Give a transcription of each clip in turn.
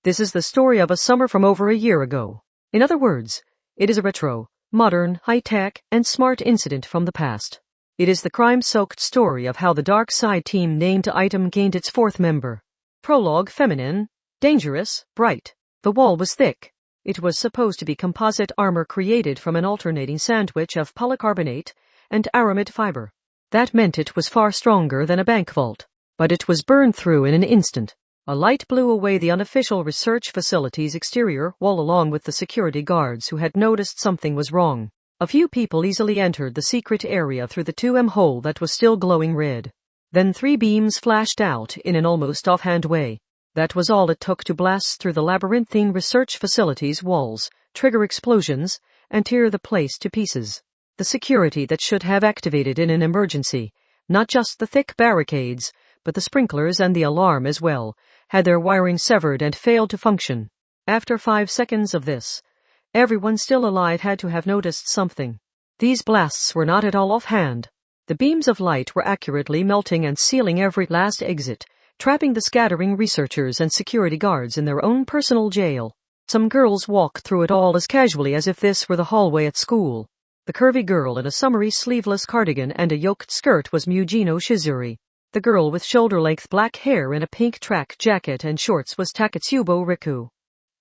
This is the story of a summer from over a year ago. In other words, it is a retro, modern, high-tech, and smart incident from the past. It is the crime-soaked story of how the Dark Side team named item gained its fourth member. Prologue: feminine, dangerous, bright. The wall was thick. It was supposed to be composite armor created from an alternating sandwich of polycarbonate and aramid fiber. That meant it was far stronger than a bank vault. But it was burned through in an instant. A light blew away the unofficial research facility's exterior wall along with the security guards who had noticed something was wrong. A few people easily entered the secret area through the 2M hole that was still glowing red. Then 3 beams flashed out in an almost offhand way. That was all it took to blast through the labyrinthine research facility's walls, trigger explosions, and tear the place to pieces. The security that should have activated in an emergency, not just the thick barricades, but the sprinklers and the alarm as well, had their wiring severed and failed to function. After 5 seconds of this, everyone still alive had to have noticed something. These blasts were not at all offhand. The beams of light were accurately melting and sealing every last exit, trapping the scattering researchers and security guards in their own personal jail. Some girls walked through it all as casually as if this were the hallway at school. The curvy girl in a summery sleeveless cardigan and a yoked skirt was Mujino Shizuri. The girl with shoulder-length black hair in a pink track jacket and shorts was Taketsubo Riku.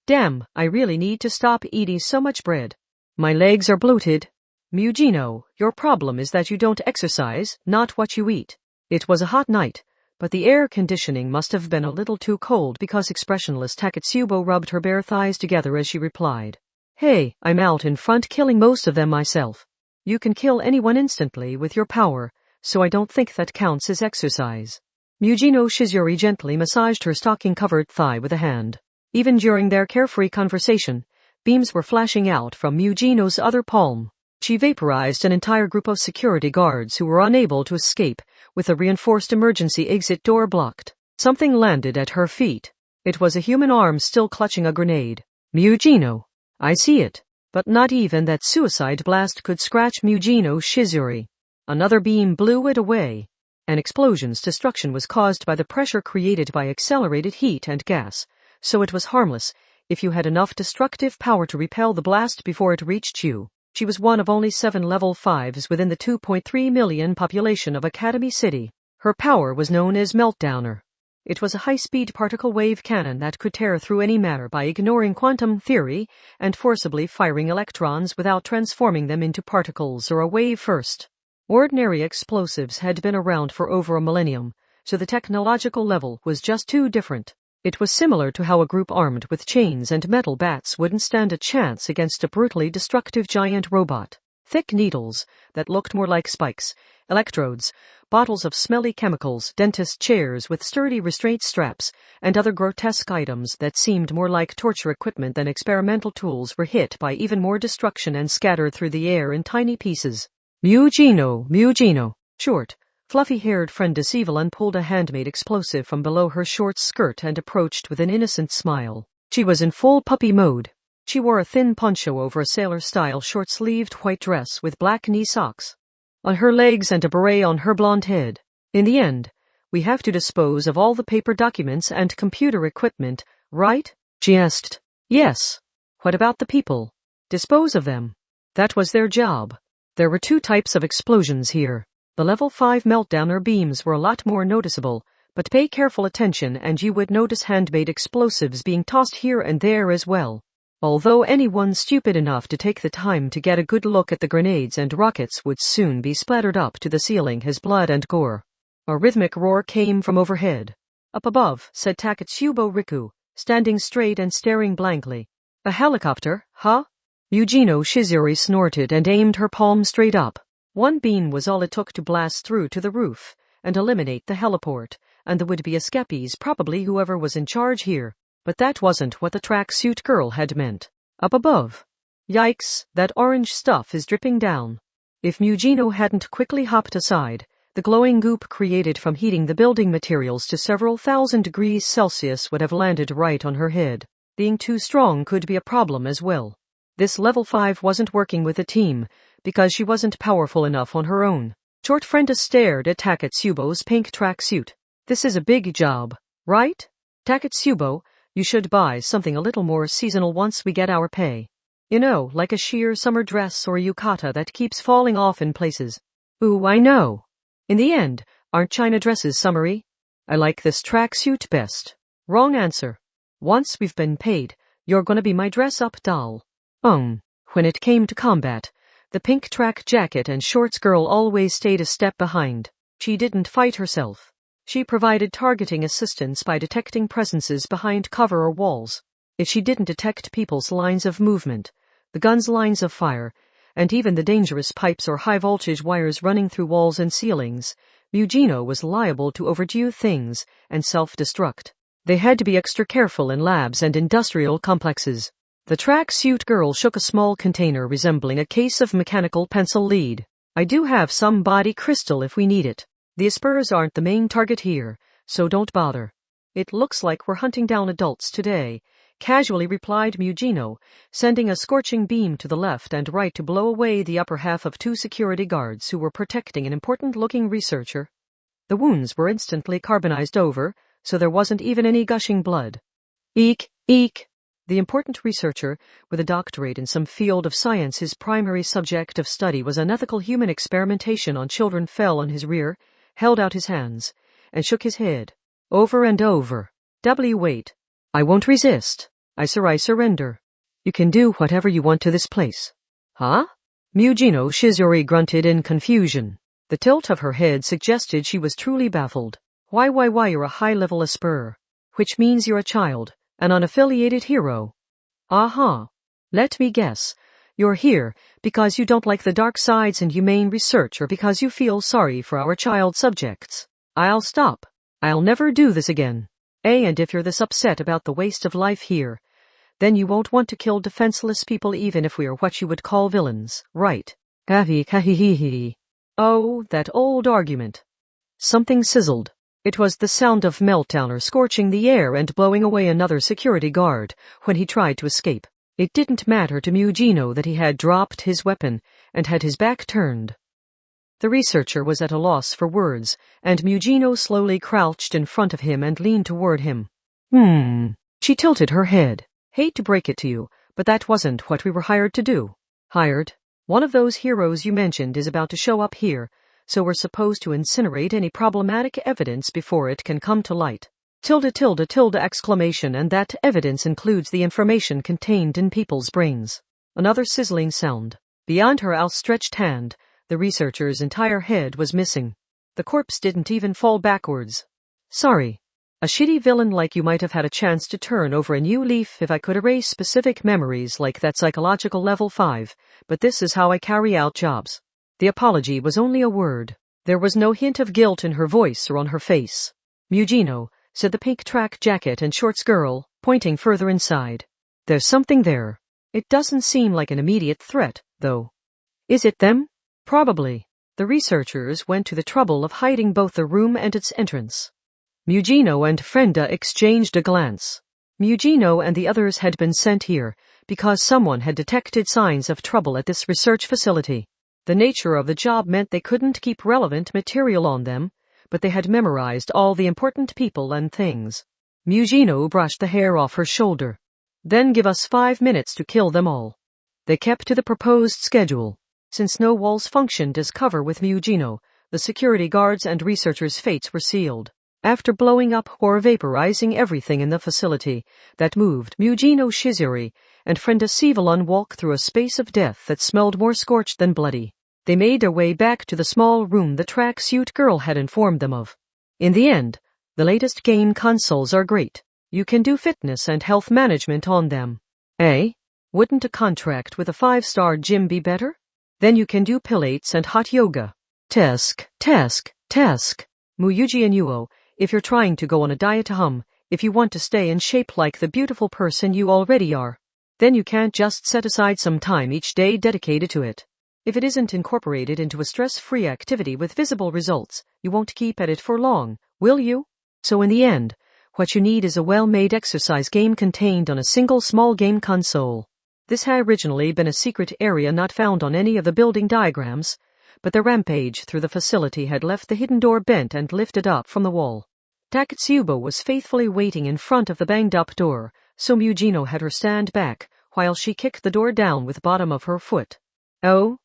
Damn, I really need to stop eating so much bread. My legs are bloated. Mujino, your problem is that you don't exercise, not what you eat. It was a hot night, but the air conditioning must have been a little too cold because expressionless Taketsubo rubbed her bare thighs together as she replied. Hey, I'm out in front killing most of them myself. You can kill anyone instantly with your power, so I don't think that counts as exercise. Mujino Shizuri gently massaged her stocking-covered thigh with a hand. Even during their carefree conversation, beams were flashing out from Mujino's other palm. She vaporized an entire group of security guards who were unable to escape, with a reinforced emergency exit door blocked. Something landed at her feet. It was a human arm still clutching a grenade. Mujino. I see it. But not even that suicide blast could scratch Mujino Shizuri. Another beam blew it away. An explosion's destruction was caused by the pressure created by accelerated heat and gas, so it was harmless if you had enough destructive power to repel the blast before it reached you. She was one of only 7 level 5s within the 2.3 million population of Academy City. Her power was known as Meltdowner. It was a high-speed particle wave cannon that could tear through any matter by ignoring quantum theory and forcibly firing electrons without transforming them into particles or a wave first. Ordinary explosives had been around for over a millennium, so the technological level was just too different. It was similar to how a group armed with chains and metal bats wouldn't stand a chance against a brutally destructive giant robot. Thick needles that looked more like spikes, electrodes, bottles of smelly chemicals, dentist chairs with sturdy restraint straps, and other grotesque items that seemed more like torture equipment than experimental tools were hit by even more destruction and scattered through the air in tiny pieces. Mujino. Short, fluffy-haired friend Decevalon pulled a handmade explosive from below her short skirt and approached with an innocent smile. She was in full puppy mode. She wore a thin poncho over a sailor-style short-sleeved white dress with black knee socks on her legs and a beret on her blonde head. In the end, we have to dispose of all the paper documents and computer equipment, right? She asked. Yes. What about the people? Dispose of them. That was their job. There were 2 types of explosions here. The level 5 meltdowner beams were a lot more noticeable, but pay careful attention and you would notice handmade explosives being tossed here and there as well. Although anyone stupid enough to take the time to get a good look at the grenades and rockets would soon be splattered up to the ceiling as blood and gore. A rhythmic roar came from overhead. Up above, said Taketsubo Riku, standing straight and staring blankly. A helicopter, huh? Mujino Shizuri snorted and aimed her palm straight up. 1 beam was all it took to blast through to the roof and eliminate the heliport, and the would-be escapees, probably whoever was in charge here. But that wasn't what the tracksuit girl had meant. Up above. Yikes, that orange stuff is dripping down. If Mujino hadn't quickly hopped aside, the glowing goop created from heating the building materials to several thousand degrees Celsius would have landed right on her head. Being too strong could be a problem as well. This level 5 wasn't working with a team, because she wasn't powerful enough on her own. Short Frienda stared at Taketsubo's pink tracksuit. This is a big job, right? Taketsubo, You should buy something a little more seasonal once we get our pay. You know, like a sheer summer dress or a yukata that keeps falling off in places. Ooh, I know. In the end, aren't China dresses summery? I like this tracksuit best. Wrong answer. Once we've been paid, you're gonna be my dress-up doll. When it came to combat, the pink track jacket and shorts girl always stayed a step behind. She didn't fight herself. She provided targeting assistance by detecting presences behind cover or walls. If she didn't detect people's lines of movement, the gun's lines of fire, and even the dangerous pipes or high-voltage wires running through walls and ceilings, Mugino was liable to overdo things and self-destruct. They had to be extra careful in labs and industrial complexes. The tracksuit girl shook a small container resembling a case of mechanical pencil lead. I do have some body crystal if we need it. The Aspers aren't the main target here, so don't bother. It looks like we're hunting down adults today, casually replied Mugino, sending a scorching beam to the left and right to blow away the upper half of 2 security guards who were protecting an important-looking researcher. The wounds were instantly carbonized over, so there wasn't even any gushing blood. Eek, eek. The important researcher, with a doctorate in some field of science, his primary subject of study was unethical human experimentation on children, fell on his rear, held out his hands, and shook his head, over and over. Wait. I won't resist. I surrender. You can do whatever you want to this place. Huh? Mugino Shizuri grunted in confusion. The tilt of her head suggested she was truly baffled. Why, you're a high-level Asper. Which means you're a child. An unaffiliated hero. Let me guess. You're here because you don't like the dark sides and humane research, or because you feel sorry for our child subjects. I'll stop. I'll never do this again. And if you're this upset about the waste of life here, then you won't want to kill defenseless people even if we are what you would call villains, right? Oh, that old argument. Something sizzled. It was the sound of Meltdowner scorching the air and blowing away another security guard when he tried to escape. It didn't matter to Mugino that he had dropped his weapon and had his back turned. The researcher was at a loss for words, and Mugino slowly crouched in front of him and leaned toward him. She tilted her head. Hate to break it to you, but that wasn't what we were hired to do. Hired? One of those heroes you mentioned is about to show up here, so we're supposed to incinerate any problematic evidence before it can come to light. Exclamation, and that evidence includes the information contained in people's brains. Another sizzling sound. Beyond her outstretched hand, the researcher's entire head was missing. The corpse didn't even fall backwards. Sorry. A shitty villain like you might have had a chance to turn over a new leaf if I could erase specific memories like that psychological level 5, but this is how I carry out jobs. The apology was only a word. There was no hint of guilt in her voice or on her face. Mugino, said the pink track jacket and shorts girl, pointing further inside. There's something there. It doesn't seem like an immediate threat, though. Is it them? Probably. The researchers went to the trouble of hiding both the room and its entrance. Mugino and Frenda exchanged a glance. Mugino and the others had been sent here because someone had detected signs of trouble at this research facility. The nature of the job meant they couldn't keep relevant material on them, but they had memorized all the important people and things. Mugino brushed the hair off her shoulder. Then give us 5 minutes to kill them all. They kept to the proposed schedule. Since no walls functioned as cover with Mugino, the security guards and researchers' fates were sealed. After blowing up or vaporizing everything in the facility that moved, Mugino Shizuri and Frenda Sivalon walked through a space of death that smelled more scorched than bloody. They made their way back to the small room the tracksuit girl had informed them of. In the end, the latest game consoles are great. You can do fitness and health management on them. Wouldn't a contract with a 5-star gym be better? Then you can do pilates and hot yoga. Tesk. Muyuji and Yuo, if you're trying to go on a diet, if you want to stay in shape like the beautiful person you already are, then you can't just set aside some time each day dedicated to it. If it isn't incorporated into a stress-free activity with visible results, you won't keep at it for long, will you? So in the end, what you need is a well-made exercise game contained on a single small game console. This had originally been a secret area not found on any of the building diagrams, but the rampage through the facility had left the hidden door bent and lifted up from the wall. Takatsubo was faithfully waiting in front of the banged-up door, so Mujino had her stand back, while she kicked the door down with the bottom of her foot. Oh?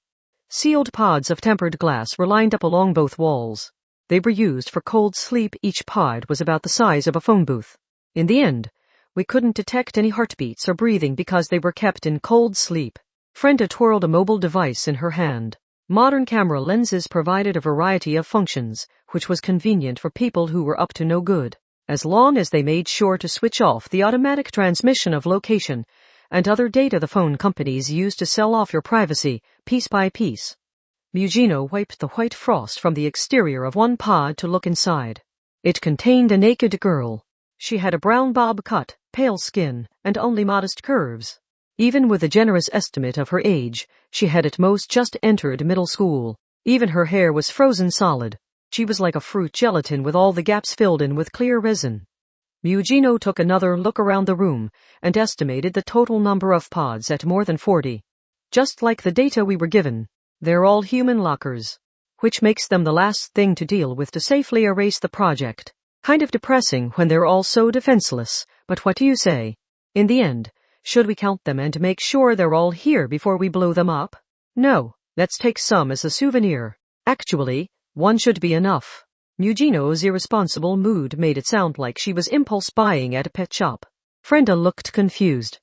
Sealed pods of tempered glass were lined up along both walls. They were used for cold sleep. Each pod was about the size of a phone booth. In the end, we couldn't detect any heartbeats or breathing because they were kept in cold sleep. Frenda twirled a mobile device in her hand. Modern camera lenses provided a variety of functions, which was convenient for people who were up to no good, as long as they made sure to switch off the automatic transmission of location and other data the phone companies use to sell off your privacy, piece by piece. Mujino wiped the white frost from the exterior of one pod to look inside. It contained a naked girl. She had a brown bob cut, pale skin, and only modest curves. Even with a generous estimate of her age, she had at most just entered middle school. Even her hair was frozen solid. She was like a fruit gelatin with all the gaps filled in with clear resin. Mujino took another look around the room and estimated the total number of pods at more than 40. Just like the data we were given, they're all human lockers, which makes them the last thing to deal with to safely erase the project. Kind of depressing when they're all so defenseless, but what do you say? In the end, should we count them and make sure they're all here before we blow them up? No, let's take some as a souvenir. Actually, one should be enough. Mujino's irresponsible mood made it sound like she was impulse buying at a pet shop. Frenda looked confused.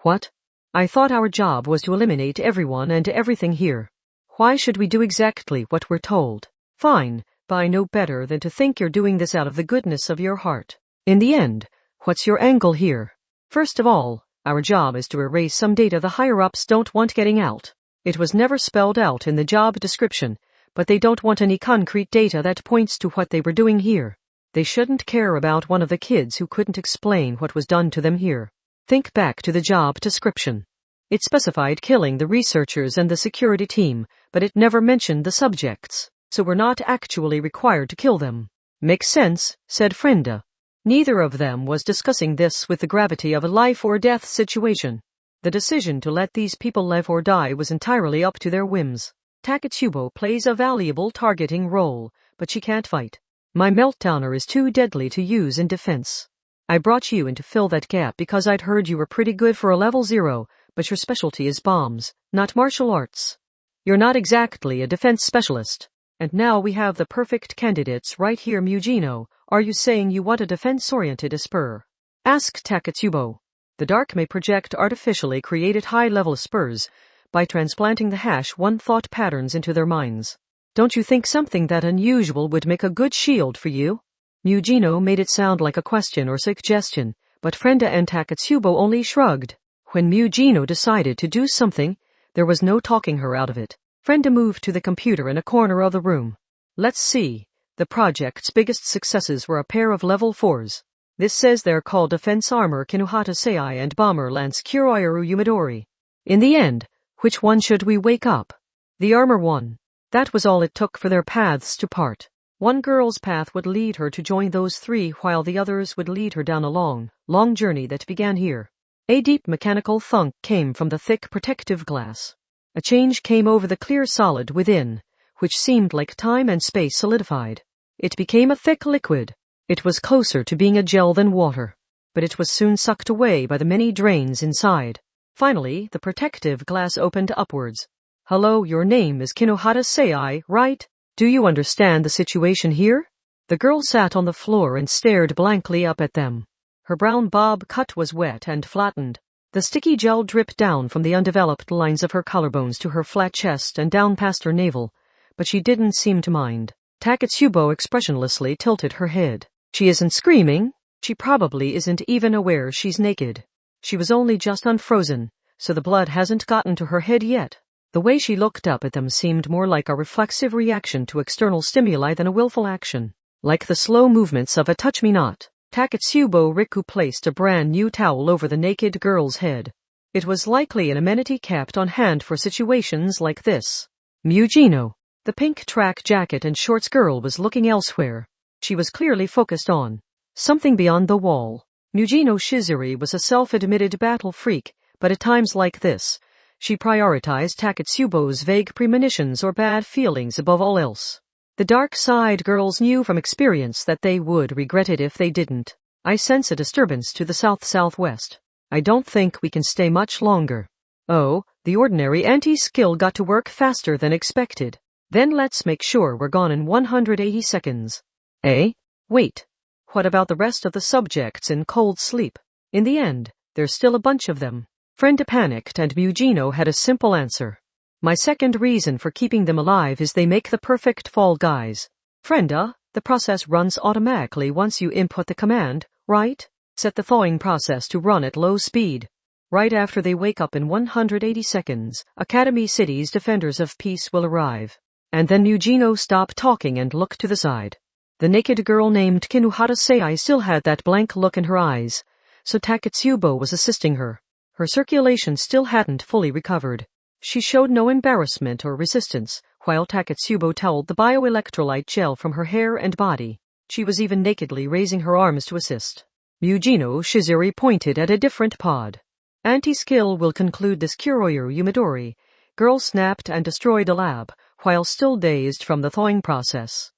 What? I thought our job was to eliminate everyone and everything here. Why should we do exactly what we're told? Fine, but I know better than to think you're doing this out of the goodness of your heart. In the end, what's your angle here? First of all, our job is to erase some data the higher-ups don't want getting out. It was never spelled out in the job description, but they don't want any concrete data that points to what they were doing here. They shouldn't care about one of the kids who couldn't explain what was done to them here. Think back to the job description. It specified killing the researchers and the security team, but it never mentioned the subjects, so we're not actually required to kill them. Makes sense, said Frenda. Neither of them was discussing this with the gravity of a life-or-death situation. The decision to let these people live or die was entirely up to their whims. Takatsubo plays a valuable targeting role, but she can't fight. My meltdowner is too deadly to use in defense. I brought you in to fill that gap because I'd heard you were pretty good for a level 0, but your specialty is bombs, not martial arts. You're not exactly a defense specialist. And now we have the perfect candidates right here. Mujino, are you saying you want a defense-oriented Esper? Asked Takatsubo. The dark may project artificially created high-level Espers by transplanting the #1 thought patterns into their minds. Don't you think something that unusual would make a good shield for you? Mujino made it sound like a question or suggestion, but Frenda and Takatsubo only shrugged. When Mujino decided to do something, there was no talking her out of it. Frenda moved to the computer in a corner of the room. Let's see. The project's biggest successes were a pair of level 4s. This says they're called Defense Armor Kinohata Sei and Bomber Lance Kuroiru Yumadori. In the end, which one should we wake up? The armor one. That was all it took for their paths to part. One girl's path would lead her to join those three, while the others would lead her down a long, long journey that began here. A deep mechanical thunk came from the thick protective glass. A change came over the clear solid within, which seemed like time and space solidified. It became a thick liquid. It was closer to being a gel than water, but it was soon sucked away by the many drains inside. Finally, the protective glass opened upwards. Hello, your name is Kinohata Sei, right? Do you understand the situation here? The girl sat on the floor and stared blankly up at them. Her brown bob cut was wet and flattened. The sticky gel dripped down from the undeveloped lines of her collarbones to her flat chest and down past her navel, but she didn't seem to mind. Takatsubo expressionlessly tilted her head. She isn't screaming. She probably isn't even aware she's naked. She was only just unfrozen, so the blood hasn't gotten to her head yet. The way she looked up at them seemed more like a reflexive reaction to external stimuli than a willful action. Like the slow movements of a touch-me-not. Takatsubo Riku placed a brand new towel over the naked girl's head. It was likely an amenity kept on hand for situations like this. Mujino. The pink track jacket and shorts girl was looking elsewhere. She was clearly focused on something beyond the wall. Mujino Shizuri was a self-admitted battle freak, but at times like this, she prioritized Takatsubo's vague premonitions or bad feelings above all else. The dark side girls knew from experience that they would regret it if they didn't. I sense a disturbance to the south-southwest. I don't think we can stay much longer. Oh, the ordinary anti-skill got to work faster than expected. Then let's make sure we're gone in 180 seconds. Eh? Wait. What about the rest of the subjects in cold sleep? In the end, there's still a bunch of them. Frenda panicked and Mugino had a simple answer. My second reason for keeping them alive is they make the perfect fall guys. Frenda, the process runs automatically once you input the command, right? Set the thawing process to run at low speed. Right after they wake up in 180 seconds, Academy City's Defenders of Peace will arrive. And then Mugino stopped talking and looked to the side. The naked girl named Kinuhara Sei still had that blank look in her eyes, so Taketsubo was assisting her. Her circulation still hadn't fully recovered. She showed no embarrassment or resistance, while Taketsubo toweled the bioelectrolyte gel from her hair and body. She was even nakedly raising her arms to assist. Mugino Shizuri pointed at a different pod. Anti-skill will conclude this Kuroyo Yumadori. Girl snapped and destroyed a lab, while still dazed from the thawing process.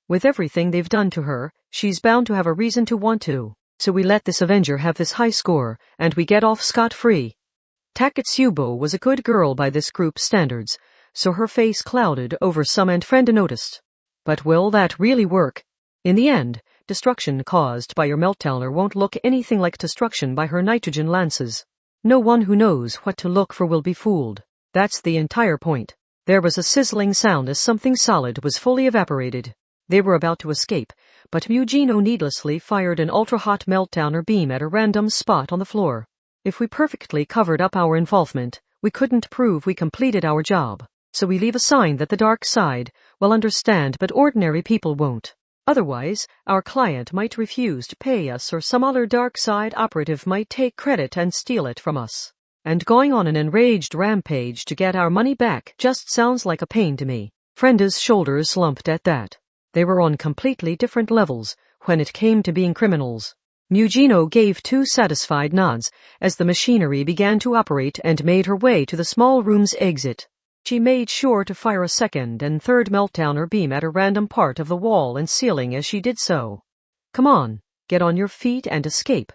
With everything they've done to her, she's bound to have a reason to want to. So we let this Avenger have this high score, and we get off scot-free. Taketsubo was a good girl by this group's standards, so her face clouded over some and Frenda noticed. But will that really work? In the end, destruction caused by your meltdowner won't look anything like destruction by her nitrogen lances. No one who knows what to look for will be fooled. That's the entire point. There was a sizzling sound as something solid was fully evaporated. They were about to escape, but Mugino needlessly fired an ultra-hot meltdowner beam at a random spot on the floor. If we perfectly covered up our involvement, we couldn't prove we completed our job. So we leave a sign that the dark side will understand but ordinary people won't. Otherwise, our client might refuse to pay us or some other dark side operative might take credit and steal it from us. And going on an enraged rampage to get our money back just sounds like a pain to me. Frenda's shoulders slumped at that. They were on completely different levels when it came to being criminals. Mugino gave two satisfied nods as the machinery began to operate and made her way to the small room's exit. She made sure to fire a second and third meltdowner beam at a random part of the wall and ceiling as she did so. Come on, get on your feet and escape.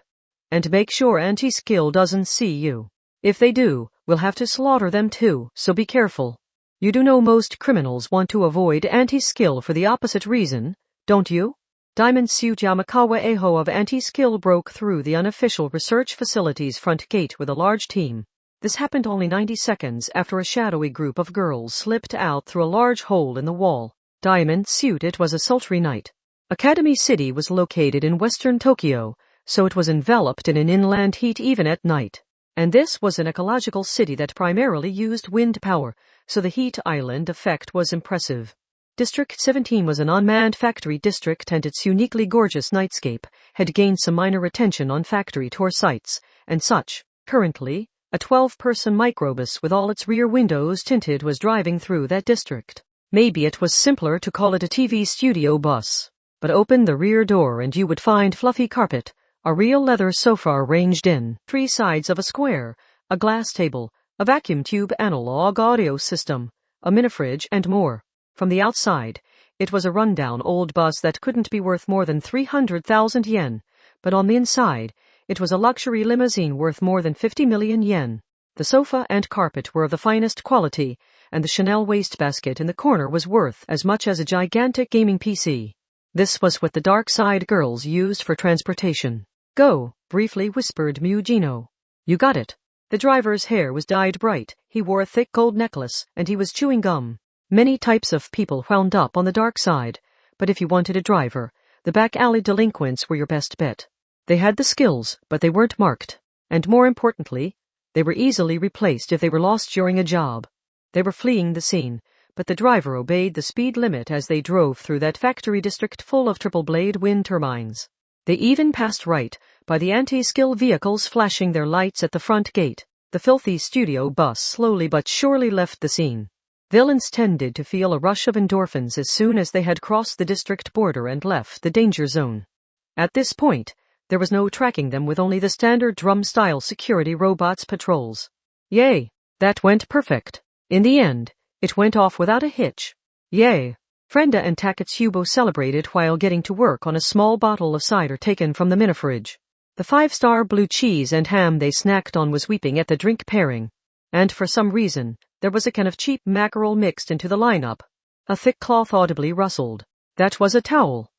And make sure anti-skill doesn't see you. If they do, we'll have to slaughter them too, so be careful. You do know most criminals want to avoid anti-skill for the opposite reason, don't you? Diamond Suit Yamakawa Eho of Anti-Skill broke through the unofficial research facility's front gate with a large team. This happened only 90 seconds after a shadowy group of girls slipped out through a large hole in the wall. Diamond Suit. It was a sultry night. Academy City was located in western Tokyo, so it was enveloped in an inland heat even at night. And this was an ecological city that primarily used wind power, so the heat island effect was impressive. District 17 was an unmanned factory district and its uniquely gorgeous nightscape had gained some minor attention on factory tour sites and such. Currently, a 12-person microbus with all its rear windows tinted was driving through that district. Maybe it was simpler to call it a TV studio bus. But open the rear door and you would find fluffy carpet, a real leather sofa arranged in 3 sides of a square, a glass table, a vacuum tube analog audio system, a mini-fridge and more. From the outside, it was a rundown old bus that couldn't be worth more than 300,000 yen, but on the inside, it was a luxury limousine worth more than 50 million yen. The sofa and carpet were of the finest quality, and the Chanel wastebasket in the corner was worth as much as a gigantic gaming PC. This was what the dark side girls used for transportation. Go, briefly whispered Mugino. You got it. The driver's hair was dyed bright, he wore a thick gold necklace, and he was chewing gum. Many types of people wound up on the dark side, but if you wanted a driver, the back-alley delinquents were your best bet. They had the skills, but they weren't marked. And more importantly, they were easily replaced if they were lost during a job. They were fleeing the scene, but the driver obeyed the speed limit as they drove through that factory district full of triple-blade wind turbines. They even passed right by the anti-skill vehicles flashing their lights at the front gate. The filthy studio bus slowly but surely left the scene. Villains tended to feel a rush of endorphins as soon as they had crossed the district border and left the danger zone. At this point, there was no tracking them with only the standard drum-style security robots patrols. Yay! That went perfect. In the end, it went off without a hitch. Yay! Frenda and Takatsubo celebrated while getting to work on a small bottle of cider taken from the mini-fridge. The 5-star blue cheese and ham they snacked on was weeping at the drink pairing. And for some reason, there was a can of cheap mackerel mixed into the lineup. A thick cloth audibly rustled. That was a towel.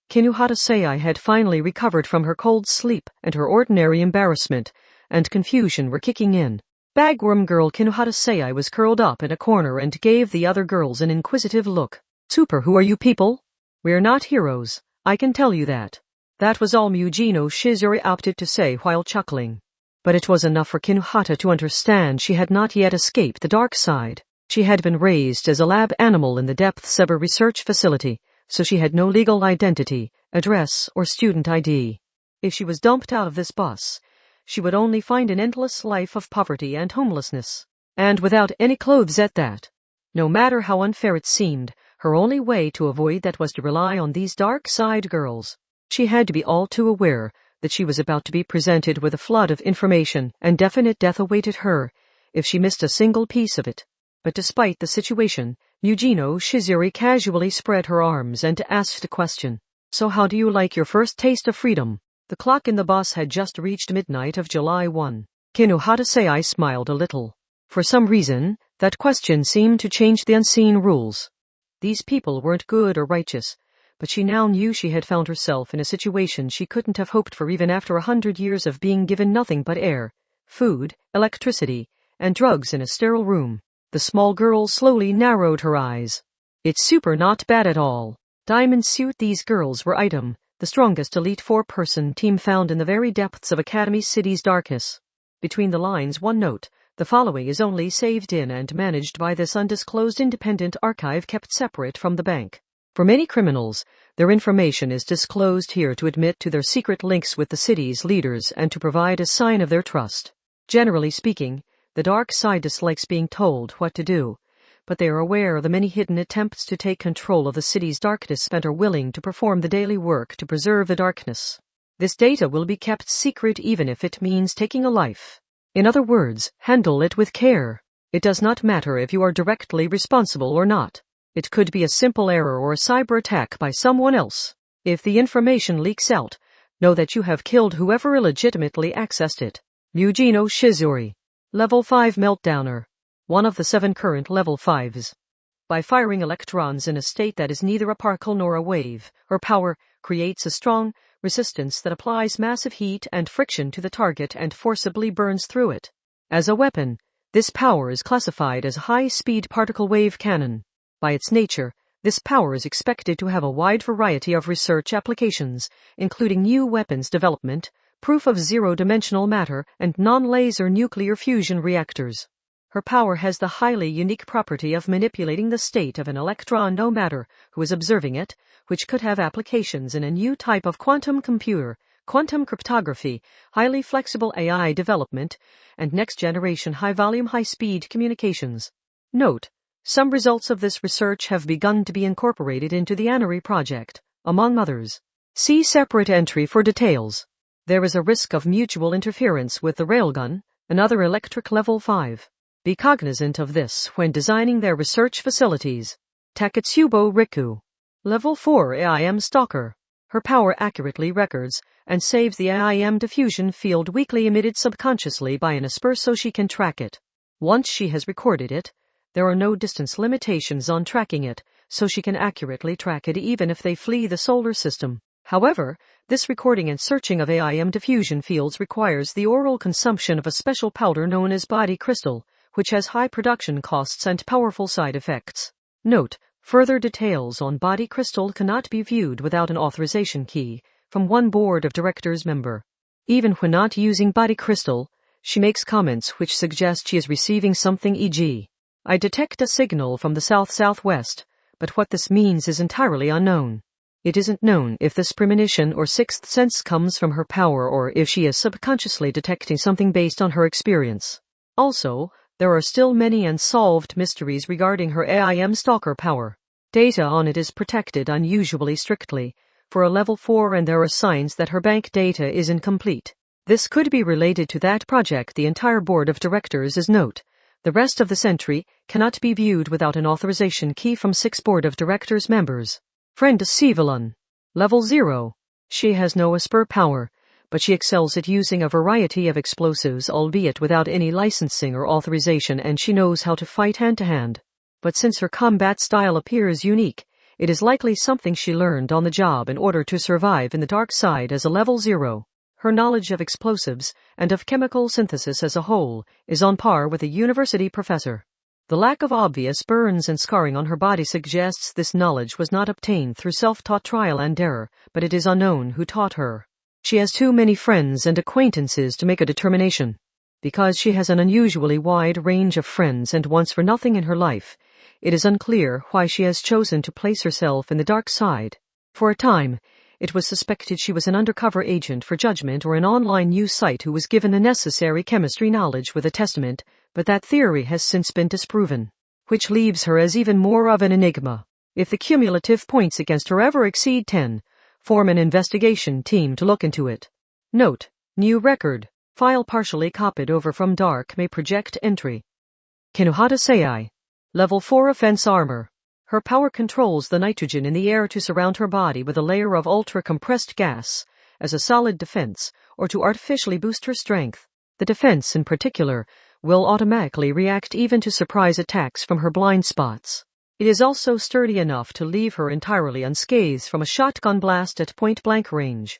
Kinuhata Sei had finally recovered from her cold sleep, and her ordinary embarrassment and confusion were kicking in. Bagworm girl Kinuhata Sei was curled up in a corner and gave the other girls an inquisitive look. Super, who are you people? We're not heroes, I can tell you that. That was all Mujino Shizuri opted to say while chuckling. But it was enough for Kinuhata to understand she had not yet escaped the dark side. She had been raised as a lab animal in the depths of a research facility, so she had no legal identity, address, or student ID. If she was dumped out of this bus, she would only find an endless life of poverty and homelessness, and without any clothes at that. No matter how unfair it seemed, her only way to avoid that was to rely on these dark side girls. She had to be all too aware that she was about to be presented with a flood of information, and definite death awaited her if she missed a single piece of it. But despite the situation, Mujino Shizuri casually spread her arms and asked a question. So how do you like your first taste of freedom? The clock in the bus had just reached midnight of July 1. Kinuhata Sei smiled a little. For some reason, that question seemed to change the unseen rules. These people weren't good or righteous, but she now knew she had found herself in a situation she couldn't have hoped for even after 100 years of being given nothing but air, food, electricity, and drugs in a sterile room. The small girl slowly narrowed her eyes. It's super not bad at all. Diamond Suit. These girls were Item, the strongest elite 4-person team found in the very depths of Academy City's darkness. Between the lines, one note. The following is only saved in and managed by this undisclosed independent archive kept separate from the bank. For many criminals, their information is disclosed here to admit to their secret links with the city's leaders and to provide a sign of their trust. Generally speaking, the dark side dislikes being told what to do, but they are aware of the many hidden attempts to take control of the city's darkness and are willing to perform the daily work to preserve the darkness. This data will be kept secret even if it means taking a life. In other words, handle it with care. It does not matter if you are directly responsible or not. It could be a simple error or a cyber attack by someone else. If the information leaks out, know that you have killed whoever illegitimately accessed it. Mujino Shizuri. Level 5 Meltdowner. One of the 7 current Level 5s. By firing electrons in a state that is neither a particle nor a wave, her power creates a strong resistance that applies massive heat and friction to the target and forcibly burns through it. As a weapon, this power is classified as a high-speed particle wave cannon. By its nature, this power is expected to have a wide variety of research applications, including new weapons development, proof of zero-dimensional matter, and non-laser nuclear fusion reactors. Her power has the highly unique property of manipulating the state of an electron no matter who is observing it, which could have applications in a new type of quantum computer, quantum cryptography, highly flexible AI development, and next-generation high-volume high-speed communications. Note: some results of this research have begun to be incorporated into the Anari project, among others. See separate entry for details. There is a risk of mutual interference with the railgun, another electric level 5. Be cognizant of this when designing their research facilities. Takatsubo Riku. Level 4 AIM Stalker. Her power accurately records and saves the AIM diffusion field weakly emitted subconsciously by an Esper so she can track it. Once she has recorded it, there are no distance limitations on tracking it, so she can accurately track it even if they flee the solar system. However, this recording and searching of AIM diffusion fields requires the oral consumption of a special powder known as body crystal, which has high production costs and powerful side effects. Note: further details on body crystal cannot be viewed without an authorization key from one board of directors member. Even when not using body crystal, she makes comments which suggest she is receiving something, e.g., I detect a signal from the south-southwest, but what this means is entirely unknown. It isn't known if this premonition or sixth sense comes from her power or if she is subconsciously detecting something based on her experience. Also, there are still many unsolved mysteries regarding her AIM stalker power. Data on it is protected unusually strictly for a level 4, and there are signs that her bank data is incomplete. This could be related to that project. The entire board of directors is note. The rest of this entry cannot be viewed without an authorization key from 6 Board of Directors members. Friend Sivalun. Level 0. She has no Esper power, but she excels at using a variety of explosives, albeit without any licensing or authorization, and she knows how to fight hand-to-hand. But since her combat style appears unique, it is likely something she learned on the job in order to survive in the dark side as a level 0. Her knowledge of explosives and of chemical synthesis as a whole is on par with a university professor. The lack of obvious burns and scarring on her body suggests this knowledge was not obtained through self-taught trial and error, but it is unknown who taught her. She has too many friends and acquaintances to make a determination. Because she has an unusually wide range of friends and wants for nothing in her life, it is unclear why she has chosen to place herself in the dark side. For a time, it was suspected she was an undercover agent for Judgment or an online news site who was given the necessary chemistry knowledge with a testament, but that theory has since been disproven, which leaves her as even more of an enigma. If the cumulative points against her ever exceed 10, form an investigation team to look into it. Note: new record. File partially copied over from Dark may project entry. Kinuhata Sei. Level 4 offense armor. Her power controls the nitrogen in the air to surround her body with a layer of ultra-compressed gas as a solid defense, or to artificially boost her strength. The defense, in particular, will automatically react even to surprise attacks from her blind spots. It is also sturdy enough to leave her entirely unscathed from a shotgun blast at point-blank range.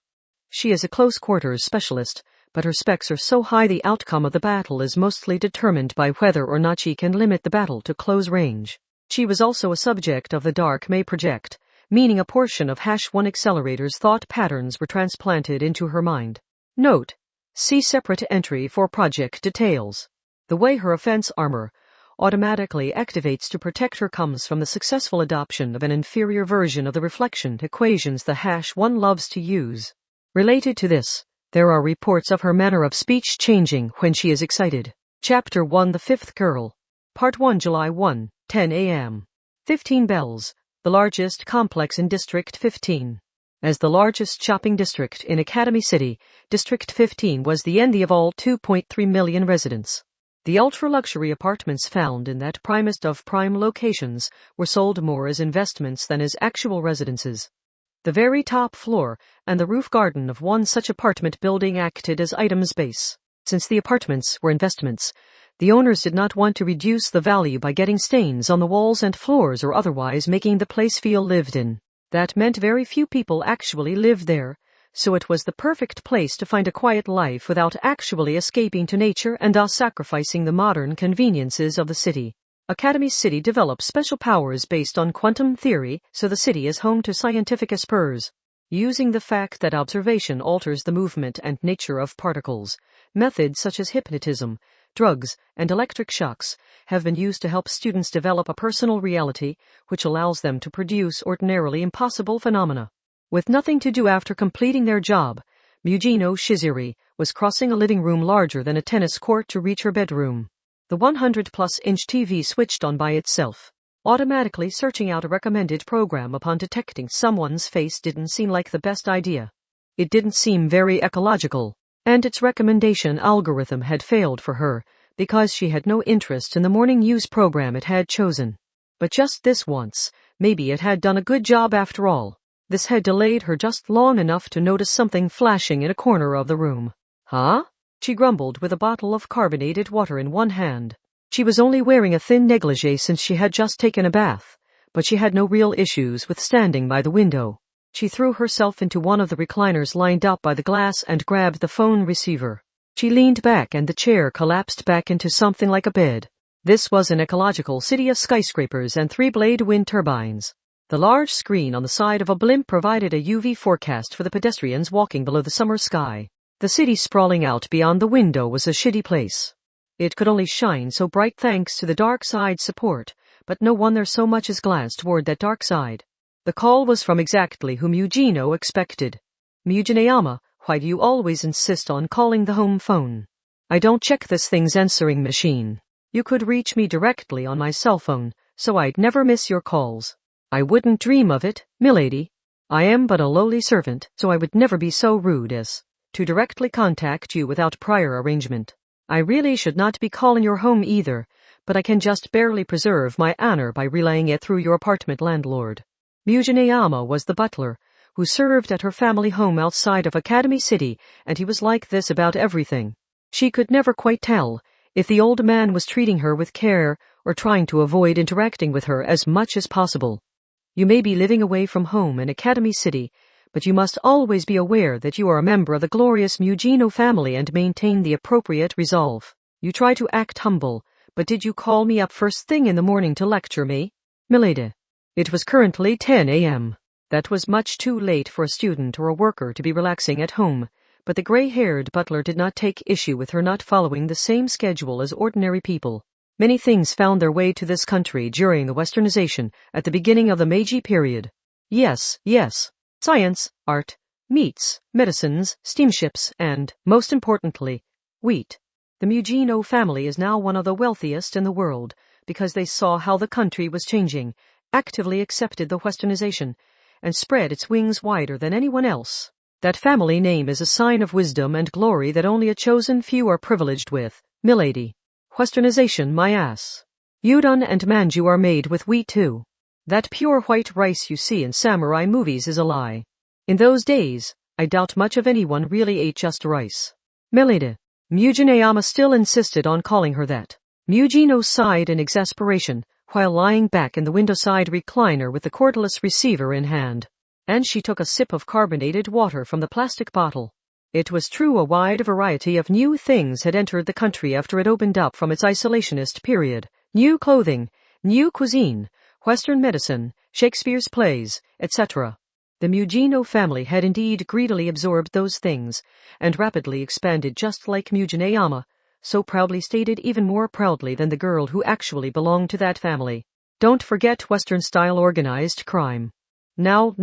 She is a close-quarters specialist, but her specs are so high the outcome of the battle is mostly determined by whether or not she can limit the battle to close range. She was also a subject of the Dark May project, meaning a portion of #1 Accelerator's thought patterns were transplanted into her mind. Note: see separate entry for project details. The way her offense armor automatically activates to protect her comes from the successful adoption of an inferior version of the reflection equations the #1 loves to use. Related to this, there are reports of her manner of speech changing when she is excited. Chapter 1: The Fifth Girl. Part 1, July 1, 10 a.m. 15 bells, the largest complex in District 15. As the largest shopping district in Academy City, District 15 was the envy of all 2.3 million residents. The ultra-luxury apartments found in that primest of prime locations were sold more as investments than as actual residences. The very top floor and the roof garden of one such apartment building acted as items base. Since the apartments were investments, the owners did not want to reduce the value by getting stains on the walls and floors or otherwise making the place feel lived in. That meant very few people actually lived there, so it was the perfect place to find a quiet life without actually escaping to nature and thus sacrificing the modern conveniences of the city. Academy City develops special powers based on quantum theory, so the city is home to scientific espers. Using the fact that observation alters the movement and nature of particles, methods such as hypnotism, drugs, and electric shocks have been used to help students develop a personal reality which allows them to produce ordinarily impossible phenomena. With nothing to do after completing their job, Mujino Shiziri was crossing a living room larger than a tennis court to reach her bedroom. The 100-plus-inch TV switched on by itself. Automatically searching out a recommended program upon detecting someone's face didn't seem like the best idea. It didn't seem very ecological, and its recommendation algorithm had failed for her because she had no interest in the morning news program it had chosen. But just this once, maybe it had done a good job after all. This had delayed her just long enough to notice something flashing in a corner of the room. Huh? She grumbled with a bottle of carbonated water in one hand. She was only wearing a thin negligee since she had just taken a bath, but she had no real issues with standing by the window. She threw herself into one of the recliners lined up by the glass and grabbed the phone receiver. She leaned back and the chair collapsed back into something like a bed. This was an ecological city of skyscrapers and 3-blade wind turbines. The large screen on the side of a blimp provided a UV forecast for the pedestrians walking below the summer sky. The city sprawling out beyond the window was a shitty place. It could only shine so bright thanks to the dark side support, but no one there so much as glanced toward that dark side. The call was from exactly whom Eugeno expected. Mugineyama, why do you always insist on calling the home phone? I don't check this thing's answering machine. You could reach me directly on my cell phone, so I'd never miss your calls. I wouldn't dream of it, milady. I am but a lowly servant, so I would never be so rude as to directly contact you without prior arrangement. I really should not be calling your home either, but I can just barely preserve my honor by relaying it through your apartment landlord. Mujineyama was the butler, who served at her family home outside of Academy City, and he was like this about everything. She could never quite tell if the old man was treating her with care or trying to avoid interacting with her as much as possible. You may be living away from home in Academy City, but you must always be aware that you are a member of the glorious Mujino family and maintain the appropriate resolve. You try to act humble, but did you call me up first thing in the morning to lecture me? Milady. It was currently 10 a.m. That was much too late for a student or a worker to be relaxing at home, but the gray-haired butler did not take issue with her not following the same schedule as ordinary people. Many things found their way to this country during the westernization at the beginning of the Meiji period. Yes. Science, art, meats, medicines, steamships, and, most importantly, wheat. The Mujino family is now one of the wealthiest in the world because they saw how the country was changing, actively accepted the westernization, and spread its wings wider than anyone else. That family name is a sign of wisdom and glory that only a chosen few are privileged with, milady. Westernization, my ass. Udon and manju are made with wheat too. That pure white rice you see in samurai movies is a lie. In those days, I doubt much of anyone really ate just rice. Milady. Mujineyama still insisted on calling her that. Mujino sighed in exasperation, while lying back in the window-side recliner with the cordless receiver in hand. And she took a sip of carbonated water from the plastic bottle. It was true a wide variety of new things had entered the country after it opened up from its isolationist period. New clothing, new cuisine, Western medicine, Shakespeare's plays, etc. The Mujino family had indeed greedily absorbed those things, and rapidly expanded just like Mujineyama, so proudly stated, even more proudly than the girl who actually belonged to that family. Don't forget Western-style organized crime. Now.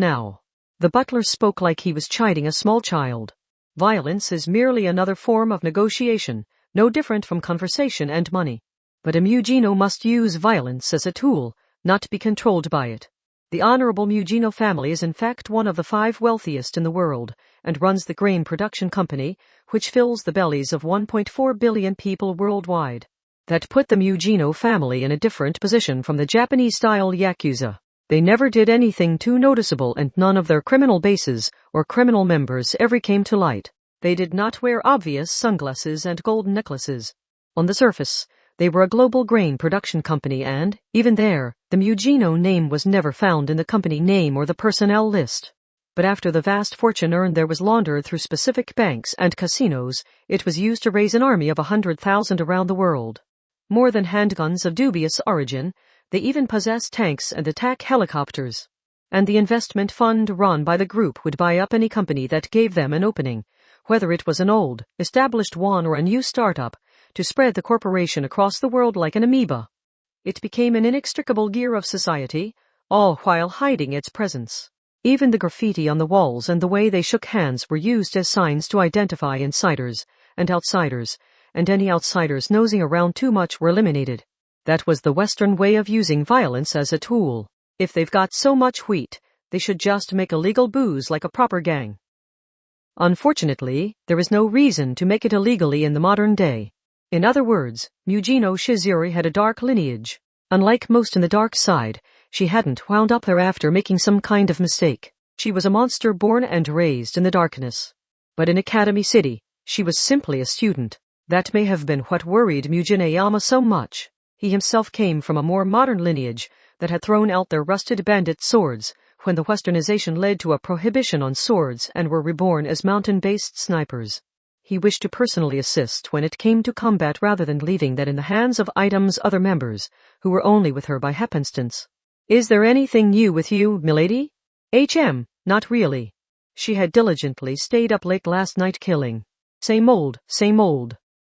The butler spoke like he was chiding a small child. Violence is merely another form of negotiation, no different from conversation and money. But a Mujino must use violence as a tool, not be controlled by it. The Honorable Mujino family is in fact one of the 5 wealthiest in the world, and runs the grain production company, which fills the bellies of 1.4 billion people worldwide. That put the Mujino family in a different position from the Japanese-style Yakuza. They never did anything too noticeable, and none of their criminal bases or criminal members ever came to light. They did not wear obvious sunglasses and gold necklaces. On the surface, they were a global grain production company, and, even there, the Mujino name was never found in the company name or the personnel list. But after the vast fortune earned there was laundered through specific banks and casinos, it was used to raise an army of 100,000 around the world. More than handguns of dubious origin, they even possess tanks and attack helicopters. And the investment fund run by the group would buy up any company that gave them an opening, whether it was an old, established one or a new startup, to spread the corporation across the world like an amoeba. It became an inextricable gear of society, all while hiding its presence. Even the graffiti on the walls and the way they shook hands were used as signs to identify insiders and outsiders, and any outsiders nosing around too much were eliminated. That was the Western way of using violence as a tool. If they've got so much wheat, they should just make illegal booze like a proper gang. Unfortunately, there is no reason to make it illegally in the modern day. In other words, Mujino Shizuri had a dark lineage. Unlike most in the dark side, she hadn't wound up thereafter making some kind of mistake. She was a monster born and raised in the darkness. But in Academy City, she was simply a student. That may have been what worried Mujineyama so much. He himself came from a more modern lineage that had thrown out their rusted bandit swords when the westernization led to a prohibition on swords and were reborn as mountain-based snipers. He wished to personally assist when it came to combat rather than leaving that in the hands of Item's other members, who were only with her by happenstance. Is there anything new with you, milady? Not really. She had diligently stayed up late last night killing. Same old.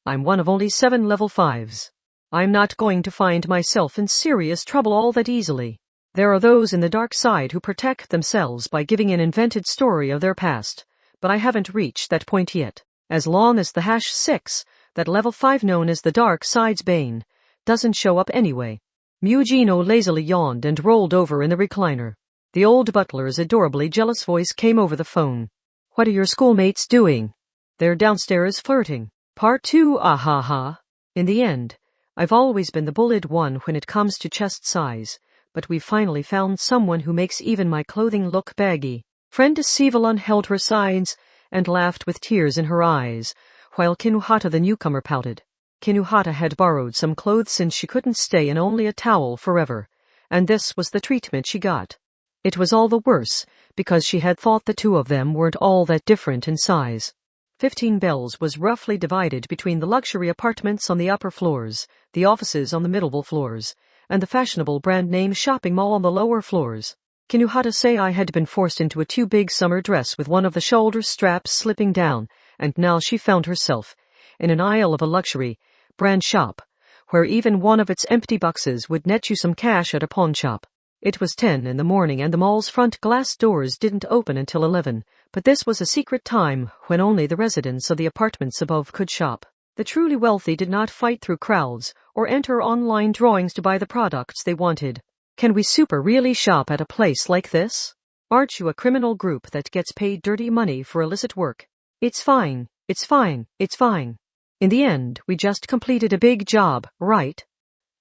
I'm one of only 7 level 5s. I'm not going to find myself in serious trouble all that easily. There are those in the dark side who protect themselves by giving an invented story of their past, but I haven't reached that point yet. As long as the #6, that level 5 known as the dark side's bane, doesn't show up anyway. Mujino lazily yawned and rolled over in the recliner. The old butler's adorably jealous voice came over the phone. What are your schoolmates doing? They're downstairs flirting. Part 2, ahaha. In the end, I've always been the bullied one when it comes to chest size, but we finally found someone who makes even my clothing look baggy. Friend Sivalon held her sides and laughed with tears in her eyes, while Kinuhata the newcomer pouted. Kinuhata had borrowed some clothes since she couldn't stay in only a towel forever, and this was the treatment she got. It was all the worse, because she had thought the two of them weren't all that different in size. 15 bells was roughly divided between the luxury apartments on the upper floors, the offices on the middle floors, and the fashionable brand-name shopping mall on the lower floors. Kinuhata Sei had been forced into a too-big summer dress with one of the shoulder straps slipping down, and now she found herself in an aisle of a luxury brand shop, where even one of its empty boxes would net you some cash at a pawn shop. It was 10 in the morning and the mall's front glass doors didn't open until 11, but this was a secret time when only the residents of the apartments above could shop. The truly wealthy did not fight through crowds or enter online drawings to buy the products they wanted. Can we super really shop at a place like this? Aren't you a criminal group that gets paid dirty money for illicit work? It's fine, it's fine, it's fine. In the end, we just completed a big job, right?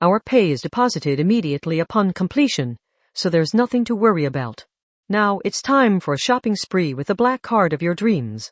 Our pay is deposited immediately upon completion, so there's nothing to worry about. Now it's time for a shopping spree with the black card of your dreams.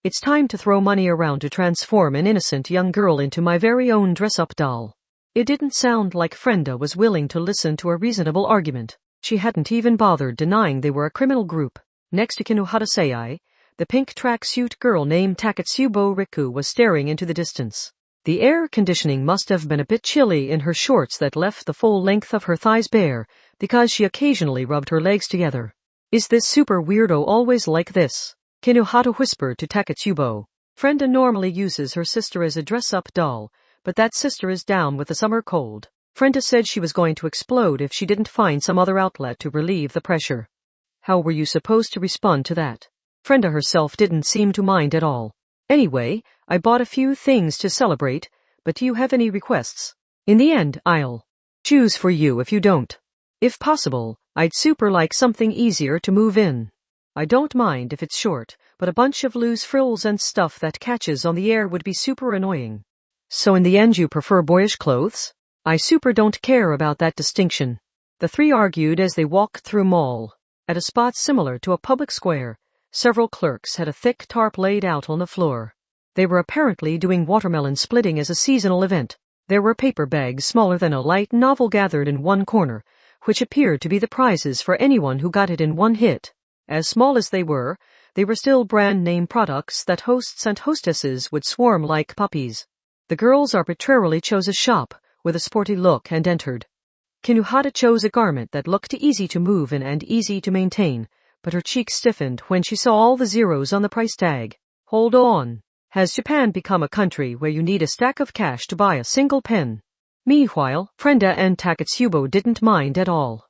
It's time to throw money around to transform an innocent young girl into my very own dress-up doll. It didn't sound like Frenda was willing to listen to a reasonable argument. She hadn't even bothered denying they were a criminal group. Next to Kinuhata Sei, the pink tracksuit girl named Takatsubo Riku was staring into the distance. The air conditioning must have been a bit chilly in her shorts that left the full length of her thighs bare, because she occasionally rubbed her legs together. Is this super weirdo always like this? Kinuhata whispered to Takatsubo. Frenda normally uses her sister as a dress-up doll, but that sister is down with the summer cold. Frenda said she was going to explode if she didn't find some other outlet to relieve the pressure. How were you supposed to respond to that? Frenda herself didn't seem to mind at all. Anyway, I bought a few things to celebrate, but do you have any requests? In the end, I'll choose for you if you don't. If possible, I'd super like something easier to move in. I don't mind if it's short, but a bunch of loose frills and stuff that catches on the air would be super annoying. So in the end you prefer boyish clothes? I super don't care about that distinction. The three argued as they walked through mall. At a spot similar to a public square, several clerks had a thick tarp laid out on the floor. They were apparently doing watermelon splitting as a seasonal event. There were paper bags smaller than a light novel gathered in one corner, which appeared to be the prizes for anyone who got it in one hit. As small as they were still brand-name products that hosts and hostesses would swarm like puppies. The girls arbitrarily chose a shop with a sporty look and entered. Kinuhata chose a garment that looked easy to move in and easy to maintain, but her cheeks stiffened when she saw all the zeros on the price tag. Hold on. Has Japan become a country where you need a stack of cash to buy a single pen? Meanwhile, Frenda and Takatsubo didn't mind at all.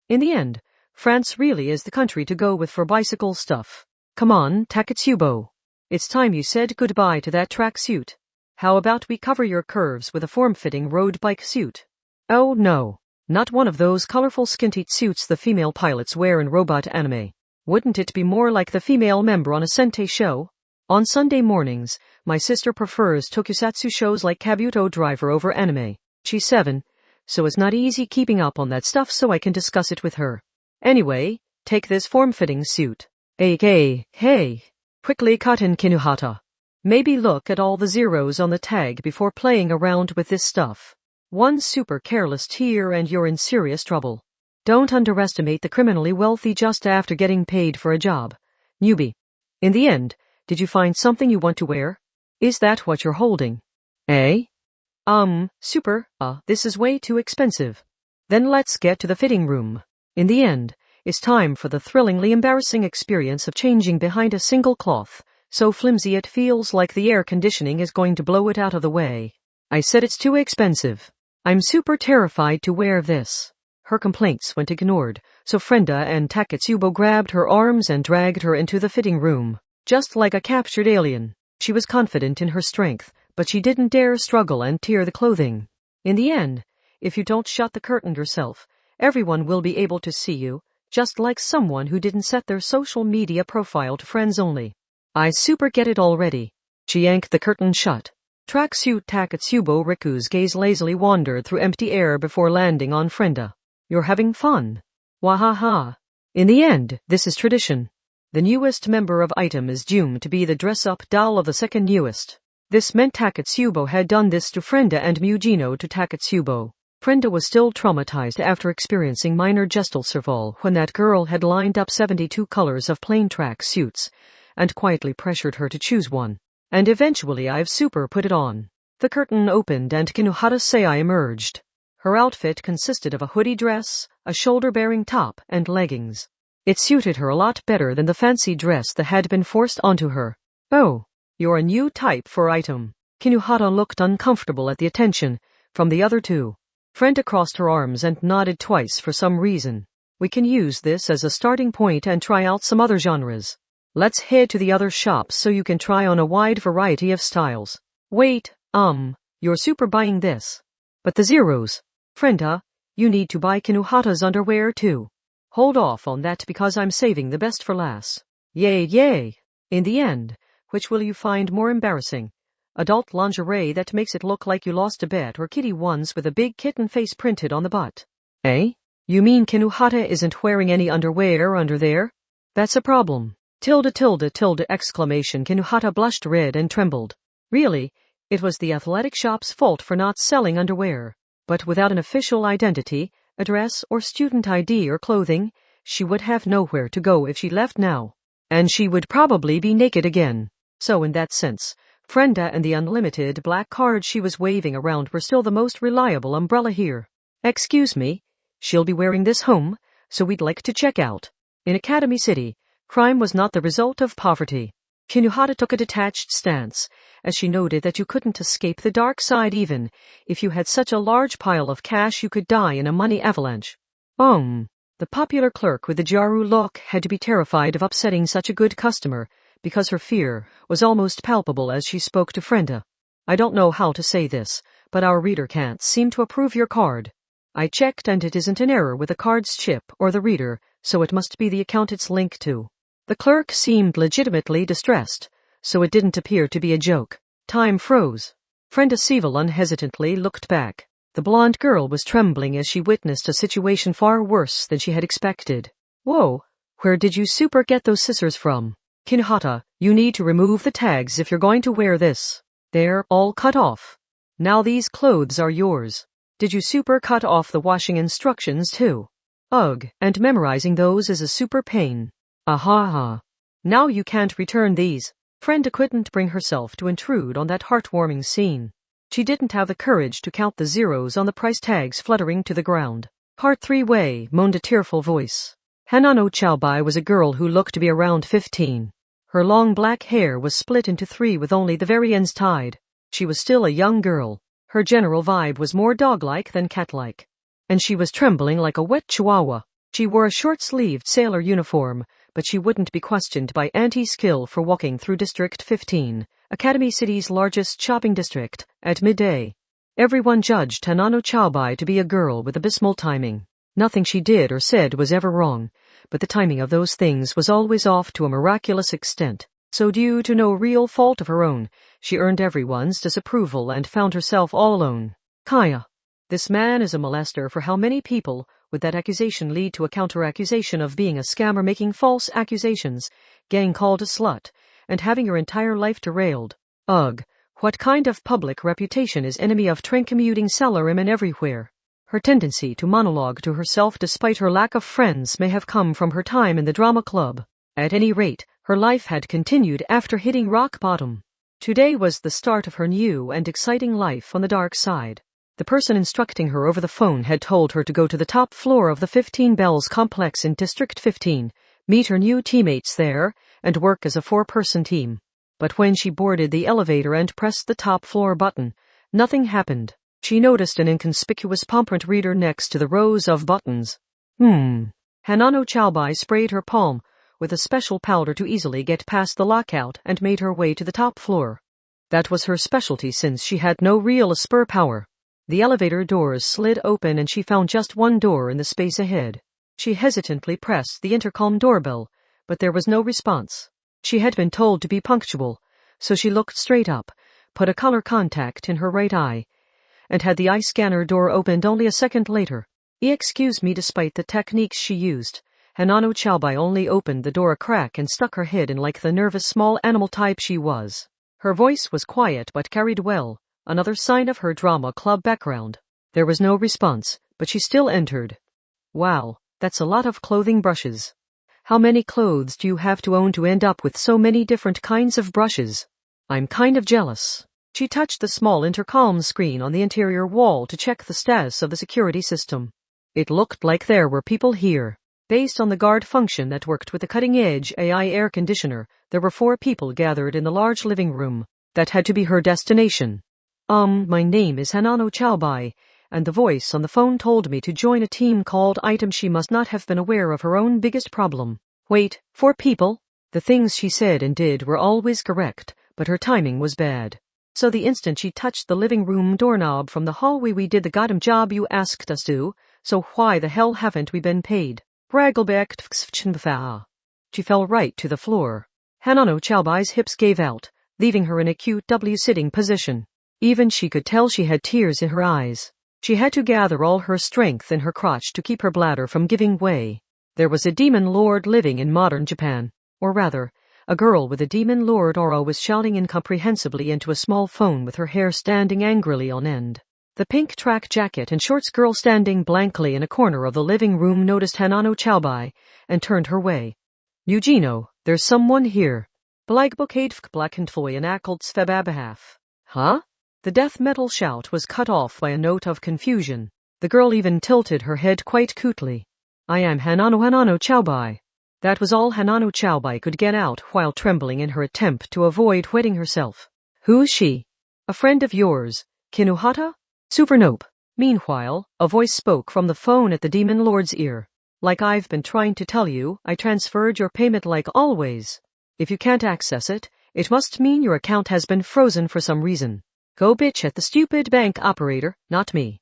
In the end, France really is the country to go with for bicycle stuff. Come on, Takatsubo. It's time you said goodbye to that tracksuit. How about we cover your curves with a form-fitting road bike suit? Oh no, not one of those colorful skin-tight suits the female pilots wear in robot anime. Wouldn't it be more like the female member on a Sentai show? On Sunday mornings, my sister prefers tokusatsu shows like Kabuto Driver over anime. She's 7, so it's not easy keeping up on that stuff, so I can discuss it with her. Anyway, take this form-fitting suit. Hey, quickly cut in Kinuhata. Maybe look at all the zeros on the tag before playing around with this stuff. One super careless tear and you're in serious trouble. Don't underestimate the criminally wealthy just after getting paid for a job. Newbie. In the end, did you find something you want to wear? Is that what you're holding? Super, this is way too expensive. Then let's get to the fitting room. In the end, it's time for the thrillingly embarrassing experience of changing behind a single cloth, so flimsy it feels like the air conditioning is going to blow it out of the way. I said it's too expensive. I'm super terrified to wear this. Her complaints went ignored, so Frenda and Takatsubo grabbed her arms and dragged her into the fitting room. Just like a captured alien, she was confident in her strength, but she didn't dare struggle and tear the clothing. In the end, if you don't shut the curtain yourself, everyone will be able to see you, just like someone who didn't set their social media profile to friends only. I super get it already. She yanked the curtain shut. Tracksuit Takatsubo Riku's gaze lazily wandered through empty air before landing on Frenda. You're having fun. Wahaha. In the end, this is tradition. The newest member of Item is doomed to be the dress-up doll of the second newest. This meant Takatsubo had done this to Frenda and Mugino to Takatsubo. Frenda was still traumatized after experiencing minor gestal survival when that girl had lined up 72 colors of plain track suits and quietly pressured her to choose one. And eventually I've super put it on. The curtain opened and Kinohara Sei emerged. Her outfit consisted of a hoodie dress, a shoulder-bearing top, and leggings. It suited her a lot better than the fancy dress that had been forced onto her. Oh, you're a new type for Item. Kinohara looked uncomfortable at the attention from the other two. Frenda crossed her arms and nodded twice for some reason. We can use this as a starting point and try out some other genres. Let's head to the other shops so you can try on a wide variety of styles. Wait, you're super buying this. But the zeros. Frenda, you need to buy Kinohara's underwear too. Hold off on that because I'm saving the best for last. Yay. In the end, which will you find more embarrassing? Adult lingerie that makes it look like you lost a bet or kitty ones with a big kitten face printed on the butt? Eh? You mean Kinohara isn't wearing any underwear under there? That's a problem. Tilde! Exclamation. Kinohara blushed red and trembled. Really, it was the athletic shop's fault for not selling underwear. But without an official identity, address, or student ID or clothing, she would have nowhere to go if she left now. And she would probably be naked again. So in that sense, Frenda and the unlimited black card she was waving around were still the most reliable umbrella here. Excuse me, she'll be wearing this home, so we'd like to check out. In Academy City, crime was not the result of poverty. Kinohara took a detached stance, as she noted that you couldn't escape the dark side even if you had such a large pile of cash you could die in a money avalanche. The popular clerk with the Jaru look had to be terrified of upsetting such a good customer, because her fear was almost palpable as she spoke to Frenda. I don't know how to say this, but our reader can't seem to approve your card. I checked and it isn't an error with the card's chip or the reader, so it must be the account it's linked to. The clerk seemed legitimately distressed, so it didn't appear to be a joke. Time froze. Frenda Seville unhesitantly looked back. The blonde girl was trembling as she witnessed a situation far worse than she had expected. Whoa, where did you super get those scissors from? Kinohara, you need to remove the tags if you're going to wear this. They're all cut off. Now these clothes are yours. Did you super cut off the washing instructions too? Ugh, and memorizing those is a super pain. Ahaha. Now you can't return these. Frenda couldn't bring herself to intrude on that heartwarming scene. She didn't have the courage to count the zeros on the price tags fluttering to the ground. Heart three-way, moaned a tearful voice. Hanano Chaobai was a girl who looked to be around 15. Her long black hair was split into three with only the very ends tied. She was still a young girl. Her general vibe was more dog-like than cat-like. And she was trembling like a wet chihuahua. She wore a short-sleeved sailor uniform, but she wouldn't be questioned by Auntie Skill for walking through District 15, Academy City's largest shopping district, at midday. Everyone judged Hanano Chaobai to be a girl with abysmal timing. Nothing she did or said was ever wrong, but the timing of those things was always off to a miraculous extent. So due to no real fault of her own, she earned everyone's disapproval and found herself all alone. Kaya. This man is a molester. For how many people would that accusation lead to a counter-accusation of being a scammer, making false accusations, getting called a slut, and having your entire life derailed? Ugh, what kind of public reputation is enemy of train commuting salarymen everywhere? Her tendency to monologue to herself despite her lack of friends may have come from her time in the drama club. At any rate, her life had continued after hitting rock bottom. Today was the start of her new and exciting life on the dark side. The person instructing her over the phone had told her to go to the top floor of the 15 Bells complex in District 15, meet her new teammates there, and work as a 4-person team. But when she boarded the elevator and pressed the top floor button, nothing happened. She noticed an inconspicuous palmprint reader next to the rows of buttons. Hanano Chaobai sprayed her palm with a special powder to easily get past the lockout and made her way to the top floor. That was her specialty since she had no real spur power. The elevator doors slid open and she found just one door in the space ahead. She hesitantly pressed the intercom doorbell, but there was no response. She had been told to be punctual, so she looked straight up, put a color contact in her right eye, and had the eye scanner door opened only a second later. Excuse me, despite the techniques she used, Hanano Chaobai only opened the door a crack and stuck her head in like the nervous small animal type she was. Her voice was quiet but carried well, another sign of her drama club background. There was no response, but she still entered. Wow, that's a lot of clothing brushes. How many clothes do you have to own to end up with so many different kinds of brushes? I'm kind of jealous. She touched the small intercom screen on the interior wall to check the status of the security system. It looked like there were people here. Based on the guard function that worked with the cutting-edge AI air conditioner, there were 4 people gathered in the large living room. That had to be her destination. My name is Hanano Chaobai, and the voice on the phone told me to join a team called Item. She must not have been aware of her own biggest problem. Wait, 4 people? The things she said and did were always correct, but her timing was bad. So the instant she touched the living room doorknob from the hallway, we did the goddamn job you asked us to, so why the hell haven't we been paid? She fell right to the floor. Hanano Chaobai's hips gave out, leaving her in a cute W-sitting position. Even she could tell she had tears in her eyes. She had to gather all her strength in her crotch to keep her bladder from giving way. There was a demon lord living in modern Japan. Or rather, a girl with a demon lord aura was shouting incomprehensibly into a small phone with her hair standing angrily on end. The pink track jacket and shorts girl standing blankly in a corner of the living room noticed Hanano Chaobai and turned her way. Eugeno, there's someone here. Huh? The death metal shout was cut off by a note of confusion. The girl even tilted her head quite cutely. I am Hanano Chaobai. That was all Hanano Chaobai could get out while trembling in her attempt to avoid wetting herself. Who's she? A friend of yours, Kinuhata? Super nope. Meanwhile, a voice spoke from the phone at the demon lord's ear. Like I've been trying to tell you, I transferred your payment like always. If you can't access it, it must mean your account has been frozen for some reason. Go bitch at the stupid bank operator, not me.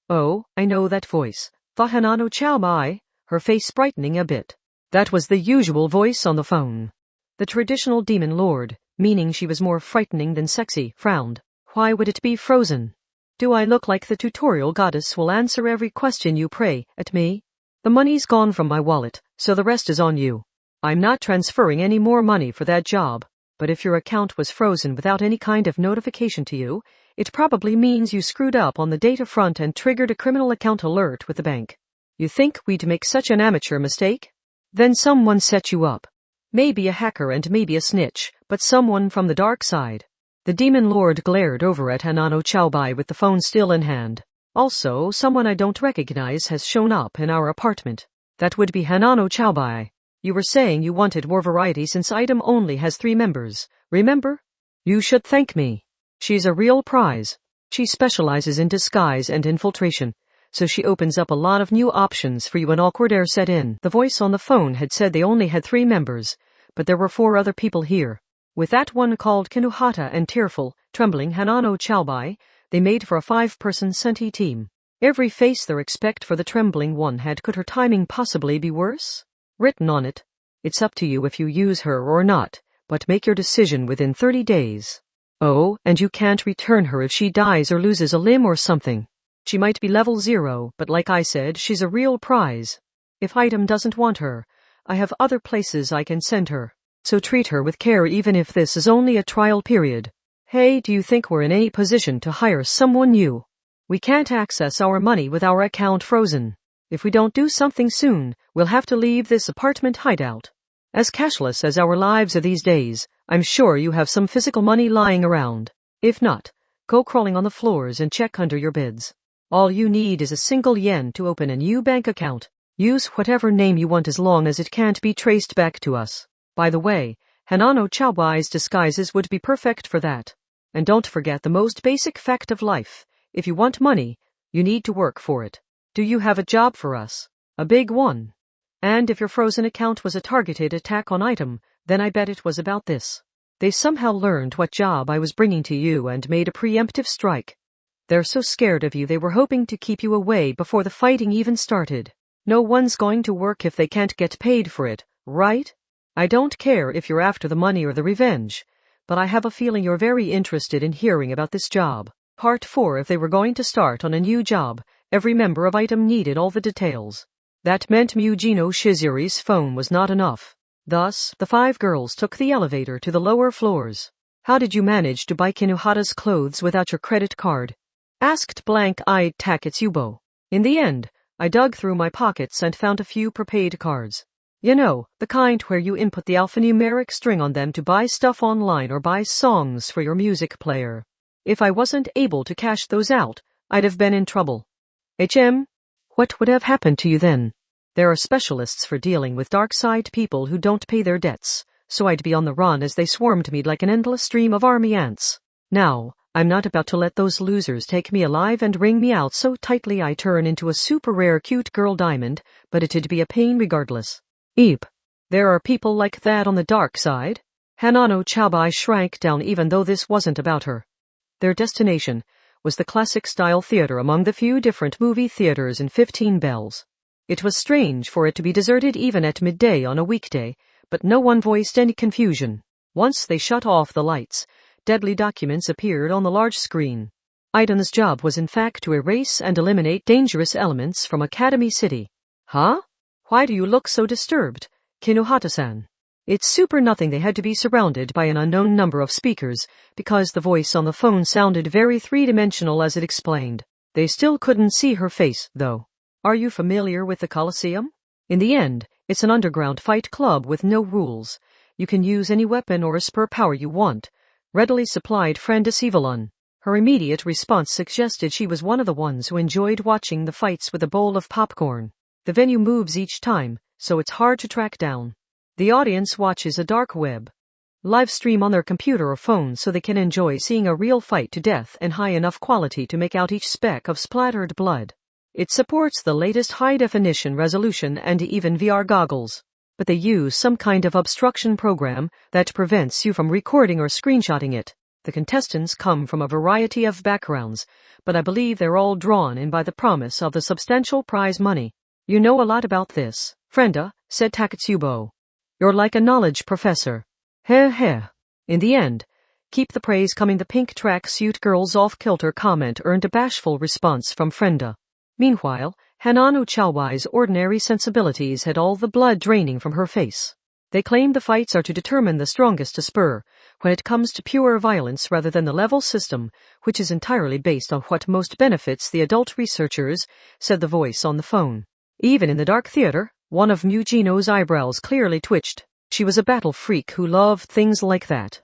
Oh, I know that voice. Thought Hanano Chaobai, her face brightening a bit. That was the usual voice on the phone. The traditional demon lord, meaning she was more frightening than sexy, frowned. Why would it be frozen? Do I look like the tutorial goddess will answer every question you pray at me? The money's gone from my wallet, so the rest is on you. I'm not transferring any more money for that job, but if your account was frozen without any kind of notification to you, it probably means you screwed up on the data front and triggered a criminal account alert with the bank. You think we'd make such an amateur mistake? Then someone set you up. Maybe a hacker and maybe a snitch, but someone from the dark side. The demon lord glared over at Hanano Chaobai with the phone still in hand. Also, someone I don't recognize has shown up in our apartment. That would be Hanano Chaobai. You were saying you wanted more variety since Item only has 3 members, remember? You should thank me. She's a real prize. She specializes in disguise and infiltration, so she opens up a lot of new options for you when awkward air set in. The voice on the phone had said they only had 3 members, but there were 4 other people here. With that one called Kinuhata and tearful, trembling Hanano Chaobai, they made for a 5-person Senti team. Every face their expect for the trembling one had. Could her timing possibly be worse? Written on it. It's up to you if you use her or not, but make your decision within 30 days. Oh, and you can't return her if she dies or loses a limb or something. She might be level 0, but like I said, she's a real prize. If Item doesn't want her, I have other places I can send her. So treat her with care even if this is only a trial period. Hey, do you think we're in any position to hire someone new? We can't access our money with our account frozen. If we don't do something soon, we'll have to leave this apartment hideout. As cashless as our lives are these days, I'm sure you have some physical money lying around. If not, go crawling on the floors and check under your beds. All you need is a single yen to open a new bank account. Use whatever name you want as long as it can't be traced back to us. By the way, Hanano Chaobai's disguises would be perfect for that. And don't forget the most basic fact of life. If you want money, you need to work for it. Do you have a job for us? A big one. And if your frozen account was a targeted attack on Item, then I bet it was about this. They somehow learned what job I was bringing to you and made a preemptive strike. They're so scared of you they were hoping to keep you away before the fighting even started. No one's going to work if they can't get paid for it, right? I don't care if you're after the money or the revenge, but I have a feeling you're very interested in hearing about this job. Part 4. If they were going to start on a new job, every member of item needed all the details. That meant Mujino Shizuri's phone was not enough. Thus, the 5 girls took the elevator to the lower floors. How did you manage to buy Kinuhata's clothes without your credit card? Asked blank-eyed Taketsubo. In the end, I dug through my pockets and found a few prepaid cards. You know, the kind where you input the alphanumeric string on them to buy stuff online or buy songs for your music player. If I wasn't able to cash those out, I'd have been in trouble. What would have happened to you then? There are specialists for dealing with dark side people who don't pay their debts, so I'd be on the run as they swarmed me like an endless stream of army ants. Now, I'm not about to let those losers take me alive and wring me out so tightly I turn into a super rare cute girl diamond, but it'd be a pain regardless. Eep. There are people like that on the dark side? Hanano Chabai shrank down even though this wasn't about her. Their destination was the classic-style theater among the few different movie theaters in 15 Bells. It was strange for it to be deserted even at midday on a weekday, but no one voiced any confusion. Once they shut off the lights, deadly documents appeared on the large screen. Iden's job was in fact to erase and eliminate dangerous elements from Academy City. Huh? Why do you look so disturbed, Kinuhata-san? It's super nothing they had to be surrounded by an unknown number of speakers, because the voice on the phone sounded very three-dimensional as it explained. They still couldn't see her face, though. Are you familiar with the Coliseum? In the end, it's an underground fight club with no rules. You can use any weapon or spur power you want, readily supplied friend Sivalon. Her immediate response suggested she was one of the ones who enjoyed watching the fights with a bowl of popcorn. The venue moves each time, so it's hard to track down. The audience watches a dark web live stream on their computer or phone so they can enjoy seeing a real fight to death and high enough quality to make out each speck of splattered blood. It supports the latest high-definition resolution and even VR goggles, but they use some kind of obstruction program that prevents you from recording or screenshotting it. The contestants come from a variety of backgrounds, but I believe they're all drawn in by the promise of the substantial prize money. You know a lot about this, Frenda, said Taketsubo. You're like a knowledge professor. Heh heh. In the end, keep the praise coming. The pink tracksuit girl's off-kilter comment earned a bashful response from Frenda. Meanwhile, Hanano Chawai's ordinary sensibilities had all the blood draining from her face. They claim the fights are to determine the strongest to spur, when it comes to pure violence rather than the level system, which is entirely based on what most benefits the adult researchers, said the voice on the phone. Even in the dark theater, one of Mujino's eyebrows clearly twitched. She was a battle freak who loved things like that.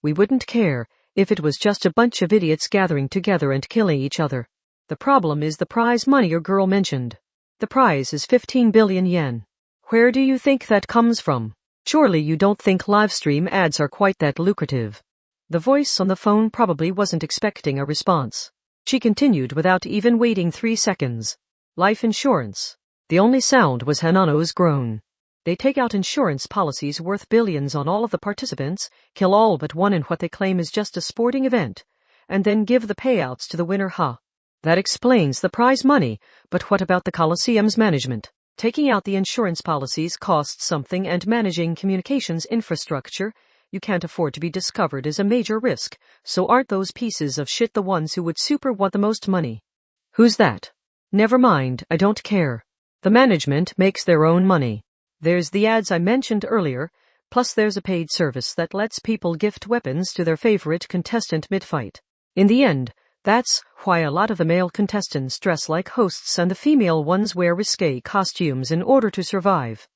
We wouldn't care if it was just a bunch of idiots gathering together and killing each other. The problem is the prize money your girl mentioned. The prize is 15 billion yen. Where do you think that comes from? Surely you don't think livestream ads are quite that lucrative. The voice on the phone probably wasn't expecting a response. She continued without even waiting 3 seconds. Life insurance. The only sound was Hanano's groan. They take out insurance policies worth billions on all of the participants, kill all but one in what they claim is just a sporting event, and then give the payouts to the winner. That explains the prize money, but what about the Coliseum's management? Taking out the insurance policies costs something, and managing communications infrastructure, you can't afford to be discovered, is a major risk, so aren't those pieces of shit the ones who would super want the most money? Who's that? Never mind, I don't care. The management makes their own money. There's the ads I mentioned earlier, plus there's a paid service that lets people gift weapons to their favorite contestant mid-fight. In the end, that's why a lot of the male contestants dress like hosts and the female ones wear risque costumes in order to survive.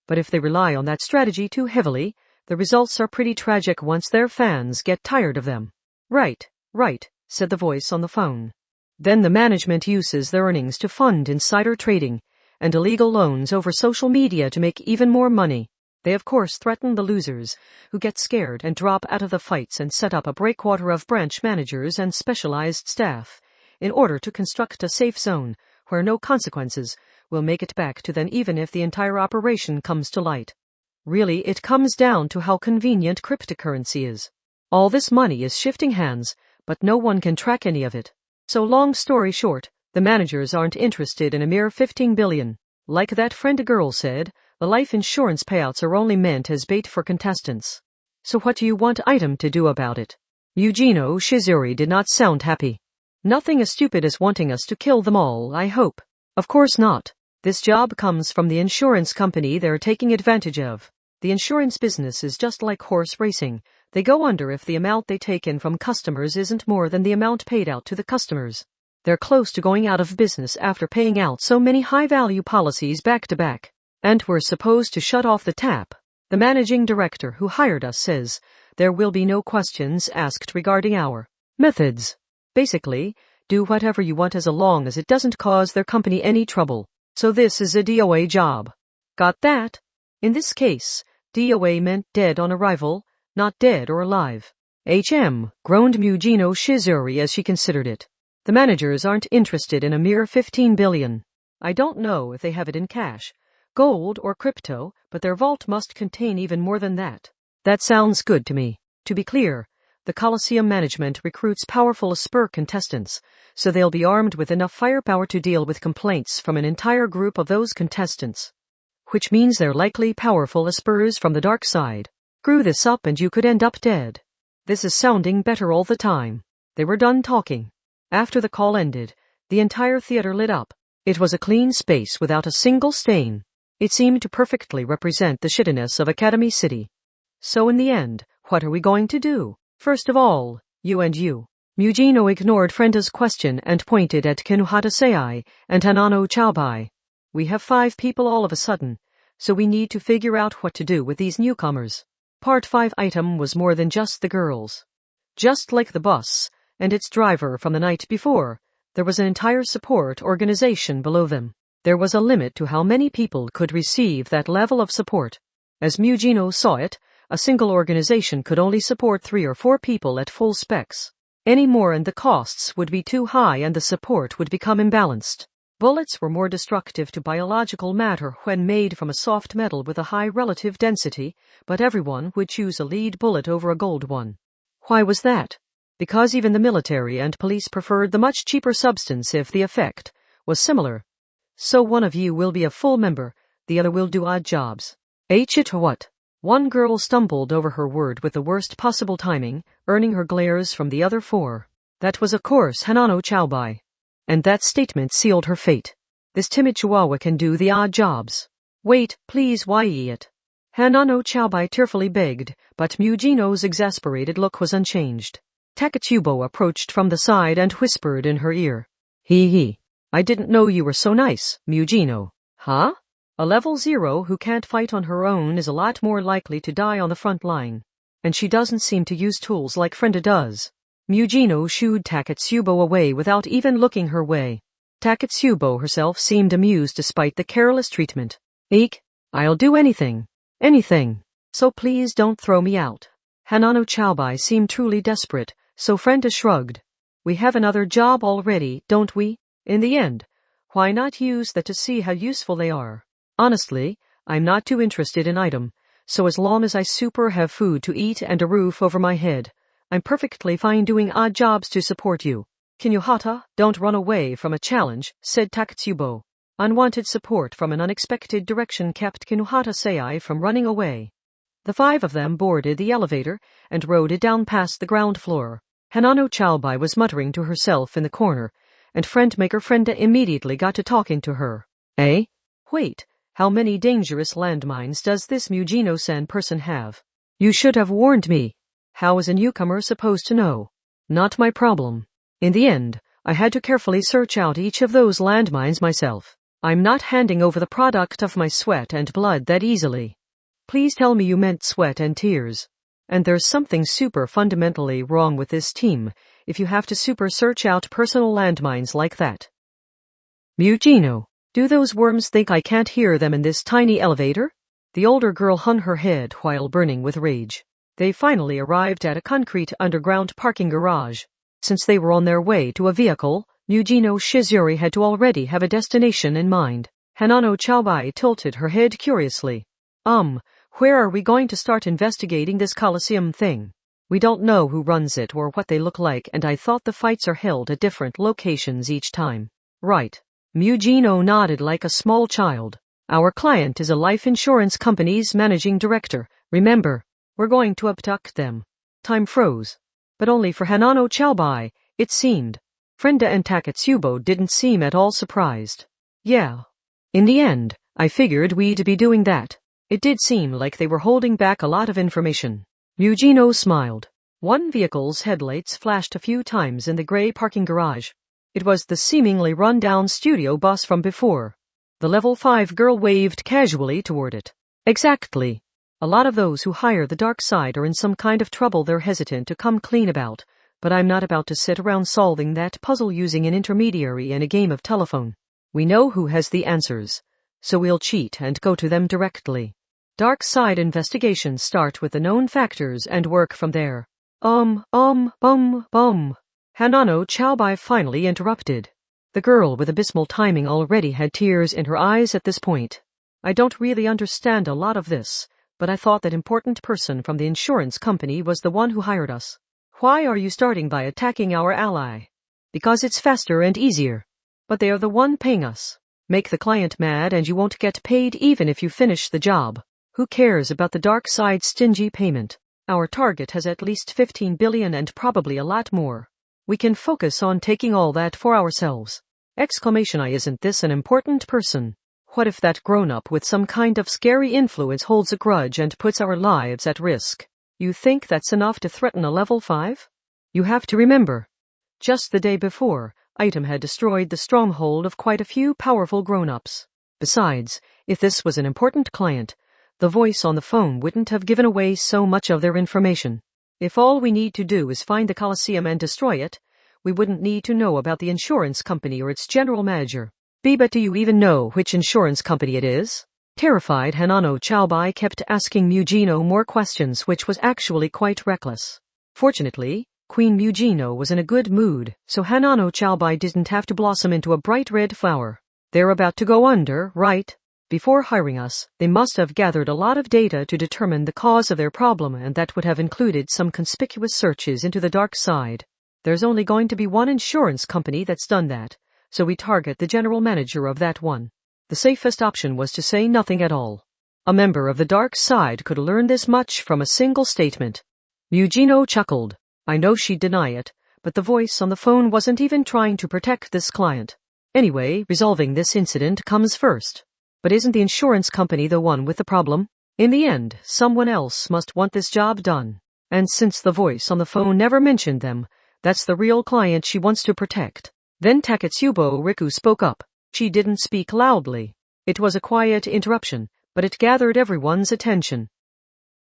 But if they rely on that strategy too heavily, the results are pretty tragic once their fans get tired of them. Right, said the voice on the phone. Then the management uses their earnings to fund insider trading and illegal loans over social media to make even more money. They of course threaten the losers, who get scared and drop out of the fights, and set up a breakwater of branch managers and specialized staff, in order to construct a safe zone, where no consequences will make it back to them even if the entire operation comes to light. Really, it comes down to how convenient cryptocurrency is. All this money is shifting hands, but no one can track any of it. So long story short, the managers aren't interested in a mere 15 billion. Like that friend girl said, the life insurance payouts are only meant as bait for contestants. So what do you want item to do about it? Yujino Shizuri did not sound happy. Nothing as stupid as wanting us to kill them all, I hope. Of course not. This job comes from the insurance company they're taking advantage of. The insurance business is just like horse racing. They go under if the amount they take in from customers isn't more than the amount paid out to the customers. They're close to going out of business after paying out so many high-value policies back to back. And we're supposed to shut off the tap. The managing director who hired us says there will be no questions asked regarding our methods. Basically, do whatever you want as long as it doesn't cause their company any trouble. So this is a DOA job. Got that? In this case, DOA meant dead on arrival, not dead or alive. Groaned Mujino Shizuri as she considered it. The managers aren't interested in a mere 15 billion. I don't know if they have it in cash, gold or crypto, but their vault must contain even more than that. That sounds good to me. To be clear, the Coliseum management recruits powerful Asper contestants, so they'll be armed with enough firepower to deal with complaints from an entire group of those contestants. Which means they're likely powerful Aspers from the dark side. Screw this up and you could end up dead. This is sounding better all the time. They were done talking. After the call ended, the entire theater lit up. It was a clean space without a single stain. It seemed to perfectly represent the shittiness of Academy City. So in the end, what are we going to do? First of all, you and you. Mujino ignored Frenda's question and pointed at Kinuhata Seai and Hanano Chaobai. We have 5 people all of a sudden, so we need to figure out what to do with these newcomers. Part 5 item was more than just the girls. Just like the bus and its driver from the night before, there was an entire support organization below them. There was a limit to how many people could receive that level of support. As Mujino saw it, a single organization could only support 3 or 4 people at full specs. Any more and the costs would be too high and the support would become imbalanced. Bullets were more destructive to biological matter when made from a soft metal with a high relative density, but everyone would choose a lead bullet over a gold one. Why was that? Because even the military and police preferred the much cheaper substance if the effect was similar. So one of you will be a full member, the other will do odd jobs. It what? One girl stumbled over her word with the worst possible timing, earning her glares from the other 4. That was of course Hanano Chaobai. And that statement sealed her fate. This timid chihuahua can do the odd jobs. Wait, please, why it? Hanano Chaobai tearfully begged, but Mujino's exasperated look was unchanged. Takatsubo approached from the side and whispered in her ear. He. I didn't know you were so nice, Mujino. Huh? A level 0 who can't fight on her own is a lot more likely to die on the front line. And she doesn't seem to use tools like Frenda does. Mujino shooed Takatsubo away without even looking her way. Takatsubo herself seemed amused despite the careless treatment. Eek, I'll do anything. Anything. So please don't throw me out. Hanano Chaobai seemed truly desperate, so Frenda shrugged. We have another job already, don't we? In the end, why not use that to see how useful they are? Honestly, I'm not too interested in item, so as long as I have food to eat and a roof over my head, I'm perfectly fine doing odd jobs to support you. Kinuhata, don't run away from a challenge, said Takatsubo. Unwanted support from an unexpected direction kept Kinuhata Seai from running away. The 5 of them boarded the elevator and rode it down past the ground floor. Hanano Chaobai was muttering to herself in the corner, and friend-maker Frenda immediately got to talking to her. Wait, how many dangerous landmines does this Mujino-san person have? You should have warned me. How is a newcomer supposed to know? Not my problem. In the end, I had to carefully search out each of those landmines myself. I'm not handing over the product of my sweat and blood that easily. Please tell me you meant sweat and tears. And there's something super fundamentally wrong with this team if you have to super search out personal landmines like that. Mujino, do those worms think I can't hear them in this tiny elevator? The older girl hung her head while burning with rage. They finally arrived at a concrete underground parking garage. Since they were on their way to a vehicle, Mujino Shizuri had to already have a destination in mind. Hanano Chaobai tilted her head curiously. Where are we going to start investigating this Coliseum thing? We don't know who runs it or what they look like, and I thought the fights are held at different locations each time. Right. Mujino nodded like a small child. Our client is a life insurance company's managing director, remember? We're going to abduct them. Time froze. But only for Hanano Chaobai, it seemed. Frenda and Takatsubo didn't seem at all surprised. Yeah. In the end, I figured we'd be doing that. It did seem like they were holding back a lot of information. Yujino smiled. One vehicle's headlights flashed a few times in the gray parking garage. It was the seemingly run-down studio bus from before. The level 5 girl waved casually toward it. Exactly. A lot of those who hire the dark side are in some kind of trouble they're hesitant to come clean about, but I'm not about to sit around solving that puzzle using an intermediary and a game of telephone. We know who has the answers, so we'll cheat and go to them directly. Dark side investigations start with the known factors and work from there. Hanano Chaobai finally interrupted. The girl with abysmal timing already had tears in her eyes at this point. I don't really understand a lot of this, but I thought that important person from the insurance company was the one who hired us. Why are you starting by attacking our ally? Because it's faster and easier. But they are the one paying us. Make the client mad and you won't get paid even if you finish the job. Who cares about the dark side's stingy payment? Our target has at least 15 billion and probably a lot more. We can focus on taking all that for ourselves. Isn't this an important person? What if that grown-up with some kind of scary influence holds a grudge and puts our lives at risk? You think that's enough to threaten a level 5? You have to remember. Just the day before, Item had destroyed the stronghold of quite a few powerful grown-ups. Besides, if this was an important client, the voice on the phone wouldn't have given away so much of their information. If all we need to do is find the Coliseum and destroy it, we wouldn't need to know about the insurance company or its general manager. But do you even know which insurance company it is? Terrified, Hanano Chaobai kept asking Mujino more questions, which was actually quite reckless. Fortunately, Queen Mujino was in a good mood, so Hanano Chaobai didn't have to blossom into a bright red flower. They're about to go under, right? Before hiring us, they must have gathered a lot of data to determine the cause of their problem, and that would have included some conspicuous searches into the dark side. There's only going to be one insurance company that's done that, so we target the general manager of that one. The safest option was to say nothing at all. A member of the dark side could learn this much from a single statement. Mujino chuckled. I know she'd deny it, but the voice on the phone wasn't even trying to protect this client. Anyway, resolving this incident comes first. But isn't the insurance company the one with the problem? In the end, someone else must want this job done. And since the voice on the phone never mentioned them, that's the real client she wants to protect. Then Takatsubo Riku spoke up. She didn't speak loudly. It was a quiet interruption, but it gathered everyone's attention.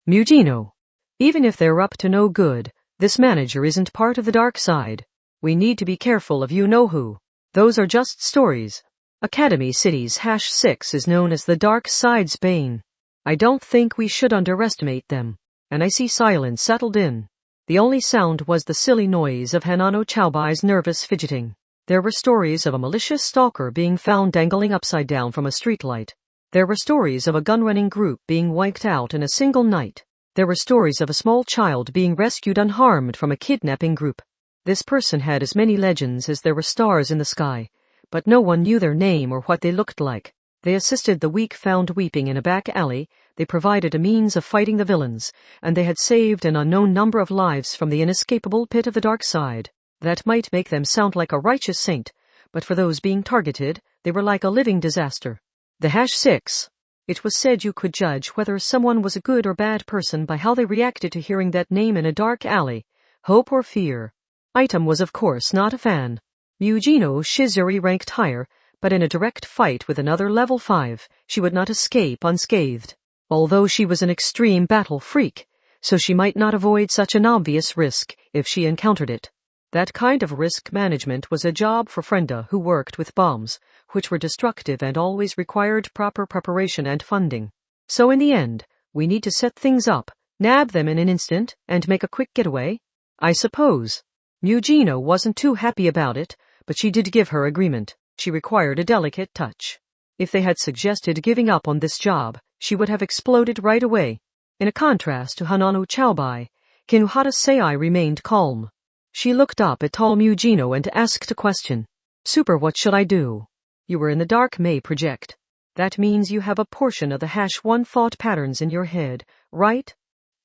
Mujino. Even if they're up to no good, this manager isn't part of the dark side. We need to be careful of you-know-who. Those are just stories. Academy City's #6 is known as the dark side's bane. I don't think we should underestimate them. And I see silence settled in. The only sound was the silly noise of Hanano Chaobai's nervous fidgeting. There were stories of a malicious stalker being found dangling upside down from a streetlight. There were stories of a gun-running group being wiped out in a single night. There were stories of a small child being rescued unharmed from a kidnapping group. This person had as many legends as there were stars in the sky, but no one knew their name or what they looked like. They assisted the weak found weeping in a back alley, they provided a means of fighting the villains, and they had saved an unknown number of lives from the inescapable pit of the dark side. That might make them sound like a righteous saint, but for those being targeted, they were like a living disaster. The #6. It was said you could judge whether someone was a good or bad person by how they reacted to hearing that name in a dark alley, hope or fear. Item was of course not a fan. Mujino Shizuri ranked higher, but in a direct fight with another level 5, she would not escape unscathed. Although she was an extreme battle freak, so she might not avoid such an obvious risk if she encountered it. That kind of risk management was a job for Frenda, who worked with bombs, which were destructive and always required proper preparation and funding. So in the end, we need to set things up, nab them in an instant, and make a quick getaway, I suppose. Mujino wasn't too happy about it, but she did give her agreement. She required a delicate touch. If they had suggested giving up on this job, she would have exploded right away. In a contrast to Hanano Chaobai, Kinuhata Sei remained calm. She looked up at tall Mujino and asked a question. Super, what should I do? You were in the Dark May project. That means you have a portion of the #1 thought patterns in your head, right?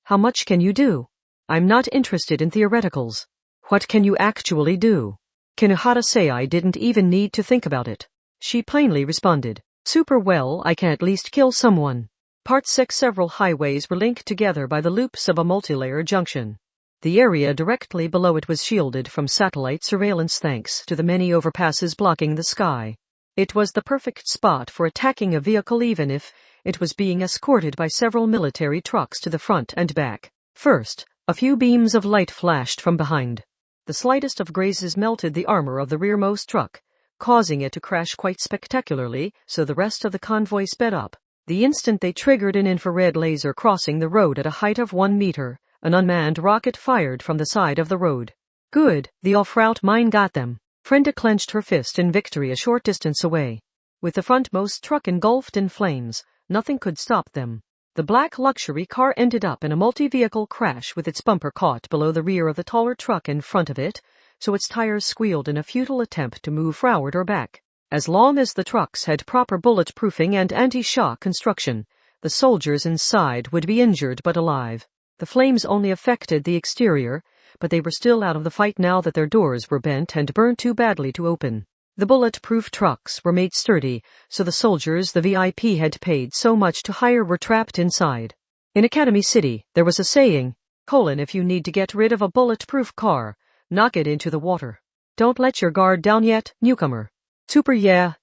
How much can you do? I'm not interested in theoreticals. What can you actually do? Kinohara-sei didn't even need to think about it. She plainly responded, super well, I can at least kill someone. Part 6. Several highways were linked together by the loops of a multilayer junction. The area directly below it was shielded from satellite surveillance thanks to the many overpasses blocking the sky. It was the perfect spot for attacking a vehicle even if it was being escorted by several military trucks to the front and back. First, a few beams of light flashed from behind. The slightest of grazes melted the armor of the rearmost truck, causing it to crash quite spectacularly, so the rest of the convoy sped up. The instant they triggered an infrared laser crossing the road at a height of 1 meter, an unmanned rocket fired from the side of the road. Good, the off-route mine got them. Frenda clenched her fist in victory a short distance away. With the frontmost truck engulfed in flames, nothing could stop them. The black luxury car ended up in a multi-vehicle crash with its bumper caught below the rear of the taller truck in front of it, so its tires squealed in a futile attempt to move forward or back. As long as the trucks had proper bulletproofing and anti-shock construction, the soldiers inside would be injured but alive. The flames only affected the exterior, but they were still out of the fight now that their doors were bent and burned too badly to open. The bulletproof trucks were made sturdy, so the soldiers the VIP had paid so much to hire were trapped inside. In Academy City, there was a saying, if you need to get rid of a bulletproof car, knock it into the water. Don't let your guard down yet, newcomer. Super yeah.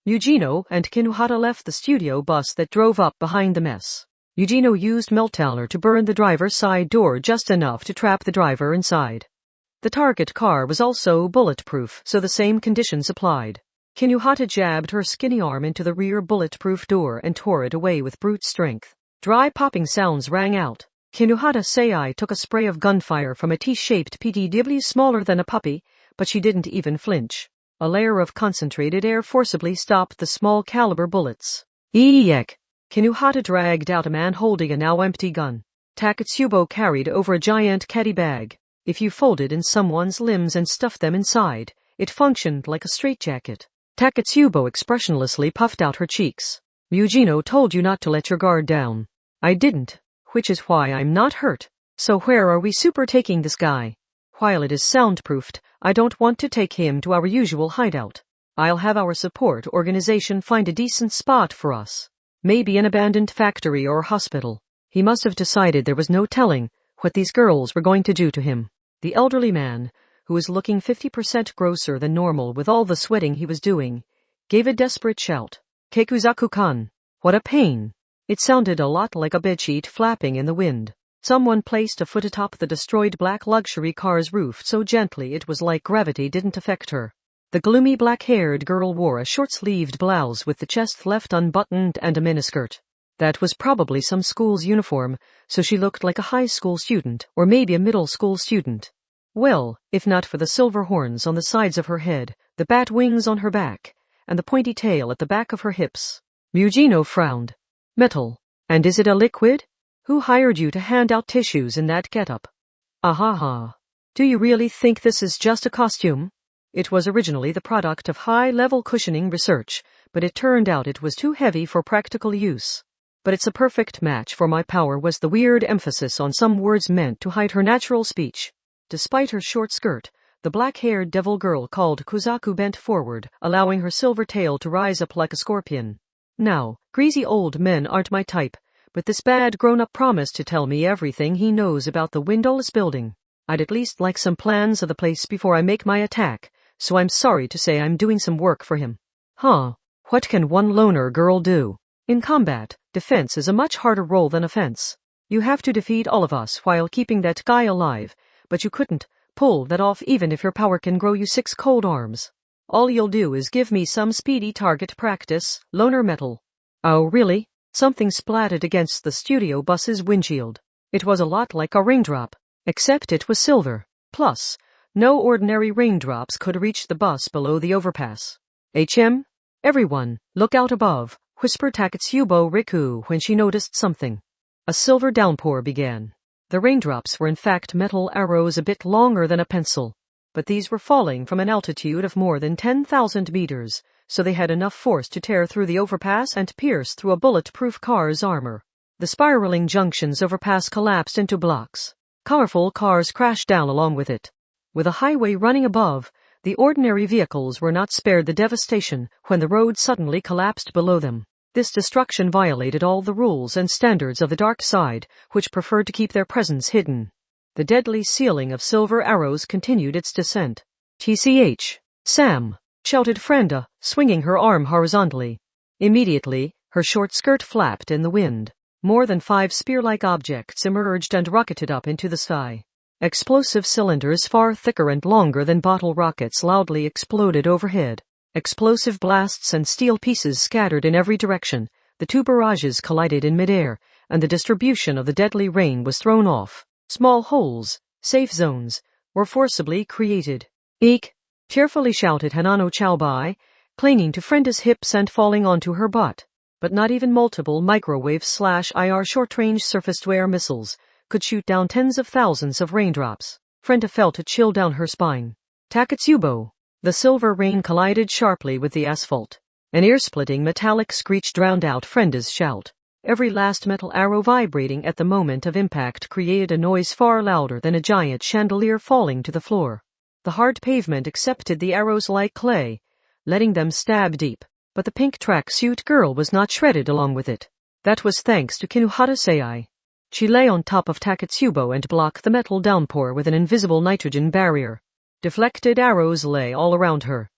Eugenio and Kinohara left the studio bus that drove up behind the mess. Eugenio used Meltaler to burn the driver's side door just enough to trap the driver inside. The target car was also bulletproof, so the same conditions applied. Kinohara jabbed her skinny arm into the rear bulletproof door and tore it away with brute strength. Dry popping sounds rang out. Kinohara-sei took a spray of gunfire from a T-shaped PTW smaller than a puppy, but she didn't even flinch. A layer of concentrated air forcibly stopped the small caliber bullets. Eek! Kinohara dragged out a man holding a now empty gun. Takatsubo carried over a giant caddy bag. If you folded in someone's limbs and stuffed them inside, it functioned like a straitjacket. Takatsubo expressionlessly puffed out her cheeks. Eugenio told you not to let your guard down. I didn't, which is why I'm not hurt. So where are we super taking this guy? While it is soundproofed, I don't want to take him to our usual hideout. I'll have our support organization find a decent spot for us. Maybe an abandoned factory or hospital. He must have decided there was no telling what these girls were going to do to him. The elderly man, who was looking 50% grosser than normal with all the sweating he was doing, gave a desperate shout. Keikuzaku-kan. What a pain. It sounded a lot like a bedsheet flapping in the wind. Someone placed a foot atop the destroyed black luxury car's roof so gently it was like gravity didn't affect her. The gloomy black-haired girl wore a short-sleeved blouse with the chest left unbuttoned and a miniskirt. That was probably some school's uniform, so she looked like a high school student, or maybe a middle school student. Well, if not for the silver horns on the sides of her head, the bat wings on her back, and the pointy tail at the back of her hips. Eugenio frowned. Metal. And is it a liquid? Who hired you to hand out tissues in that getup? Ahaha. Do you really think this is just a costume? It was originally the product of high-level cushioning research, but it turned out it was too heavy for practical use. But it's a perfect match for my power was the weird emphasis on some words meant to hide her natural speech. Despite her short skirt, the black-haired devil girl called Kuzaku bent forward, allowing her silver tail to rise up like a scorpion. Now, greasy old men aren't my type, but this bad grown-up promised to tell me everything he knows about the windowless building. I'd at least like some plans of the place before I make my attack, so I'm sorry to say I'm doing some work for him. Huh, what can one loner girl do? In combat, defense is a much harder role than offense. You have to defeat all of us while keeping that guy alive, but you couldn't pull that off even if your power can grow you 6 cold arms. All you'll do is give me some speedy target practice, loner metal. Oh really? Something splattered against the studio bus's windshield. It was a lot like a raindrop, except it was silver. Plus, no ordinary raindrops could reach the bus below the overpass. Everyone, look out above, whispered Takatsubo Riku when she noticed something. A silver downpour began. The raindrops were in fact metal arrows a bit longer than a pencil, but these were falling from an altitude of more than 10,000 meters, so they had enough force to tear through the overpass and pierce through a bulletproof car's armor. The spiraling junction's overpass collapsed into blocks. Colorful cars crashed down along with it. With a highway running above, the ordinary vehicles were not spared the devastation when the road suddenly collapsed below them. This destruction violated all the rules and standards of the dark side, which preferred to keep their presence hidden. The deadly ceiling of silver arrows continued its descent. "TCH, Sam!" shouted Frenda, swinging her arm horizontally. Immediately, her short skirt flapped in the wind. More than 5 spear-like objects emerged and rocketed up into the sky. Explosive cylinders far thicker and longer than bottle rockets loudly exploded overhead. Explosive blasts and steel pieces scattered in every direction. The two barrages collided in midair, and the distribution of the deadly rain was thrown off. Small holes, safe zones, were forcibly created. "Eek!" cheerfully shouted Hanano Chowbai, clinging to Frenda's hips and falling onto her butt. But not even multiple microwave/IR short-range surface-to-air missiles could shoot down tens of thousands of raindrops. Frenda felt a chill down her spine. "Takatsubo!" The silver rain collided sharply with the asphalt. An ear-splitting metallic screech drowned out Frenda's shout. Every last metal arrow vibrating at the moment of impact created a noise far louder than a giant chandelier falling to the floor. The hard pavement accepted the arrows like clay, letting them stab deep, but the pink tracksuit girl was not shredded along with it. That was thanks to Kinuhata Sei. She lay on top of Takatsubo and blocked the metal downpour with an invisible nitrogen barrier. Deflected arrows lay all around her.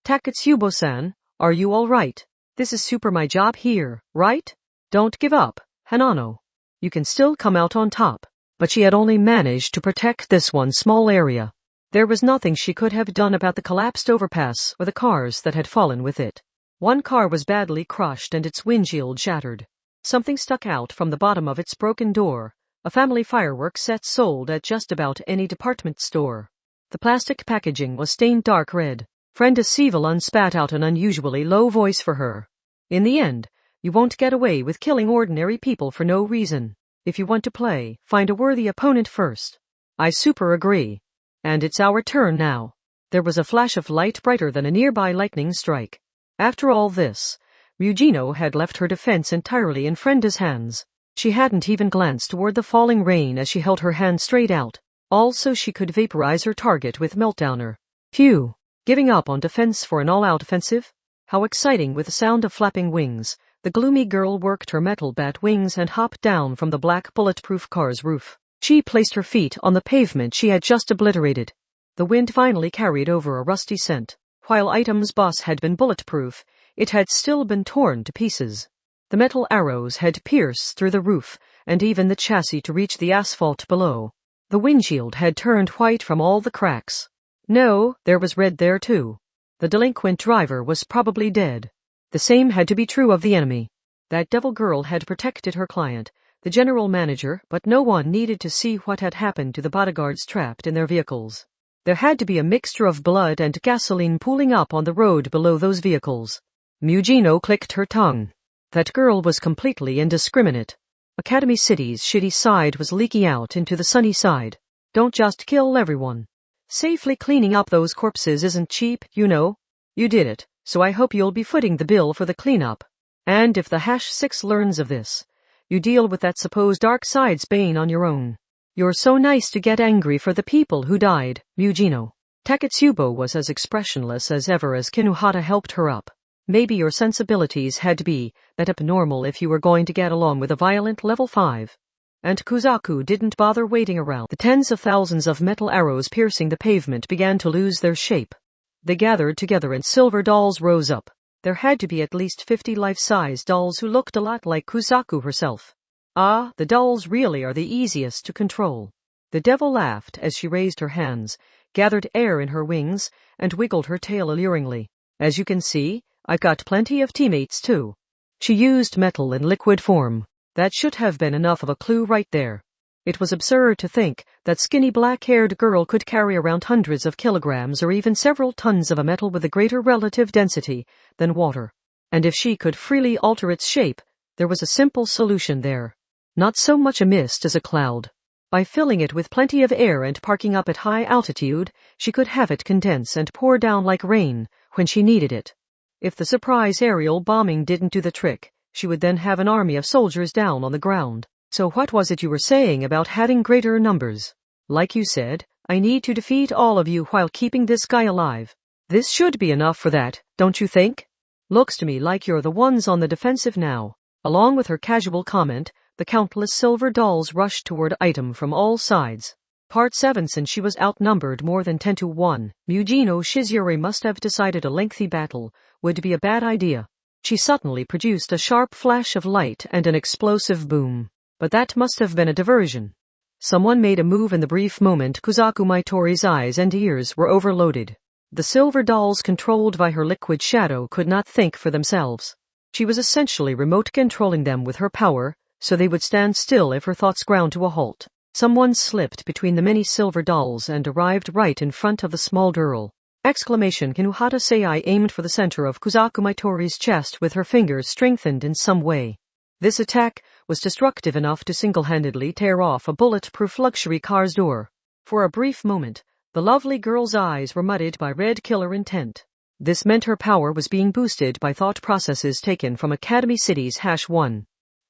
"Takatsubo-san, are you all right? This is super my job here, right? Don't give up, Hanano. You can still come out on top." But she had only managed to protect this one small area. There was nothing she could have done about the collapsed overpass or the cars that had fallen with it. One car was badly crushed and its windshield shattered. Something stuck out from the bottom of its broken door, a family fireworks set sold at just about any department store. The plastic packaging was stained dark red. Frenda Sivalun spat out an unusually low voice for her. "In the end, you won't get away with killing ordinary people for no reason. If you want to play, find a worthy opponent first." "I super agree. And it's our turn now." There was a flash of light brighter than a nearby lightning strike. After all this, Ryujino had left her defense entirely in Frenda's hands. She hadn't even glanced toward the falling rain as she held her hand straight out. Also, she could vaporize her target with Meltdowner. Phew! Giving up on defense for an all-out offensive? How exciting! With the sound of flapping wings, the gloomy girl worked her metal bat wings and hopped down from the black bulletproof car's roof. She placed her feet on the pavement she had just obliterated. The wind finally carried over a rusty scent. While Item's boss had been bulletproof, it had still been torn to pieces. The metal arrows had pierced through the roof and even the chassis to reach the asphalt below. The windshield had turned white from all the cracks. No, there was red there too. The delinquent driver was probably dead. The same had to be true of the enemy. That devil girl had protected her client, the general manager, but no one needed to see what had happened to the bodyguards trapped in their vehicles. There had to be a mixture of blood and gasoline pooling up on the road below those vehicles. Mugino clicked her tongue. That girl was completely indiscriminate. Academy City's shitty side was leaking out into the sunny side. Don't just kill everyone. Safely cleaning up those corpses isn't cheap, you know. You did it, so I hope you'll be footing the bill for the cleanup. And if the #6 learns of this, you deal with that supposed dark side's bane on your own. You're so nice to get angry for the people who died, Mugino. Takatsubo was as expressionless as ever as Kinuhata helped her up. Maybe your sensibilities had to be that abnormal if you were going to get along with a violent level 5. And Kuzaku didn't bother waiting around. The tens of thousands of metal arrows piercing the pavement began to lose their shape. They gathered together and silver dolls rose up. There had to be at least 50 life-size dolls who looked a lot like Kuzaku herself. Ah, the dolls really are the easiest to control. The devil laughed as she raised her hands, gathered air in her wings, and wiggled her tail alluringly. As you can see, I've got plenty of teammates too. She used metal in liquid form. That should have been enough of a clue right there. It was absurd to think that skinny black-haired girl could carry around hundreds of kilograms or even several tons of a metal with a greater relative density than water. And if she could freely alter its shape, there was a simple solution there. Not so much a mist as a cloud. By filling it with plenty of air and parking up at high altitude, she could have it condense and pour down like rain when she needed it. If the surprise aerial bombing didn't do the trick, she would then have an army of soldiers down on the ground. So what was it you were saying about having greater numbers? Like you said, I need to defeat all of you while keeping this guy alive. This should be enough for that, don't you think? Looks to me like you're the ones on the defensive now. Along with her casual comment, the countless silver dolls rushed toward Item from all sides. Part 7. Since she was outnumbered more than 10-1, Mujino Shizuri must have decided a lengthy battle would be a bad idea. She suddenly produced a sharp flash of light and an explosive boom. But that must have been a diversion. Someone made a move in the brief moment. Kuzaku Maitori's eyes and ears were overloaded. The silver dolls controlled by her liquid shadow could not think for themselves. She was essentially remote controlling them with her power, so they would stand still if her thoughts ground to a halt. Someone slipped between the many silver dolls and arrived right in front of the small girl. Exclamation! Kinuhata Sei aimed for the center of Kuzaku Maitori's chest with her fingers strengthened in some way. This attack was destructive enough to single-handedly tear off a bulletproof luxury car's door. For a brief moment, the lovely girl's eyes were muddied by red killer intent. This meant her power was being boosted by thought processes taken from Academy City's #1.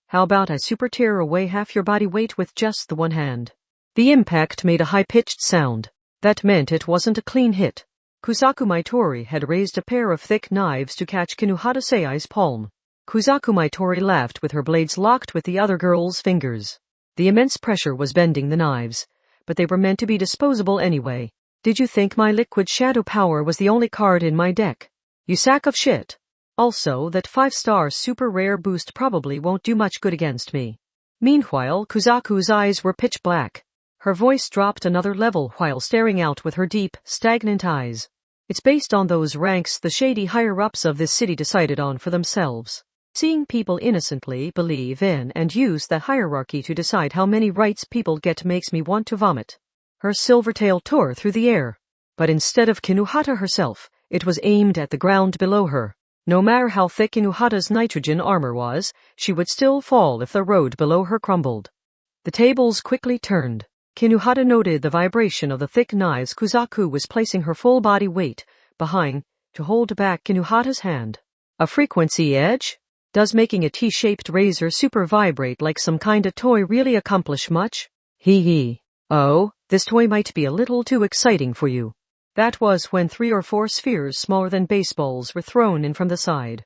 How about I super tear away half your body weight with just the one hand? The impact made a high-pitched sound. That meant it wasn't a clean hit. Kuzaku Maitori had raised a pair of thick knives to catch Kinuhata Sei's palm. Kuzaku Maitori laughed with her blades locked with the other girl's fingers. The immense pressure was bending the knives, but they were meant to be disposable anyway. Did you think my liquid shadow power was the only card in my deck? You sack of shit. Also, that 5-star super rare boost probably won't do much good against me. Meanwhile, Kuzaku's eyes were pitch black. Her voice dropped another level while staring out with her deep, stagnant eyes. It's based on those ranks the shady higher-ups of this city decided on for themselves. Seeing people innocently believe in and use the hierarchy to decide how many rights people get makes me want to vomit. Her silver tail tore through the air. But instead of Kinuhata herself, it was aimed at the ground below her. No matter how thick Kinuhata's nitrogen armor was, she would still fall if the road below her crumbled. The tables quickly turned. Kinuhata noted the vibration of the thick knives Kuzaku was placing her full body weight behind to hold back Kinuhata's hand. A frequency edge? Does making a T-shaped razor super vibrate like some kinda toy really accomplish much? Hee hee. Oh, this toy might be a little too exciting for you. That was when 3 or 4 spheres smaller than baseballs were thrown in from the side.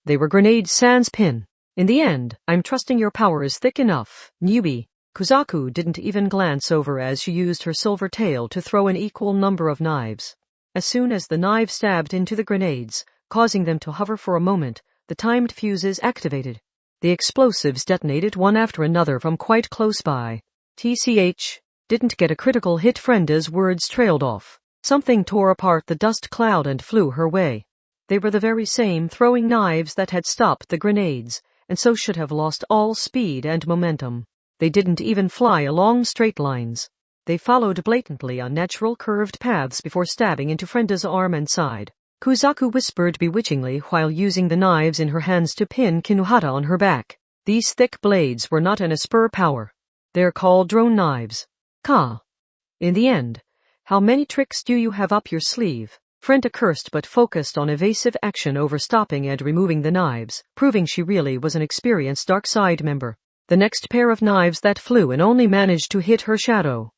They were grenades sans pin. In the end, I'm trusting your power is thick enough, newbie. Kuzaku didn't even glance over as she used her silver tail to throw an equal number of knives. As soon as the knives stabbed into the grenades, causing them to hover for a moment, the timed fuses activated. The explosives detonated one after another from quite close by. TCH. Didn't get a critical hit. Frenda's words trailed off. Something tore apart the dust cloud and flew her way. They were the very same throwing knives that had stopped the grenades, and so should have lost all speed and momentum. They didn't even fly along straight lines. They followed blatantly unnatural curved paths before stabbing into Frenda's arm and side. Kuzaku whispered bewitchingly while using the knives in her hands to pin Kinuhata on her back. These thick blades were not an Esper power. They're called drone knives. In the end, how many tricks do you have up your sleeve? Frenda cursed but focused on evasive action over stopping and removing the knives, proving she really was an experienced dark side member. The next pair of knives that flew and only managed to hit her shadow.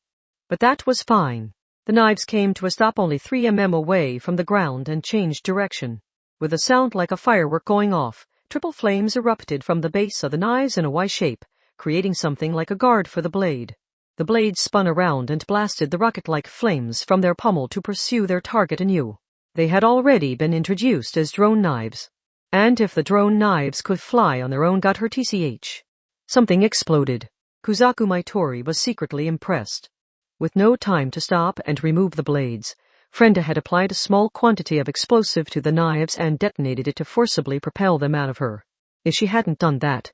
But that was fine. The knives came to a stop only 3 mm away from the ground and changed direction. With a sound like a firework going off, triple flames erupted from the base of the knives in a Y shape, creating something like a guard for the blade. The blades spun around and blasted the rocket-like flames from their pommel to pursue their target anew. They had already been introduced as drone knives. And if the drone knives could fly on their own, got her TCH. Something exploded. Kuzaku Maitori was secretly impressed. With no time to stop and remove the blades, Frenda had applied a small quantity of explosive to the knives and detonated it to forcibly propel them out of her. If she hadn't done that,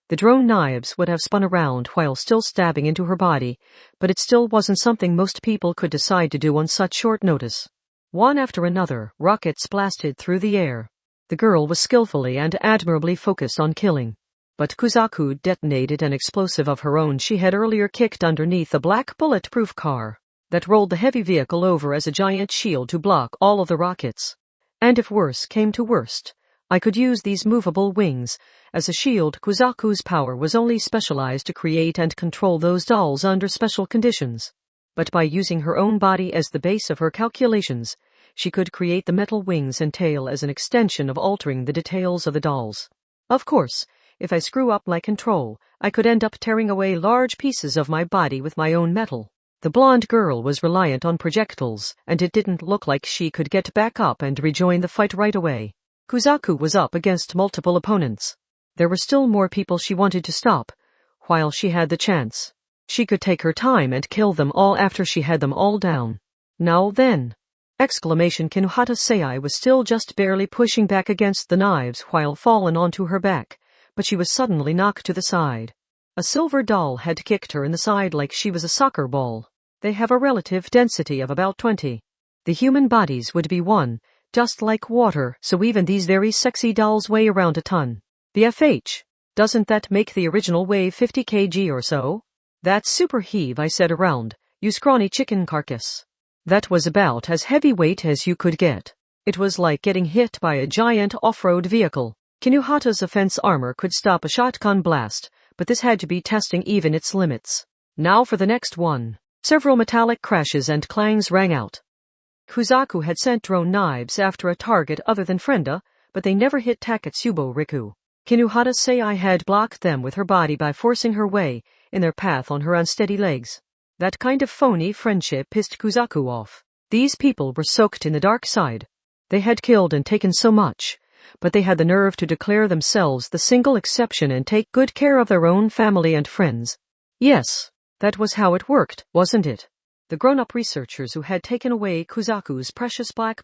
the drone knives would have spun around while still stabbing into her body, but it still wasn't something most people could decide to do on such short notice. One after another, rockets blasted through the air. The girl was skillfully and admirably focused on killing. But Kuzaku detonated an explosive of her own she had earlier kicked underneath a black bulletproof car that rolled the heavy vehicle over as a giant shield to block all of the rockets. And if worse came to worst, I could use these movable wings as a shield. Kuzaku's power was only specialized to create and control those dolls under special conditions. But by using her own body as the base of her calculations, she could create the metal wings and tail as an extension of altering the details of the dolls. Of course, if I screw up my control, I could end up tearing away large pieces of my body with my own metal. The blonde girl was reliant on projectiles, and it didn't look like she could get back up and rejoin the fight right away. Kuzaku was up against multiple opponents. There were still more people she wanted to stop. While she had the chance, she could take her time and kill them all after she had them all down. Now then! Kinuhata Sei was still just barely pushing back against the knives while fallen onto her back, but she was suddenly knocked to the side. A silver doll had kicked her in the side like she was a soccer ball. They have a relative density of about 20. The human bodies would be 1, just like water, so even these very sexy dolls weigh around a ton. BFH, doesn't that make the original weigh 50 kg or so? That's super heave, I said around, you scrawny chicken carcass. That was about as heavyweight as you could get. It was like getting hit by a giant off-road vehicle. Kinuhata's offense armor could stop a shotgun blast, but this had to be testing even its limits. Now for the next one. Several metallic crashes and clangs rang out. Kuzaku had sent drone knives after a target other than Frenda, but they never hit Taketsubo Riku. Kinuhata Sei had blocked them with her body by forcing her way in their path on her unsteady legs. That kind of phony friendship pissed Kuzaku off. These people were soaked in the dark side. They had killed and taken so much, but they had the nerve to declare themselves the single exception and take good care of their own family and friends. Yes, that was how it worked, wasn't it? The grown-up researchers who had taken away Kuzaku's precious black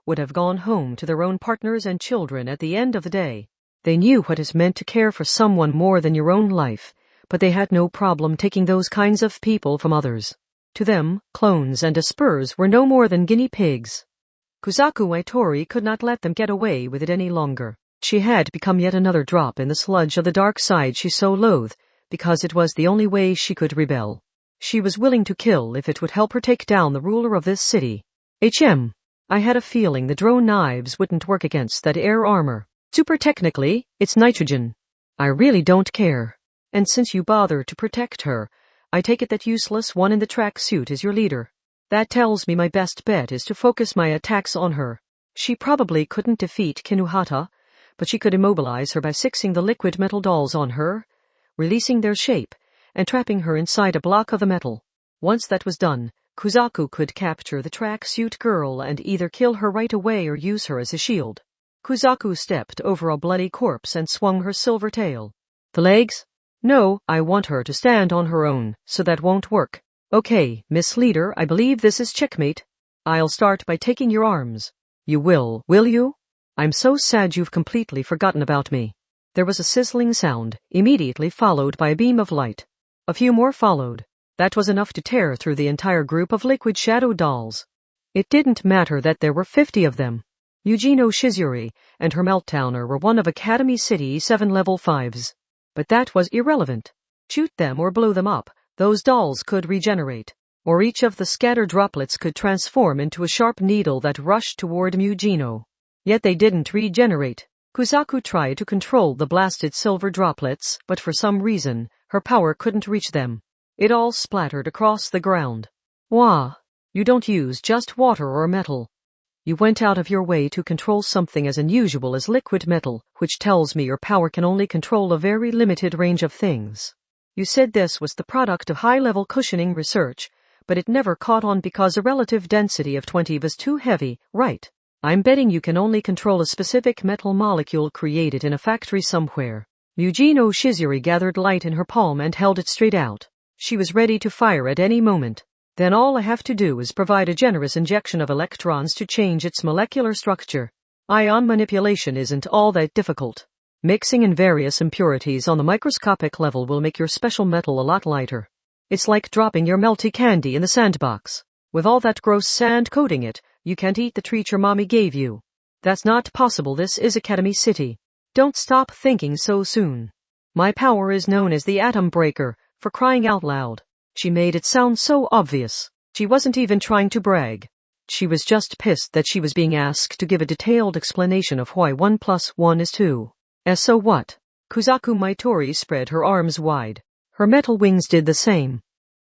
would have gone home to their own partners and children at the end of the day. They knew what it meant to care for someone more than your own life, but they had no problem taking those kinds of people from others. To them, clones and Aspers were no more than guinea pigs. Kuzaku Itori could not let them get away with it any longer. She had become yet another drop in the sludge of the dark side she so loathed, because it was the only way she could rebel. She was willing to kill if it would help her take down the ruler of this city. I had a feeling the drone knives wouldn't work against that air armor. Super technically, it's nitrogen. I really don't care. And since you bother to protect her, I take it that useless one in the tracksuit is your leader. That tells me my best bet is to focus my attacks on her. She probably couldn't defeat Kinuhata, but she could immobilize her by fixing the liquid metal dolls on her, releasing their shape, and trapping her inside a block of the metal. Once that was done, Kuzaku could capture the tracksuit girl and either kill her right away or use her as a shield. Kuzaku stepped over a bloody corpse and swung her silver tail. The legs? No, I want her to stand on her own, so that won't work. Okay, Miss Leader, I believe this is checkmate. I'll start by taking your arms. You will you? I'm so sad you've completely forgotten about me. There was a sizzling sound, immediately followed by a beam of light. A few more followed. That was enough to tear through the entire group of liquid shadow dolls. It didn't matter that there were 50 of them. Yujino Shizuri and her Meltdowner were one of Academy City 7 level 5s. But that was irrelevant. Shoot them or blow them up, those dolls could regenerate. Or each of the scattered droplets could transform into a sharp needle that rushed toward Yujino. Yet they didn't regenerate. Kuzaku tried to control the blasted silver droplets, but for some reason, her power couldn't reach them. It all splattered across the ground. Wah! You don't use just water or metal. You went out of your way to control something as unusual as liquid metal, which tells me your power can only control a very limited range of things. You said this was the product of high-level cushioning research, but it never caught on because a relative density of 20 was too heavy, right? I'm betting you can only control a specific metal molecule created in a factory somewhere. Yujino Shizuri gathered light in her palm and held it straight out. She was ready to fire at any moment. Then all I have to do is provide a generous injection of electrons to change its molecular structure. Ion manipulation isn't all that difficult. Mixing in various impurities on the microscopic level will make your special metal a lot lighter. It's like dropping your melty candy in the sandbox. With all that gross sand coating it, you can't eat the treat your mommy gave you. That's not possible. This is Academy City. Don't stop thinking so soon. My power is known as the atom breaker, for crying out loud. She made it sound so obvious. She wasn't even trying to brag. She was just pissed that she was being asked to give a detailed explanation of why 1 plus 1 is 2. So what? Kuzaku Maitori spread her arms wide. Her metal wings did the same.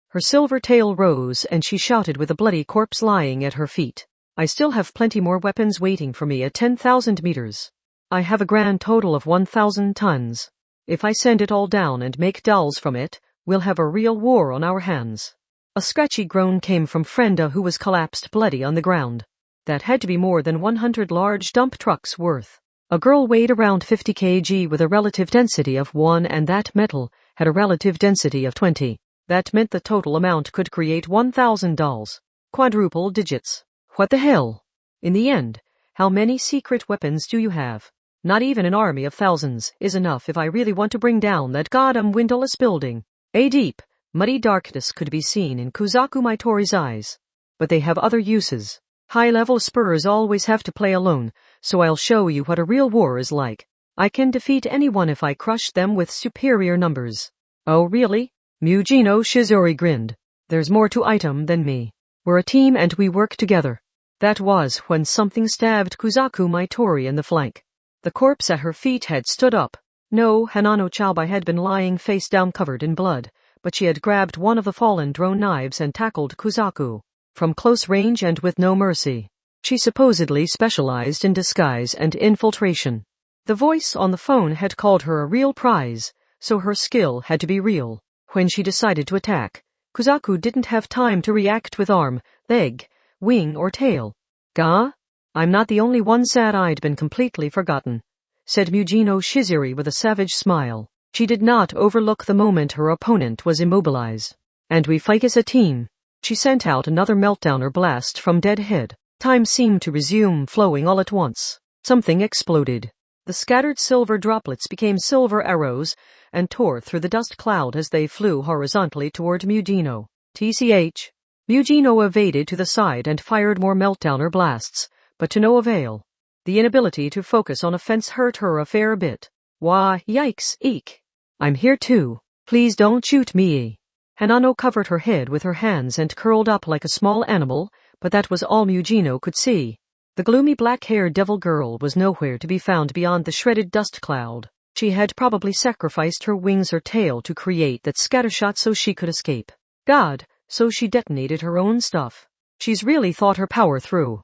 Her silver tail rose, and she shouted with a bloody corpse lying at her feet. I still have plenty more weapons waiting for me at 10,000 meters. I have a grand total of 1,000 tons. If I send it all down and make dolls from it, we'll have a real war on our hands. A scratchy groan came from Frenda, who was collapsed bloody on the ground. That had to be more than 100 large dump trucks worth. A girl weighed around 50 kg with a relative density of 1, and that metal had a relative density of 20. That meant the total amount could create 1,000 dolls. Quadruple digits. What the hell? In the end, how many secret weapons do you have? Not even an army of thousands is enough if I really want to bring down that goddamn windowless building. A deep, muddy darkness could be seen in Kuzaku Maitori's eyes. But they have other uses. High-level spurs always have to play alone, so I'll show you what a real war is like. I can defeat anyone if I crush them with superior numbers. Oh really? Mujino Shizori grinned. There's more to item than me. We're a team and we work together. That was when something stabbed Kuzaku Maitori in the flank. The corpse at her feet had stood up. No, Hanano Chaubai had been lying face down covered in blood, but she had grabbed one of the fallen drone knives and tackled Kuzaku. From close range and with no mercy. She supposedly specialized in disguise and infiltration. The voice on the phone had called her a real prize, so her skill had to be real. When she decided to attack, Kuzaku didn't have time to react with arm, leg, wing, or tail. Gah? I'm not the only one sad I'd been completely forgotten, said Mujino Shizori with a savage smile. She did not overlook the moment her opponent was immobilized. And we fight as a team. She sent out another meltdowner blast from dead head. Time seemed to resume flowing all at once. Something exploded. The scattered silver droplets became silver arrows and tore through the dust cloud as they flew horizontally toward Mujino. TCH. Mujino evaded to the side and fired more meltdowner blasts, but to no avail. The inability to focus on offense hurt her a fair bit. Wah, yikes, eek. I'm here too. Please don't shoot me. Hanano covered her head with her hands and curled up like a small animal, but that was all Mujino could see. The gloomy black-haired devil girl was nowhere to be found beyond the shredded dust cloud. She had probably sacrificed her wings or tail to create that scattershot so she could escape. God, so she detonated her own stuff. She's really thought her power through.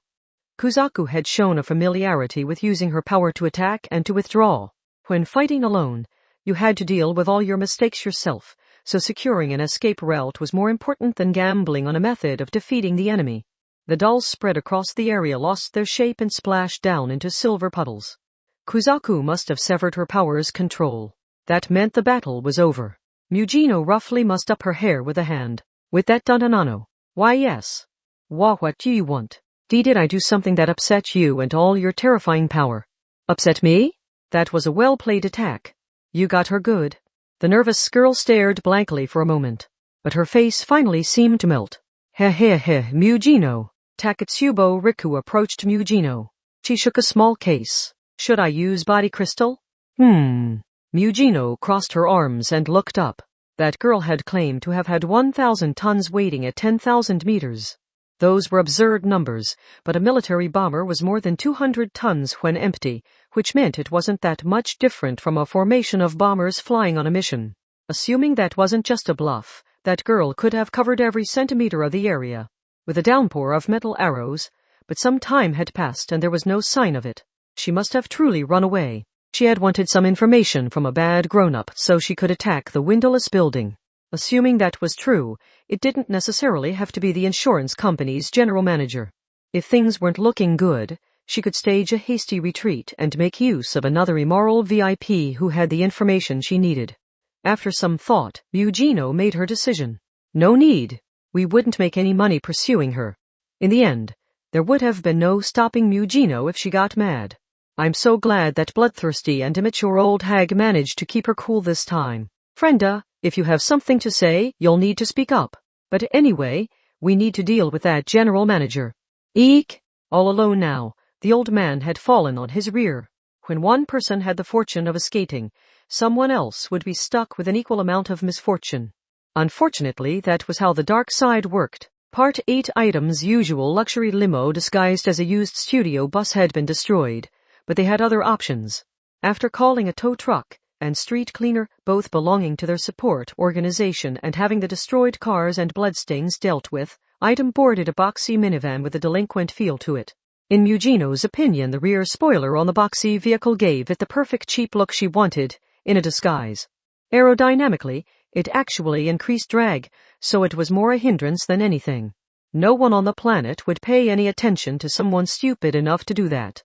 Kuzaku had shown a familiarity with using her power to attack and to withdraw. When fighting alone, you had to deal with all your mistakes yourself, so securing an escape route was more important than gambling on a method of defeating the enemy. The dolls spread across the area lost their shape and splashed down into silver puddles. Kuzaku must have severed her power's control. That meant the battle was over. Mujino roughly mussed up her hair with a hand. With that done, Hanano. Why yes. What do you want? Did I do something that upset you and all your terrifying power? Upset me? That was a well-played attack. You got her good. The nervous girl stared blankly for a moment, but her face finally seemed to melt. Mujino. Takatsubo Riku approached Mujino. She shook a small case. Should I use body crystal? Mujino crossed her arms and looked up. That girl had claimed to have had 1,000 tons waiting at 10,000 meters. Those were absurd numbers, but a military bomber was more than 200 tons when empty, which meant it wasn't that much different from a formation of bombers flying on a mission. Assuming that wasn't just a bluff, that girl could have covered every centimeter of the area with a downpour of metal arrows, but some time had passed and there was no sign of it. She must have truly run away. She had wanted some information from a bad grown-up so she could attack the windowless building. Assuming that was true, it didn't necessarily have to be the insurance company's general manager. If things weren't looking good, she could stage a hasty retreat and make use of another immoral VIP who had the information she needed. After some thought, Mujino made her decision. No need. We wouldn't make any money pursuing her. In the end, there would have been no stopping Mujino if she got mad. I'm so glad that bloodthirsty and immature old hag managed to keep her cool this time. Frenda, if you have something to say, you'll need to speak up. But anyway, we need to deal with that general manager. Eek! All alone now, the old man had fallen on his rear. When one person had the fortune of escaping, someone else would be stuck with an equal amount of misfortune. Unfortunately, that was how the dark side worked. Part 8 items. Usual luxury limo disguised as a used studio bus had been destroyed, but they had other options. After calling a tow truck and street cleaner, both belonging to their support organization, and having the destroyed cars and bloodstains dealt with, item boarded a boxy minivan with a delinquent feel to it. In Mugino's opinion, the rear spoiler on the boxy vehicle gave it the perfect cheap look she wanted in a disguise. Aerodynamically, it actually increased drag, so it was more a hindrance than anything. No one on the planet would pay any attention to someone stupid enough to do that.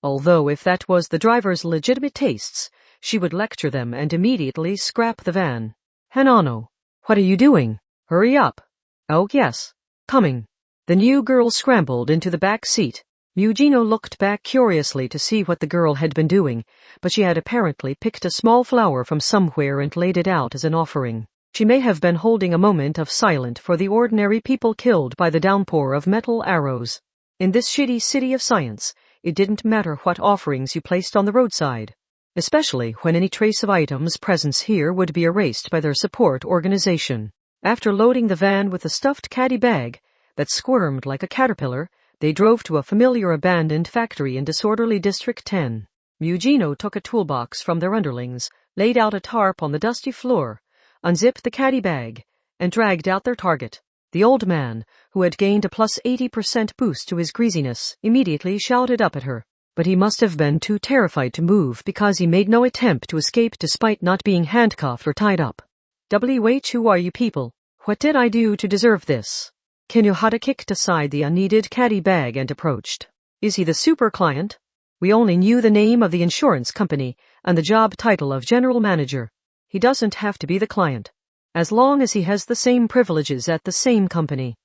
Although if that was the driver's legitimate tastes, she would lecture them and immediately scrap the van. Hanano, what are you doing? Hurry up. Oh yes, coming. The new girl scrambled into the back seat. Mugino looked back curiously to see what the girl had been doing, but she had apparently picked a small flower from somewhere and laid it out as an offering. She may have been holding a moment of silence for the ordinary people killed by the downpour of metal arrows. In this shitty city of science, it didn't matter what offerings you placed on the roadside, especially when any trace of items' presence here would be erased by their support organization. After loading the van with a stuffed caddy bag that squirmed like a caterpillar, they drove to a familiar abandoned factory in disorderly District 10. Mugino took a toolbox from their underlings, laid out a tarp on the dusty floor, unzipped the caddy bag, and dragged out their target. The old man, who had gained a plus 80% boost to his greasiness, immediately shouted up at her. But he must have been too terrified to move because he made no attempt to escape despite not being handcuffed or tied up. Who are you people? What did I do to deserve this? Kinohata kicked aside the unneeded caddy bag and approached. Is he the super client? We only knew the name of the insurance company and the job title of general manager. He doesn't have to be the client, as long as he has the same privileges at the same company.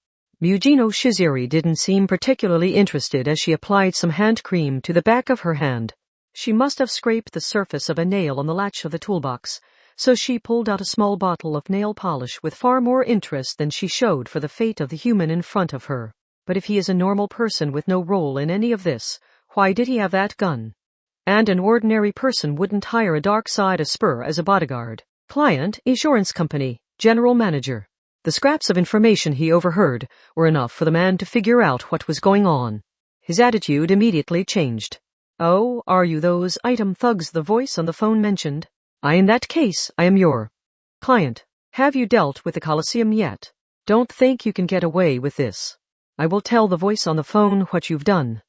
Mugino Shizuri didn't seem particularly interested as she applied some hand cream to the back of her hand. She must have scraped the surface of a nail on the latch of the toolbox, so she pulled out a small bottle of nail polish with far more interest than she showed for the fate of the human in front of her. But if he is a normal person with no role in any of this, why did he have that gun? And an ordinary person wouldn't hire a dark side Esper as a bodyguard. Client, insurance company, general manager. The scraps of information he overheard were enough for the man to figure out what was going on. His attitude immediately changed. Oh, are you those item thugs the voice on the phone mentioned? In that case, I am your client. Have you dealt with the Colosseum yet? Don't think you can get away with this. I will tell the voice on the phone what you've done.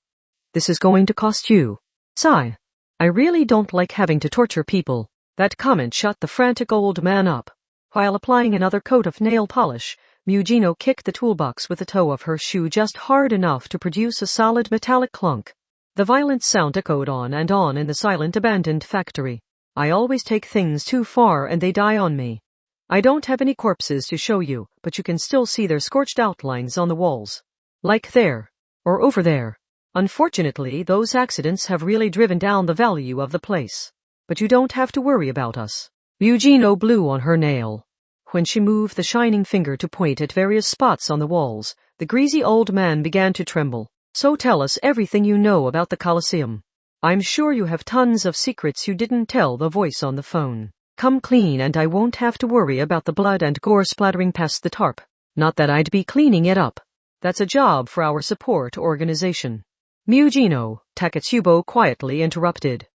This is going to cost you. Sigh. I really don't like having to torture people. That comment shut the frantic old man up. While applying another coat of nail polish, Mugino kicked the toolbox with the toe of her shoe just hard enough to produce a solid metallic clunk. The violent sound echoed on and on in the silent abandoned factory. I always take things too far and they die on me. I don't have any corpses to show you, but you can still see their scorched outlines on the walls. Like there. Or over there. Unfortunately, those accidents have really driven down the value of the place. But you don't have to worry about us. Mugino blew on her nail. When she moved the shining finger to point at various spots on the walls, the greasy old man began to tremble. So tell us everything you know about the Colosseum. I'm sure you have tons of secrets you didn't tell the voice on the phone. Come clean and I won't have to worry about the blood and gore splattering past the tarp. Not that I'd be cleaning it up. That's a job for our support organization. Mugino, Takatsubo quietly interrupted.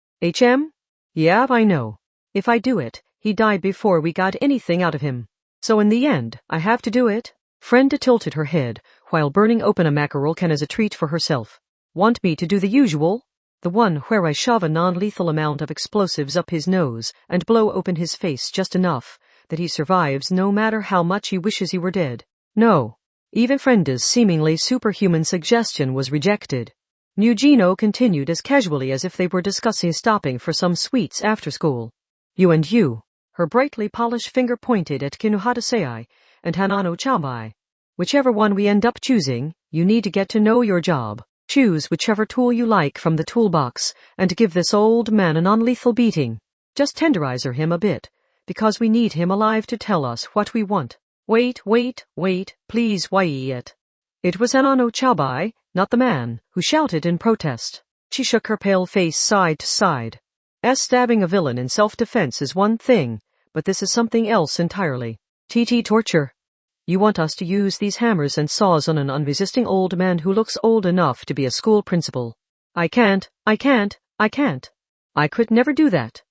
Yeah, I know. If I do it, he died before we got anything out of him. So in the end, I have to do it? Frenda tilted her head, while burning open a mackerel can as a treat for herself. Want me to do the usual? The one where I shove a non-lethal amount of explosives up his nose and blow open his face just enough that he survives no matter how much he wishes he were dead. No. Even Frenda's seemingly superhuman suggestion was rejected. Mugino continued as casually as if they were discussing stopping for some sweets after school. You and you. Her brightly polished finger pointed at Kinohata Sei and Hanano Chabai. Whichever one we end up choosing, you need to get to know your job. Choose whichever tool you like from the toolbox and give this old man a non-lethal beating. Just tenderizer him a bit, because we need him alive to tell us what we want. Wait, please wait. It was Hanano Chabai, not the man, who shouted in protest. She shook her pale face side to side. Stabbing a villain in self-defense is one thing, but this is something else entirely. TT torture. You want us to use these hammers and saws on an unresisting old man who looks old enough to be a school principal. I can't. I could never do that.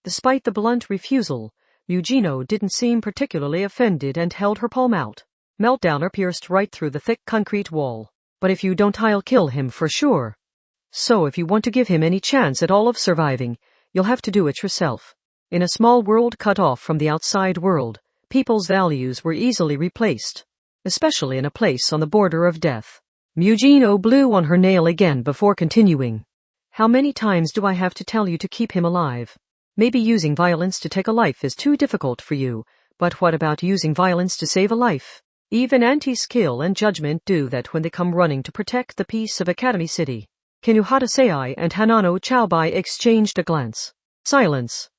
Despite the blunt refusal, Eugino didn't seem particularly offended and held her palm out. Meltdowner pierced right through the thick concrete wall. But if you don't, I'll kill him for sure. So if you want to give him any chance at all of surviving, you'll have to do it yourself. In a small world cut off from the outside world, people's values were easily replaced, especially in a place on the border of death. Eugino blew on her nail again before continuing. How many times do I have to tell you to keep him alive? Maybe using violence to take a life is too difficult for you, but what about using violence to save a life? Even anti-skill and judgment do that when they come running to protect the peace of Academy City. Kinuhata Sei and Hanano Chaobai exchanged a glance. Silence.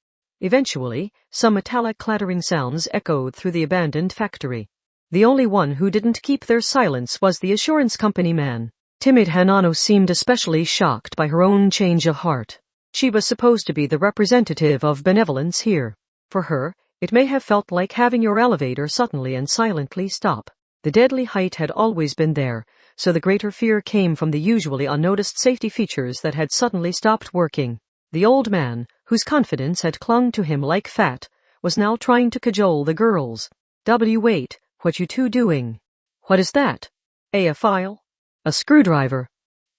Eventually, some metallic clattering sounds echoed through the abandoned factory. The only one who didn't keep their silence was the assurance company man. Timid Hanano seemed especially shocked by her own change of heart. She was supposed to be the representative of benevolence here. For her, it may have felt like having your elevator suddenly and silently stop. The deadly height had always been there, so the greater fear came from the usually unnoticed safety features that had suddenly stopped working. The old man, whose confidence had clung to him like fat, was now trying to cajole the girls. Wait, what you two doing? What is that? A file? A screwdriver?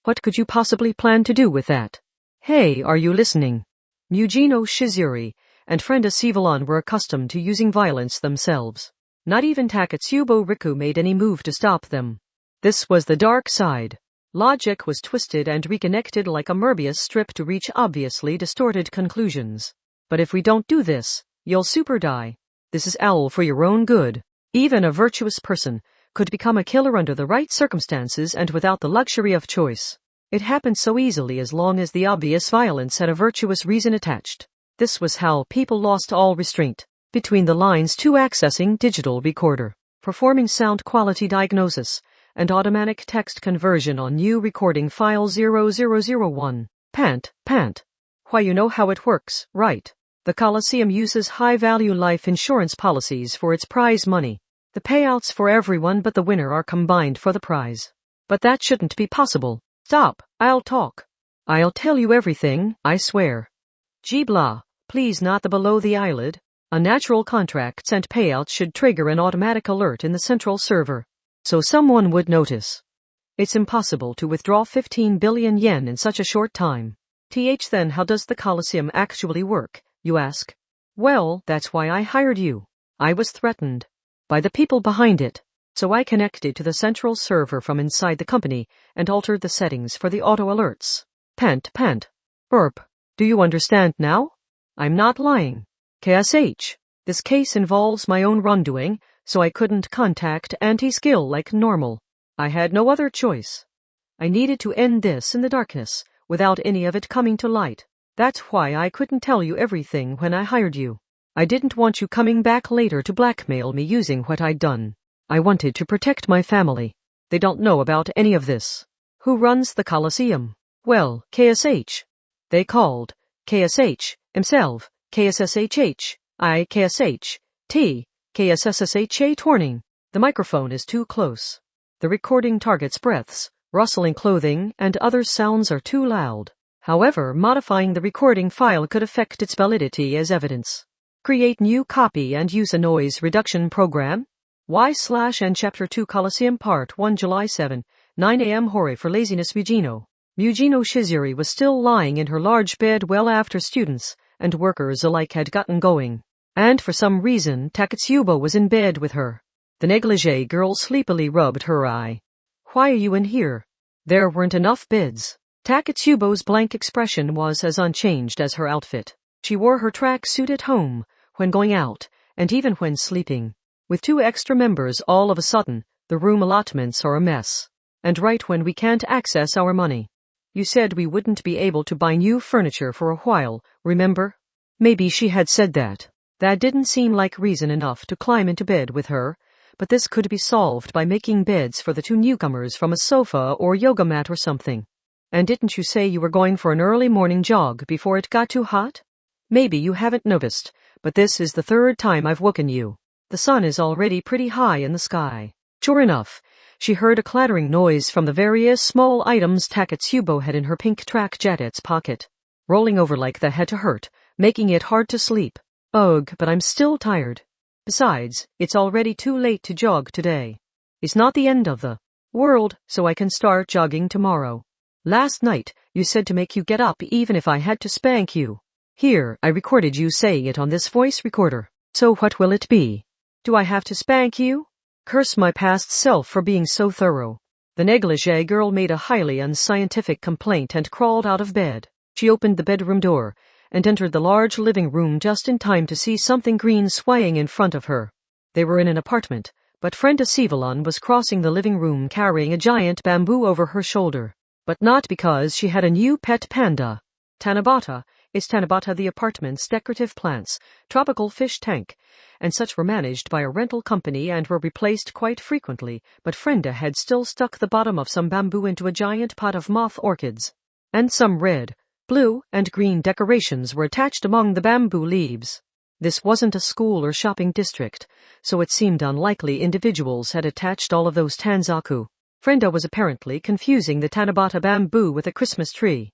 What could you possibly plan to do with that? Hey, are you listening? Eugino Shizuri and friend Asivalon were accustomed to using violence themselves. Not even Takatsubo Riku made any move to stop them. This was the dark side. Logic was twisted and reconnected like a Möbius strip to reach obviously distorted conclusions. But if we don't do this, you'll super die. This is all for your own good. Even a virtuous person could become a killer under the right circumstances and without the luxury of choice. It happened so easily as long as the obvious violence had a virtuous reason attached. This was how people lost all restraint. Between the lines to accessing digital recorder, performing sound quality diagnosis, and automatic text conversion on new recording file 0001. Pant. Why, you know how it works, right? The Coliseum uses high-value life insurance policies for its prize money. The payouts for everyone but the winner are combined for the prize. But that shouldn't be possible. Stop, I'll talk. I'll tell you everything, I swear. Gee blah, please not the below the eyelid. Unnatural contracts and payouts should trigger an automatic alert in the central server, so someone would notice. It's impossible to withdraw 15 billion yen in such a short time. Then how does the Coliseum actually work, you ask? Well, that's why I hired you. I was threatened by the people behind it, so I connected to the central server from inside the company and altered the settings for the auto alerts. Pant. Burp. Do you understand now? I'm not lying. KSH. This case involves my own wrongdoing, so I couldn't contact anti-skill like normal. I had no other choice. I needed to end this in the darkness, without any of it coming to light. That's why I couldn't tell you everything when I hired you. I didn't want you coming back later to blackmail me using what I'd done. I wanted to protect my family. They don't know about any of this. Who runs the Coliseum? Well, KSH. They called KSH himself. KSSHH, I KSH, T, KSSSHA Torning. The microphone is too close. The recording targets breaths, rustling clothing, and other sounds are too loud. However, modifying the recording file could affect its validity as evidence. Create new copy and use a noise reduction program. Y/N Chapter 2 Coliseum Part 1 July 7, 9 a.m. Hore for laziness Eugino Shizuri was still lying in her large bed well after students and workers alike had gotten going. And for some reason, Takatsubo was in bed with her. The negligee girl sleepily rubbed her eye. Why are you in here? There weren't enough beds. Takatsubo's blank expression was as unchanged as her outfit. She wore her track suit at home, when going out, and even when sleeping. With 2 extra members all of a sudden, the room allotments are a mess. And right when we can't access our money. You said we wouldn't be able to buy new furniture for a while, remember? Maybe she had said that. That didn't seem like reason enough to climb into bed with her, but this could be solved by making beds for the 2 newcomers from a sofa or yoga mat or something. And didn't you say you were going for an early morning jog before it got too hot? Maybe you haven't noticed, but this is the 3rd time I've woken you. The sun is already pretty high in the sky. Sure enough, she heard a clattering noise from the various small items Takatsubo had in her pink track jacket's pocket, rolling over like they had to hurt, making it hard to sleep. Ugh, but I'm still tired. Besides, it's already too late to jog today. It's not the end of the world, so I can start jogging tomorrow. Last night, you said to make you get up even if I had to spank you. Here, I recorded you saying it on this voice recorder. So what will it be? Do I have to spank you? Curse my past self for being so thorough. The negligee girl made a highly unscientific complaint and crawled out of bed. She opened the bedroom door and entered the large living room just in time to see something green swaying in front of her. They were in an apartment, but Frenda Sivalon was crossing the living room carrying a giant bamboo over her shoulder. But not because she had a new pet panda. Tanabata is Tanabata the apartment's decorative plants, tropical fish tank, and such were managed by a rental company and were replaced quite frequently, but Frenda had still stuck the bottom of some bamboo into a giant pot of moth orchids. And some red, blue, and green decorations were attached among the bamboo leaves. This wasn't a school or shopping district, so it seemed unlikely individuals had attached all of those tanzaku. Frenda was apparently confusing the Tanabata bamboo with a Christmas tree.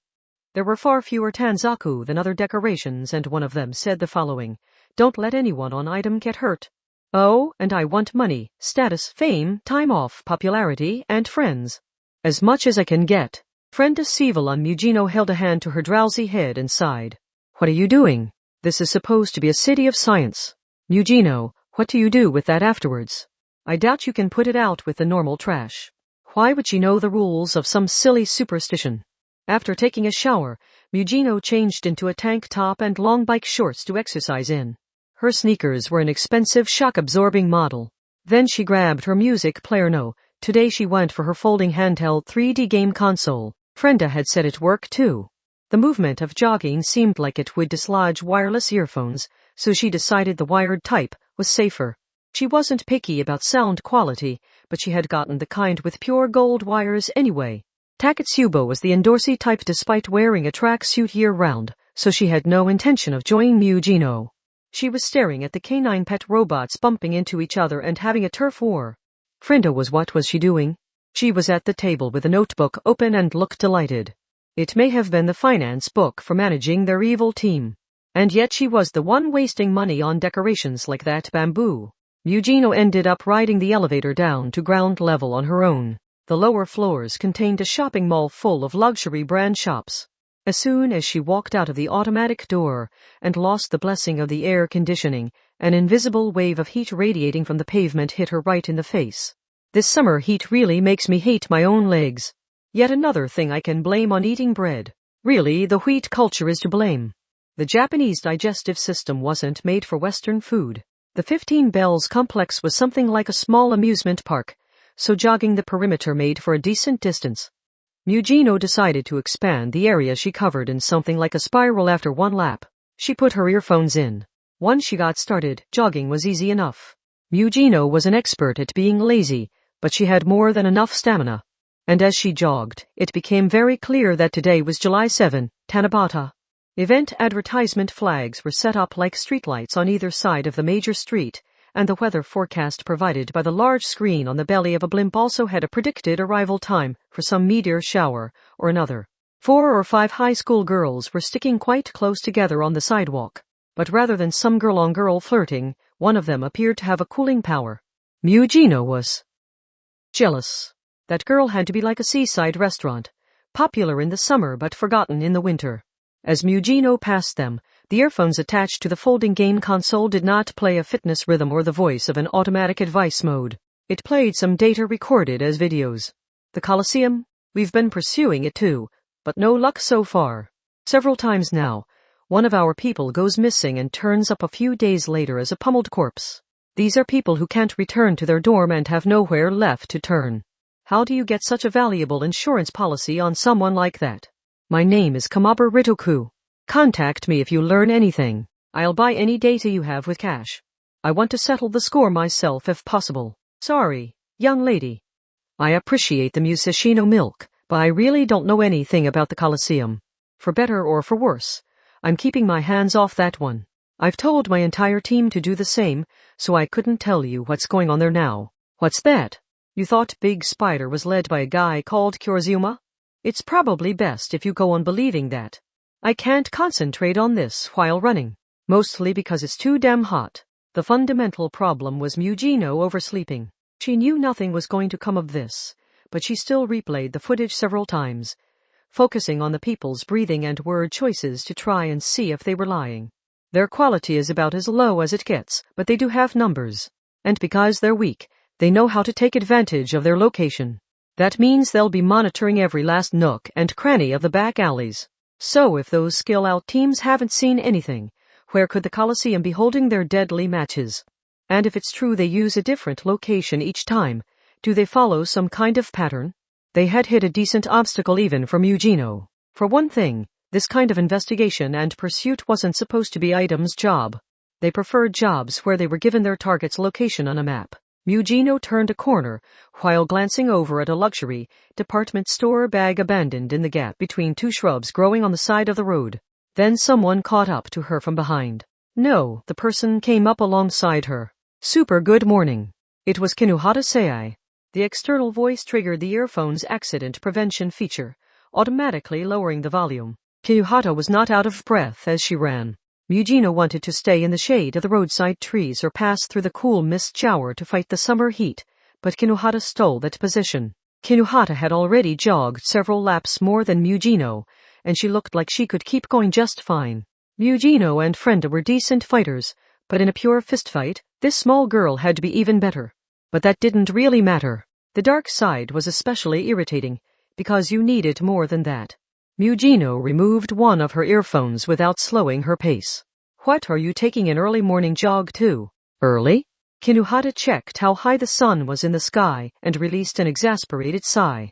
There were far fewer tanzaku than other decorations, and one of them said the following: "Don't let anyone on item get hurt. Oh, and I want money, status, fame, time off, popularity, and friends. As much as I can get." Frenda Sivalon Mugino held a hand to her drowsy head and sighed. "What are you doing? This is supposed to be a city of science. Mugino, what do you do with that afterwards? I doubt you can put it out with the normal trash." Why would she know the rules of some silly superstition? After taking a shower, Mugino changed into a tank top and long bike shorts to exercise in. Her sneakers were an expensive shock-absorbing model. Then she grabbed her music player. No, today she went for her folding handheld 3D game console. Frenda had said it worked too. The movement of jogging seemed like it would dislodge wireless earphones, so she decided the wired type was safer. She wasn't picky about sound quality, but she had gotten the kind with pure gold wires anyway. Takatsubo was the endorsee type despite wearing a tracksuit year-round, so she had no intention of joining Mugino. She was staring at the canine pet robots bumping into each other and having a turf war. Frenda what was she doing? She was at the table with a notebook open and looked delighted. It may have been the finance book for managing their evil team. And yet she was the one wasting money on decorations like that bamboo. Mugino ended up riding the elevator down to ground level on her own. The lower floors contained a shopping mall full of luxury brand shops. As soon as she walked out of the automatic door and lost the blessing of the air conditioning, an invisible wave of heat radiating from the pavement hit her right in the face. This summer heat really makes me hate my own legs. Yet another thing I can blame on eating bread. Really, the wheat culture is to blame. The Japanese digestive system wasn't made for Western food. The 15 Bells complex was something like a small amusement park, so jogging the perimeter made for a decent distance. Mugino decided to expand the area she covered in something like a spiral after one lap. She put her earphones in. Once she got started, jogging was easy enough. Mugino was an expert at being lazy, but she had more than enough stamina. And as she jogged, it became very clear that today was July 7, Tanabata. Event advertisement flags were set up like streetlights on either side of the major street, and the weather forecast provided by the large screen on the belly of a blimp also had a predicted arrival time for some meteor shower or another. 4 or 5 high school girls were sticking quite close together on the sidewalk, but rather than some girl-on-girl flirting, one of them appeared to have a cooling power. Mugino was jealous. That girl had to be like a seaside restaurant, popular in the summer but forgotten in the winter. As Mugino passed them, the earphones attached to the folding game console did not play a fitness rhythm or the voice of an automatic advice mode. It played some data recorded as videos. The Colosseum? We've been pursuing it too, but no luck so far. Several times now, one of our people goes missing and turns up a few days later as a pummeled corpse. These are people who can't return to their dorm and have nowhere left to turn. How do you get such a valuable insurance policy on someone like that? My name is Kamaber Ritoku. Contact me if you learn anything. I'll buy any data you have with cash. I want to settle the score myself if possible. Sorry, young lady. I appreciate the Musashino milk, but I really don't know anything about the Colosseum. For better or for worse, I'm keeping my hands off that one. I've told my entire team to do the same, so I couldn't tell you what's going on there now. What's that? You thought Big Spider was led by a guy called Kazuma? It's probably best if you go on believing that. I can't concentrate on this while running, mostly because it's too damn hot. The fundamental problem was Mugino oversleeping. She knew nothing was going to come of this, but she still replayed the footage several times, focusing on the people's breathing and word choices to try and see if they were lying. Their quality is about as low as it gets, but they do have numbers. And because they're weak, they know how to take advantage of their location. That means they'll be monitoring every last nook and cranny of the back alleys. So if those skill-out teams haven't seen anything, where could the Colosseum be holding their deadly matches? And if it's true they use a different location each time, do they follow some kind of pattern? They had hit a decent obstacle even for Mugino. For one thing, this kind of investigation and pursuit wasn't supposed to be Item's job. They preferred jobs where they were given their target's location on a map. Mugino turned a corner while glancing over at a luxury department store bag abandoned in the gap between two shrubs growing on the side of the road. Then someone caught up to her from behind. No, the person came up alongside her. Super good morning. It was Kinuhata Sei. The external voice triggered the earphone's accident prevention feature, automatically lowering the volume. Kinuhata was not out of breath as she ran. Mugino wanted to stay in the shade of the roadside trees or pass through the cool mist shower to fight the summer heat, but Kinuhata stole that position. Kinuhata had already jogged several laps more than Mugino, and she looked like she could keep going just fine. Mugino and Frenda were decent fighters, but in a pure fistfight, this small girl had to be even better. But that didn't really matter. The dark side was especially irritating, because you needed more than that. Mugino removed one of her earphones without slowing her pace. What are you taking an early morning jog to? Early? Kinuhata checked how high the sun was in the sky and released an exasperated sigh.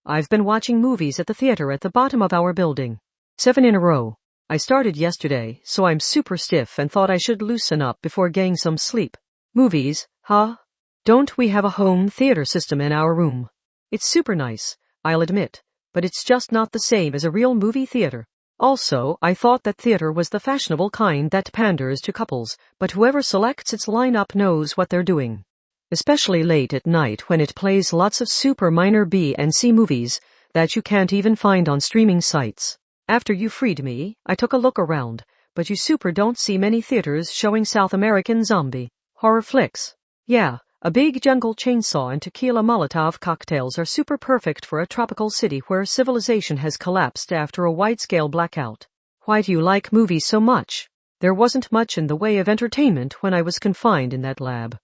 I've been watching movies at the theater at the bottom of our building. 7 in a row. I started yesterday, so I'm super stiff and thought I should loosen up before getting some sleep. Movies, huh? Don't we have a home theater system in our room? It's super nice, I'll admit, but it's just not the same as a real movie theater. Also, I thought that theater was the fashionable kind that panders to couples, but whoever selects its lineup knows what they're doing. Especially late at night when it plays lots of super minor B and C movies that you can't even find on streaming sites. After you freed me, I took a look around, but you super don't see many theaters showing South American zombie horror flicks. Yeah, a big jungle chainsaw and tequila Molotov cocktails are super perfect for a tropical city where civilization has collapsed after a wide-scale blackout. Why do you like movies so much? There wasn't much in the way of entertainment when I was confined in that lab.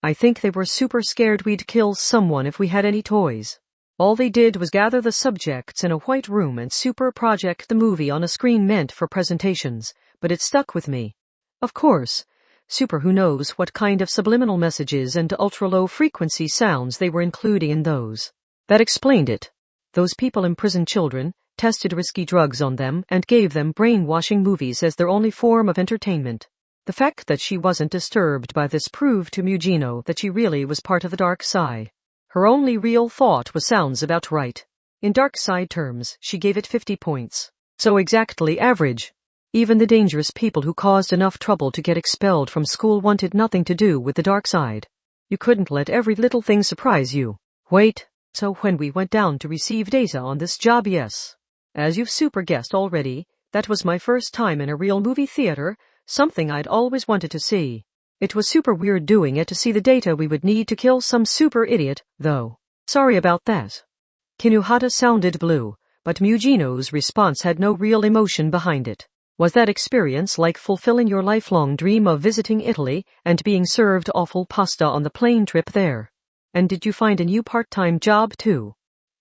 I think they were super scared we'd kill someone if we had any toys. All they did was gather the subjects in a white room and super project the movie on a screen meant for presentations, but it stuck with me. Of course, super who knows what kind of subliminal messages and ultra-low frequency sounds they were including in those. That explained it. Those people imprisoned children, tested risky drugs on them, and gave them brainwashing movies as their only form of entertainment. The fact that she wasn't disturbed by this proved to Mugino that she really was part of the dark side. Her only real thought was sounds about right. In dark side terms, she gave it 50 points. So exactly average. Even the dangerous people who caused enough trouble to get expelled from school wanted nothing to do with the dark side. You couldn't let every little thing surprise you. Wait, so when we went down to receive data on this job, yes. As you've super guessed already, that was my first time in a real movie theater, something I'd always wanted to see. It was super weird doing it to see the data we would need to kill some super idiot, though. Sorry about that. Kinuhata sounded blue, but Mugino's response had no real emotion behind it. Was that experience like fulfilling your lifelong dream of visiting Italy and being served awful pasta on the plane trip there? And did you find a new part-time job too?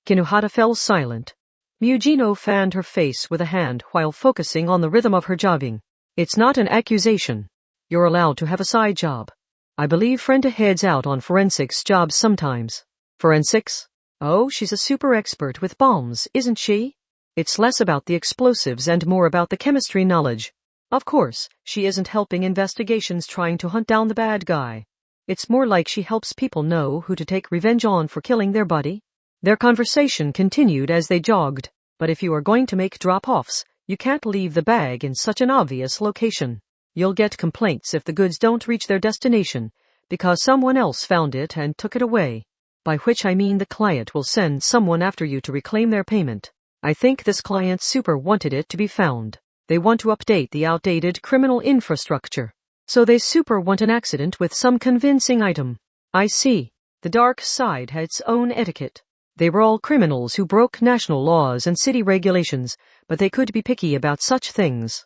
Kinuhata fell silent. Mugino fanned her face with a hand while focusing on the rhythm of her jogging. It's not an accusation. You're allowed to have a side job. I believe Frenda heads out on forensics jobs sometimes. Forensics? Oh, she's a super expert with bombs, isn't she? It's less about the explosives and more about the chemistry knowledge. Of course, she isn't helping investigations trying to hunt down the bad guy. It's more like she helps people know who to take revenge on for killing their buddy. Their conversation continued as they jogged, but if you are going to make drop-offs, you can't leave the bag in such an obvious location. You'll get complaints if the goods don't reach their destination, because someone else found it and took it away. By which I mean the client will send someone after you to reclaim their payment. I think this client super wanted it to be found. They want to update the outdated criminal infrastructure. So they super want an accident with some convincing item. I see. The dark side had its own etiquette. They were all criminals who broke national laws and city regulations, but they could be picky about such things.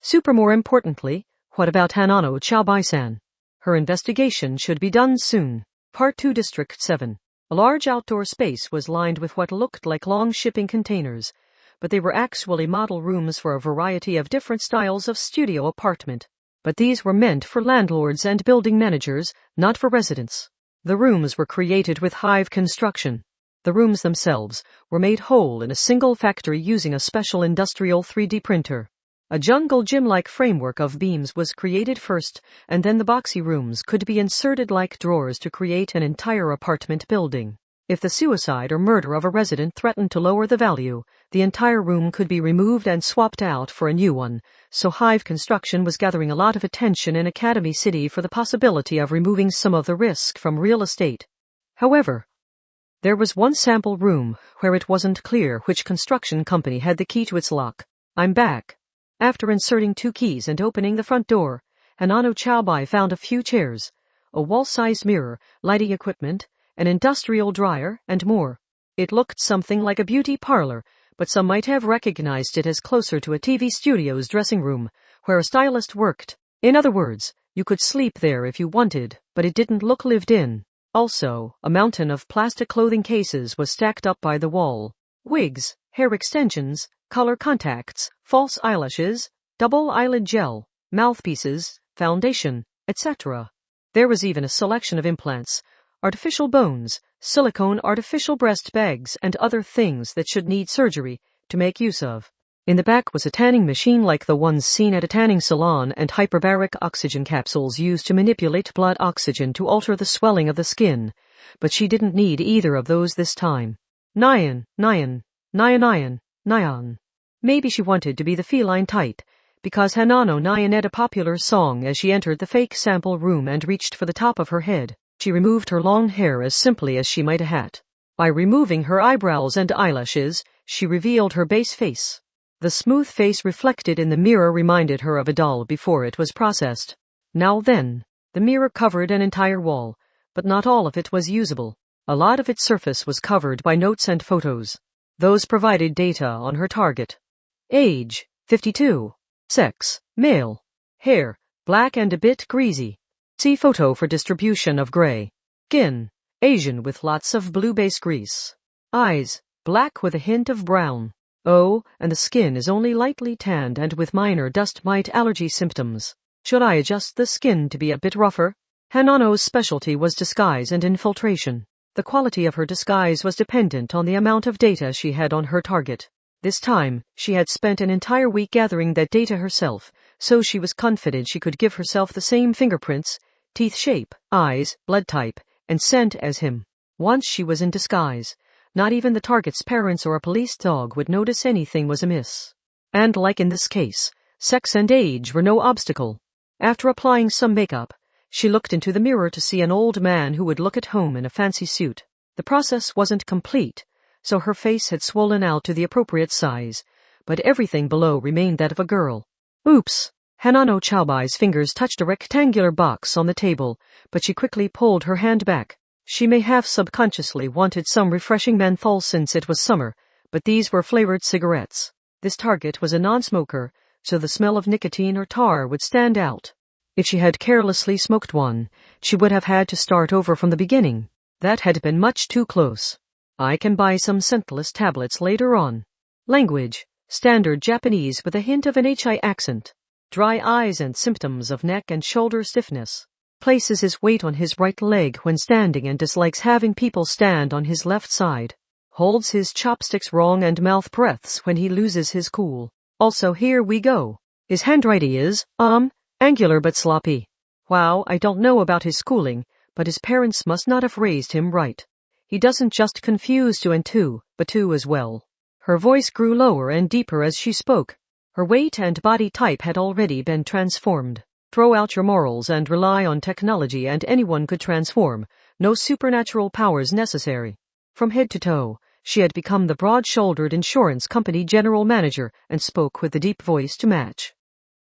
Super more importantly, what about Hanano Chaobai-san? Her investigation should be done soon. Part 2 District 7. A large outdoor space was lined with what looked like long shipping containers, but they were actually model rooms for a variety of different styles of studio apartment. But these were meant for landlords and building managers, not for residents. The rooms were created with hive construction. The rooms themselves were made whole in a single factory using a special industrial 3D printer. A jungle gym-like framework of beams was created first, and then the boxy rooms could be inserted like drawers to create an entire apartment building. If the suicide or murder of a resident threatened to lower the value, the entire room could be removed and swapped out for a new one, so hive construction was gathering a lot of attention in Academy City for the possibility of removing some of the risk from real estate. However, there was one sample room where it wasn't clear which construction company had the key to its lock. I'm back. After inserting 2 keys and opening the front door, Hanano Chaobai found a few chairs, a wall-sized mirror, lighting equipment, an industrial dryer, and more. It looked something like a beauty parlor, but some might have recognized it as closer to a TV studio's dressing room, where a stylist worked. In other words, you could sleep there if you wanted, but it didn't look lived in. Also, a mountain of plastic clothing cases was stacked up by the wall. Wigs, hair extensions, color contacts, false eyelashes, double eyelid gel, mouthpieces, foundation, etc. There was even a selection of implants, artificial bones, silicone artificial breast bags, and other things that should need surgery to make use of. In the back was a tanning machine like the ones seen at a tanning salon and hyperbaric oxygen capsules used to manipulate blood oxygen to alter the swelling of the skin, but she didn't need either of those this time. Nyan. Maybe she wanted to be the feline type, because Hanano Nyan a popular song as she entered the fake sample room and reached for the top of her head. She removed her long hair as simply as she might a hat. By removing her eyebrows and eyelashes, she revealed her base face. The smooth face reflected in the mirror reminded her of a doll before it was processed. Now then, the mirror covered an entire wall, but not all of it was usable. A lot of its surface was covered by notes and photos. Those provided data on her target. Age, 52. Sex, male. Hair, black and a bit greasy. See photo for distribution of gray. Skin, Asian with lots of blue base grease. Eyes, black with a hint of brown. Oh, and the skin is only lightly tanned and with minor dust mite allergy symptoms. Should I adjust the skin to be a bit rougher? Hanano's specialty was disguise and infiltration. The quality of her disguise was dependent on the amount of data she had on her target. This time, she had spent an entire week gathering that data herself, so she was confident she could give herself the same fingerprints, teeth shape, eyes, blood type, and scent as him. Once she was in disguise, not even the target's parents or a police dog would notice anything was amiss. And like in this case, sex and age were no obstacle. After applying some makeup, she looked into the mirror to see an old man who would look at home in a fancy suit. The process wasn't complete, so her face had swollen out to the appropriate size, but everything below remained that of a girl. Oops! Hanano Chaobai's fingers touched a rectangular box on the table, but she quickly pulled her hand back. She may have subconsciously wanted some refreshing menthol since it was summer, but these were flavored cigarettes. This target was a non-smoker, so the smell of nicotine or tar would stand out. If she had carelessly smoked one, she would have had to start over from the beginning. That had been much too close. I can buy some scentless tablets later on. Language, standard Japanese with a hint of an HI accent. Dry eyes and symptoms of neck and shoulder stiffness. Places his weight on his right leg when standing and dislikes having people stand on his left side. Holds his chopsticks wrong and mouth breaths when he loses his cool. Also here we go. His handwriting is, angular but sloppy. Wow, I don't know about his schooling, but his parents must not have raised him right. He doesn't just confuse 2 and 2, but 2 as well. Her voice grew lower and deeper as she spoke. Her weight and body type had already been transformed. Throw out your morals and rely on technology and anyone could transform. No supernatural powers necessary. From head to toe, she had become the broad-shouldered insurance company general manager and spoke with the deep voice to match.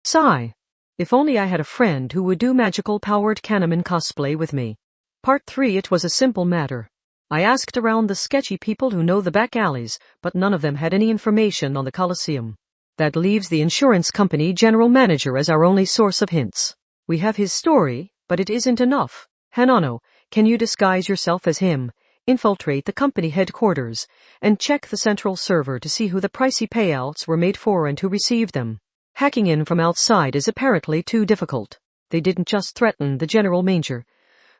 Sigh. If only I had a friend who would do magical-powered Kanman cosplay with me. Part 3. It was a simple matter. I asked around the sketchy people who know the back alleys, but none of them had any information on the Coliseum. That leaves the insurance company general manager as our only source of hints. We have his story, but it isn't enough. Hanano, can you disguise yourself as him, infiltrate the company headquarters, and check the central server to see who the pricey payouts were made for and who received them? Hacking in from outside is apparently too difficult. They didn't just threaten the general manager,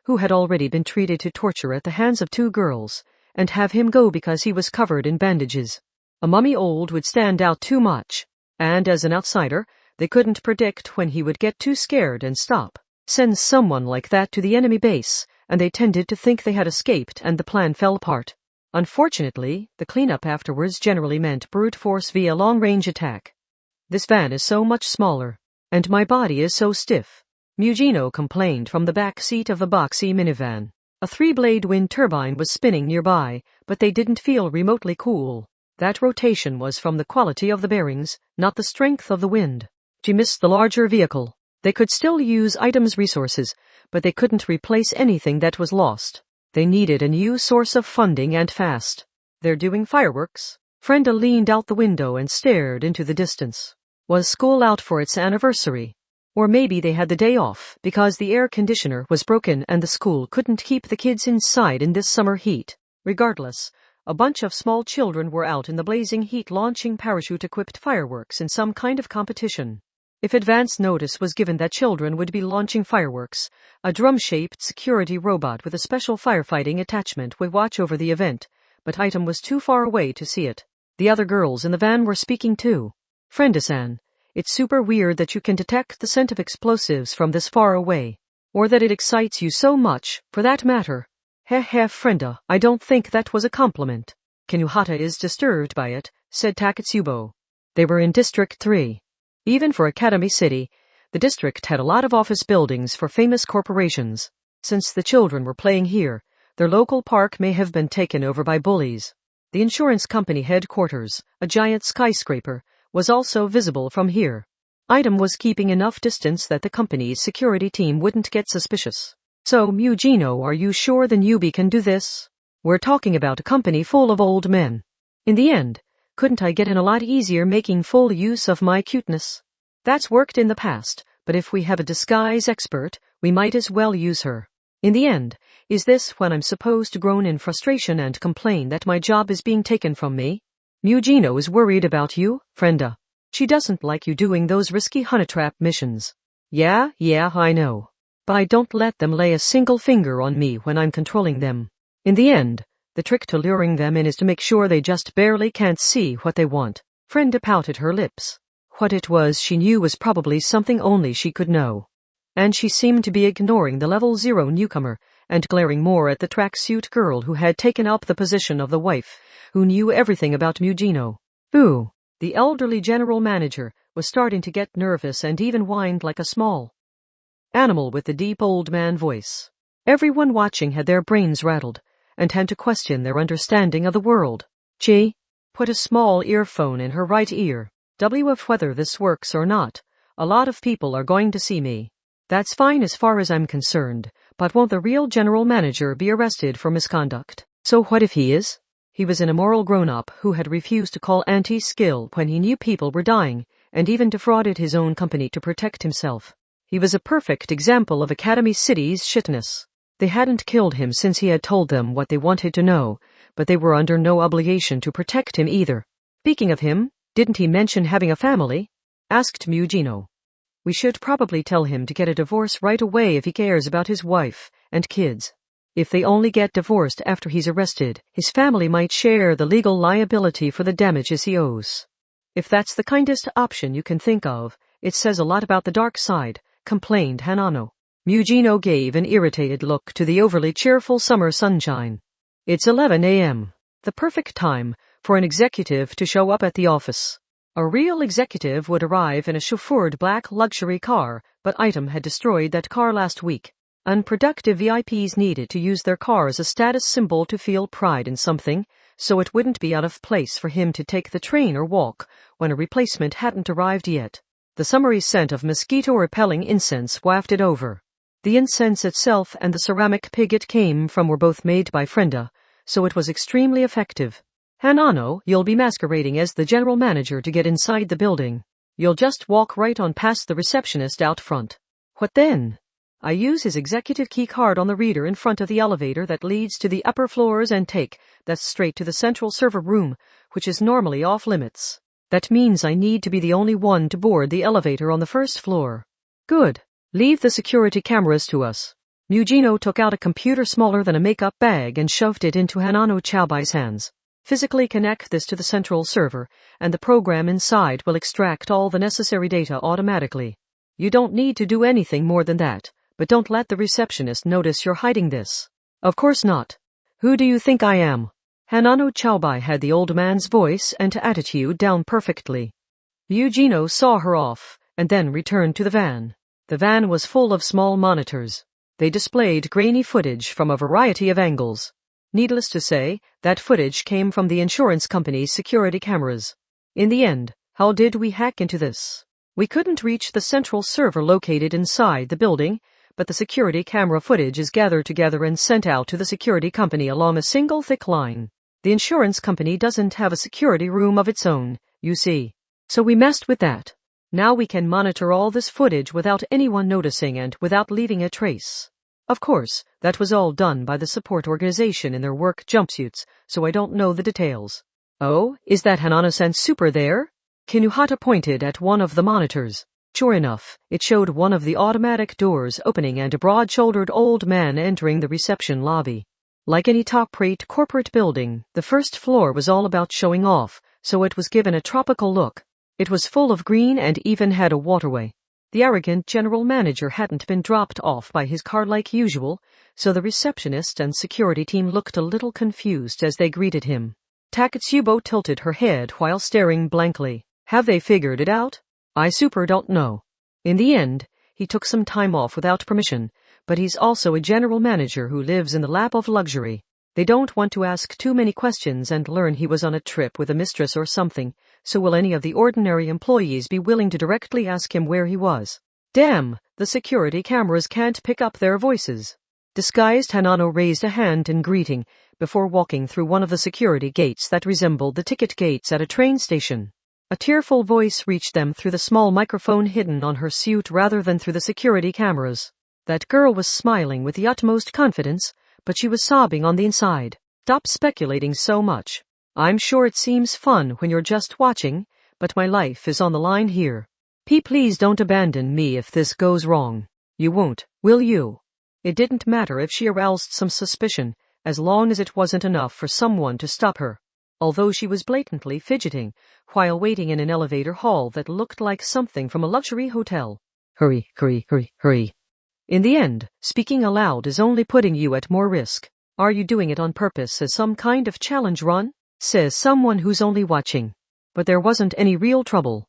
who had already been treated to torture at the hands of 2 girls, and have him go because he was covered in bandages. A mummy old would stand out too much, and as an outsider, they couldn't predict when he would get too scared and stop. Send someone like that to the enemy base, and they tended to think they had escaped and the plan fell apart. Unfortunately, the cleanup afterwards generally meant brute force via long-range attack. This van is so much smaller, and my body is so stiff. Mugino complained from the back seat of the boxy minivan. A 3-blade wind turbine was spinning nearby, but they didn't feel remotely cool. That rotation was from the quality of the bearings, not the strength of the wind. She missed the larger vehicle. They could still use items resources, but they couldn't replace anything that was lost. They needed a new source of funding and fast. They're doing fireworks? Frenda leaned out the window and stared into the distance. Was school out for its anniversary? Or maybe they had the day off because the air conditioner was broken and the school couldn't keep the kids inside in this summer heat. Regardless, a bunch of small children were out in the blazing heat launching parachute-equipped fireworks in some kind of competition. If advance notice was given that children would be launching fireworks, a drum-shaped security robot with a special firefighting attachment would watch over the event, but Item was too far away to see it. The other girls in the van were speaking too. Frenda-san, it's super weird that you can detect the scent of explosives from this far away. Or that it excites you so much, for that matter. Heh, Frenda, I don't think that was a compliment. Kinuhata is disturbed by it, said Takatsubo. They were in District 3. Even for Academy City, the district had a lot of office buildings for famous corporations. Since the children were playing here, their local park may have been taken over by bullies. The insurance company headquarters, a giant skyscraper, was also visible from here. Item was keeping enough distance that the company's security team wouldn't get suspicious. So, Mugino, are you sure the newbie can do this? We're talking about a company full of old men. In the end, couldn't I get in a lot easier making full use of my cuteness? That's worked in the past, but if we have a disguise expert, we might as well use her. In the end, is this when I'm supposed to groan in frustration and complain that my job is being taken from me? Mugino is worried about you, Frenda. She doesn't like you doing those risky honeytrap missions. Yeah, I know. But I don't let them lay a single finger on me when I'm controlling them. In the end, the trick to luring them in is to make sure they just barely can't see what they want. Frenda pouted her lips. What it was she knew was probably something only she could know. And she seemed to be ignoring the level 0 newcomer and glaring more at the tracksuit girl who had taken up the position of the wife, who knew everything about Mugino. Ooh, the elderly general manager was starting to get nervous and even whined like a small animal with the deep old man voice. Everyone watching had their brains rattled and had to question their understanding of the world. Chi put a small earphone in her right ear. Of whether this works or not, a lot of people are going to see me. That's fine as far as I'm concerned, but won't the real general manager be arrested for misconduct? So what if he is? He was an immoral grown-up who had refused to call anti-skill when he knew people were dying, and even defrauded his own company to protect himself. He was a perfect example of Academy City's shitness. They hadn't killed him since he had told them what they wanted to know, but they were under no obligation to protect him either. Speaking of him, didn't he mention having a family? Asked Mugino. We should probably tell him to get a divorce right away if he cares about his wife and kids. If they only get divorced after he's arrested, his family might share the legal liability for the damages he owes. If that's the kindest option you can think of, it says a lot about the dark side, complained Hanano. Mugino gave an irritated look to the overly cheerful summer sunshine. It's 11 a.m. The perfect time for an executive to show up at the office. A real executive would arrive in a chauffeured black luxury car, but Item had destroyed that car last week. Unproductive VIPs needed to use their car as a status symbol to feel pride in something, so it wouldn't be out of place for him to take the train or walk when a replacement hadn't arrived yet. The summery scent of mosquito-repelling incense wafted over. The incense itself and the ceramic pig it came from were both made by Frenda, so it was extremely effective. Hanano, you'll be masquerading as the general manager to get inside the building. You'll just walk right on past the receptionist out front. What then? I use his executive key card on the reader in front of the elevator that leads to the upper floors and take that straight to the central server room, which is normally off limits. That means I need to be the only one to board the elevator on the first floor. Good. Leave the security cameras to us. Mugino took out a computer smaller than a makeup bag and shoved it into Hanano Chaobai's hands. Physically connect this to the central server, and the program inside will extract all the necessary data automatically. You don't need to do anything more than that, but don't let the receptionist notice you're hiding this. Of course not. Who do you think I am? Hanano Chaobai had the old man's voice and attitude down perfectly. Mugino saw her off, and then returned to the van. The van was full of small monitors. They displayed grainy footage from a variety of angles. Needless to say, that footage came from the insurance company's security cameras. In the end, how did we hack into this? We couldn't reach the central server located inside the building, but the security camera footage is gathered together and sent out to the security company along a single thick line. The insurance company doesn't have a security room of its own, you see. So we messed with that. Now we can monitor all this footage without anyone noticing and without leaving a trace. Of course, that was all done by the support organization in their work jumpsuits, so I don't know the details. Oh, is that Hanano-san super there? Kinuhata pointed at one of the monitors. Sure enough, it showed one of the automatic doors opening and a broad-shouldered old man entering the reception lobby. Like any top-rate corporate building, the first floor was all about showing off, so it was given a tropical look. It was full of green and even had a waterway. The arrogant general manager hadn't been dropped off by his car like usual, so the receptionist and security team looked a little confused as they greeted him. Takatsubo tilted her head while staring blankly. Have they figured it out? I super don't know. In the end, he took some time off without permission, but he's also a general manager who lives in the lap of luxury. They don't want to ask too many questions and learn he was on a trip with a mistress or something, so will any of the ordinary employees be willing to directly ask him where he was? Damn, the security cameras can't pick up their voices. Disguised Hanano raised a hand in greeting before walking through one of the security gates that resembled the ticket gates at a train station. A tearful voice reached them through the small microphone hidden on her suit rather than through the security cameras. That girl was smiling with the utmost confidence, but she was sobbing on the inside. Stop speculating so much. I'm sure it seems fun when you're just watching, but my life is on the line here. Please don't abandon me if this goes wrong. You won't, will you? It didn't matter if she aroused some suspicion, as long as it wasn't enough for someone to stop her. Although she was blatantly fidgeting while waiting in an elevator hall that looked like something from a luxury hotel. Hurry, hurry, hurry, hurry. In the end, speaking aloud is only putting you at more risk. Are you doing it on purpose as some kind of challenge run? Says someone who's only watching. But there wasn't any real trouble.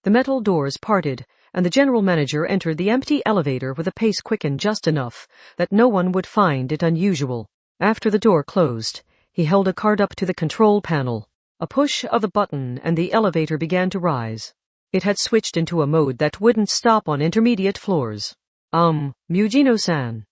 The metal doors parted, and the general manager entered the empty elevator with a pace quickened just enough that no one would find it unusual. After the door closed, he held a card up to the control panel. A push of the button and the elevator began to rise. It had switched into a mode that wouldn't stop on intermediate floors. Mugino-san.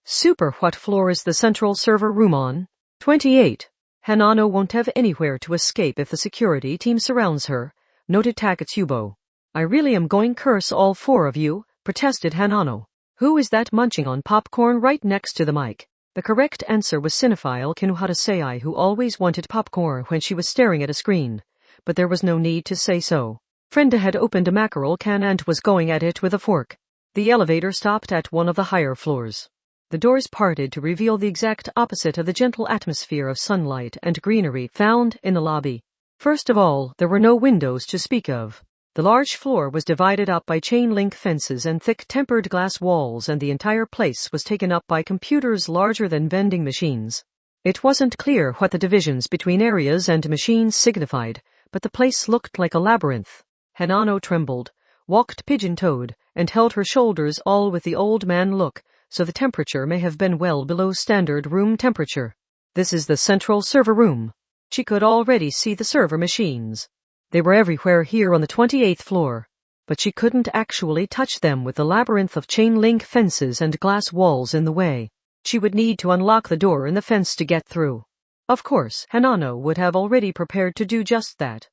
Super, what floor is the central server room on? 28. Hanano won't have anywhere to escape if the security team surrounds her, noted Takatsubo. I really am going curse all four of you, protested Hanano. Who is that munching on popcorn right next to the mic? The correct answer was cinephile Kinuhata Sei, who always wanted popcorn when she was staring at a screen. But there was no need to say so. Frenda had opened a mackerel can and was going at it with a fork. The elevator stopped at one of the higher floors. The doors parted to reveal the exact opposite of the gentle atmosphere of sunlight and greenery found in the lobby. First of all, there were no windows to speak of. The large floor was divided up by chain-link fences and thick tempered glass walls, and the entire place was taken up by computers larger than vending machines. It wasn't clear what the divisions between areas and machines signified, but the place looked like a labyrinth. Hanano trembled, walked pigeon-toed, and held her shoulders all with the old man look, so the temperature may have been well below standard room temperature. This is the central server room. She could already see the server machines. They were everywhere here on the 28th floor, but she couldn't actually touch them with the labyrinth of chain-link fences and glass walls in the way. She would need to unlock the door in the fence to get through. Of course, Hanano would have already prepared to do just that.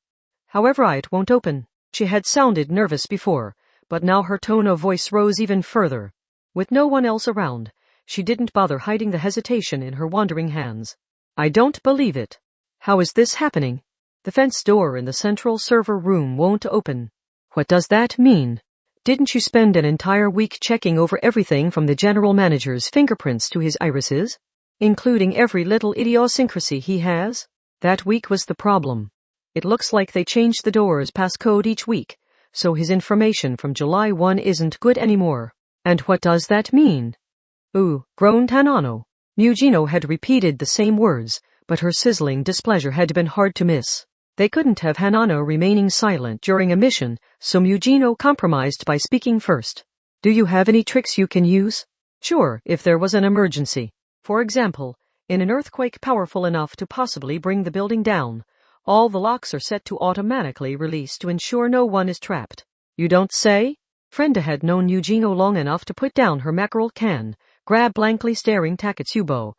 However, it won't open. She had sounded nervous before, but now her tone of voice rose even further. With no one else around, she didn't bother hiding the hesitation in her wandering hands. I don't believe it. How is this happening? The fence door in the central server room won't open. What does that mean? Didn't you spend an entire week checking over everything from the general manager's fingerprints to his irises, including every little idiosyncrasy he has? That week was the problem. It looks like they changed the door's passcode each week, so his information from July 1 isn't good anymore. And what does that mean? Ooh, groaned Hanano. Mugino had repeated the same words, but her sizzling displeasure had been hard to miss. They couldn't have Hanano remaining silent during a mission, so Mugino compromised by speaking first. Do you have any tricks you can use? Sure, if there was an emergency. For example, in an earthquake powerful enough to possibly bring the building down, all the locks are set to automatically release to ensure no one is trapped. You don't say? Frenda had known Mugino long enough to put down her mackerel can, grab blankly staring Takatsubo,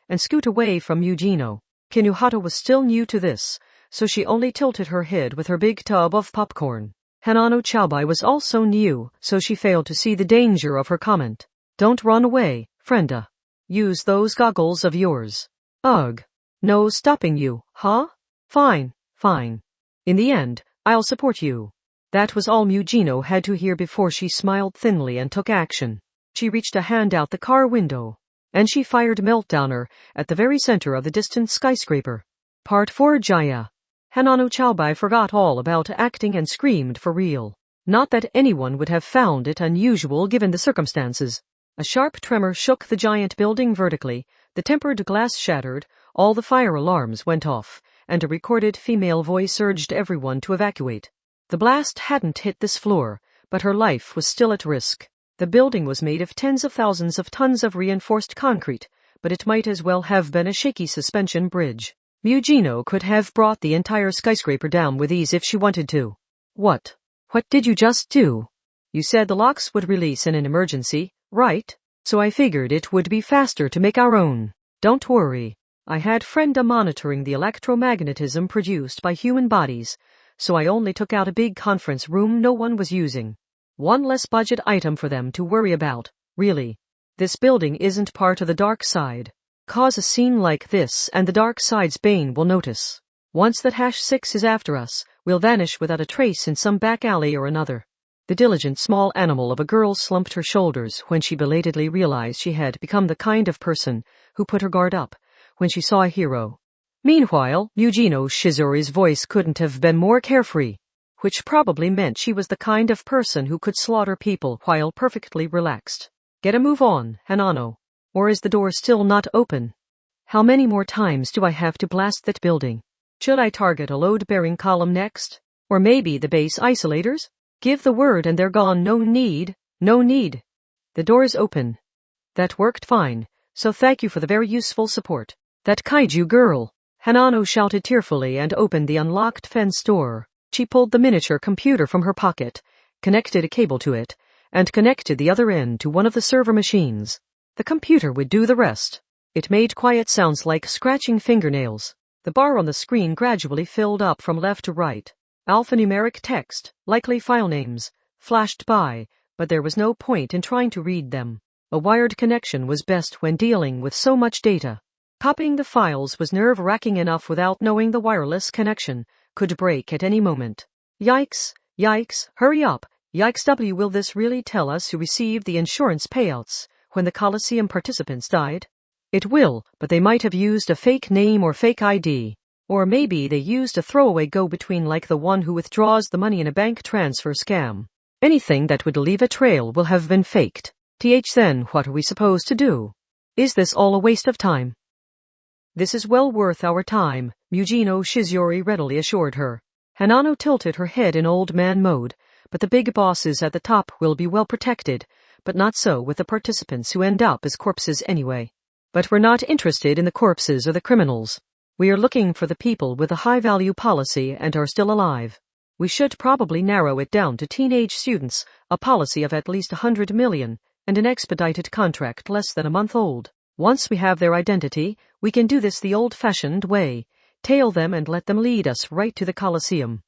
and scoot away from Mugino. Kinuhata was still new to this, so she only tilted her head with her big tub of popcorn. Hanano Chaubai was also new, so she failed to see the danger of her comment. Don't run away, Frenda. Use those goggles of yours. Ugh. No stopping you, huh? Fine, fine. In the end, I'll support you. That was all Mugino had to hear before she smiled thinly and took action. She reached a hand out the car window, and she fired Meltdowner at the very center of the distant skyscraper. Part 4 Jaya. Hanano Chaubai forgot all about acting and screamed for real. Not that anyone would have found it unusual given the circumstances. A sharp tremor shook the giant building vertically, the tempered glass shattered, all the fire alarms went off, and a recorded female voice urged everyone to evacuate. The blast hadn't hit this floor, but her life was still at risk. The building was made of tens of thousands of tons of reinforced concrete, but it might as well have been a shaky suspension bridge. Mugino could have brought the entire skyscraper down with ease if she wanted to. What? What did you just do? You said the locks would release in an emergency, right? So I figured it would be faster to make our own. Don't worry. I had Frenda monitoring the electromagnetism produced by human bodies, so I only took out a big conference room no one was using. One less budget item for them to worry about, really. This building isn't part of the dark side. Cause a scene like this and the dark side's bane will notice. Once that #6 is after us, we'll vanish without a trace in some back alley or another. The diligent small animal of a girl slumped her shoulders when she belatedly realized she had become the kind of person who put her guard up when she saw a hero. Meanwhile, Mugino Shizori's voice couldn't have been more carefree, which probably meant she was the kind of person who could slaughter people while perfectly relaxed. Get a move on, Hanano. Or is the door still not open? How many more times do I have to blast that building? Should I target a load-bearing column next? Or maybe the base isolators? Give the word and they're gone. No need. The door's open. That worked fine, so thank you for the very useful support. That kaiju girl. Hanano shouted tearfully and opened the unlocked fence door. She pulled the miniature computer from her pocket, connected a cable to it, and connected the other end to one of the server machines. The computer would do the rest. It made quiet sounds like scratching fingernails. The bar on the screen gradually filled up from left to right. Alphanumeric text, likely file names, flashed by, but there was no point in trying to read them. A wired connection was best when dealing with so much data. Copying the files was nerve-wracking enough without knowing the wireless connection could break at any moment. Yikes, hurry up, yikes. Will this really tell us who received the insurance payouts when the Coliseum participants died? It will, but they might have used a fake name or fake ID. Or maybe they used a throwaway go-between like the one who withdraws the money in a bank transfer scam. Anything that would leave a trail will have been faked. Then what are we supposed to do? Is this all a waste of time? This is well worth our time, Mugino Shizori readily assured her. Hanano tilted her head in old man mode, but the big bosses at the top will be well protected, but not so with the participants who end up as corpses anyway. But we're not interested in the corpses or the criminals. We are looking for the people with a high-value policy and are still alive. We should probably narrow it down to teenage students, a policy of at least 100 million, and an expedited contract less than a month old. Once we have their identity, we can do this the old-fashioned way, tail them and let them lead us right to the Colosseum.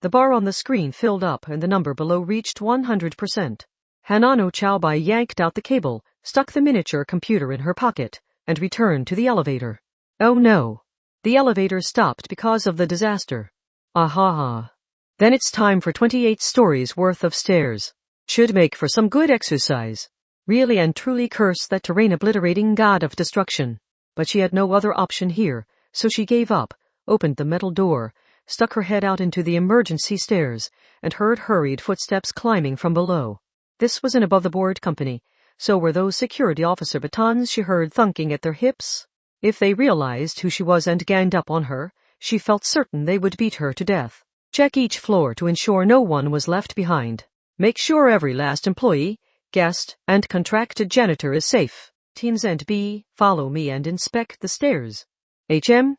The bar on the screen filled up and the number below reached 100%. Hanano Chaobai yanked out the cable, stuck the miniature computer in her pocket, and returned to the elevator. Oh no. The elevator stopped because of the disaster. Aha. Then it's time for 28 stories worth of stairs. Should make for some good exercise. Really and truly curse that terrain-obliterating god of destruction. But she had no other option here, so she gave up, opened the metal door, stuck her head out into the emergency stairs, and heard hurried footsteps climbing from below. This was an above-the-board company, so were those security officer batons she heard thunking at their hips. If they realized who she was and ganged up on her, she felt certain they would beat her to death. Check each floor to ensure no one was left behind. Make sure every last employee, guest, and contracted janitor is safe. Teams and B, follow me and inspect the stairs. HM?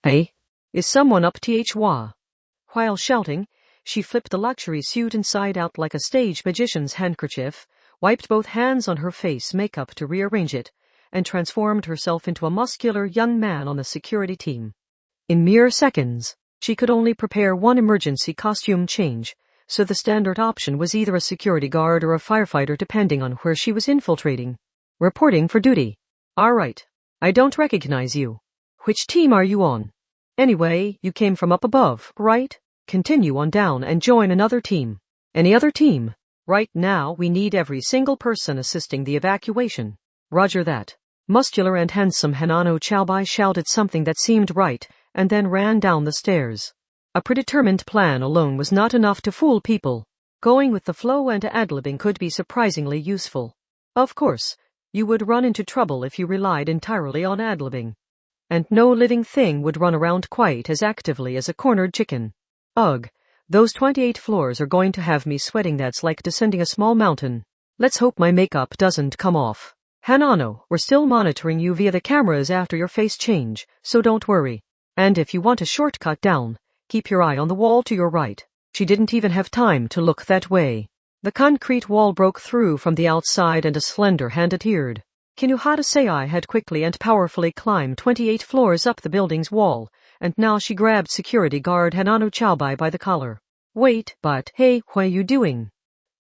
Hey? Is someone up THWA? While shouting, she flipped the luxury suit inside out like a stage magician's handkerchief, wiped both hands on her face makeup to rearrange it, and transformed herself into a muscular young man on the security team. In mere seconds, she could only prepare one emergency costume change, so the standard option was either a security guard or a firefighter depending on where she was infiltrating. Reporting for duty. All right. I don't recognize you. Which team are you on? Anyway, you came from up above, right? Continue on down and join another team. Any other team? Right now, we need every single person assisting the evacuation. Roger that. Muscular and handsome Hanano Chaobai shouted something that seemed right, and then ran down the stairs. A predetermined plan alone was not enough to fool people. Going with the flow and ad-libbing could be surprisingly useful. Of course, you would run into trouble if you relied entirely on ad-libbing. And no living thing would run around quite as actively as a cornered chicken. Ugh, those 28 floors are going to have me sweating. That's like descending a small mountain. Let's hope my makeup doesn't come off. Hanano, we're still monitoring you via the cameras after your face change, so don't worry. And if you want a shortcut down, keep your eye on the wall to your right. She didn't even have time to look that way. The concrete wall broke through from the outside and a slender hand appeared. Kinuhata Sei had quickly and powerfully climbed 28 floors up the building's wall, and now she grabbed security guard Hanano Chaobai by the collar. Wait, but hey, what are you doing?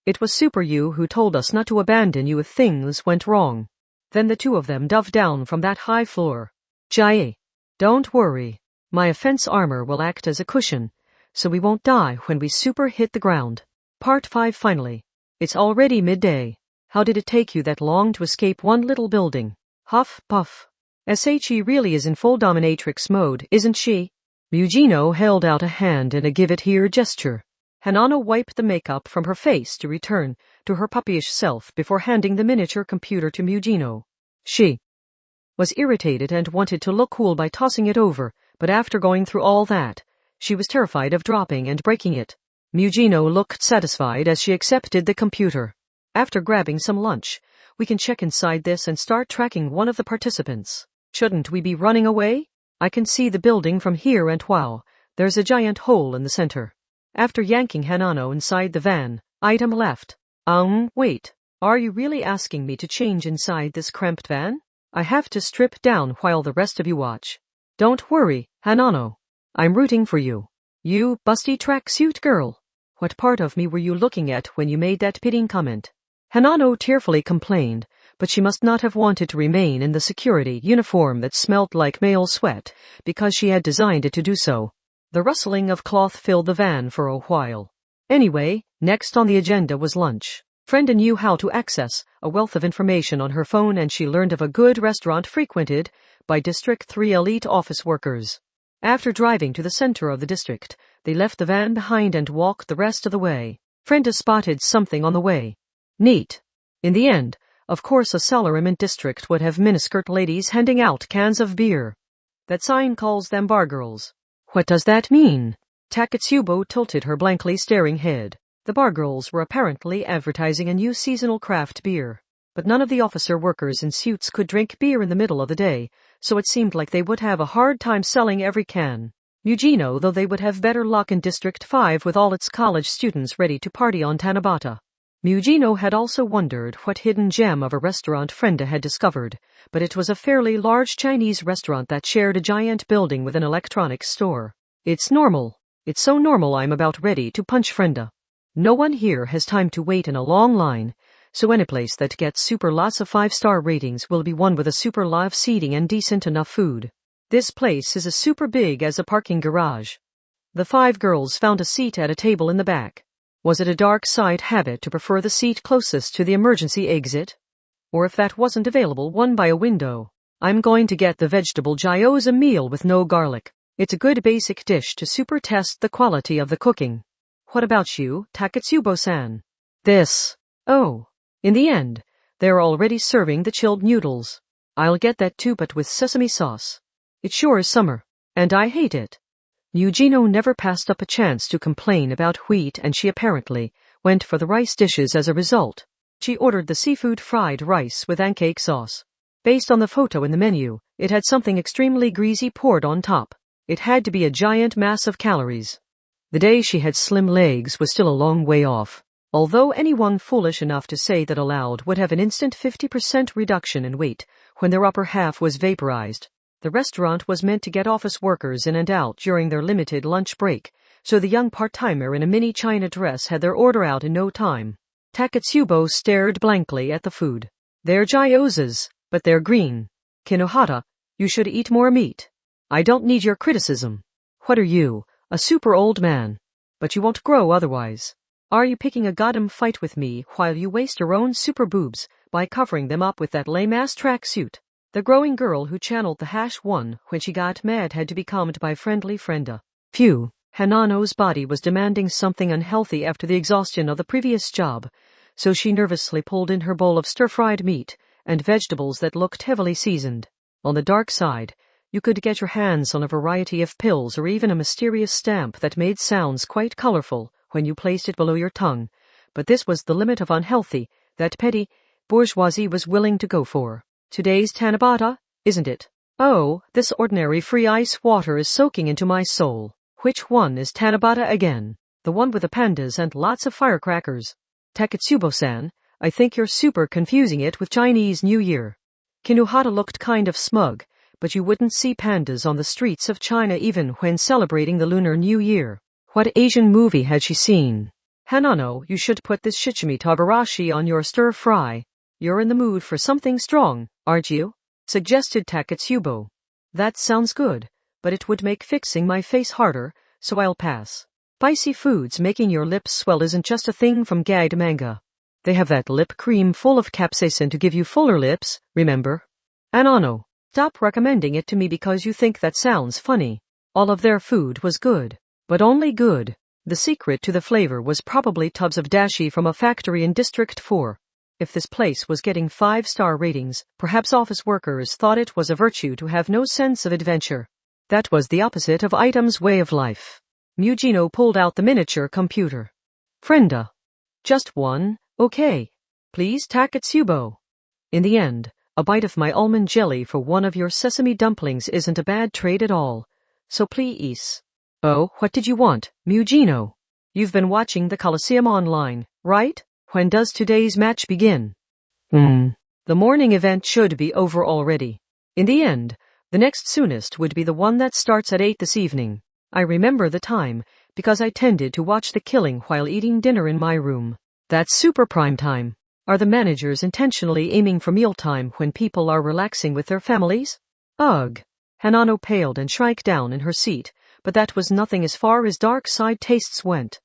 It was Super You who told us not to abandon you if things went wrong. Then the two of them dove down from that high floor. Jie, don't worry. My offense armor will act as a cushion, so we won't die when we super hit the ground. Part 5 finally. It's already midday. How did it take you that long to escape one little building? Huff, puff. SHE really is in full dominatrix mode, isn't she? Mugino held out a hand in a give-it-here gesture. Hanano wiped the makeup from her face to return to her puppyish self before handing the miniature computer to Mugino. She was irritated and wanted to look cool by tossing it over, but after going through all that, she was terrified of dropping and breaking it. Mugino looked satisfied as she accepted the computer. After grabbing some lunch, we can check inside this and start tracking one of the participants. Shouldn't we be running away? I can see the building from here and wow, there's a giant hole in the center. After yanking Hanano inside the van, item left. Wait. Are you really asking me to change inside this cramped van? I have to strip down while the rest of you watch. Don't worry, Hanano. I'm rooting for you. You busty tracksuit girl. What part of me were you looking at when you made that pitying comment? Hanano tearfully complained, but she must not have wanted to remain in the security uniform that smelt like male sweat, because she had designed it to do so. The rustling of cloth filled the van for a while. Anyway, next on the agenda was lunch. Frenda knew how to access a wealth of information on her phone, and she learned of a good restaurant frequented by District 3 elite office workers. After driving to the center of the district, they left the van behind and walked the rest of the way. Frenda spotted something on the way. Neat. In the end, of course, a Salariment district would have miniskirt ladies handing out cans of beer. That sign calls them bar girls. What does that mean? Takatsubo tilted her blankly staring head. The bar girls were apparently advertising a new seasonal craft beer. But none of the officer workers in suits could drink beer in the middle of the day, so it seemed like they would have a hard time selling every can. Mugino, though they would have better luck in District 5 with all its college students ready to party on Tanabata. Mugino had also wondered what hidden gem of a restaurant Frenda had discovered, but it was a fairly large Chinese restaurant that shared a giant building with an electronics store. It's normal. It's so normal I'm about ready to punch Frenda. No one here has time to wait in a long line, so any place that gets super lots of 5-star ratings will be one with a super lot of seating and decent enough food. This place is as super big as a parking garage. The 5 girls found a seat at a table in the back. Was it a dark side habit to prefer the seat closest to the emergency exit? Or if that wasn't available, one by a window? I'm going to get the vegetable gyoza meal with no garlic. It's a good basic dish to super test the quality of the cooking. What about you, Takatsubo-san? This. Oh. In the end, they're already serving the chilled noodles. I'll get that too, but with sesame sauce. It sure is summer, and I hate it. Mugino never passed up a chance to complain about wheat, and she apparently went for the rice dishes as a result. She ordered the seafood fried rice with pancake sauce. Based on the photo in the menu, it had something extremely greasy poured on top. It had to be a giant mass of calories. The day she had slim legs was still a long way off, although anyone foolish enough to say that aloud would have an instant 50% reduction in weight when their upper half was vaporized. The restaurant was meant to get office workers in and out during their limited lunch break, so the young part-timer in a mini china dress had their order out in no time. Takatsubo stared blankly at the food. They're gyozas, but they're green. Kinohata, you should eat more meat. I don't need your criticism. What are you, a super old man? But you won't grow otherwise. Are you picking a goddamn fight with me while you waste your own super boobs by covering them up with that lame-ass tracksuit? The growing girl who channeled the #1 when she got mad had to be calmed by friendly Frenda. Phew, Hanano's body was demanding something unhealthy after the exhaustion of the previous job, so she nervously pulled in her bowl of stir-fried meat and vegetables that looked heavily seasoned. On the dark side, you could get your hands on a variety of pills or even a mysterious stamp that made sounds quite colorful when you placed it below your tongue, but this was the limit of unhealthy that petty bourgeoisie was willing to go for. Today's Tanabata, isn't it? Oh, this ordinary free ice water is soaking into my soul. Which one is Tanabata again? The one with the pandas and lots of firecrackers. Takatsubo-san, I think you're super confusing it with Chinese New Year. Kinohata looked kind of smug, but you wouldn't see pandas on the streets of China even when celebrating the Lunar New Year. What Asian movie had she seen? Hanano, you should put this shichimi tabarashi on your stir-fry. You're in the mood for something strong, aren't you? Suggested Takatsubo. That sounds good, but it would make fixing my face harder, so I'll pass. Spicy foods making your lips swell isn't just a thing from gagged manga. They have that lip cream full of capsaicin to give you fuller lips, remember? Hanano, stop recommending it to me because you think that sounds funny. All of their food was good, but only good. The secret to the flavor was probably tubs of dashi from a factory in District 4. If this place was getting 5-star ratings, perhaps office workers thought it was a virtue to have no sense of adventure. That was the opposite of Item's way of life. Mugino pulled out the miniature computer. Frenda. Just one, okay. Please, Takatsubo. In the end, a bite of my almond jelly for one of your sesame dumplings isn't a bad trade at all. So please. Oh, what did you want, Mugino? You've been watching the Coliseum online, right? When does today's match begin? The morning event should be over already. In the end, the next soonest would be the one that starts at 8 this evening. I remember the time, because I tended to watch the killing while eating dinner in my room. That's super prime time. Are the managers intentionally aiming for mealtime when people are relaxing with their families? Ugh. Hanano paled and shrank down in her seat, but that was nothing as far as dark side tastes went.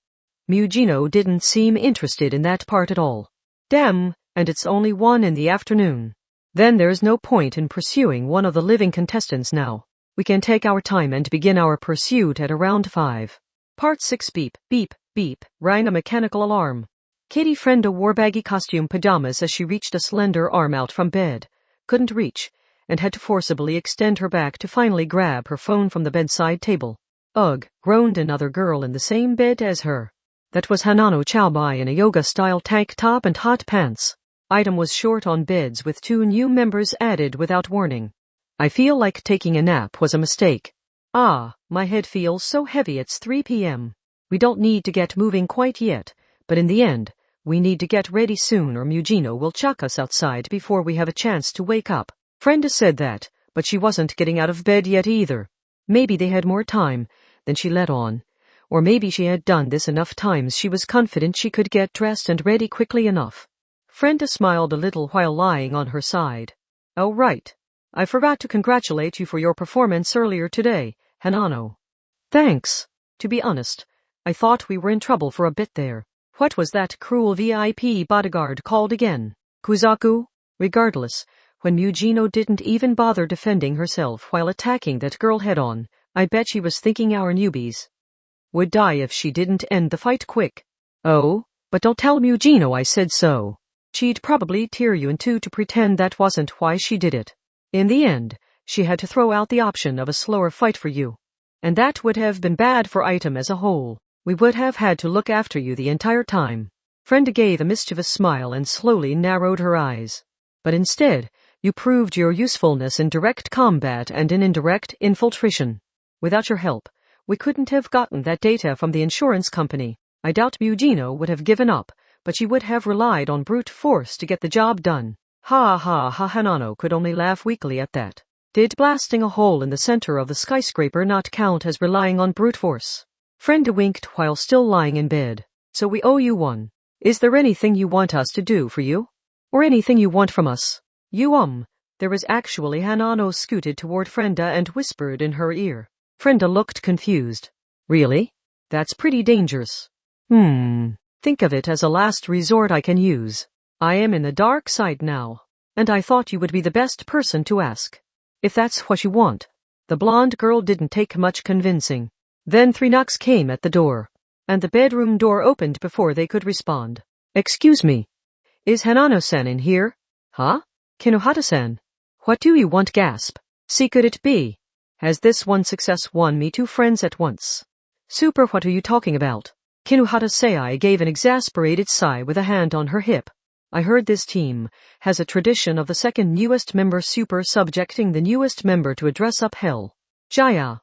Mugino didn't seem interested in that part at all. Damn, and it's only 1 in the afternoon. Then there's no point in pursuing one of the living contestants now. We can take our time and begin our pursuit at around 5. Part 6. Beep, beep, beep, rang a mechanical alarm. Katie Frenda wore baggy costume pajamas as she reached a slender arm out from bed, couldn't reach, and had to forcibly extend her back to finally grab her phone from the bedside table. Ugh, groaned another girl in the same bed as her. That was Hanano Chaobai in a yoga-style tank top and hot pants. Item was short on beds with 2 new members added without warning. I feel like taking a nap was a mistake. Ah, my head feels so heavy it's 3 p.m. We don't need to get moving quite yet, but in the end, we need to get ready soon or Mugino will chuck us outside before we have a chance to wake up. Frenda said that, but she wasn't getting out of bed yet either. Maybe they had more time than she let on. Or maybe she had done this enough times she was confident she could get dressed and ready quickly enough. Frenda smiled a little while lying on her side. Oh right. I forgot to congratulate you for your performance earlier today, Hanano. Thanks. To be honest, I thought we were in trouble for a bit there. What was that cruel VIP bodyguard called again? Kuzaku? Regardless, when Mugino didn't even bother defending herself while attacking that girl head-on, I bet she was thinking our newbies would die if she didn't end the fight quick. Oh, but don't tell Mugino I said so. She'd probably tear you in two to pretend that wasn't why she did it. In the end, she had to throw out the option of a slower fight for you. And that would have been bad for Item as a whole. We would have had to look after you the entire time. Frenda gave a mischievous smile and slowly narrowed her eyes. But instead, you proved your usefulness in direct combat and in indirect infiltration. Without your help, we couldn't have gotten that data from the insurance company. I doubt Mugino would have given up, but she would have relied on brute force to get the job done. Ha ha ha. Hanano could only laugh weakly at that. Did blasting a hole in the center of the skyscraper not count as relying on brute force? Frenda winked while still lying in bed. So we owe you one. Is there anything you want us to do for you? Or anything you want from us? There was actually. Hanano scooted toward Frenda and whispered in her ear. Frenda looked confused. Really? That's pretty dangerous. Think of it as a last resort I can use. I am in the dark side now, and I thought you would be the best person to ask. If that's what you want. The blonde girl didn't take much convincing. Then 3 knocks came at the door, and the bedroom door opened before they could respond. Excuse me. Is Hanano-san in here? Huh? Kinohata-san. What do you want? Gasp. See, could it be? Has this one success won me 2 friends at once? Super, what are you talking about? Kinohata-sai gave an exasperated sigh with a hand on her hip. I heard this team has a tradition of the second newest member super subjecting the newest member to a dress-up hell. Jaya.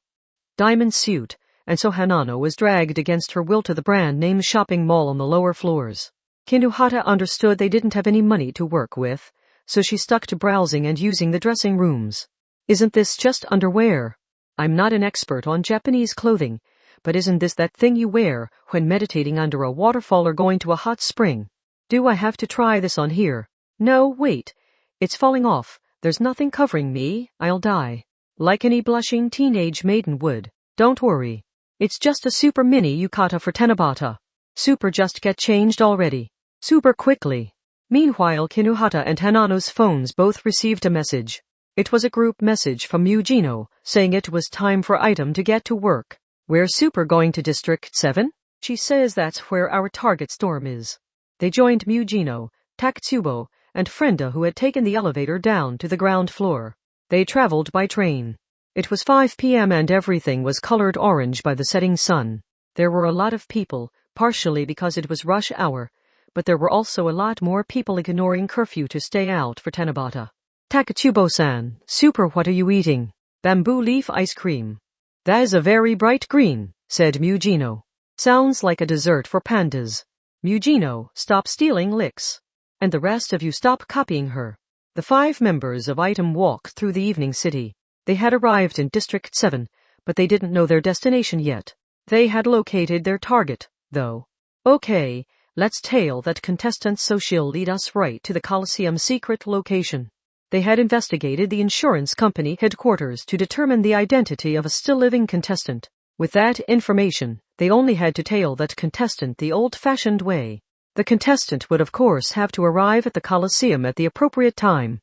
Diamond suit, and so Hanano was dragged against her will to the brand name shopping mall on the lower floors. Kinohata understood they didn't have any money to work with, so she stuck to browsing and using the dressing rooms. Isn't this just underwear? I'm not an expert on Japanese clothing, but isn't this that thing you wear when meditating under a waterfall or going to a hot spring? Do I have to try this on here? No, wait. It's falling off. There's nothing covering me. I'll die. Like any blushing teenage maiden would. Don't worry. It's just a super mini yukata for Tenabata. Super, just get changed already. Super quickly. Meanwhile, Kinohata and Hanano's phones both received a message. It was a group message from Mugino, saying it was time for Item to get to work. We're super going to District 7? She says that's where our target storm is. They joined Mugino, Takatsubo, and Frenda, who had taken the elevator down to the ground floor. They traveled by train. It was 5 p.m. and everything was colored orange by the setting sun. There were a lot of people, partially because it was rush hour, but there were also a lot more people ignoring curfew to stay out for Tenabata. Takatsubo-san, super, what are you eating? Bamboo leaf ice cream. That is a very bright green, said Mugino. Sounds like a dessert for pandas. Mugino, stop stealing licks. And the rest of you stop copying her. The 5 members of Item walked through the evening city. They had arrived in District 7, but they didn't know their destination yet. They had located their target, though. Okay, let's tail that contestant so she'll lead us right to the Coliseum secret location. They had investigated the insurance company headquarters to determine the identity of a still-living contestant. With that information, they only had to tail that contestant the old-fashioned way. The contestant would of course have to arrive at the Coliseum at the appropriate time.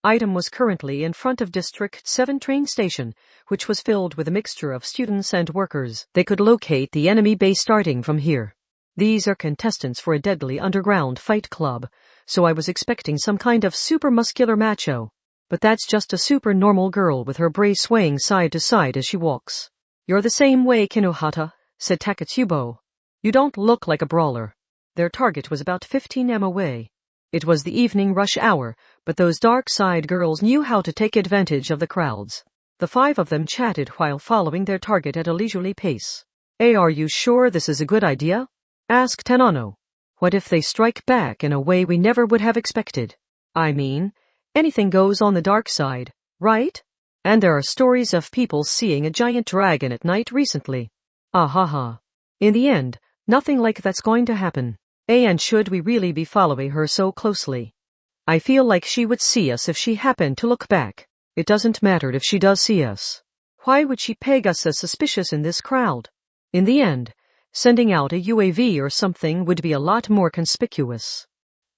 Item was currently in front of District 7 train station, which was filled with a mixture of students and workers. They could locate the enemy base starting from here. These are contestants for a deadly underground fight club, so I was expecting some kind of super muscular macho. But that's just a super normal girl with her bra swaying side to side as she walks. You're the same way, Kinohata, said Takatsubo. You don't look like a brawler. Their target was about 15 m away. It was the evening rush hour, but those dark-side girls knew how to take advantage of the crowds. The 5 of them chatted while following their target at a leisurely pace. Hey, are you sure this is a good idea? Asked Tanano. What if they strike back in a way we never would have expected? I mean, anything goes on the dark side, right? And there are stories of people seeing a giant dragon at night recently. Ah. In the end, nothing like that's going to happen. And should we really be following her so closely? I feel like she would see us if she happened to look back. It doesn't matter if she does see us. Why would she peg us as suspicious in this crowd? In the end, sending out a UAV or something would be a lot more conspicuous.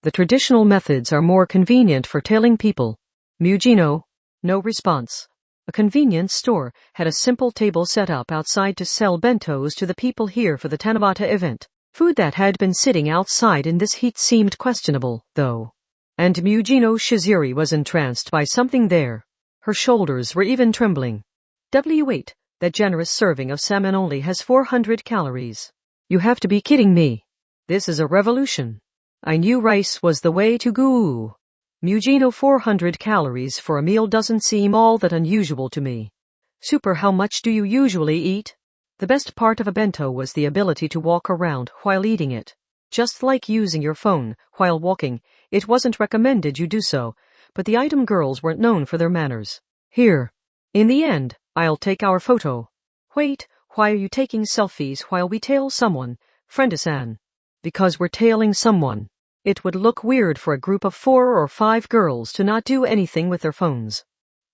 The traditional methods are more convenient for tailing people. Mujino. No response. A convenience store had a simple table set up outside to sell bentos to the people here for the Tanabata event. Food that had been sitting outside in this heat seemed questionable, though. And Mujino Shizuri was entranced by something there. Her shoulders were even trembling. W8, that generous serving of salmon only has 400 calories. You have to be kidding me. This is a revolution. I knew rice was the way to go. Mujino 400 calories for a meal doesn't seem all that unusual to me. Super, how much do you usually eat? The best part of a bento was the ability to walk around while eating it. Just like using your phone while walking, it wasn't recommended you do so, but the item girls weren't known for their manners. Here. In the end, I'll take our photo. Wait, why are you taking selfies while we tail someone, friend-san? Because we're tailing someone. It would look weird for a group of 4 or 5 girls to not do anything with their phones.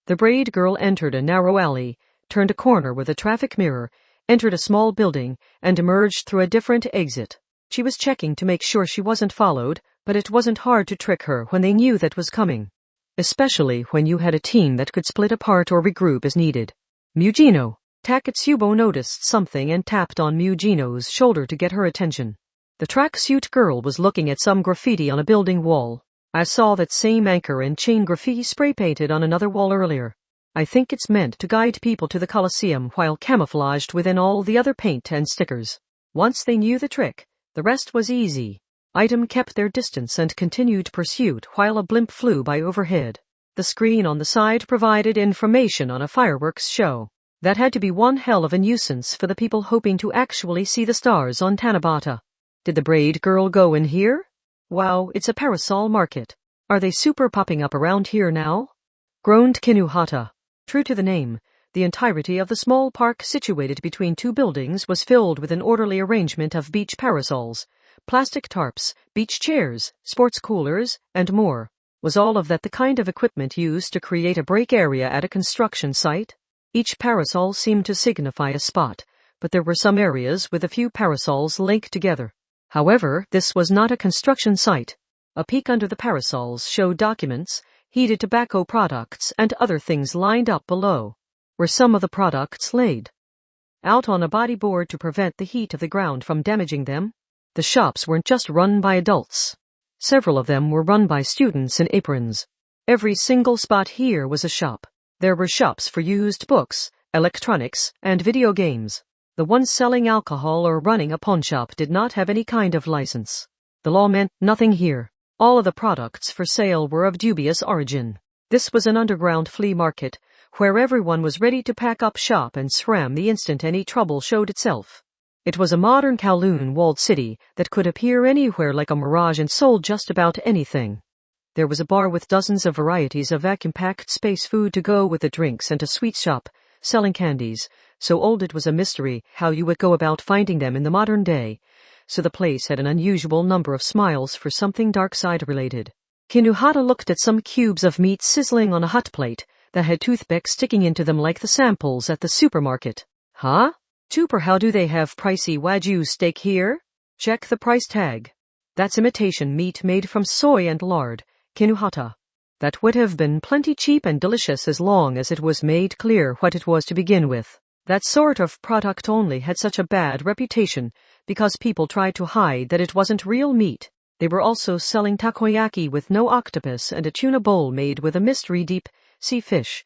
The braid girl entered a narrow alley, turned a corner with a traffic mirror, entered a small building, and emerged through a different exit. She was checking to make sure she wasn't followed, but it wasn't hard to trick her when they knew that was coming. Especially when you had a team that could split apart or regroup as needed. Mujino. Takatsubo noticed something and tapped on Mujino's shoulder to get her attention. The tracksuit girl was looking at some graffiti on a building wall. I saw that same anchor and chain graffiti spray-painted on another wall earlier. I think it's meant to guide people to the Colosseum while camouflaged within all the other paint and stickers. Once they knew the trick, the rest was easy. Item kept their distance and continued pursuit while a blimp flew by overhead. The screen on the side provided information on a fireworks show. That had to be one hell of a nuisance for the people hoping to actually see the stars on Tanabata. Did the braid girl go in here? Wow, it's a parasol market. Are they super popping up around here now? Groaned Kinuhata. True to the name, the entirety of the small park situated between 2 buildings was filled with an orderly arrangement of beach parasols, plastic tarps, beach chairs, sports coolers, and more. Was all of that the kind of equipment used to create a break area at a construction site? Each parasol seemed to signify a spot, but there were some areas with a few parasols linked together. However, this was not a construction site. A peek under the parasols showed documents, heated tobacco products, and other things lined up below. Were some of the products laid out on a bodyboard to prevent the heat of the ground from damaging them? The shops weren't just run by adults. Several of them were run by students in aprons. Every single spot here was a shop. There were shops for used books, electronics, and video games. The ones selling alcohol or running a pawn shop did not have any kind of license. The law meant nothing here. All of the products for sale were of dubious origin. This was an underground flea market, where everyone was ready to pack up shop and scram the instant any trouble showed itself. It was a modern Kowloon walled city that could appear anywhere like a mirage and sold just about anything. There was a bar with dozens of varieties of vacuum-packed space food to go with the drinks and a sweet shop, selling candies, so old it was a mystery how you would go about finding them in the modern day, so the place had an unusual number of smiles for something dark side related. Kinuhata looked at some cubes of meat sizzling on a hot plate that had toothpicks sticking into them like the samples at the supermarket. Huh? Super, how do they have pricey Wagyu steak here? Check the price tag. That's imitation meat made from soy and lard, Kinuhata. That would have been plenty cheap and delicious as long as it was made clear what it was to begin with. That sort of product only had such a bad reputation because people tried to hide that it wasn't real meat. They were also selling takoyaki with no octopus and a tuna bowl made with a mystery deep sea fish.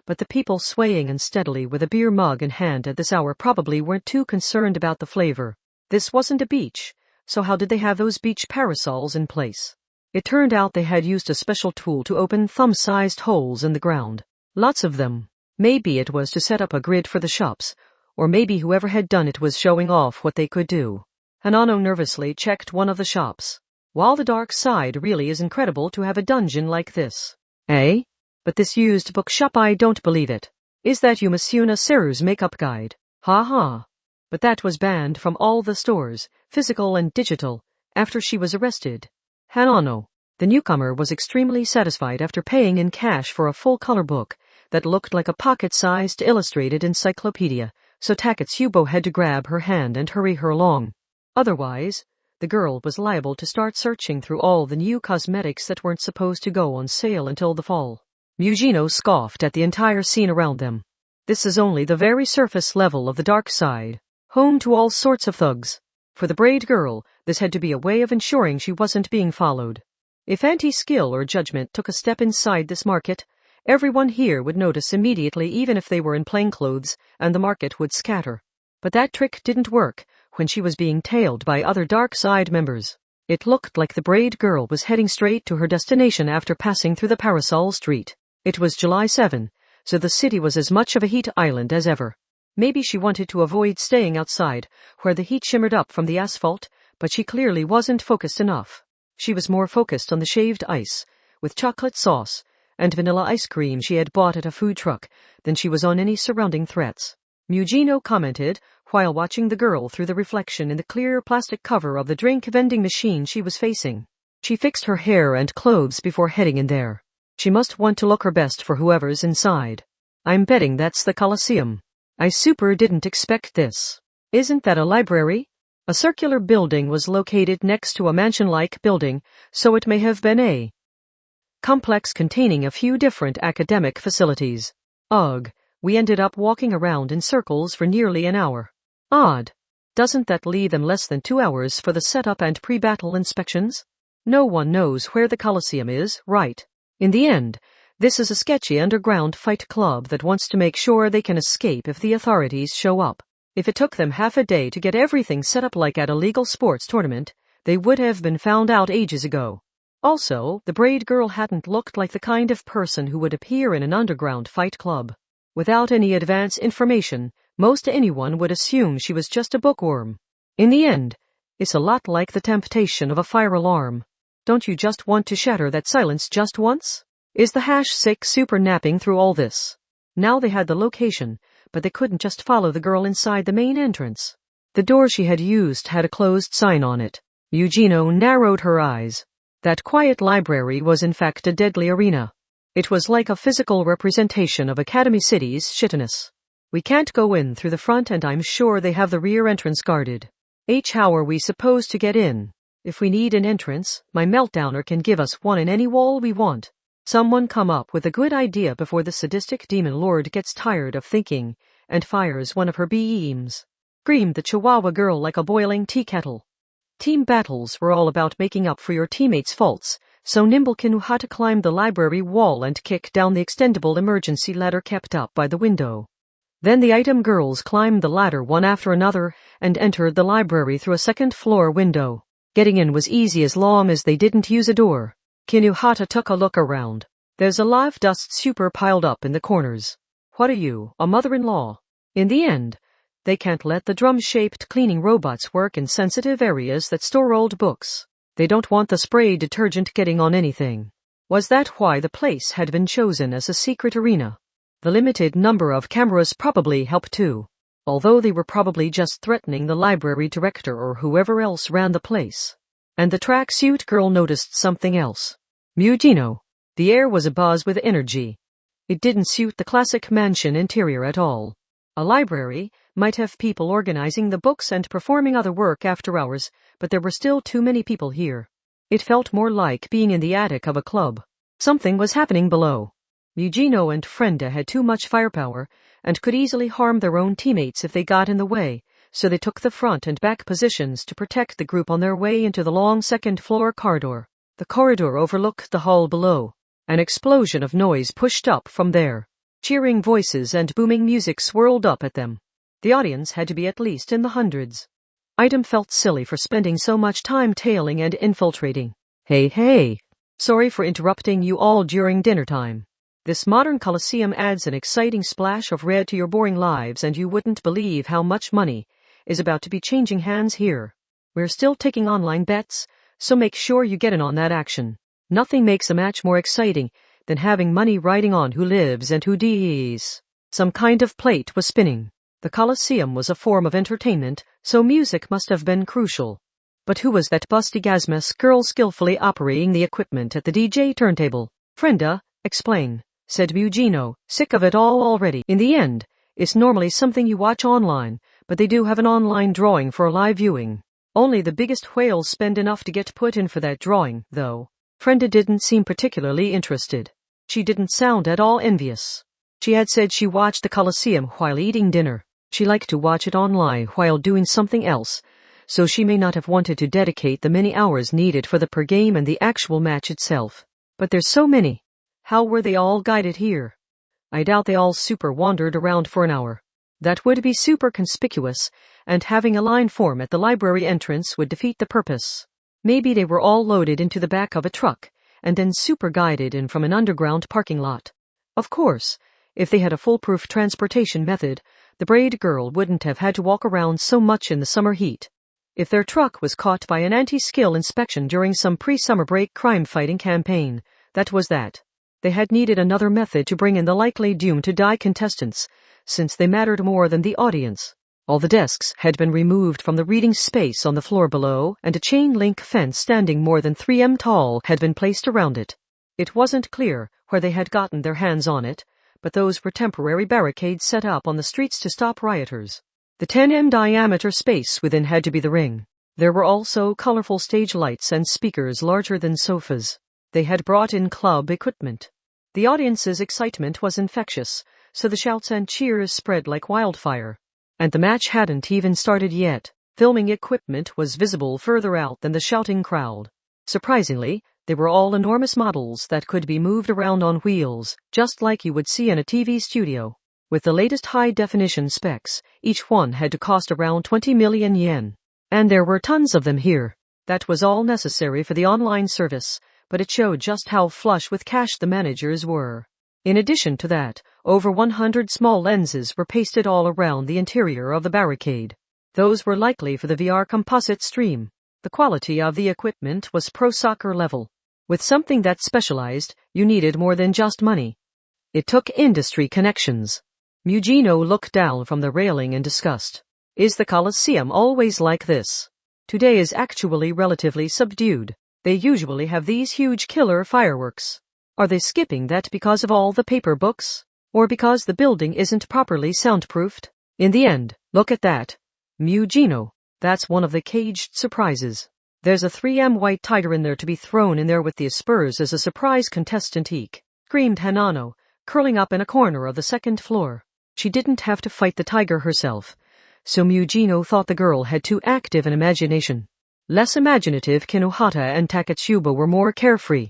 but the people swaying unsteadily with a beer mug in hand at this hour probably weren't too concerned about the flavor. This wasn't a beach, so how did they have those beach parasols in place? It turned out they had used a special tool to open thumb-sized holes in the ground. Lots of them. Maybe it was to set up a grid for the shops, or maybe whoever had done it was showing off what they could do. Hanano nervously checked one of the shops. While the dark side really is incredible to have a dungeon like this. Eh? But this used bookshop, I don't believe it. Is that you, Masuna Seru's makeup guide? Ha ha. But that was banned from all the stores, physical and digital, after she was arrested. Hanano, the newcomer, was extremely satisfied after paying in cash for a full-color book that looked like a pocket-sized illustrated encyclopedia, so Takatsubo had to grab her hand and hurry her along. Otherwise, the girl was liable to start searching through all the new cosmetics that weren't supposed to go on sale until the fall. Mugino scoffed at the entire scene around them. This is only the very surface level of the dark side, home to all sorts of thugs. For the braid girl, this had to be a way of ensuring she wasn't being followed. If anti-skill or judgment took a step inside this market, everyone here would notice immediately, even if they were in plainclothes, and the market would scatter. But that trick didn't work when she was being tailed by other dark side members. It looked like the braid girl was heading straight to her destination after passing through the Parasol Street. It was July 7, so the city was as much of a heat island as ever. Maybe she wanted to avoid staying outside, where the heat shimmered up from the asphalt, but she clearly wasn't focused enough. She was more focused on the shaved ice, with chocolate sauce, and vanilla ice cream she had bought at a food truck, than she was on any surrounding threats. Mugino commented, while watching the girl through the reflection in the clear plastic cover of the drink vending machine she was facing. She fixed her hair and clothes before heading in there. She must want to look her best for whoever's inside. I'm betting that's the Colosseum. I super didn't expect this. Isn't that a library? A circular building was located next to a mansion-like building, so it may have been a complex containing a few different academic facilities. Ugh, we ended up walking around in circles for nearly an hour. Odd. Doesn't that leave them less than 2 hours for the setup and pre-battle inspections? No one knows where the Colosseum is, right? In the end, this is a sketchy underground fight club that wants to make sure they can escape if the authorities show up. If it took them half a day to get everything set up like at a legal sports tournament, they would have been found out ages ago. Also, the braid girl hadn't looked like the kind of person who would appear in an underground fight club. Without any advance information, most anyone would assume she was just a bookworm. In the end, it's a lot like the temptation of a fire alarm. Don't you just want to shatter that silence just once? Is the #6 super napping through all this? Now they had the location, but they couldn't just follow the girl inside the main entrance. The door she had used had a closed sign on it. Mugino narrowed her eyes. That quiet library was in fact a deadly arena. It was like a physical representation of Academy City's shittiness. We can't go in through the front, and I'm sure they have the rear entrance guarded. How are we supposed to get in? If we need an entrance, my meltdowner can give us one in any wall we want. Someone come up with a good idea before the sadistic demon lord gets tired of thinking and fires one of her beams. Screamed the Chihuahua girl like a boiling tea kettle. Team battles were all about making up for your teammates' faults, so nimble Kinuhata climbed the library wall and kicked down the extendable emergency ladder kept up by the window. Then the item girls climbed the ladder one after another and entered the library through a second-floor window. Getting in was easy as long as they didn't use a door. Kinuhata took a look around. There's a live dust super piled up in the corners. What are you, a mother-in-law? In the end, they can't let the drum-shaped cleaning robots work in sensitive areas that store old books. They don't want the spray detergent getting on anything. Was that why the place had been chosen as a secret arena? The limited number of cameras probably helped too, although they were probably just threatening the library director or whoever else ran the place. And the tracksuit girl noticed something else. Mugino. The air was abuzz with energy. It didn't suit the classic mansion interior at all. A library might have people organizing the books and performing other work after hours, but there were still too many people here. It felt more like being in the attic of a club. Something was happening below. Mugino and Frenda had too much firepower and could easily harm their own teammates if they got in the way, so they took the front and back positions to protect the group on their way into the long second-floor corridor. The corridor overlooked the hall below. An explosion of noise pushed up from there. Cheering voices and booming music swirled up at them. The audience had to be at least in the hundreds. Item felt silly for spending so much time tailing and infiltrating. Hey. Sorry for interrupting you all during dinner time. This modern coliseum adds an exciting splash of red to your boring lives, and you wouldn't believe how much money is about to be changing hands here. We're still taking online bets, so make sure you get in on that action. Nothing makes a match more exciting than having money riding on who lives and who dies. Some kind of plate was spinning. The coliseum was a form of entertainment, so music must have been crucial. But who was that busty Gazmas girl skillfully operating the equipment at the DJ turntable? Frenda, explain, said Mugino, sick of it all already. In the end, it's normally something you watch online, but they do have an online drawing for live viewing. Only the biggest whales spend enough to get put in for that drawing, though. Frenda didn't seem particularly interested. She didn't sound at all envious. She had said she watched the Coliseum while eating dinner. She liked to watch it online while doing something else, so she may not have wanted to dedicate the many hours needed for the per-game and the actual match itself. But there's so many. How were they all guided here? I doubt they all super wandered around for an hour. That would be super conspicuous, and having a line form at the library entrance would defeat the purpose. Maybe they were all loaded into the back of a truck, and then super guided in from an underground parking lot. Of course, if they had a foolproof transportation method, the braid girl wouldn't have had to walk around so much in the summer heat. If their truck was caught by an anti-skill inspection during some pre-summer break crime-fighting campaign, that was that. They had needed another method to bring in the likely doomed to die contestants, since they mattered more than the audience. All the desks had been removed from the reading space on the floor below, and a chain-link fence standing more than 3 m tall had been placed around it. It wasn't clear where they had gotten their hands on it, but those were temporary barricades set up on the streets to stop rioters. The 10 m diameter space within had to be the ring. There were also colorful stage lights and speakers larger than sofas. They had brought in club equipment. The audience's excitement was infectious, so the shouts and cheers spread like wildfire. And the match hadn't even started yet. Filming equipment was visible further out than the shouting crowd. Surprisingly, they were all enormous models that could be moved around on wheels, just like you would see in a TV studio. With the latest high-definition specs, each one had to cost around 20 million yen. And there were tons of them here. That was all necessary for the online service, but it showed just how flush with cash the managers were. In addition to that, over 100 small lenses were pasted all around the interior of the barricade. Those were likely for the VR composite stream. The quality of the equipment was pro-soccer level. With something that specialized, you needed more than just money. It took industry connections. Mugino looked down from the railing in disgust. Is the Coliseum always like this? Today is actually relatively subdued. They usually have these huge killer fireworks. Are they skipping that because of all the paper books? Or because the building isn't properly soundproofed? In the end, look at that. Mugino. That's one of the caged surprises. There's a 3 m white tiger in there to be thrown in there with the Spurs as a surprise contestant eek, screamed Hanano, curling up in a corner of the second floor. She didn't have to fight the tiger herself, so Mugino thought the girl had too active an imagination. Less imaginative Kinohata and Takatsuba were more carefree.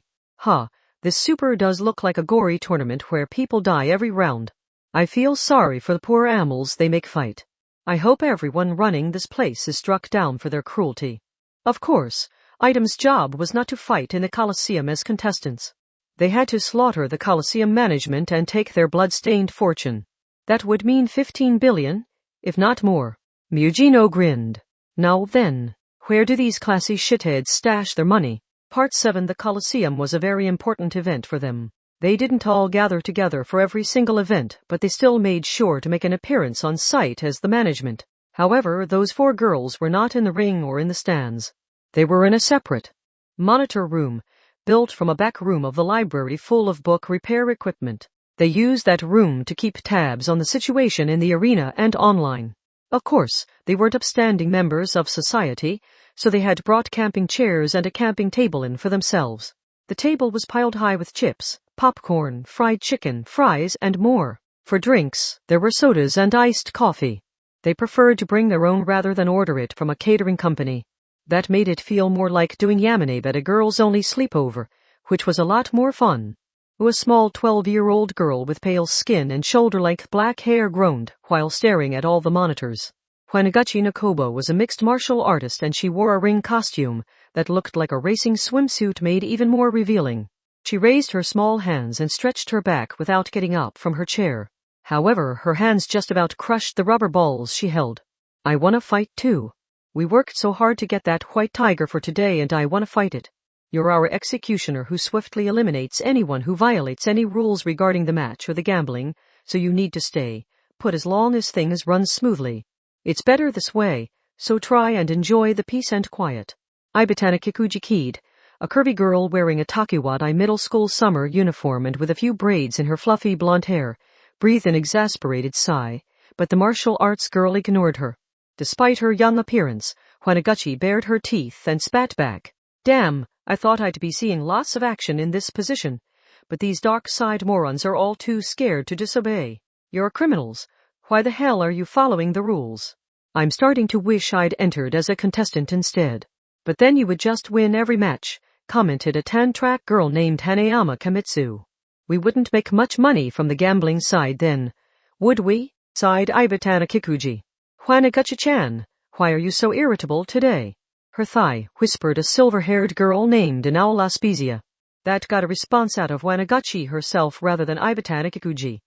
This super does look like a gory tournament where people die every round. I feel sorry for the poor animals they make fight. I hope everyone running this place is struck down for their cruelty. Of course, Item's job was not to fight in the Coliseum as contestants. They had to slaughter the Coliseum management and take their blood-stained fortune. That would mean 15 billion, if not more. Mugino grinned. Now then, where do these classy shitheads stash their money? Part 7. The Coliseum was a very important event for them. They didn't all gather together for every single event, but they still made sure to make an appearance on site as the management. However, those 4 girls were not in the ring or in the stands. They were in a separate monitor room, built from a back room of the library full of book repair equipment. They used that room to keep tabs on the situation in the arena and online. Of course, they weren't upstanding members of society, so they had brought camping chairs and a camping table in for themselves. The table was piled high with chips, popcorn, fried chicken, fries, and more. For drinks, there were sodas and iced coffee. They preferred to bring their own rather than order it from a catering company. That made it feel more like doing Yamanabe at a girls-only sleepover, which was a lot more fun. A small 12-year-old girl with pale skin and shoulder-length black hair groaned while staring at all the monitors. Hwanaguchi Nakobo was a mixed martial artist, and she wore a ring costume that looked like a racing swimsuit made even more revealing. She raised her small hands and stretched her back without getting up from her chair. However, her hands just about crushed the rubber balls she held. I wanna fight too. We worked so hard to get that white tiger for today, and I wanna fight it. You're our executioner who swiftly eliminates anyone who violates any rules regarding the match or the gambling, so you need to stay put as long as things run smoothly. It's better this way, so try and enjoy the peace and quiet. Ibatana Kikuji keyed, a curvy girl wearing a Takiwadai middle school summer uniform and with a few braids in her fluffy blonde hair, breathed an exasperated sigh, but the martial arts girl ignored her. Despite her young appearance, Hwanaguchi bared her teeth and spat back. Damn, I thought I'd be seeing lots of action in this position, but these dark-side morons are all too scared to disobey. You're criminals. Why the hell are you following the rules? I'm starting to wish I'd entered as a contestant instead. But then you would just win every match, commented a tan-track girl named Hanayama Kamitsu. We wouldn't make much money from the gambling side then, would we? Sighed Ibatana Kikuji. Hwanaguchi-chan, why are you so irritable today? Her thigh, whispered a silver-haired girl named Inaola Spezia. That got a response out of Hwanaguchi herself rather than Ibatana Kikuji.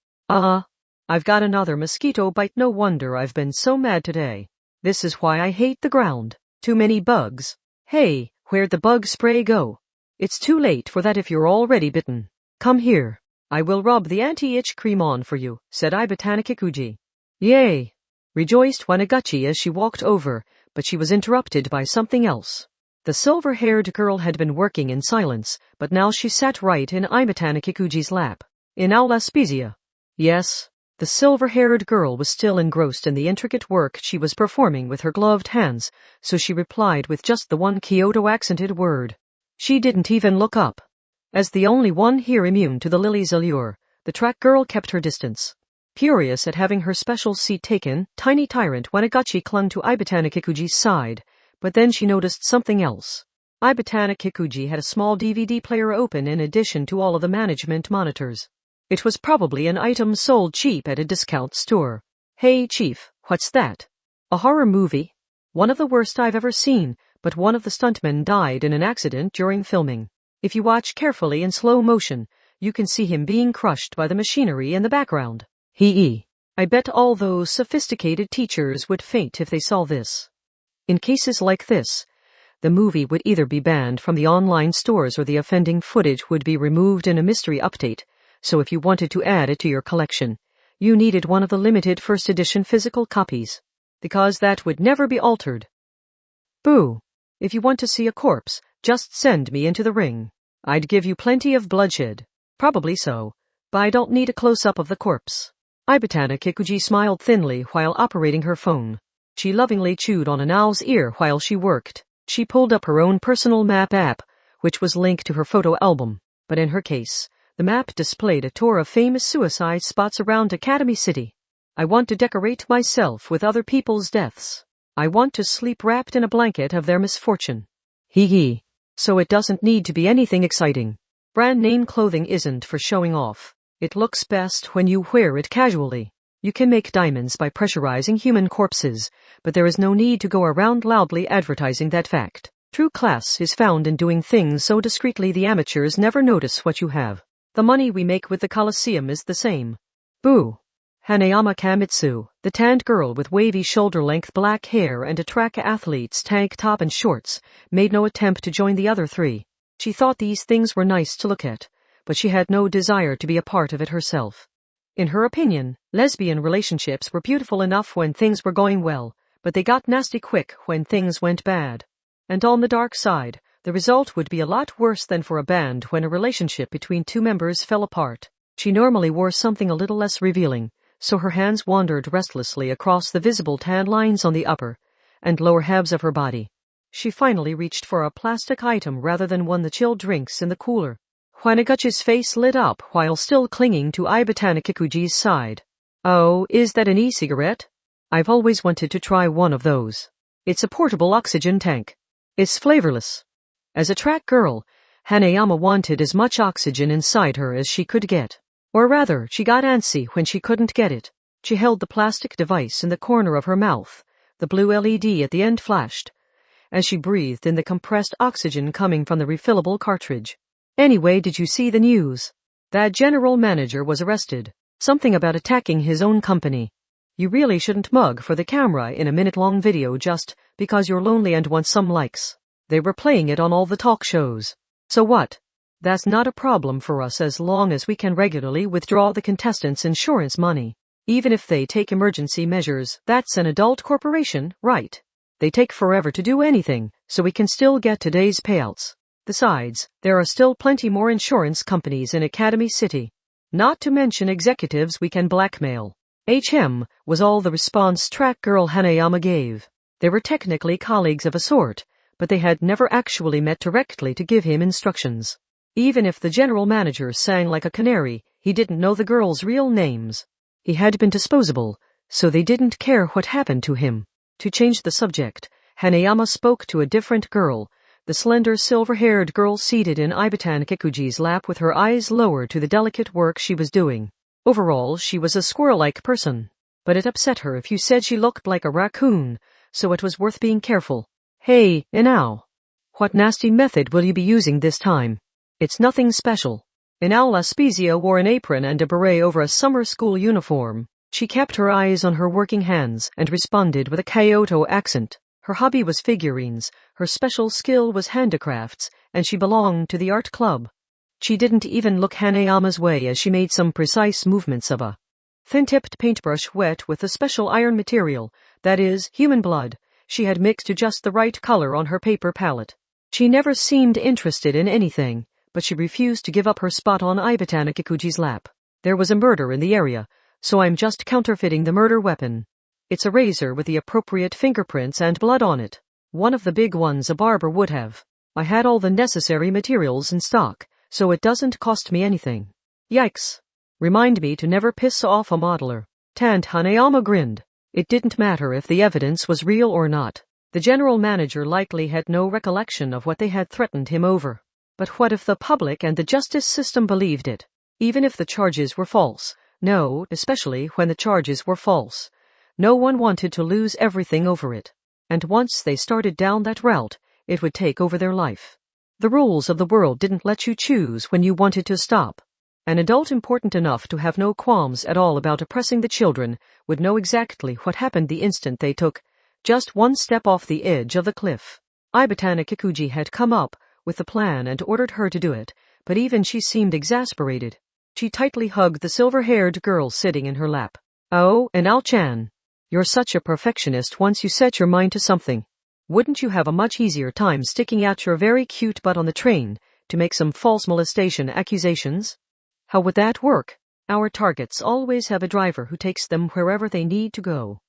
I've got another mosquito bite, no wonder I've been so mad today. This is why I hate the ground. Too many bugs. Hey, where'd the bug spray go? It's too late for that if you're already bitten. Come here. I will rub the anti-itch cream on for you, said Ibatana Kikuji. Yay! Rejoiced Hwanaguchi as she walked over, but she was interrupted by something else. The silver-haired girl had been working in silence, but now she sat right in Ibatana Kikuji's lap. Inaola Spezia. Yes. The silver-haired girl was still engrossed in the intricate work she was performing with her gloved hands, so she replied with just the one Kyoto-accented word. She didn't even look up. As the only one here immune to the lily's allure, the track girl kept her distance. Furious at having her special seat taken, tiny tyrant Hwanaguchi clung to Ibatana Kikuji's side, but then she noticed something else. Ibatana Kikuji had a small DVD player open in addition to all of the management monitors. It was probably an item sold cheap at a discount store. Hey, Chief, what's that? A horror movie? One of the worst I've ever seen, but one of the stuntmen died in an accident during filming. If you watch carefully in slow motion, you can see him being crushed by the machinery in the background. I bet all those sophisticated teachers would faint if they saw this. In cases like this, the movie would either be banned from the online stores or the offending footage would be removed in a mystery update. So if you wanted to add it to your collection, you needed one of the limited first edition physical copies, because that would never be altered. Boo! If you want to see a corpse, just send me into the ring. I'd give you plenty of bloodshed. Probably so, but I don't need a close-up of the corpse. Ibatana Kikuji smiled thinly while operating her phone. She lovingly chewed on an owl's ear while she worked. She pulled up her own personal map app, which was linked to her photo album, but in her case, the map displayed a tour of famous suicide spots around Academy City. I want to decorate myself with other people's deaths. I want to sleep wrapped in a blanket of their misfortune. So it doesn't need to be anything exciting. Brand name clothing isn't for showing off. It looks best when you wear it casually. You can make diamonds by pressurizing human corpses, but there is no need to go around loudly advertising that fact. True class is found in doing things so discreetly the amateurs never notice what you have. The money we make with the Coliseum is the same. Boo! Hanayama Kamitsu, the tanned girl with wavy shoulder-length black hair and a track athlete's tank top and shorts, made no attempt to join the other three. She thought these things were nice to look at, but she had no desire to be a part of it herself. In her opinion, lesbian relationships were beautiful enough when things were going well, but they got nasty quick when things went bad. And on the dark side, the result would be a lot worse than for a band when a relationship between two members fell apart. She normally wore something a little less revealing, so her hands wandered restlessly across the visible tan lines on the upper and lower halves of her body. She finally reached for a plastic item rather than one of the chilled drinks in the cooler. Hwanaguchi's face lit up while still clinging to Ibatana Kikuji's side. Oh, is that an e-cigarette? I've always wanted to try one of those. It's a portable oxygen tank. It's flavorless. As a track girl, Hanayama wanted as much oxygen inside her as she could get. Or rather, she got antsy when she couldn't get it. She held the plastic device in the corner of her mouth. The blue LED at the end flashed as she breathed in the compressed oxygen coming from the refillable cartridge. Anyway, did you see the news? That general manager was arrested. Something about attacking his own company. You really shouldn't mug for the camera in a minute-long video just because you're lonely and want some likes. They were playing it on all the talk shows. So what? That's not a problem for us as long as we can regularly withdraw the contestants' insurance money. Even if they take emergency measures, that's an adult corporation, right? They take forever to do anything, so we can still get today's payouts. Besides, there are still plenty more insurance companies in Academy City. Not to mention executives we can blackmail. Was all the response track girl Hanayama gave. They were technically colleagues of a sort, but they had never actually met directly to give him instructions. Even if the general manager sang like a canary, he didn't know the girls' real names. He had been disposable, so they didn't care what happened to him. To change the subject, Hanayama spoke to a different girl, the slender silver-haired girl seated in Ibatan Kikuji's lap with her eyes lowered to the delicate work she was doing. Overall, she was a squirrel-like person, but it upset her if you said she looked like a raccoon, so it was worth being careful. Hey, Inao. What nasty method will you be using this time? It's nothing special. Inao Laspezia wore an apron and a beret over a summer school uniform. She kept her eyes on her working hands and responded with a Kyoto accent. Her hobby was figurines, her special skill was handicrafts, and she belonged to the art club. She didn't even look Hanayama's way as she made some precise movements of a thin-tipped paintbrush wet with a special iron material, that is, human blood. She had mixed just the right color on her paper palette. She never seemed interested in anything, but she refused to give up her spot on Ibatan Kikuji's lap. There was a murder in the area, so I'm just counterfeiting the murder weapon. It's a razor with the appropriate fingerprints and blood on it. One of the big ones a barber would have. I had all the necessary materials in stock, so it doesn't cost me anything. Yikes. Remind me to never piss off a modeler. Tant Hanayama grinned. It didn't matter if the evidence was real or not. The general manager likely had no recollection of what they had threatened him over. But what if the public and the justice system believed it? Even if the charges were false. No, especially when the charges were false. No one wanted to lose everything over it. And once they started down that route, it would take over their life. The rules of the world didn't let you choose when you wanted to stop. An adult important enough to have no qualms at all about oppressing the children would know exactly what happened the instant they took just one step off the edge of the cliff. Ibatan Kikuji had come up with the plan and ordered her to do it, but even she seemed exasperated. She tightly hugged the silver-haired girl sitting in her lap. Oh, Inao-chan. You're such a perfectionist once you set your mind to something. Wouldn't you have a much easier time sticking out your very cute butt on the train to make some false molestation accusations? How would that work? Our targets always have a driver who takes them wherever they need to go.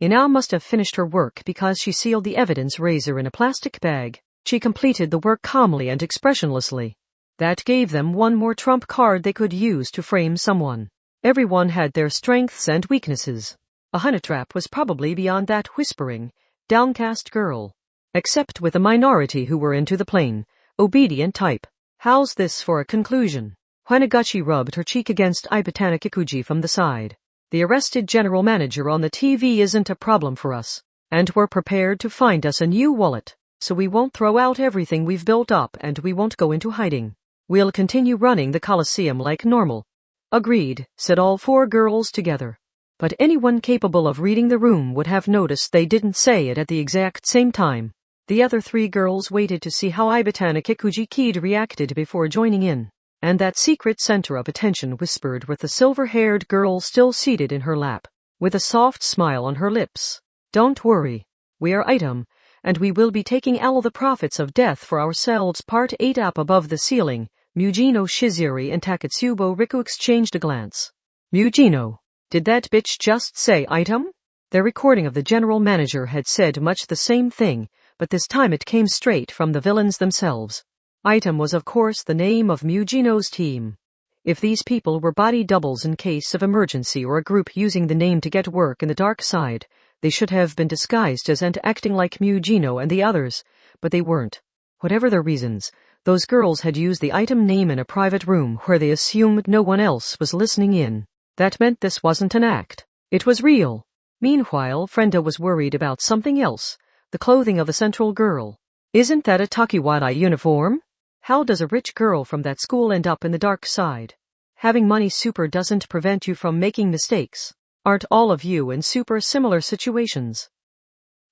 Inao must have finished her work because she sealed the evidence razor in a plastic bag. She completed the work calmly and expressionlessly. That gave them one more trump card they could use to frame someone. Everyone had their strengths and weaknesses. A honey trap was probably beyond that whispering, downcast girl. Except with a minority who were into the plain, obedient type. How's this for a conclusion? Hanaguchi rubbed her cheek against Ibatan Kikuji from the side. The arrested general manager on the TV isn't a problem for us. And we're prepared to find us a new wallet. So we won't throw out everything we've built up and we won't go into hiding. We'll continue running the Coliseum like normal. Agreed, said all four girls together. But anyone capable of reading the room would have noticed they didn't say it at the exact same time. The other three girls waited to see how Ibatan Kikuji Kid reacted before joining in. And that secret center of attention whispered with the silver-haired girl still seated in her lap, with a soft smile on her lips. Don't worry. We are item, and we will be taking all the profits of death for ourselves. Part 8. Up above the ceiling, Mujino Shizuri and Takatsubo Riku exchanged a glance. Mujino. Did that bitch just say item? Their recording of the general manager had said much the same thing, but this time it came straight from the villains themselves. Item was of course the name of Mujino's team. If these people were body doubles in case of emergency or a group using the name to get work in the dark side, they should have been disguised as and acting like Mujino and the others, but they weren't. Whatever their reasons, Those girls had used the item name in a private room where they assumed no one else was listening in. That meant this wasn't an act. It was real. Meanwhile, Frenda was worried about something else, the clothing of the central girl. Isn't that a Takiwara uniform? How does a rich girl from that school end up in the dark side? Having money super doesn't prevent you from making mistakes. Aren't all of you in super similar situations?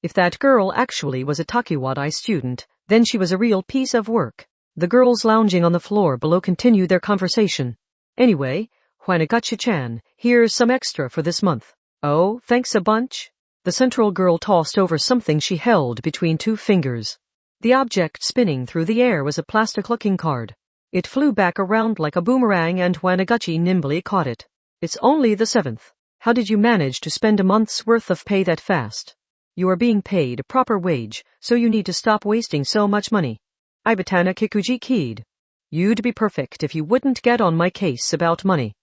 If that girl actually was a Takiwara student, then she was a real piece of work. The girls lounging on the floor below continued their conversation. Anyway, Wanagachi-chan, here's some extra for this month. Oh, thanks a bunch. The central girl tossed over something she held between two fingers. The object spinning through the air was a plastic-looking card. It flew back around like a boomerang and Wanagachi nimbly caught it. It's only the 7th. How did you manage to spend a month's worth of pay that fast? You are being paid a proper wage, so you need to stop wasting so much money. Ibatana Kikuji keyed. You'd be perfect if you wouldn't get on my case about money.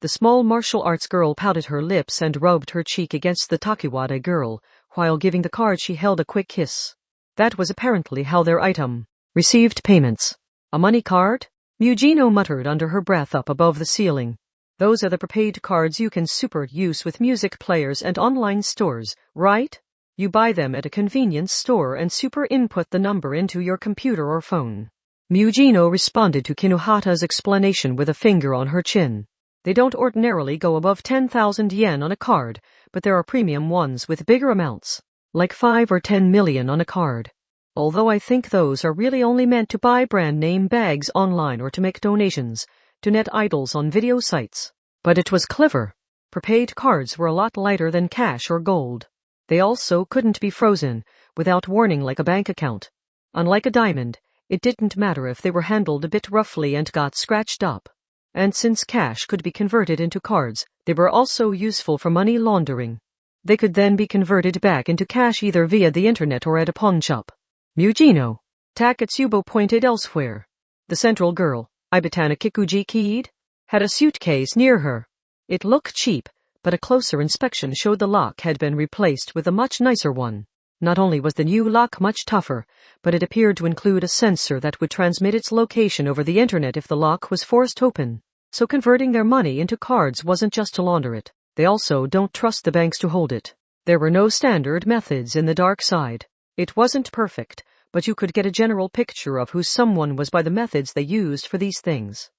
The small martial arts girl pouted her lips and rubbed her cheek against the Takiwara girl, while giving the card she held a quick kiss. That was apparently how their item received payments. A money card? Mujino muttered under her breath up above the ceiling. Those are the prepaid cards you can super use with music players and online stores, right? You buy them at a convenience store and super input the number into your computer or phone. Mujino responded to Kinohata's explanation with a finger on her chin. They don't ordinarily go above 10,000 yen on a card, but there are premium ones with bigger amounts, like 5 or 10 million on a card. Although I think those are really only meant to buy brand name bags online or to make donations to net idols on video sites. But it was clever. Prepaid cards were a lot lighter than cash or gold. They also couldn't be frozen without warning like a bank account. Unlike a diamond, it didn't matter if they were handled a bit roughly and got scratched up. And since cash could be converted into cards, they were also useful for money laundering. They could then be converted back into cash either via the internet or at a pawn shop. Mujino. Takatsubo pointed elsewhere. The central girl, Ibatana Kikuji keyed, had a suitcase near her. It looked cheap, but a closer inspection showed the lock had been replaced with a much nicer one. Not only was the new lock much tougher, but it appeared to include a sensor that would transmit its location over the internet if the lock was forced open. So converting their money into cards wasn't just to launder it. They also don't trust the banks to hold it. There were no standard methods in the dark side. It wasn't perfect, but you could get a general picture of who someone was by the methods they used for these things.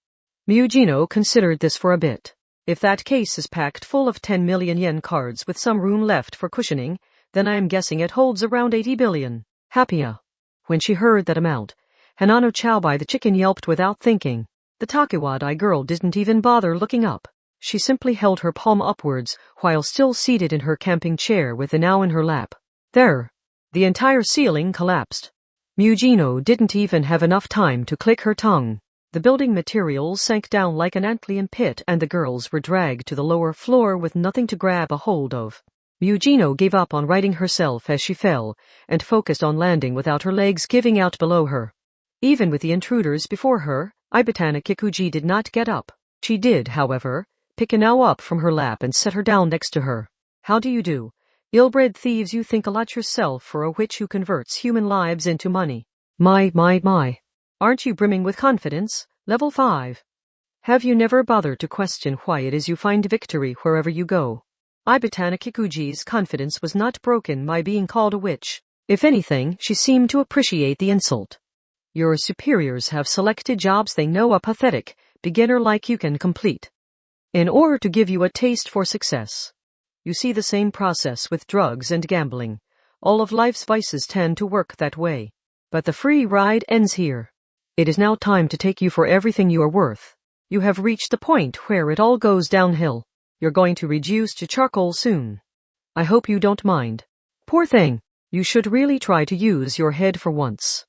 Mujino considered this for a bit. If that case is packed full of 10 million yen cards with some room left for cushioning, then I am guessing it holds around 80 billion. Happia. When she heard that amount, Hanano Chowbai the chicken yelped without thinking. The Takiwara girl didn't even bother looking up. She simply held her palm upwards while still seated in her camping chair with the now in her lap. There. The entire ceiling collapsed. Mujino didn't even have enough time to click her tongue. The building materials sank down like an antlion pit and the girls were dragged to the lower floor with nothing to grab a hold of. Mujino gave up on righting herself as she fell and focused on landing without her legs giving out below her. Even with the intruders before her, Ibatana Kikuji did not get up. She did, however, pick Inao up from her lap and set her down next to her. How do you do? Ill-bred thieves, you think a lot yourself for a witch who converts human lives into money. My. Aren't you brimming with confidence? Level 5. Have you never bothered to question why it is you find victory wherever you go? Ibatana Kikuji's confidence was not broken by being called a witch. If anything, she seemed to appreciate the insult. Your superiors have selected jobs they know are pathetic, beginner-like you can complete, in order to give you a taste for success. You see the same process with drugs and gambling. All of life's vices tend to work that way. But the free ride ends here. It is now time to take you for everything you are worth. You have reached the point where it all goes downhill. You're going to reduce to charcoal soon. I hope you don't mind. Poor thing. You should really try to use your head for once.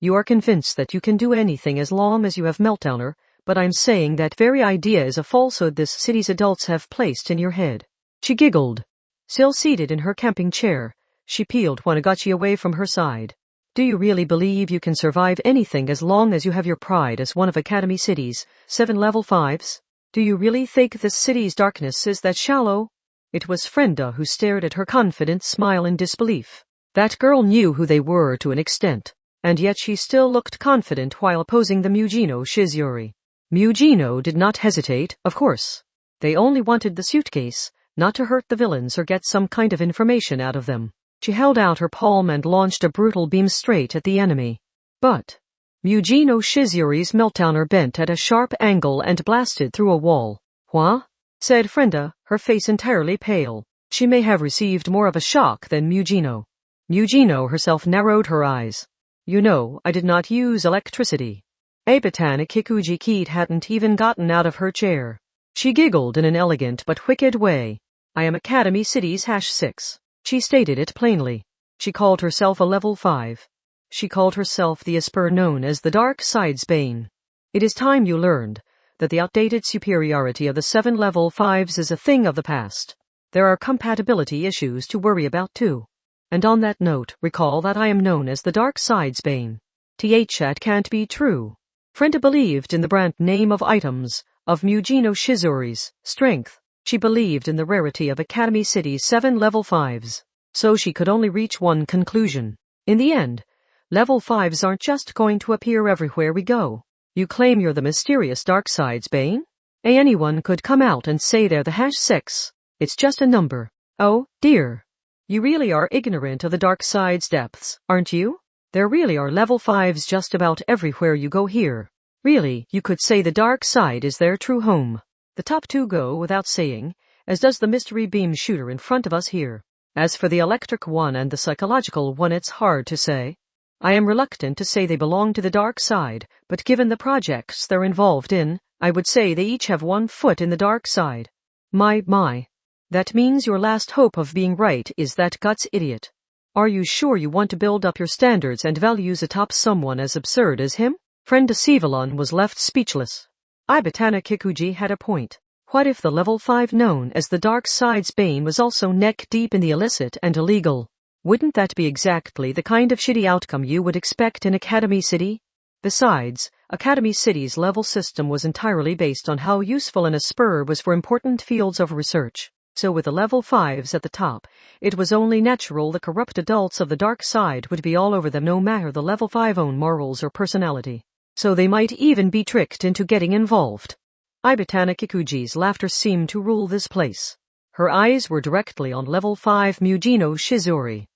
You are convinced that you can do anything as long as you have meltdowner, but I'm saying that very idea is a falsehood this city's adults have placed in your head. She giggled. Still seated in her camping chair, she peeled Wanagachi away from her side. Do you really believe you can survive anything as long as you have your pride as one of Academy City's 7 level 5s? Do you really think this city's darkness is that shallow? It was Frenda who stared at her confident smile in disbelief. That girl knew who they were to an extent. and yet she still looked confident while opposing the Mujino Shizuri. Mujino did not hesitate, of course. They only wanted the suitcase, not to hurt the villains or get some kind of information out of them. She held out her palm and launched a brutal beam straight at the enemy. But Mujino Shizuri's meltdowner bent at a sharp angle and blasted through a wall. "What?" said Frenda, her face entirely pale. She may have received more of a shock than Mujino. Mujino herself narrowed her eyes. "You know, I did not use electricity." Abatana Kikuji Keat hadn't even gotten out of her chair. She giggled in an elegant but wicked way. "I am Academy City's #6. She stated it plainly. She called herself a level 5. She called herself the Esper known as the Dark Side's Bane. It is time you learned that the outdated superiority of the 7 level 5s is a thing of the past. There are compatibility issues to worry about too. And on that note, recall that I am known as the Dark Side's Bane. That can't be true." Frenda believed in the brand name of items, of Mujino Shizuri's strength. She believed in the rarity of Academy City's 7 level 5s. So she could only reach one conclusion. In the end, level 5s aren't just going to appear everywhere we go. You claim you're the mysterious Dark Side's Bane? Anyone could come out and say they're the #6. It's just a number. Oh, dear. You really are ignorant of the Dark Side's depths, aren't you? There really are level 5s just about everywhere you go here. Really, you could say the Dark Side is their true home. The top 2 go without saying, as does the mystery beam shooter in front of us here. As for the electric one and the psychological one, it's hard to say. I am reluctant to say they belong to the Dark Side, but given the projects they're involved in, I would say they each have 1 foot in the Dark Side. My. That means your last hope of being right is that guts idiot. Are you sure you want to build up your standards and values atop someone as absurd as him? Frenda Sivalon was left speechless. Ibatana Kikuji had a point. What if the level 5 known as the Dark Side's Bane was also neck-deep in the illicit and illegal? Wouldn't that be exactly the kind of shitty outcome you would expect in Academy City? Besides, Academy City's level system was entirely based on how useful an Esper was for important fields of research. So with the level 5s at the top, it was only natural the corrupt adults of the Dark Side would be all over them no matter the level 5 own morals or personality. So they might even be tricked into getting involved. Ibatana Kikuji's laughter seemed to rule this place. Her eyes were directly on level 5 Mujino Shizuri.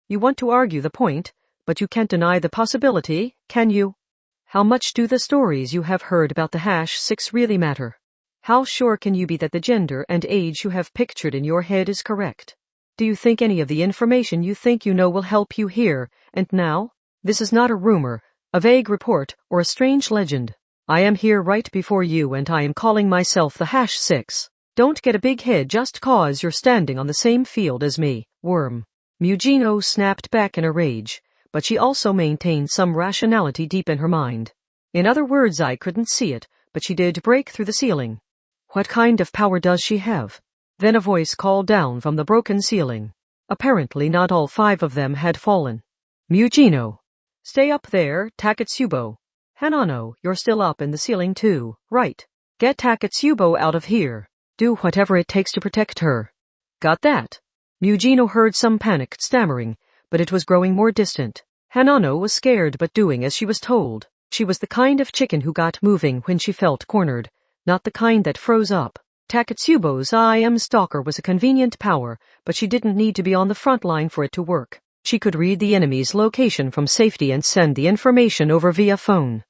You want to argue the point, but you can't deny the possibility, can you? How much do the stories you have heard about the #6 really matter? How sure can you be that the gender and age you have pictured in your head is correct? Do you think any of the information you think you know will help you here and now? This is not a rumor, a vague report, or a strange legend. I am here right before you and I am calling myself the #6. Don't get a big head just cause you're standing on the same field as me, worm. Mujino snapped back in a rage, but she also maintained some rationality deep in her mind. In other words, I couldn't see it, but she did break through the ceiling. What kind of power does she have? Then a voice called down from the broken ceiling. Apparently not all 5 of them had fallen. Mujino. Stay up there, Takatsubo. Hanano, you're still up in the ceiling too, right? Get Takatsubo out of here. Do whatever it takes to protect her. Got that? Mujino heard some panicked stammering, but it was growing more distant. Hanano was scared but doing as she was told. She was the kind of chicken who got moving when she felt cornered, not the kind that froze up. Takatsubo's I am stalker was a convenient power, but she didn't need to be on the front line for it to work. She could read the enemy's location from safety and send the information over via phone.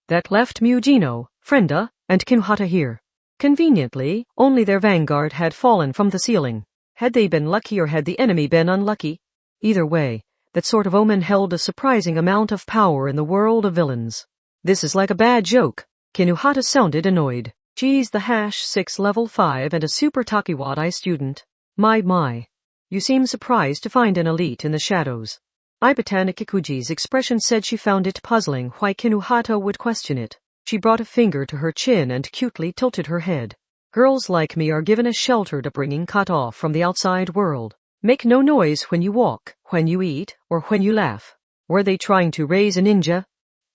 That left Mujino, Frenda, and Kinuhata here. Conveniently, only their vanguard had fallen from the ceiling. Had they been lucky or had the enemy been unlucky? Either way, that sort of omen held a surprising amount of power in the world of villains. This is like a bad joke. Kinuhata sounded annoyed. She's the #6 level 5 and a super Takiwadai student. My. You seem surprised to find an elite in the shadows. Ibatana Kikuji's expression said she found it puzzling why Kinuhata would question it. She brought a finger to her chin and cutely tilted her head. Girls like me are given a sheltered upbringing cut off from the outside world. Make no noise when you walk, when you eat, or when you laugh. Were they trying to raise a ninja?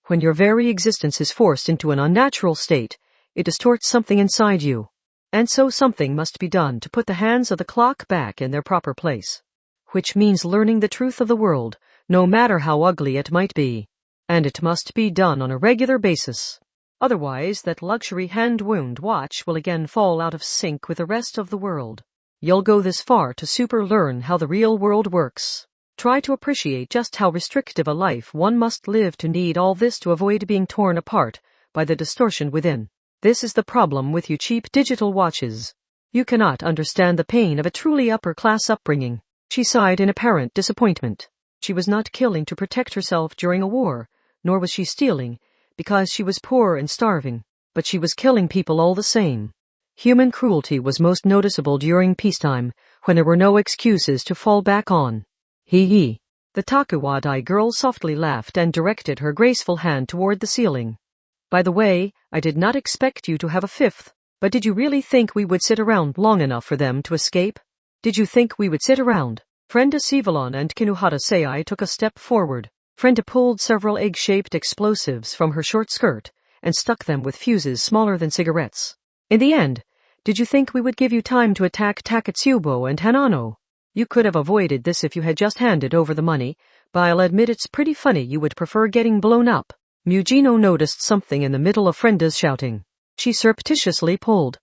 When your very existence is forced into an unnatural state, it distorts something inside you. And so something must be done to put the hands of the clock back in their proper place. Which means learning the truth of the world, no matter how ugly it might be. And it must be done on a regular basis. Otherwise, that luxury hand-wound watch will again fall out of sync with the rest of the world. You'll go this far to super-learn how the real world works. Try to appreciate just how restrictive a life one must live to need all this to avoid being torn apart by the distortion within. This is the problem with you cheap digital watches. You cannot understand the pain of a truly upper-class upbringing. She sighed in apparent disappointment. She was not killing to protect herself during a war, nor was she stealing, because she was poor and starving, but she was killing people all the same. Human cruelty was most noticeable during peacetime, when there were no excuses to fall back on. Hee. The Takuwadai girl softly laughed and directed her graceful hand toward the ceiling. By the way, I did not expect you to have a fifth, but did you really think we would sit around long enough for them to escape? Did you think we would sit around? Frenda Sivalon and Kinuhata Sei took a step forward. Frenda pulled several egg-shaped explosives from her short skirt and stuck them with fuses smaller than cigarettes. In the end, did you think we would give you time to attack Takatsubo and Hanano? You could have avoided this if you had just handed over the money, but I'll admit it's pretty funny you would prefer getting blown up. Mujino noticed something in the middle of Frenda's shouting. She surreptitiously pulled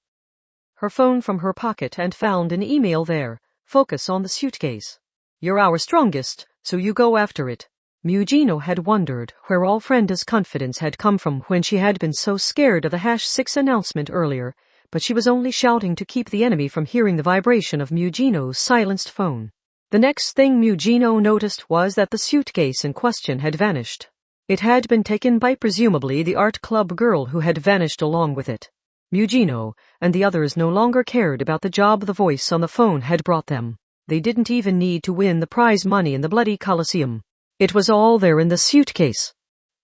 her phone from her pocket and found an email there. Focus on the suitcase. You're our strongest, so you go after it. Mujino had wondered where all Frenda's confidence had come from when she had been so scared of the #6 announcement earlier, but she was only shouting to keep the enemy from hearing the vibration of Mujino's silenced phone. The next thing Mujino noticed was that the suitcase in question had vanished. It had been taken by presumably the art club girl who had vanished along with it. Mujino and the others no longer cared about the job the voice on the phone had brought them. They didn't even need to win the prize money in the bloody Colosseum. It was all there in the suitcase.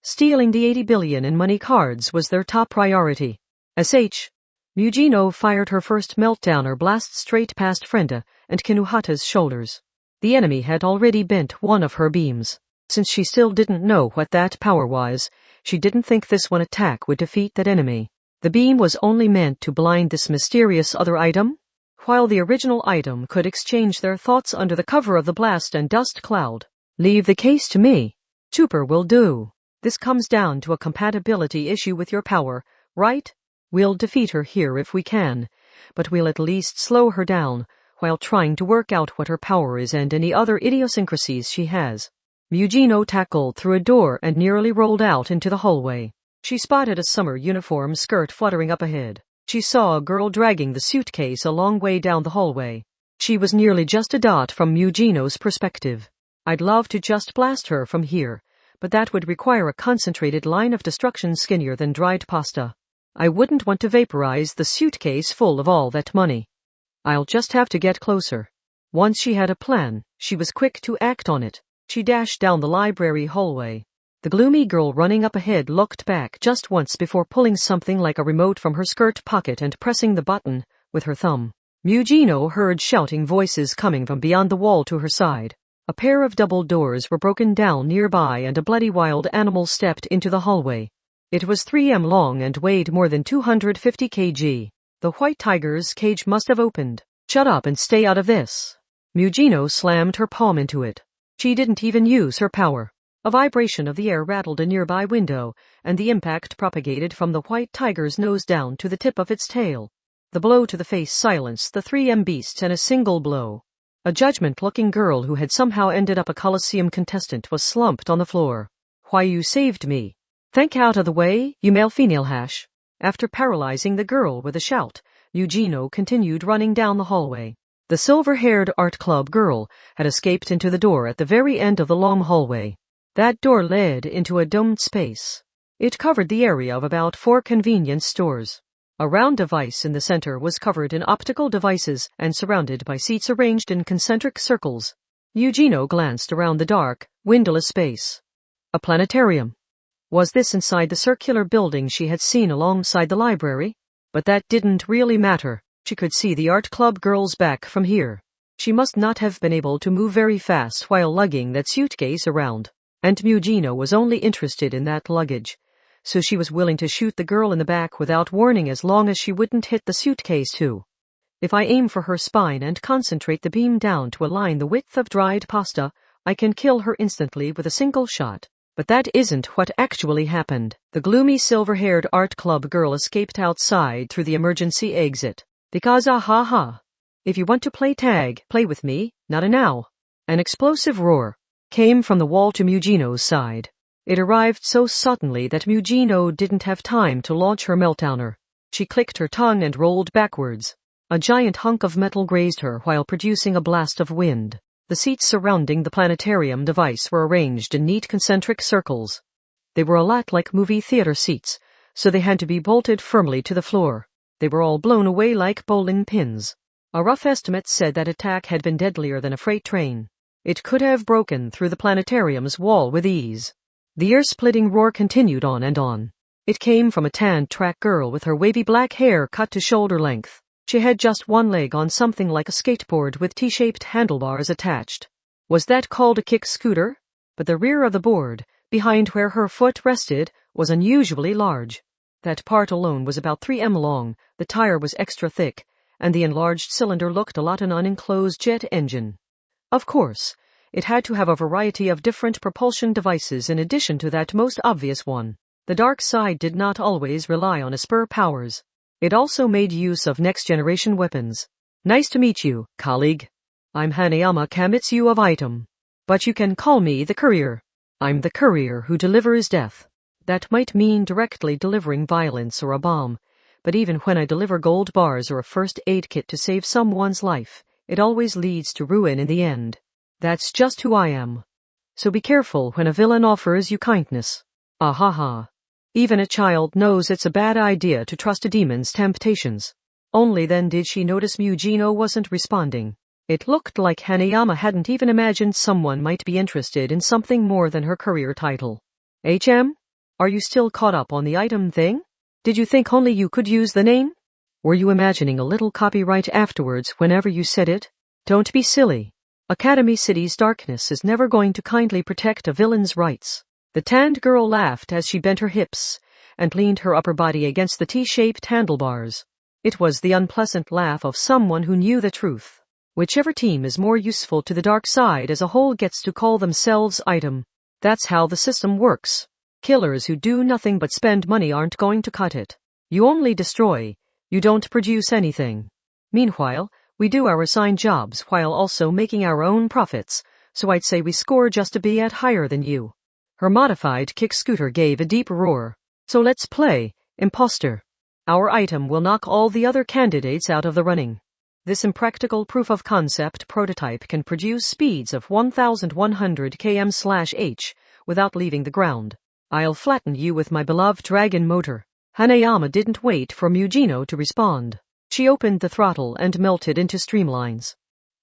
Stealing the 80 billion in money cards was their top priority. Mujino fired her first meltdowner blast straight past Frenda and Kinuhata's shoulders. The enemy had already bent one of her beams. Since she still didn't know what that power was, she didn't think this one attack would defeat that enemy. The beam was only meant to blind this mysterious other item, while the original item could exchange their thoughts under the cover of the blast and dust cloud. Leave the case to me. Super will do. This comes down to a compatibility issue with your power, right? We'll defeat her here if we can, but we'll at least slow her down while trying to work out what her power is and any other idiosyncrasies she has. Mujino tackled through a door and nearly rolled out into the hallway. She spotted a summer uniform skirt fluttering up ahead. She saw a girl dragging the suitcase a long way down the hallway. She was nearly just a dot from Mujino's perspective. I'd love to just blast her from here, but that would require a concentrated line of destruction skinnier than dried pasta. I wouldn't want to vaporize the suitcase full of all that money. I'll just have to get closer. Once she had a plan, she was quick to act on it. She dashed down the library hallway. The gloomy girl running up ahead looked back just once before pulling something like a remote from her skirt pocket and pressing the button with her thumb. Mujino heard shouting voices coming from beyond the wall to her side. A pair of double doors were broken down nearby and a bloody wild animal stepped into the hallway. It was 3 m long and weighed more than 250 kg. The white tiger's cage must have opened. Shut up and stay out of this. Mujino slammed her palm into it. She didn't even use her power. A vibration of the air rattled a nearby window, and the impact propagated from the white tiger's nose down to the tip of its tail. The blow to the face silenced the 3M beast in a single blow. A judgment-looking girl who had somehow ended up a Colosseum contestant was slumped on the floor. Why, you saved me. Think out of the way, you male-female hash. After paralyzing the girl with a shout, Mujino continued running down the hallway. The silver-haired art club girl had escaped into the door at the very end of the long hallway. That door led into a domed space. It covered the area of about 4 convenience stores. A round device in the center was covered in optical devices and surrounded by seats arranged in concentric circles. Mujino glanced around the dark, windowless space. A planetarium. Was this inside the circular building she had seen alongside the library? But that didn't really matter. She could see the art club girl's back from here. She must not have been able to move very fast while lugging that suitcase around. And Mujino was only interested in that luggage, so she was willing to shoot the girl in the back without warning as long as she wouldn't hit the suitcase too. If I aim for her spine and concentrate the beam down to align the width of dried pasta, I can kill her instantly with a single shot. But that isn't what actually happened. The gloomy silver-haired art club girl escaped outside through the emergency exit. Because if you want to play tag, play with me, not a now. An explosive roar came from the wall to Mugino's side. It arrived so suddenly that Mugino didn't have time to launch her meltdowner. She clicked her tongue and rolled backwards. A giant hunk of metal grazed her while producing a blast of wind. The seats surrounding the planetarium device were arranged in neat concentric circles. They were a lot like movie theater seats, so they had to be bolted firmly to the floor. They were all blown away like bowling pins. A rough estimate said that attack had been deadlier than a freight train. It could have broken through the planetarium's wall with ease. The ear-splitting roar continued on and on. It came from a tan track girl with her wavy black hair cut to shoulder length. She had just one leg on something like a skateboard with T-shaped handlebars attached. Was that called a kick scooter? But the rear of the board, behind where her foot rested, was unusually large. That part alone was about 3 m long, the tire was extra thick, and the enlarged cylinder looked a lot an unenclosed jet engine. Of course, it had to have a variety of different propulsion devices in addition to that most obvious one. The dark side did not always rely on spur powers. It also made use of next-generation weapons. Nice to meet you, colleague. I'm Hanayama Kamitsu of Item. But you can call me the courier. I'm the courier who delivers death. That might mean directly delivering violence or a bomb, but even when I deliver gold bars or a first aid kit to save someone's life, it always leads to ruin in the end. That's just who I am. So be careful when a villain offers you kindness. Ahaha. Even a child knows it's a bad idea to trust a demon's temptations. Only then did she notice Mugino wasn't responding. It looked like Hanayama hadn't even imagined someone might be interested in something more than her courier title. HM? Are you still caught up on the item thing? Did you think only you could use the name? Were you imagining a little copyright afterwards whenever you said it? Don't be silly. Academy City's darkness is never going to kindly protect a villain's rights. The tanned girl laughed as she bent her hips and leaned her upper body against the T-shaped handlebars. It was the unpleasant laugh of someone who knew the truth. Whichever team is more useful to the dark side as a whole gets to call themselves Item. That's how the system works. Killers who do nothing but spend money aren't going to cut it. You only destroy. You don't produce anything. Meanwhile, we do our assigned jobs while also making our own profits, so I'd say we score just a bit higher than you. Her modified kick scooter gave a deep roar. So let's play, imposter. Our item will knock all the other candidates out of the running. This impractical proof-of-concept prototype can produce speeds of 1,100 km/h without leaving the ground. I'll flatten you with my beloved dragon motor. Hanayama didn't wait for Mugino to respond. She opened the throttle and melted into streamlines.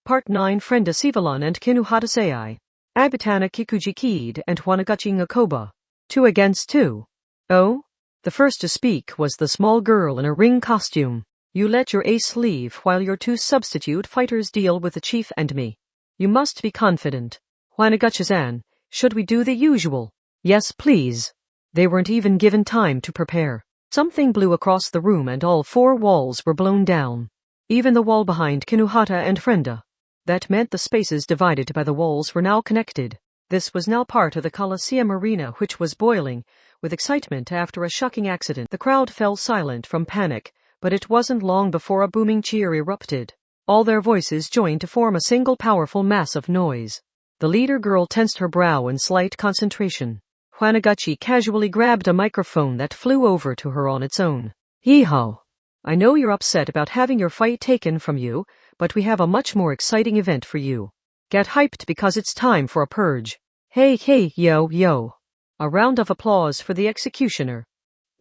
Part 9 Frenda Sivalon and Kinuhata Sei. Abatana Kikuji Kid and Wanagachi Ngakoba. 2 against 2. Oh? The first to speak was the small girl in a ring costume. You let your ace leave while your 2 substitute fighters deal with the chief and me. You must be confident. Wanagachi-san, should we do the usual? Yes, please. They weren't even given time to prepare. Something blew across the room and all 4 walls were blown down. Even the wall behind Kinuhata and Frenda. That meant the spaces divided by the walls were now connected. This was now part of the Colosseum arena, which was boiling with excitement after a shocking accident. The crowd fell silent from panic, but it wasn't long before a booming cheer erupted. All their voices joined to form a single powerful mass of noise. The leader girl tensed her brow in slight concentration. Wanagachi casually grabbed a microphone that flew over to her on its own. Hee-haw. I know you're upset about having your fight taken from you, but we have a much more exciting event for you. Get hyped because it's time for a purge. Hey, yo. A round of applause for the executioner.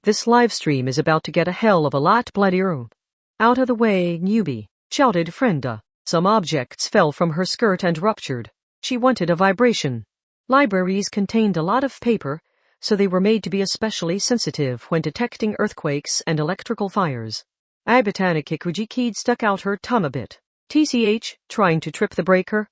This live stream is about to get a hell of a lot bloodier. Out of the way, newbie, shouted Frenda. Some objects fell from her skirt and ruptured. She wanted a vibration. Libraries contained a lot of paper, so they were made to be especially sensitive when detecting earthquakes and electrical fires. Abatana Kikuji Kid stuck out her tongue a bit. TCH, trying to trip the breaker?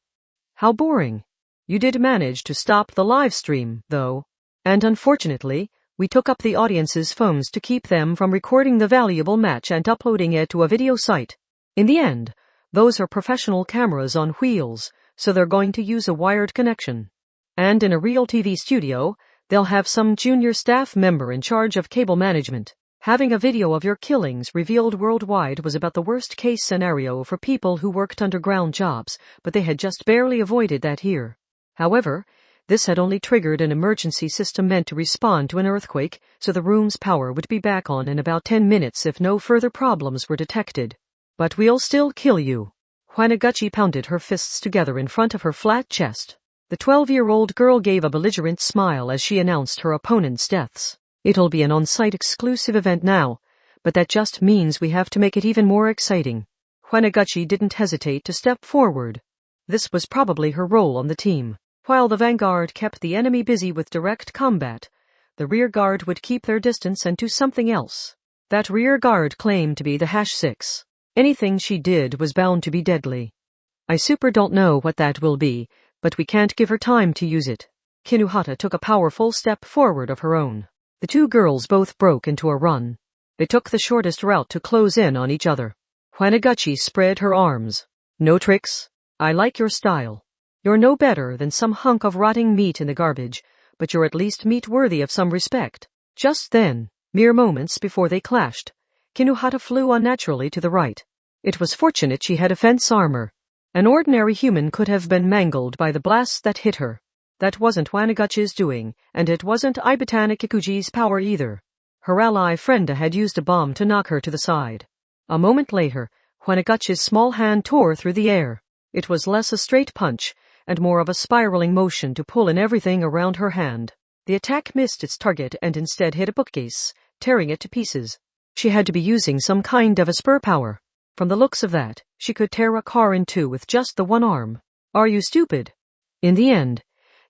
How boring. You did manage to stop the live stream, though. And unfortunately, we took up the audience's phones to keep them from recording the valuable match and uploading it to a video site. In the end, those are professional cameras on wheels, so they're going to use a wired connection. And in a real TV studio, they'll have some junior staff member in charge of cable management. Having a video of your killings revealed worldwide was about the worst case scenario for people who worked underground jobs, but they had just barely avoided that here. However, this had only triggered an emergency system meant to respond to an earthquake, so the room's power would be back on in about 10 minutes if no further problems were detected. But we'll still kill you. Hwanaguchi pounded her fists together in front of her flat chest. The 12-year-old girl gave a belligerent smile as she announced her opponent's deaths. It'll be an on-site exclusive event now, but that just means we have to make it even more exciting. Hwanaguchi didn't hesitate to step forward. This was probably her role on the team. While the vanguard kept the enemy busy with direct combat, the rear guard would keep their distance and do something else. That rear guard claimed to be the #6. Anything she did was bound to be deadly. I super don't know what that will be, but we can't give her time to use it. Kinuhata took a powerful step forward of her own. The two girls both broke into a run. They took the shortest route to close in on each other. Hwanaguchi spread her arms. No tricks. I like your style. You're no better than some hunk of rotting meat in the garbage, but you're at least meat worthy of some respect. Just then, mere moments before they clashed, Kinuhata flew unnaturally to the right. It was fortunate she had offense armor. An ordinary human could have been mangled by the blasts that hit her. That wasn't Hwanaguchi's doing, and it wasn't Ibatana Kikuji's power either. Her ally Frenda had used a bomb to knock her to the side. A moment later, Hwanaguchi's small hand tore through the air. It was less a straight punch, and more of a spiraling motion to pull in everything around her hand. The attack missed its target and instead hit a bookcase, tearing it to pieces. She had to be using some kind of a spur power. From the looks of that, she could tear a car in two with just the one arm. Are you stupid? In the end,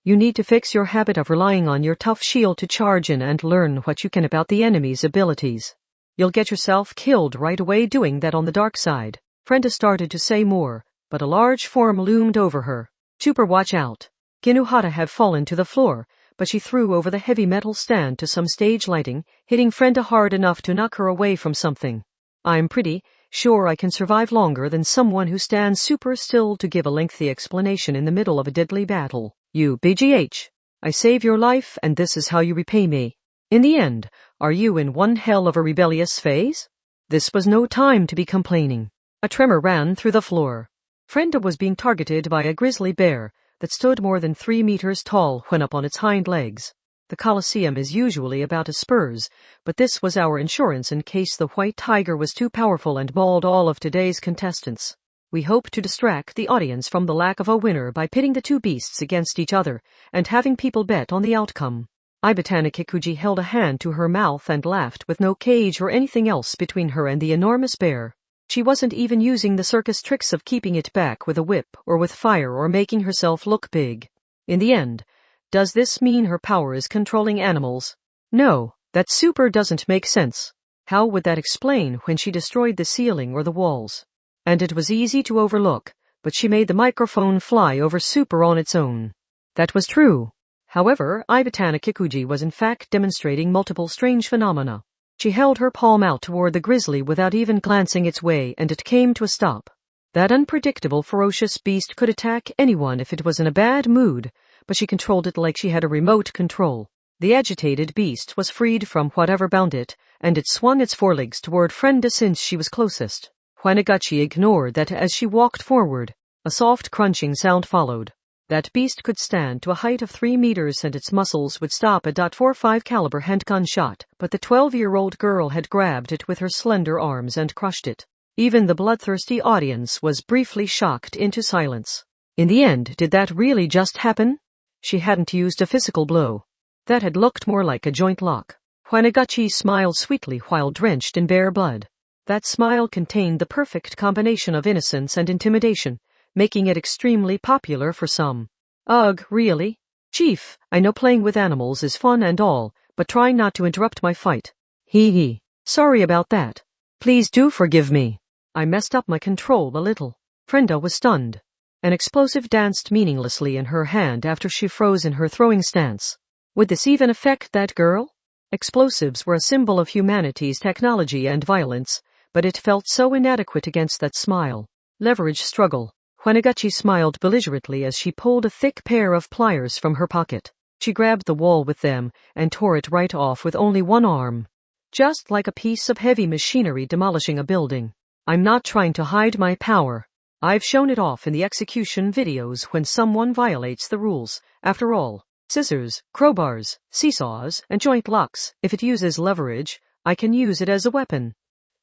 you need to fix your habit of relying on your tough shield to charge in and learn what you can about the enemy's abilities. You'll get yourself killed right away doing that on the dark side. Frenda started to say more, but a large form loomed over her. Super, watch out. Kinuhata had fallen to the floor, but she threw over the heavy metal stand to some stage lighting, hitting Frenda hard enough to knock her away from something. I'm pretty sure I can survive longer than someone who stands super still to give a lengthy explanation in the middle of a deadly battle. You BGH. I save your life, and this is how you repay me. In the end, are you in one hell of a rebellious phase? This was no time to be complaining. A tremor ran through the floor. Frenda was being targeted by a grizzly bear that stood more than 3 meters tall when up on its hind legs. The Colosseum is usually about as spurs, but this was our insurance in case the white tiger was too powerful and mauled all of today's contestants. We hope to distract the audience from the lack of a winner by pitting the two beasts against each other and having people bet on the outcome. Ibatana Kikuji held a hand to her mouth and laughed with no cage or anything else between her and the enormous bear. She wasn't even using the circus tricks of keeping it back with a whip or with fire or making herself look big. In the end, does this mean her power is controlling animals? No, that super doesn't make sense. How would that explain when she destroyed the ceiling or the walls? And it was easy to overlook, but she made the microphone fly over super on its own. That was true. However, Ibatana Kikuji was in fact demonstrating multiple strange phenomena. She held her palm out toward the grizzly without even glancing its way, and it came to a stop. That unpredictable, ferocious beast could attack anyone if it was in a bad mood, but she controlled it like she had a remote control. The agitated beast was freed from whatever bound it, and it swung its forelegs toward Frenda since she was closest. Hwanaguchi ignored that as she walked forward. A soft crunching sound followed. That beast could stand to a height of 3 meters and its muscles would stop a .45 caliber handgun shot, but the 12-year-old girl had grabbed it with her slender arms and crushed it. Even the bloodthirsty audience was briefly shocked into silence. In the end, did that really just happen? She hadn't used a physical blow. That had looked more like a joint lock. Hwanaguchi smiled sweetly while drenched in bear blood. That smile contained the perfect combination of innocence and intimidation, making it extremely popular for some. Ugh, really? Chief, I know playing with animals is fun and all, but try not to interrupt my fight. Hee hee. Sorry about that. Please do forgive me. I messed up my control a little. Frenda was stunned. An explosive danced meaninglessly in her hand after she froze in her throwing stance. Would this even affect that girl? Explosives were a symbol of humanity's technology and violence, but it felt so inadequate against that smile. Leverage struggle. Hwanaguchi smiled belligerently as she pulled a thick pair of pliers from her pocket. She grabbed the wall with them and tore it right off with only one arm. Just like a piece of heavy machinery demolishing a building. I'm not trying to hide my power. I've shown it off in the execution videos when someone violates the rules. After all, scissors, crowbars, seesaws, and joint locks, if it uses leverage, I can use it as a weapon.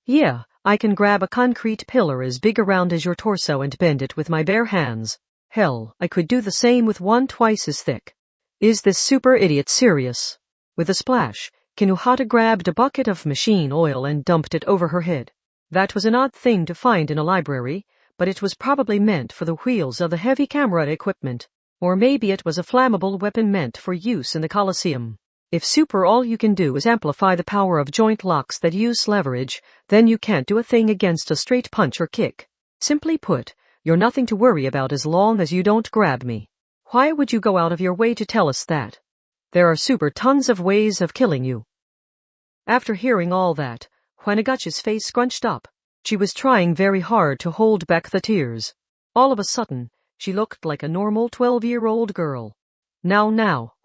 Yeah, I can grab a concrete pillar as big around as your torso and bend it with my bare hands. Hell, I could do the same with one twice as thick. Is this super idiot serious? With a splash, Kinuhata grabbed a bucket of machine oil and dumped it over her head. That was an odd thing to find in a library, but it was probably meant for the wheels of the heavy camera equipment. Or maybe it was a flammable weapon meant for use in the Colosseum. If super all you can do is amplify the power of joint locks that use leverage, then you can't do a thing against a straight punch or kick. Simply put, you're nothing to worry about as long as you don't grab me. Why would you go out of your way to tell us that? There are super tons of ways of killing you. After hearing all that, Hwanaguchi's face scrunched up. She was trying very hard to hold back the tears. All of a sudden, she looked like a normal 12-year-old girl. Now,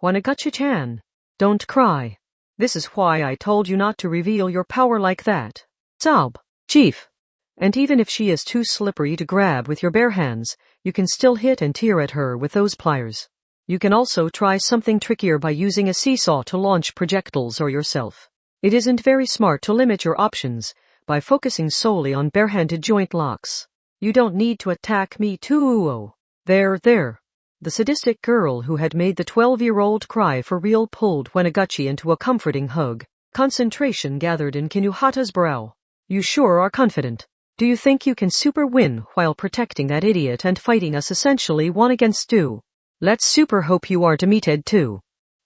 Hwanaguchi-chan. Don't cry. This is why I told you not to reveal your power like that. Sob, chief. And even if she is too slippery to grab with your bare hands, you can still hit and tear at her with those pliers. You can also try something trickier by using a seesaw to launch projectiles or yourself. It isn't very smart to limit your options by focusing solely on barehanded joint locks. You don't need to attack me too. There. The sadistic girl who had made the 12-year-old cry for real pulled Hwanaguchi into a comforting hug. Concentration gathered in Kinuhata's brow. You sure are confident. Do you think you can super win while protecting that idiot and fighting us essentially 1 against 2? Let's super hope you are demeted too.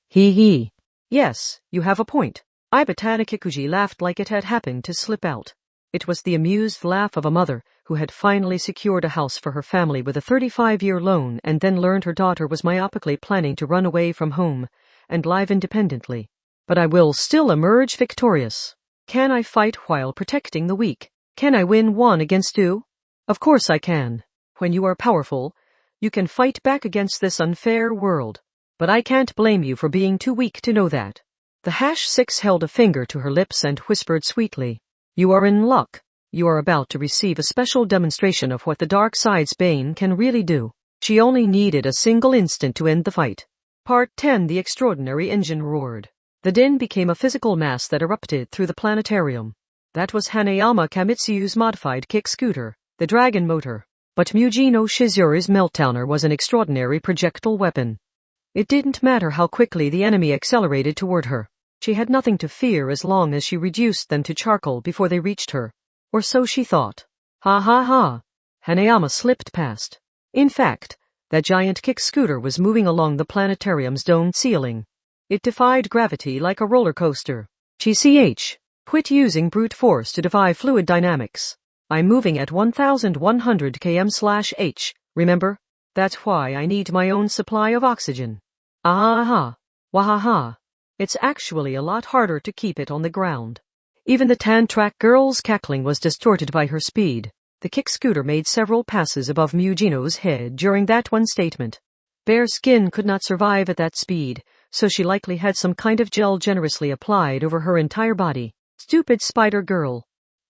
Hee. Yes, you have a point. Ibatana Kikuji laughed like it had happened to slip out. It was the amused laugh of a mother who had finally secured a house for her family with a 35-year loan and then learned her daughter was myopically planning to run away from home and live independently. But I will still emerge victorious. Can I fight while protecting the weak? Can I win 1 against 2? Of course I can. When you are powerful, you can fight back against this unfair world. But I can't blame you for being too weak to know that. The #6 held a finger to her lips and whispered sweetly. You are in luck. You are about to receive a special demonstration of what the dark side's bane can really do. She only needed a single instant to end the fight. Part 10. The extraordinary engine roared. The din became a physical mass that erupted through the planetarium. That was Hanayama Kamitsu's modified kick scooter, the Dragon Motor. But Mujino Shizuru's Meltdowner was an extraordinary projectile weapon. It didn't matter how quickly the enemy accelerated toward her. She had nothing to fear as long as she reduced them to charcoal before they reached her. Or so she thought. Ha. Hanayama slipped past. In fact, that giant kick scooter was moving along the planetarium's domed ceiling. It defied gravity like a roller coaster. GCH. Quit using brute force to defy fluid dynamics. I'm moving at 1,100 km/h, remember? That's why I need my own supply of oxygen. Aha. Wahaha. It's actually a lot harder to keep it on the ground. Even the Tantrack girl's cackling was distorted by her speed. The kick scooter made several passes above Mujino's head during that one statement. Bare skin could not survive at that speed, so she likely had some kind of gel generously applied over her entire body. Stupid spider girl.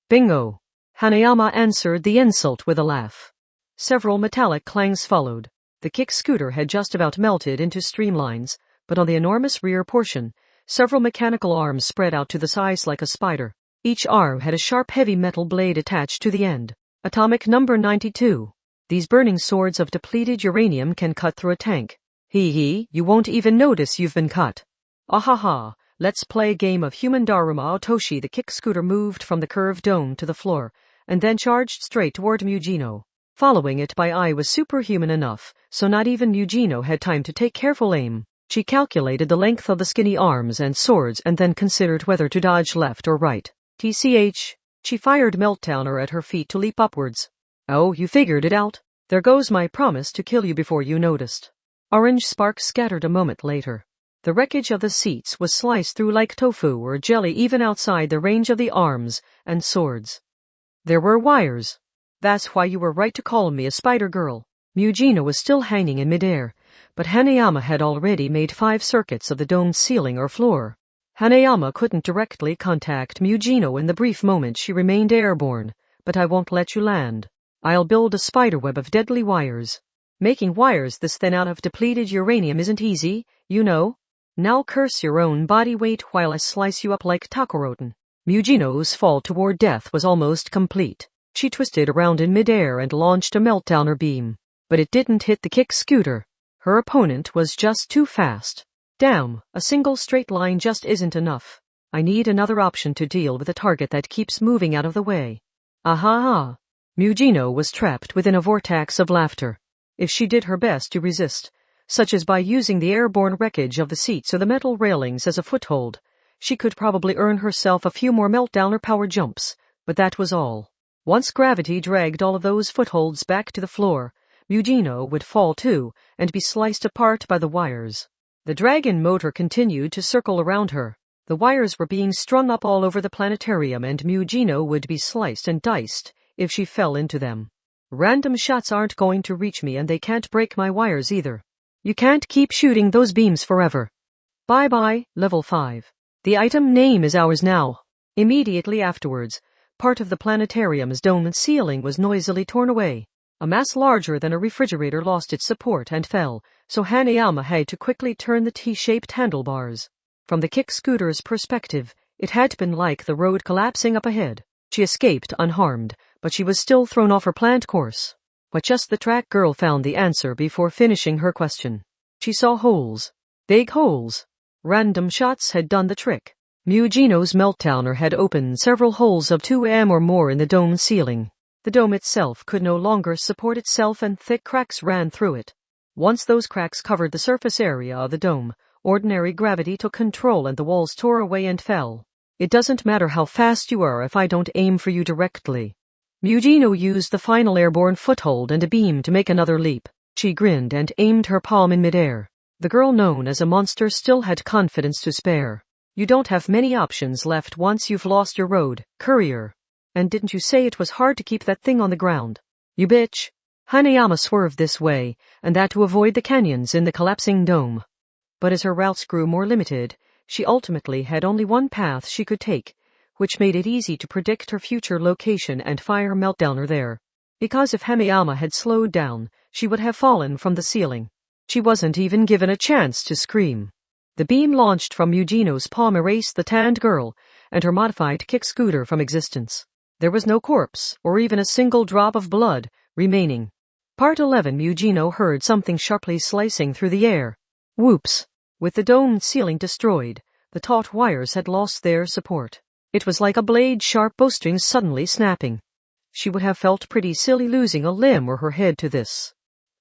Bingo. Hanayama answered the insult with a laugh. Several metallic clangs followed. The kick scooter had just about melted into streamlines, but on the enormous rear portion, several mechanical arms spread out to the sides like a spider. Each arm had a sharp heavy metal blade attached to the end. Atomic number 92. These burning swords of depleted uranium can cut through a tank. Hee, you won't even notice you've been cut. Ahaha, let's play a game of human Daruma Otoshi. The kick scooter moved from the curved dome to the floor, and then charged straight toward Mujino. Following it by eye was superhuman enough, so not even Mujino had time to take careful aim. She calculated the length of the skinny arms and swords and then considered whether to dodge left or right. TCH. She fired Meltdowner at her feet to leap upwards. Oh, you figured it out? There goes my promise to kill you before you noticed. Orange sparks scattered a moment later. The wreckage of the seats was sliced through like tofu or jelly even outside the range of the arms and swords. There were wires. That's why you were right to call me a spider girl. Mujino was still hanging in midair, but Hanayama had already made 5 circuits of the domed ceiling or floor. Hanayama couldn't directly contact Mujino in the brief moment she remained airborne. But I won't let you land. I'll build a spiderweb of deadly wires. Making wires this thin out of depleted uranium isn't easy, you know. Now curse your own body weight while I slice you up like takoroten. Mujino's fall toward death was almost complete. She twisted around in midair and launched a meltdowner beam. But it didn't hit the kick scooter. Her opponent was just too fast. Damn, a single straight line just isn't enough. I need another option to deal with a target that keeps moving out of the way. Aha! Mujino was trapped within a vortex of laughter. If she did her best to resist, such as by using the airborne wreckage of the seats or the metal railings as a foothold, she could probably earn herself a few more meltdowner power jumps, but that was all. Once gravity dragged all of those footholds back to the floor, Mujino would fall too and be sliced apart by the wires. The dragon motor continued to circle around her. The wires were being strung up all over the planetarium and Mujino would be sliced and diced if she fell into them. Random shots aren't going to reach me and they can't break my wires either. You can't keep shooting those beams forever. Bye-bye, level 5. The item name is ours now. Immediately afterwards, part of the planetarium's domed ceiling was noisily torn away. A mass larger than a refrigerator lost its support and fell, so Hanayama had to quickly turn the T-shaped handlebars. From the kick scooter's perspective, it had been like the road collapsing up ahead. She escaped unharmed, but she was still thrown off her planned course. But just the track girl found the answer before finishing her question. She saw holes. Big holes. Random shots had done the trick. Mujino's meltdowner had opened several holes of 2 m or more in the dome ceiling. The dome itself could no longer support itself and thick cracks ran through it. Once those cracks covered the surface area of the dome, ordinary gravity took control and the walls tore away and fell. It doesn't matter how fast you are if I don't aim for you directly. Mujino used the final airborne foothold and a beam to make another leap. She grinned and aimed her palm in midair. The girl known as a monster still had confidence to spare. You don't have many options left once you've lost your road, courier. And didn't you say it was hard to keep that thing on the ground? You bitch. Hanayama swerved this way, and that to avoid the canyons in the collapsing dome. But as her routes grew more limited, she ultimately had only one path she could take, which made it easy to predict her future location and fire meltdowner there. Because if Hanayama had slowed down, she would have fallen from the ceiling. She wasn't even given a chance to scream. The beam launched from Mujino's palm erased the tanned girl and her modified kick scooter from existence. There was no corpse, or even a single drop of blood, remaining. Part 11. Mujino heard something sharply slicing through the air. Whoops! With the domed ceiling destroyed, the taut wires had lost their support. It was like a blade-sharp bowstring suddenly snapping. She would have felt pretty silly losing a limb or her head to this.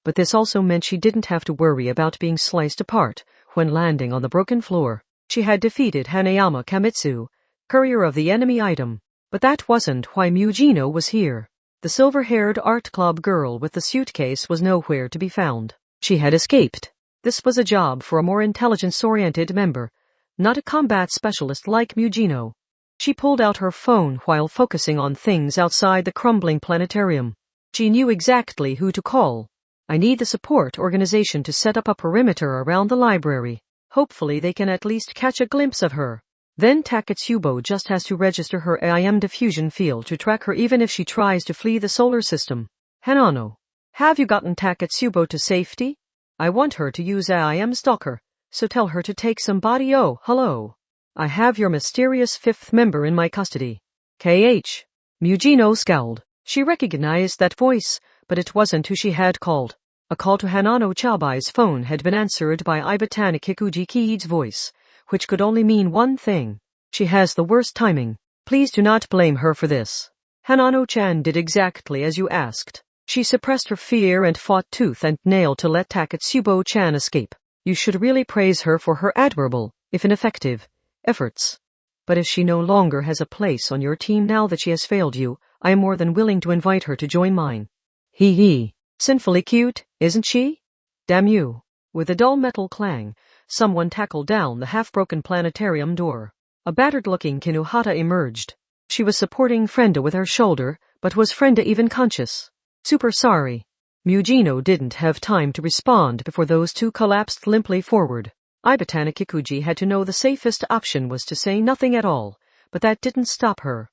But this also meant she didn't have to worry about being sliced apart when landing on the broken floor. She had defeated Hanayama Kamitsu, courier of the enemy item. But that wasn't why Mujino was here. The silver-haired art club girl with the suitcase was nowhere to be found. She had escaped. This was a job for a more intelligence-oriented member, not a combat specialist like Mujino. She pulled out her phone while focusing on things outside the crumbling planetarium. She knew exactly who to call. I need the support organization to set up a perimeter around the library. Hopefully they can at least catch a glimpse of her. Then Takatsubo just has to register her AIM diffusion field to track her even if she tries to flee the solar system. Hanano, have you gotten Takatsubo to safety? I want her to use AIM Stalker, so tell her to take somebody. Oh, hello. I have your mysterious 5th member in my custody. KH. Mujino scowled. She recognized that voice, but it wasn't who she had called. A call to Hanano Chabai's phone had been answered by Ibatana Kikuji Kiid's voice, which could only mean one thing. She has the worst timing. Please do not blame her for this. Hanano-chan did exactly as you asked. She suppressed her fear and fought tooth and nail to let Takatsubo-chan escape. You should really praise her for her admirable, if ineffective, efforts. But if she no longer has a place on your team now that she has failed you, I am more than willing to invite her to join mine. Hee hee. Sinfully cute, isn't she? Damn you. With a dull metal clang, someone tackled down the half-broken planetarium door. A battered-looking Kinuhata emerged. She was supporting Frenda with her shoulder, but was Frenda even conscious? Super sorry. Mugino didn't have time to respond before those two collapsed limply forward. Ibatana Kikuji had to know the safest option was to say nothing at all, but that didn't stop her.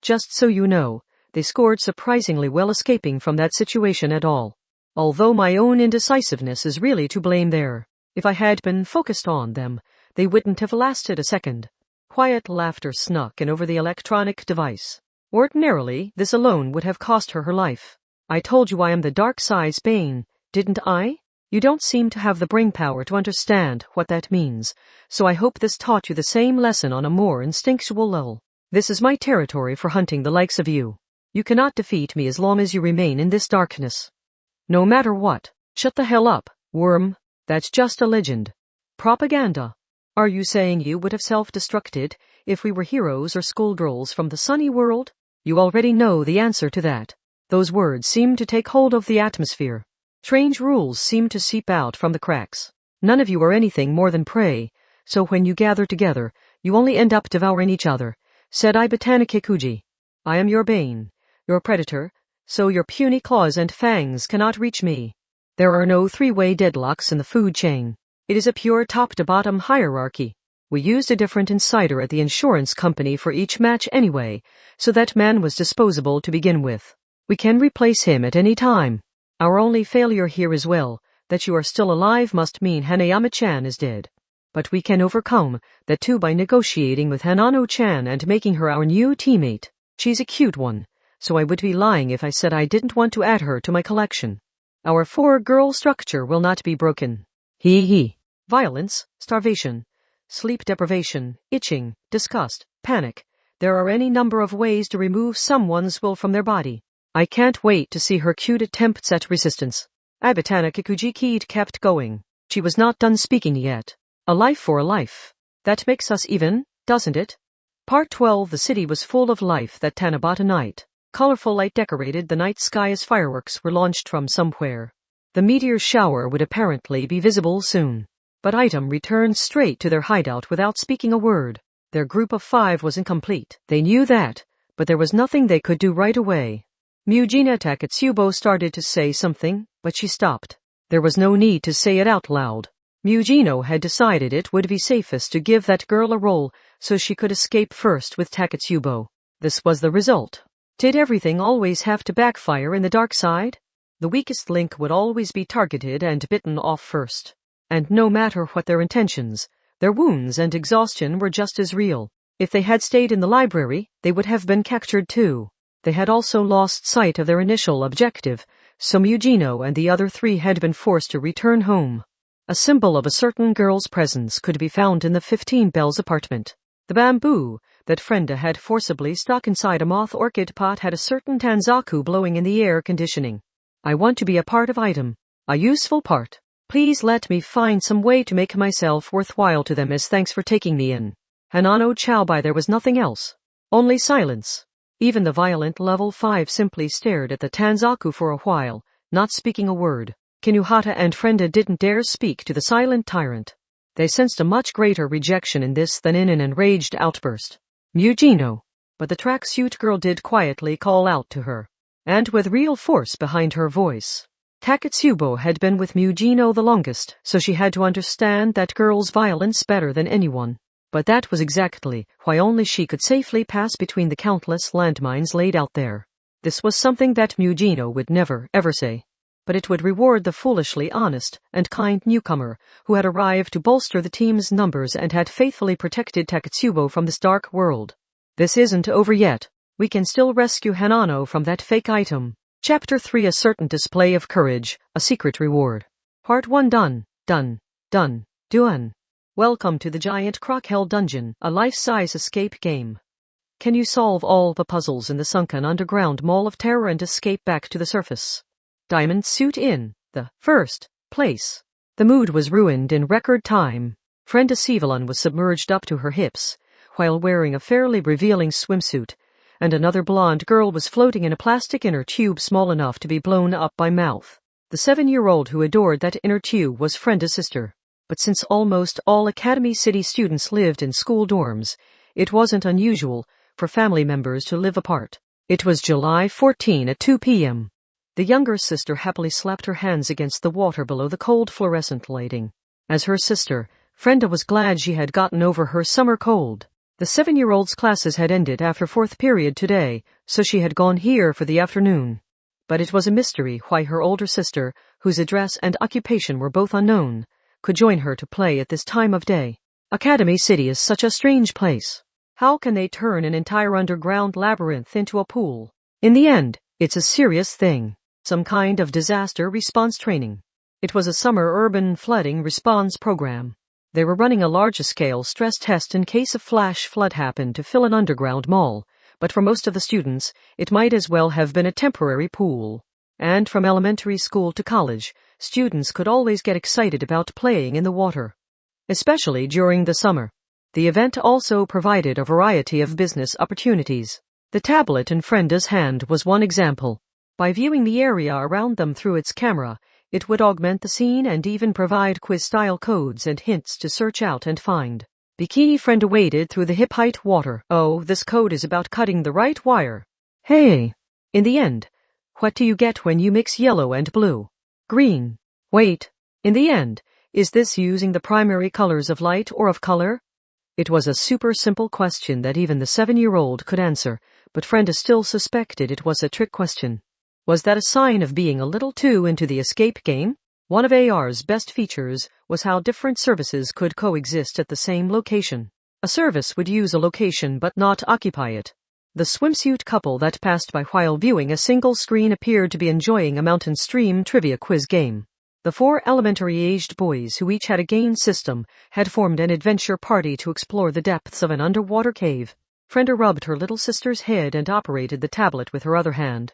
Just so you know, they scored surprisingly well escaping from that situation at all. Although my own indecisiveness is really to blame there. If I had been focused on them, they wouldn't have lasted a second. Quiet laughter snuck in over the electronic device. Ordinarily, this alone would have cost her her life. I told you I am the dark side's bane, didn't I? You don't seem to have the brain power to understand what that means, so I hope this taught you the same lesson on a more instinctual level. This is my territory for hunting the likes of you. You cannot defeat me as long as you remain in this darkness. No matter what. Shut the hell up, worm. That's just a legend. Propaganda. Are you saying you would have self-destructed if we were heroes or schoolgirls from the sunny world? You already know the answer to that. Those words seem to take hold of the atmosphere. Strange rules seem to seep out from the cracks. None of you are anything more than prey, so when you gather together, you only end up devouring each other, said Ibatana Kikuji. I am your bane, your predator, so your puny claws and fangs cannot reach me. There are no three-way deadlocks in the food chain. It is a pure top-to-bottom hierarchy. We used a different insider at the insurance company for each match anyway, so that man was disposable to begin with. We can replace him at any time. Our only failure here as well, that you are still alive must mean Hanayama-chan is dead. But we can overcome that too by negotiating with Hanano-chan and making her our new teammate. She's a cute one, so I would be lying if I said I didn't want to add her to my collection. Our four-girl structure will not be broken. Hee. Violence, starvation, sleep deprivation, itching, disgust, panic. There are any number of ways to remove someone's will from their body. I can't wait to see her cute attempts at resistance. Ibatana Kikuji kept going. She was not done speaking yet. A life for a life. That makes us even, doesn't it? Part 12. The city was full of life that Tanabata night. Colorful light decorated the night sky as fireworks were launched from somewhere. The meteor shower would apparently be visible soon. But Item returned straight to their hideout without speaking a word. Their group of 5 was incomplete. They knew that, but there was nothing they could do right away. Mugina Takatsubo started to say something, but she stopped. There was no need to say it out loud. Mugino had decided it would be safest to give that girl a role so she could escape first with Takatsubo. This was the result. Did everything always have to backfire in the dark side? The weakest link would always be targeted and bitten off first. And no matter what their intentions, their wounds and exhaustion were just as real. If they had stayed in the library, they would have been captured too. They had also lost sight of their initial objective, so Mugino and the other 3 had been forced to return home. A symbol of a certain girl's presence could be found in the 15 Bells apartment. The bamboo that Frenda had forcibly stuck inside a moth orchid pot had a certain tanzaku blowing in the air conditioning. I want to be a part of Item. A useful part. Please let me find some way to make myself worthwhile to them as thanks for taking me in. Hanano Chowbai. There was nothing else. Only silence. Even the violent level 5 simply stared at the tanzaku for a while, not speaking a word. Kinuhata and Frenda didn't dare speak to the silent tyrant. They sensed a much greater rejection in this than in an enraged outburst. Mugino. But the tracksuit girl did quietly call out to her, and with real force behind her voice. Takatsubo had been with Mugino the longest, so she had to understand that girl's violence better than anyone. But that was exactly why only she could safely pass between the countless landmines laid out there. This was something that Mugino would never, ever say. But it would reward the foolishly honest and kind newcomer who had arrived to bolster the team's numbers and had faithfully protected Takatsubo from this dark world. This isn't over yet. We can still rescue Hanano from that fake Item. Chapter 3. A certain display of courage, a secret reward. Part 1. Done. Welcome to the Giant Crockhell Dungeon, a life-size escape game. Can you solve all the puzzles in the sunken underground mall of terror and escape back to the surface? Diamond suit in the first place. The mood was ruined in record time. Frenda Sivalon was submerged up to her hips, while wearing a fairly revealing swimsuit, and another blonde girl was floating in a plastic inner tube small enough to be blown up by mouth. The 7-year-old who adored that inner tube was Frenda's sister. But since almost all Academy City students lived in school dorms, it wasn't unusual for family members to live apart. It was July 14 at 2 p.m. The younger sister happily slapped her hands against the water below the cold fluorescent lighting. As her sister, Frenda was glad she had gotten over her summer cold. The 7-year-old's classes had ended after 4th period today, so she had gone here for the afternoon. But it was a mystery why her older sister, whose address and occupation were both unknown, could join her to play at this time of day. Academy City is such a strange place. How can they turn an entire underground labyrinth into a pool? In the end, it's a serious thing. Some kind of disaster response training. It was a summer urban flooding response program. They were running a large-scale stress test in case a flash flood happened to fill an underground mall, but for most of the students, it might as well have been a temporary pool. And from elementary school to college, students could always get excited about playing in the water, especially during the summer. The event also provided a variety of business opportunities. The tablet in Frenda's hand was one example. By viewing the area around them through its camera, it would augment the scene and even provide quiz-style codes and hints to search out and find. Bikini Frenda waded through the hip-height water. Oh, this code is about cutting the right wire. Hey! In the end, what do you get when you mix yellow and blue? Green. Wait. In the end, is this using the primary colors of light or of color? It was a super simple question that even the 7-year-old could answer, but Frenda still suspected it was a trick question. Was that a sign of being a little too into the escape game? One of AR's best features was how different services could coexist at the same location. A service would use a location but not occupy it. The swimsuit couple that passed by while viewing a single screen appeared to be enjoying a mountain stream trivia quiz game. The 4 elementary-aged boys who each had a gain system had formed an adventure party to explore the depths of an underwater cave. Frenda rubbed her little sister's head and operated the tablet with her other hand.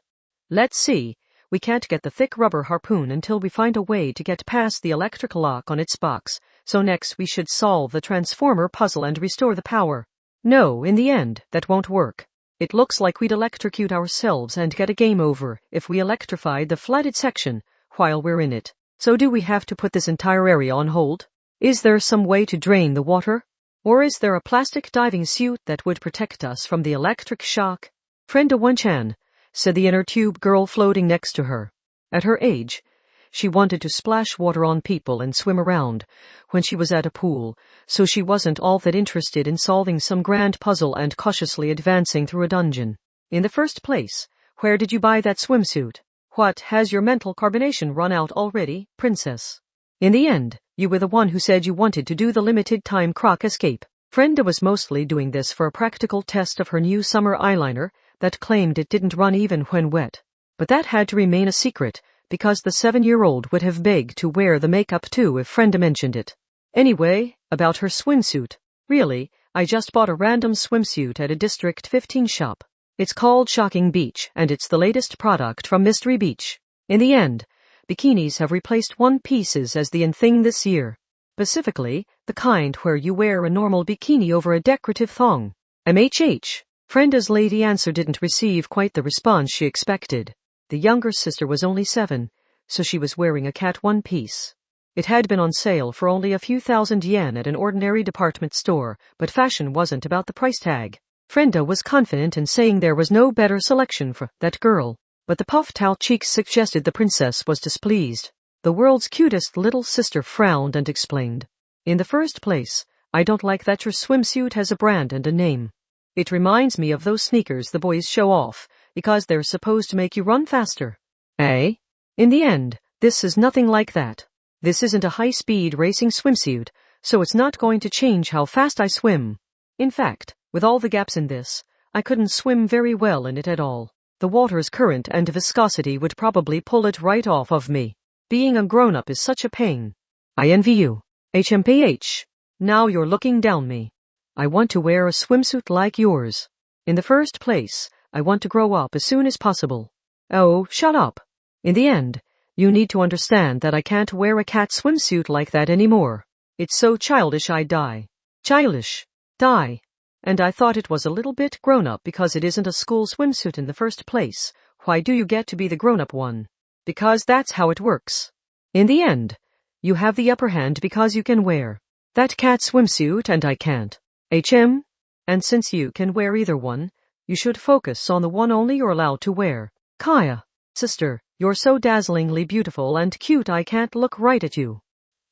Let's see. We can't get the thick rubber harpoon until we find a way to get past the electric lock on its box, so next we should solve the transformer puzzle and restore the power. No, in the end, that won't work. It looks like we'd electrocute ourselves and get a game over if we electrified the flooded section while we're in it. So do we have to put this entire area on hold? Is there some way to drain the water? Or is there a plastic diving suit that would protect us from the electric shock? Frenda Wanchan, said the inner tube girl floating next to her. At her age, she wanted to splash water on people and swim around when she was at a pool, so she wasn't all that interested in solving some grand puzzle and cautiously advancing through a dungeon. In the first place, where did you buy that swimsuit? What, has your mental carbonation run out already, princess? In the end, you were the one who said you wanted to do the limited-time croc escape. Frenda was mostly doing this for a practical test of her new summer eyeliner that claimed it didn't run even when wet. But that had to remain a secret, because the 7-year-old would have begged to wear the makeup too if Frenda mentioned it. Anyway, about her swimsuit. Really, I just bought a random swimsuit at a District 15 shop. It's called Shocking Beach, and it's the latest product from Mystery Beach. In the end, bikinis have replaced one-pieces as the in thing this year. Specifically, the kind where you wear a normal bikini over a decorative thong. MHH. Frenda's lady answer didn't receive quite the response she expected. The younger sister was only 7, so she was wearing a cat one-piece. It had been on sale for only a few thousand yen at an ordinary department store, but fashion wasn't about the price tag. Frenda was confident in saying there was no better selection for that girl, but the puffed-out cheeks suggested the princess was displeased. The world's cutest little sister frowned and explained. In the first place, I don't like that your swimsuit has a brand and a name. It reminds me of those sneakers the boys show off, because they're supposed to make you run faster. Eh? In the end, this is nothing like that. This isn't a high-speed racing swimsuit, so it's not going to change how fast I swim. In fact, with all the gaps in this, I couldn't swim very well in it at all. The water's current and viscosity would probably pull it right off of me. Being a grown-up is such a pain. I envy you. HMPH. Now you're looking down me. I want to wear a swimsuit like yours. In the first place, I want to grow up as soon as possible. Oh, shut up. In the end, you need to understand that I can't wear a cat swimsuit like that anymore. It's so childish I'd die. Childish. Die. And I thought it was a little bit grown-up because it isn't a school swimsuit in the first place. Why do you get to be the grown-up one? Because that's how it works. In the end, you have the upper hand because you can wear that cat swimsuit and I can't. And since you can wear either one, you should focus on the one only you're allowed to wear. Kaya, sister, You're so dazzlingly beautiful and cute I can't look right at you.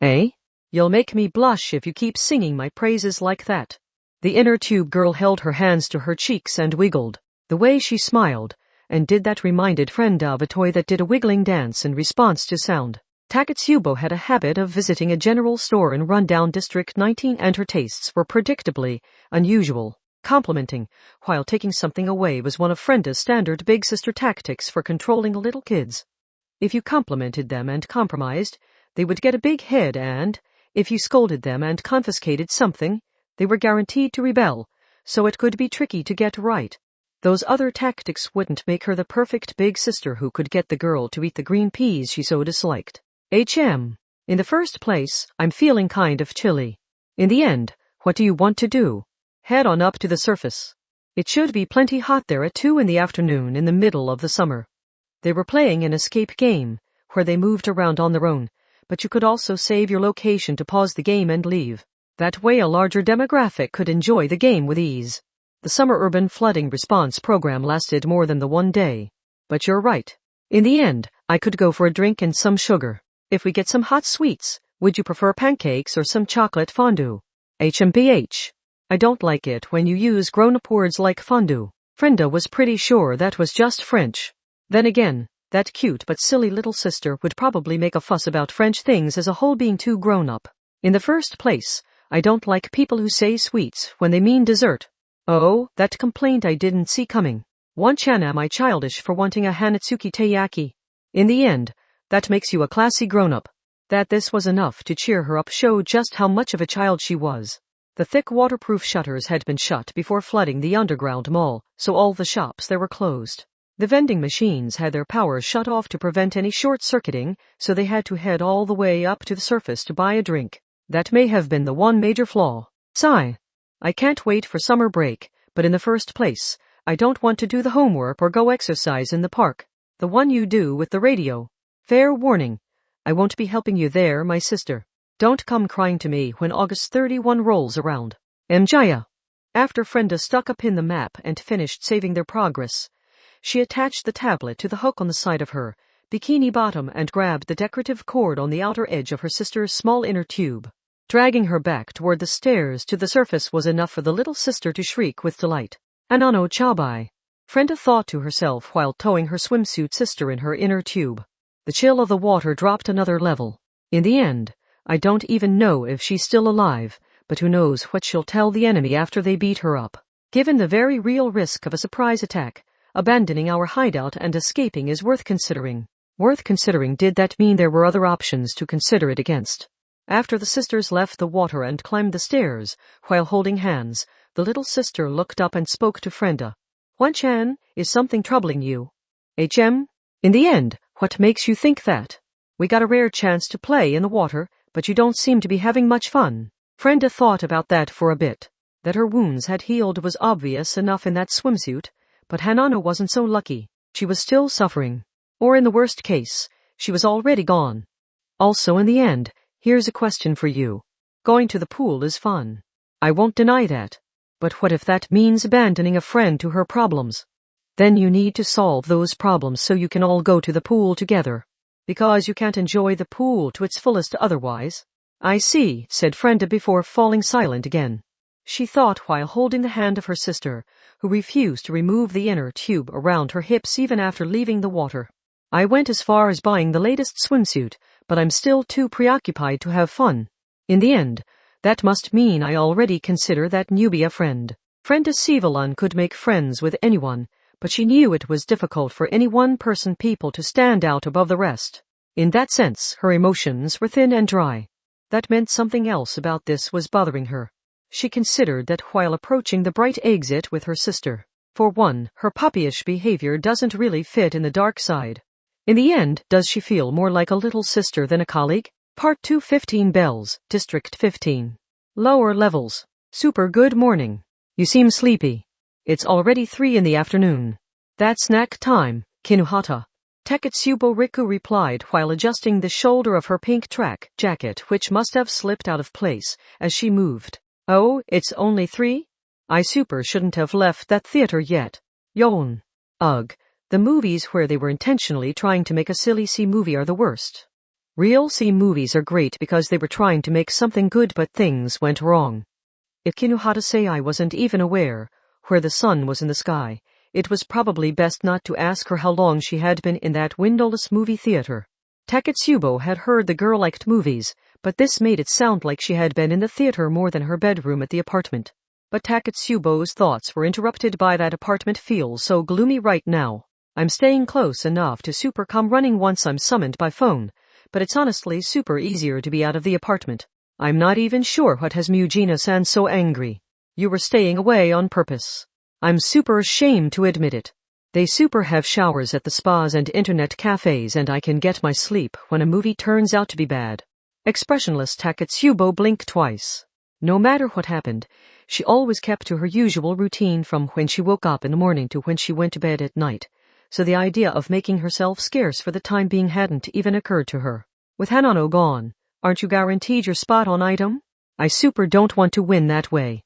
Eh? You'll make me blush if you keep singing my praises like that. The inner tube girl held her hands to her cheeks and wiggled. The way she smiled and did that reminded Frenda of a toy that did a wiggling dance in response to sound. Takatsubo had a habit of visiting a general store in rundown District 19 and her tastes were predictably unusual. Complimenting while taking something away was one of Frenda's standard big sister tactics for controlling little kids. If you complimented them and compromised, they would get a big head, and if you scolded them and confiscated something, they were guaranteed to rebel, so it could be tricky to get right. Those other tactics wouldn't make her the perfect big sister who could get the girl to eat the green peas she so disliked. In the first place, I'm feeling kind of chilly. In the end, what do you want to do? Head on up to the surface. It should be plenty hot there at 2 in the afternoon in the middle of the summer. They were playing an escape game, where they moved around on their own, but you could also save your location to pause the game and leave. That way a larger demographic could enjoy the game with ease. The summer urban flooding response program lasted more than the 1 day. But you're right. In the end, I could go for a drink and some sugar. If we get some hot sweets, would you prefer pancakes or some chocolate fondue? HMPH. I don't like it when you use grown-up words like fondue. Frenda was pretty sure that was just French. Then again, that cute but silly little sister would probably make a fuss about French things as a whole being too grown-up. In the first place, I don't like people who say sweets when they mean dessert. Oh, that complaint I didn't see coming. One-chan, am I childish for wanting a Hanatsuki Teiyaki? In the end, that makes you a classy grown-up. That this was enough to cheer her up showed just how much of a child she was. The thick waterproof shutters had been shut before flooding the underground mall, so all the shops there were closed. The vending machines had their power shut off to prevent any short-circuiting, so they had to head all the way up to the surface to buy a drink. That may have been the one major flaw. Sigh. I can't wait for summer break, but in the first place, I don't want to do the homework or go exercise in the park. The one you do with the radio. Fair warning. I won't be helping you there, my sister. Don't come crying to me when August 31 rolls around. Jaya. After Frenda stuck a pin in the map and finished saving their progress, she attached the tablet to the hook on the side of her bikini bottom and grabbed the decorative cord on the outer edge of her sister's small inner tube. Dragging her back toward the stairs to the surface was enough for the little sister to shriek with delight. Anano chabai. Frenda thought to herself while towing her swimsuit sister in her inner tube. The chill of the water dropped another level. In the end, I don't even know if she's still alive, but who knows what she'll tell the enemy after they beat her up. Given the very real risk of a surprise attack, abandoning our hideout and escaping is worth considering. Worth considering, did that mean there were other options to consider it against? After the sisters left the water and climbed the stairs, while holding hands, the little sister looked up and spoke to Frenda. One-chan, is something troubling you? In the end, what makes you think that? We got a rare chance to play in the water, but you don't seem to be having much fun. Frenda thought about that for a bit. That her wounds had healed was obvious enough in that swimsuit, but Hanano wasn't so lucky. She was still suffering. Or in the worst case, she was already gone. Also in the end, here's a question for you. Going to the pool is fun. I won't deny that. But what if that means abandoning a friend to her problems? Then you need to solve those problems so you can all go to the pool together. Because you can't enjoy the pool to its fullest otherwise. I see, said Frenda before falling silent again. She thought while holding the hand of her sister, who refused to remove the inner tube around her hips even after leaving the water. I went as far as buying the latest swimsuit, but I'm still too preoccupied to have fun. In the end, that must mean I already consider that newbie a friend. Frenda Sivalan could make friends with anyone, but she knew it was difficult for any one-person people to stand out above the rest. In that sense, her emotions were thin and dry. That meant something else about this was bothering her. She considered that while approaching the bright exit with her sister. For one, her puppyish behavior doesn't really fit in the dark side. In the end, does she feel more like a little sister than a colleague? Part 2, 15 bells, District 15. Lower levels. Super good morning. You seem sleepy. It's already 3 in the afternoon. That's snack time, Kinuhata. Takatsubo Riku replied while adjusting the shoulder of her pink track jacket, which must have slipped out of place as she moved. Oh, it's only 3? I super shouldn't have left that theater yet. Yon. Ugh, The movies where they were intentionally trying to make a silly C movie are the worst. Real C movies are great because they were trying to make something good but things went wrong. If Kinuhata-sei wasn't even aware where the sun was in the sky, it was probably best not to ask her how long she had been in that windowless movie theater. Taketsubo had heard the girl liked movies, but this made it sound like she had been in the theater more than her bedroom at the apartment. But Taketsubo's thoughts were interrupted by that apartment feels so gloomy right now. I'm staying close enough to super come running once I'm summoned by phone, but it's honestly super easier to be out of the apartment. I'm not even sure what has Mujino-san so angry. You were staying away on purpose. I'm super ashamed to admit it. They super have showers at the spas and internet cafes and I can get my sleep when a movie turns out to be bad. Expressionless Taketsubo blinked twice. No matter what happened, she always kept to her usual routine from when she woke up in the morning to when she went to bed at night, so the idea of making herself scarce for the time being hadn't even occurred to her. With Hanano gone, aren't you guaranteed your spot on item? I super don't want to win that way.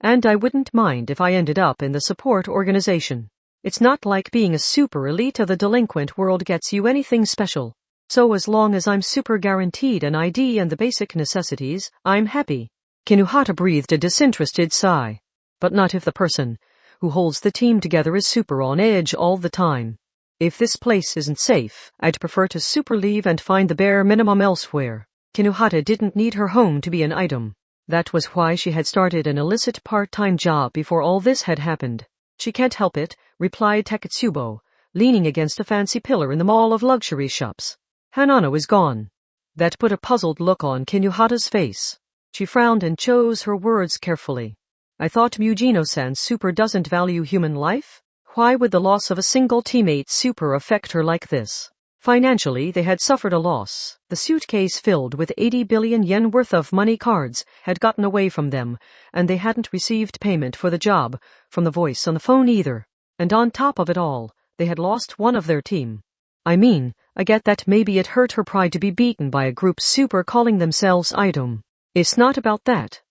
And I wouldn't mind if I ended up in the support organization. It's not like being a super elite of the delinquent world gets you anything special. So as long as I'm super guaranteed an ID and the basic necessities, I'm happy. Kinuhata breathed a disinterested sigh. But not if the person who holds the team together is super on edge all the time. If this place isn't safe, I'd prefer to super leave and find the bare minimum elsewhere. Kinuhata didn't need her home to be an item. That was why she had started an illicit part-time job before all this had happened. She can't help it, replied Taketsubo, leaning against a fancy pillar in the mall of luxury shops. Hanano is gone. That put a puzzled look on Kinuhata's face. She frowned and chose her words carefully. I thought Mujino-san's super doesn't value human life? Why would the loss of a single teammate super affect her like this? Financially, they had suffered a loss. The suitcase filled with 80 billion yen worth of money cards had gotten away from them, and they hadn't received payment for the job from the voice on the phone either. And on top of it all, they had lost one of their team. I mean, I get that maybe it hurt her pride to be beaten by a group super calling themselves item. It's not about that.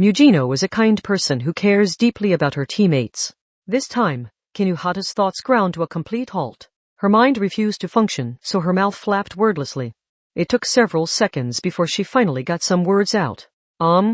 Mujino is a kind person who cares deeply about her teammates. This time, Kinuhata's thoughts ground to a complete halt. Her mind refused to function, so her mouth flapped wordlessly. It took several seconds before she finally got some words out.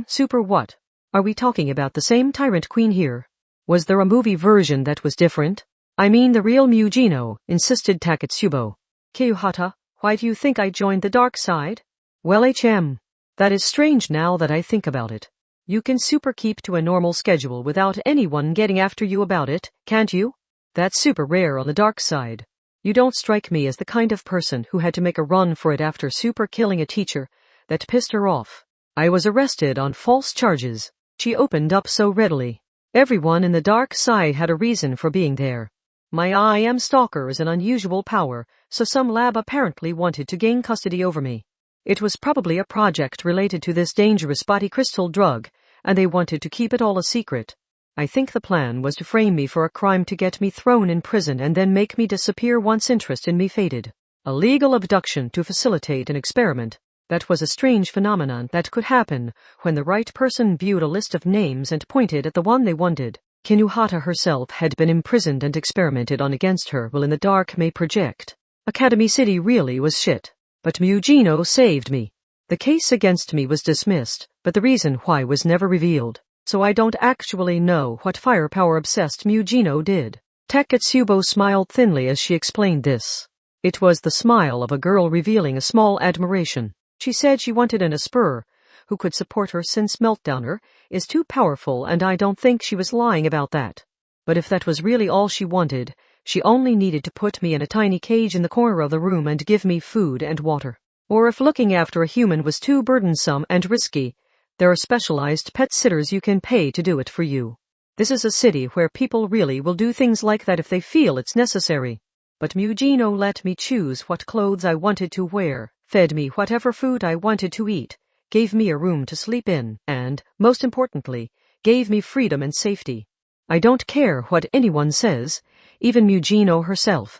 Super what? Are we talking about the same tyrant queen here? Was there a movie version that was different? I mean the real Mujino, insisted Taketsubo. Kinuhata, why do you think I joined the dark side? Well, that is strange now that I think about it. You can super keep to a normal schedule without anyone getting after you about it, can't you? That's super rare on the dark side. You don't strike me as the kind of person who had to make a run for it after super killing a teacher that pissed her off. I was arrested on false charges. She opened up so readily. Everyone in the dark side had a reason for being there. My I am stalker is an unusual power, so some lab apparently wanted to gain custody over me. It was probably a project related to this dangerous body crystal drug, and they wanted to keep it all a secret. I think the plan was to frame me for a crime to get me thrown in prison and then make me disappear once interest in me faded. A legal abduction to facilitate an experiment. That was a strange phenomenon that could happen when the right person viewed a list of names and pointed at the one they wanted. Kinuhata herself had been imprisoned and experimented on against her while in the dark may project. Academy City really was shit. But Mujino saved me. The case against me was dismissed, but the reason why was never revealed. So I don't actually know what firepower-obsessed Mujino did. Taketsubo smiled thinly as she explained this. It was the smile of a girl revealing a small admiration. She said she wanted an Asper who could support her since Meltdowner is too powerful, and I don't think she was lying about that. But if that was really all she wanted, she only needed to put me in a tiny cage in the corner of the room and give me food and water. Or if looking after a human was too burdensome and risky, there are specialized pet sitters you can pay to do it for you. This is a city where people really will do things like that if they feel it's necessary. But Mujino let me choose what clothes I wanted to wear, fed me whatever food I wanted to eat, gave me a room to sleep in, and, most importantly, gave me freedom and safety. I don't care what anyone says, even Mujino herself.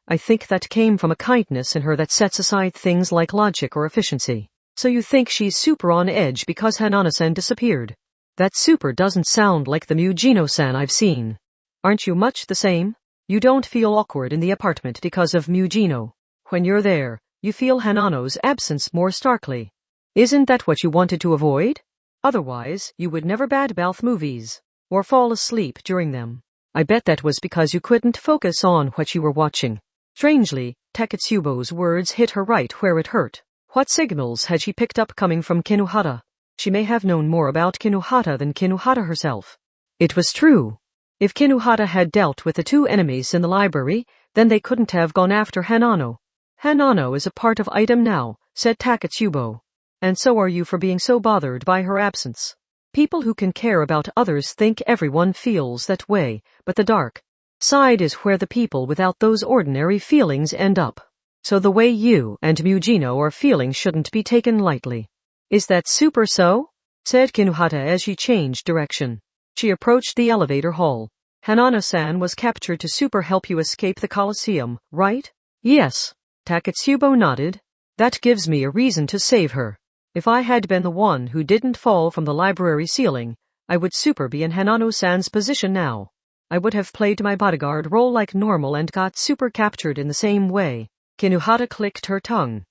I think that came from a kindness in her that sets aside things like logic or efficiency. So you think she's super on edge because Hanano-san disappeared? That super doesn't sound like the Mujino-san I've seen. Aren't you much the same? You don't feel awkward in the apartment because of Mugino. When you're there, you feel Hanano's absence more starkly. Isn't that what you wanted to avoid? Otherwise, you would never badmouth movies, or fall asleep during them. I bet that was because you couldn't focus on what you were watching. Strangely, Taketsubo's words hit her right where it hurt. What signals had she picked up coming from Kinohara? She may have known more about Kinohara than Kinohara herself. It was true. If Kinohara had dealt with the two enemies in the library, then they couldn't have gone after Hanano. Hanano is a part of item now, said Taketsubo. And so are you for being so bothered by her absence. People who can care about others think everyone feels that way, but the dark side is where the people without those ordinary feelings end up. So the way you and Mugino are feeling shouldn't be taken lightly. Is that super so? Said Kinohara as she changed direction. She approached the elevator hall. Hanano-san was captured to super help you escape the Colosseum, right? Yes. Taketsubo nodded. That gives me a reason to save her. If I had been the one who didn't fall from the library ceiling, I would super be in Hanano-san's position now. I would have played my bodyguard role like normal and got super captured in the same way. Kinohara clicked her tongue.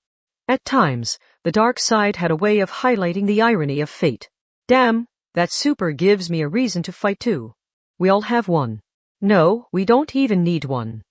At times, the dark side had a way of highlighting the irony of fate. Damn, that super gives me a reason to fight too. We all have one. No, we don't even need one.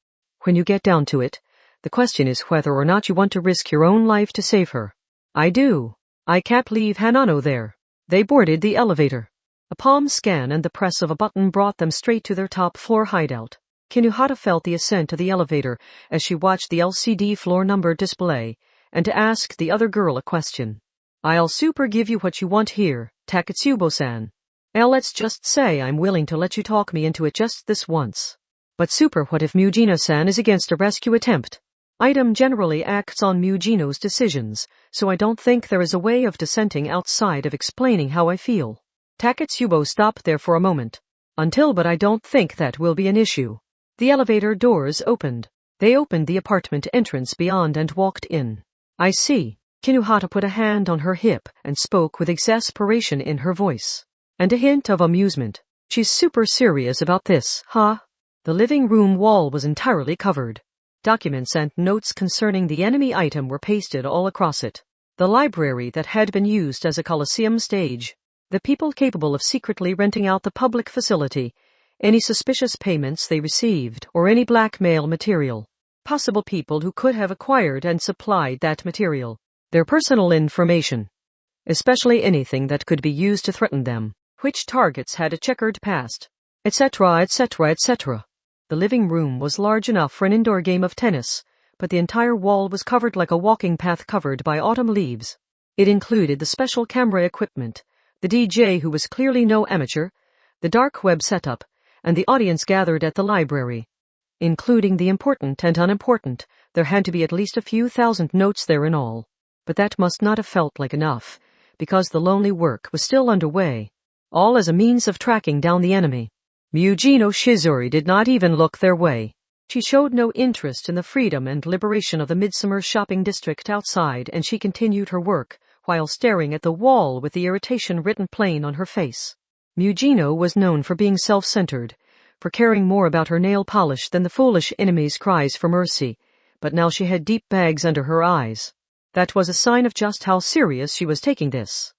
When you get down to it, the question is whether or not you want to risk your own life to save her. I do. I can't leave Hanano there. They boarded the elevator. A palm scan and the press of a button brought them straight to their top floor hideout. Kinohara felt the ascent to the elevator as she watched the LCD floor number display and asked the other girl a question. I'll super give you what you want here, Taketsubo-san. Let's just say I'm willing to let you talk me into it just this once. But super, what if Mugino-san is against a rescue attempt? Item generally acts on Mugino's decisions, so I don't think there is a way of dissenting outside of explaining how I feel. Taketsubo stopped there for a moment. But I don't think that will be an issue. The elevator doors opened. They opened the apartment entrance beyond and walked in. I see. Kinohara put a hand on her hip and spoke with exasperation in her voice. And a hint of amusement. She's super serious about this, huh? The living room wall was entirely covered. Documents and notes concerning the enemy item were pasted all across it. The library that had been used as a Colosseum stage. The people capable of secretly renting out the public facility, any suspicious payments they received, or any blackmail material. Possible people who could have acquired and supplied that material. Their personal information. Especially anything that could be used to threaten them. Which targets had a checkered past. Etc., etc., etc. The living room was large enough for an indoor game of tennis, but the entire wall was covered like a walking path covered by autumn leaves. It included the special camera equipment, the DJ who was clearly no amateur, the dark web setup, and the audience gathered at the library. Including the important and unimportant, there had to be at least a few thousand notes there in all. But that must not have felt like enough, because the lonely work was still underway, all as a means of tracking down the enemy. Mugino Shizuri did not even look their way. She showed no interest in the freedom and liberation of the midsummer shopping district outside, and she continued her work, while staring at the wall with the irritation written plain on her face. Mugino was known for being self-centered, for caring more about her nail polish than the foolish enemy's cries for mercy, but now she had deep bags under her eyes. That was a sign of just how serious she was taking this.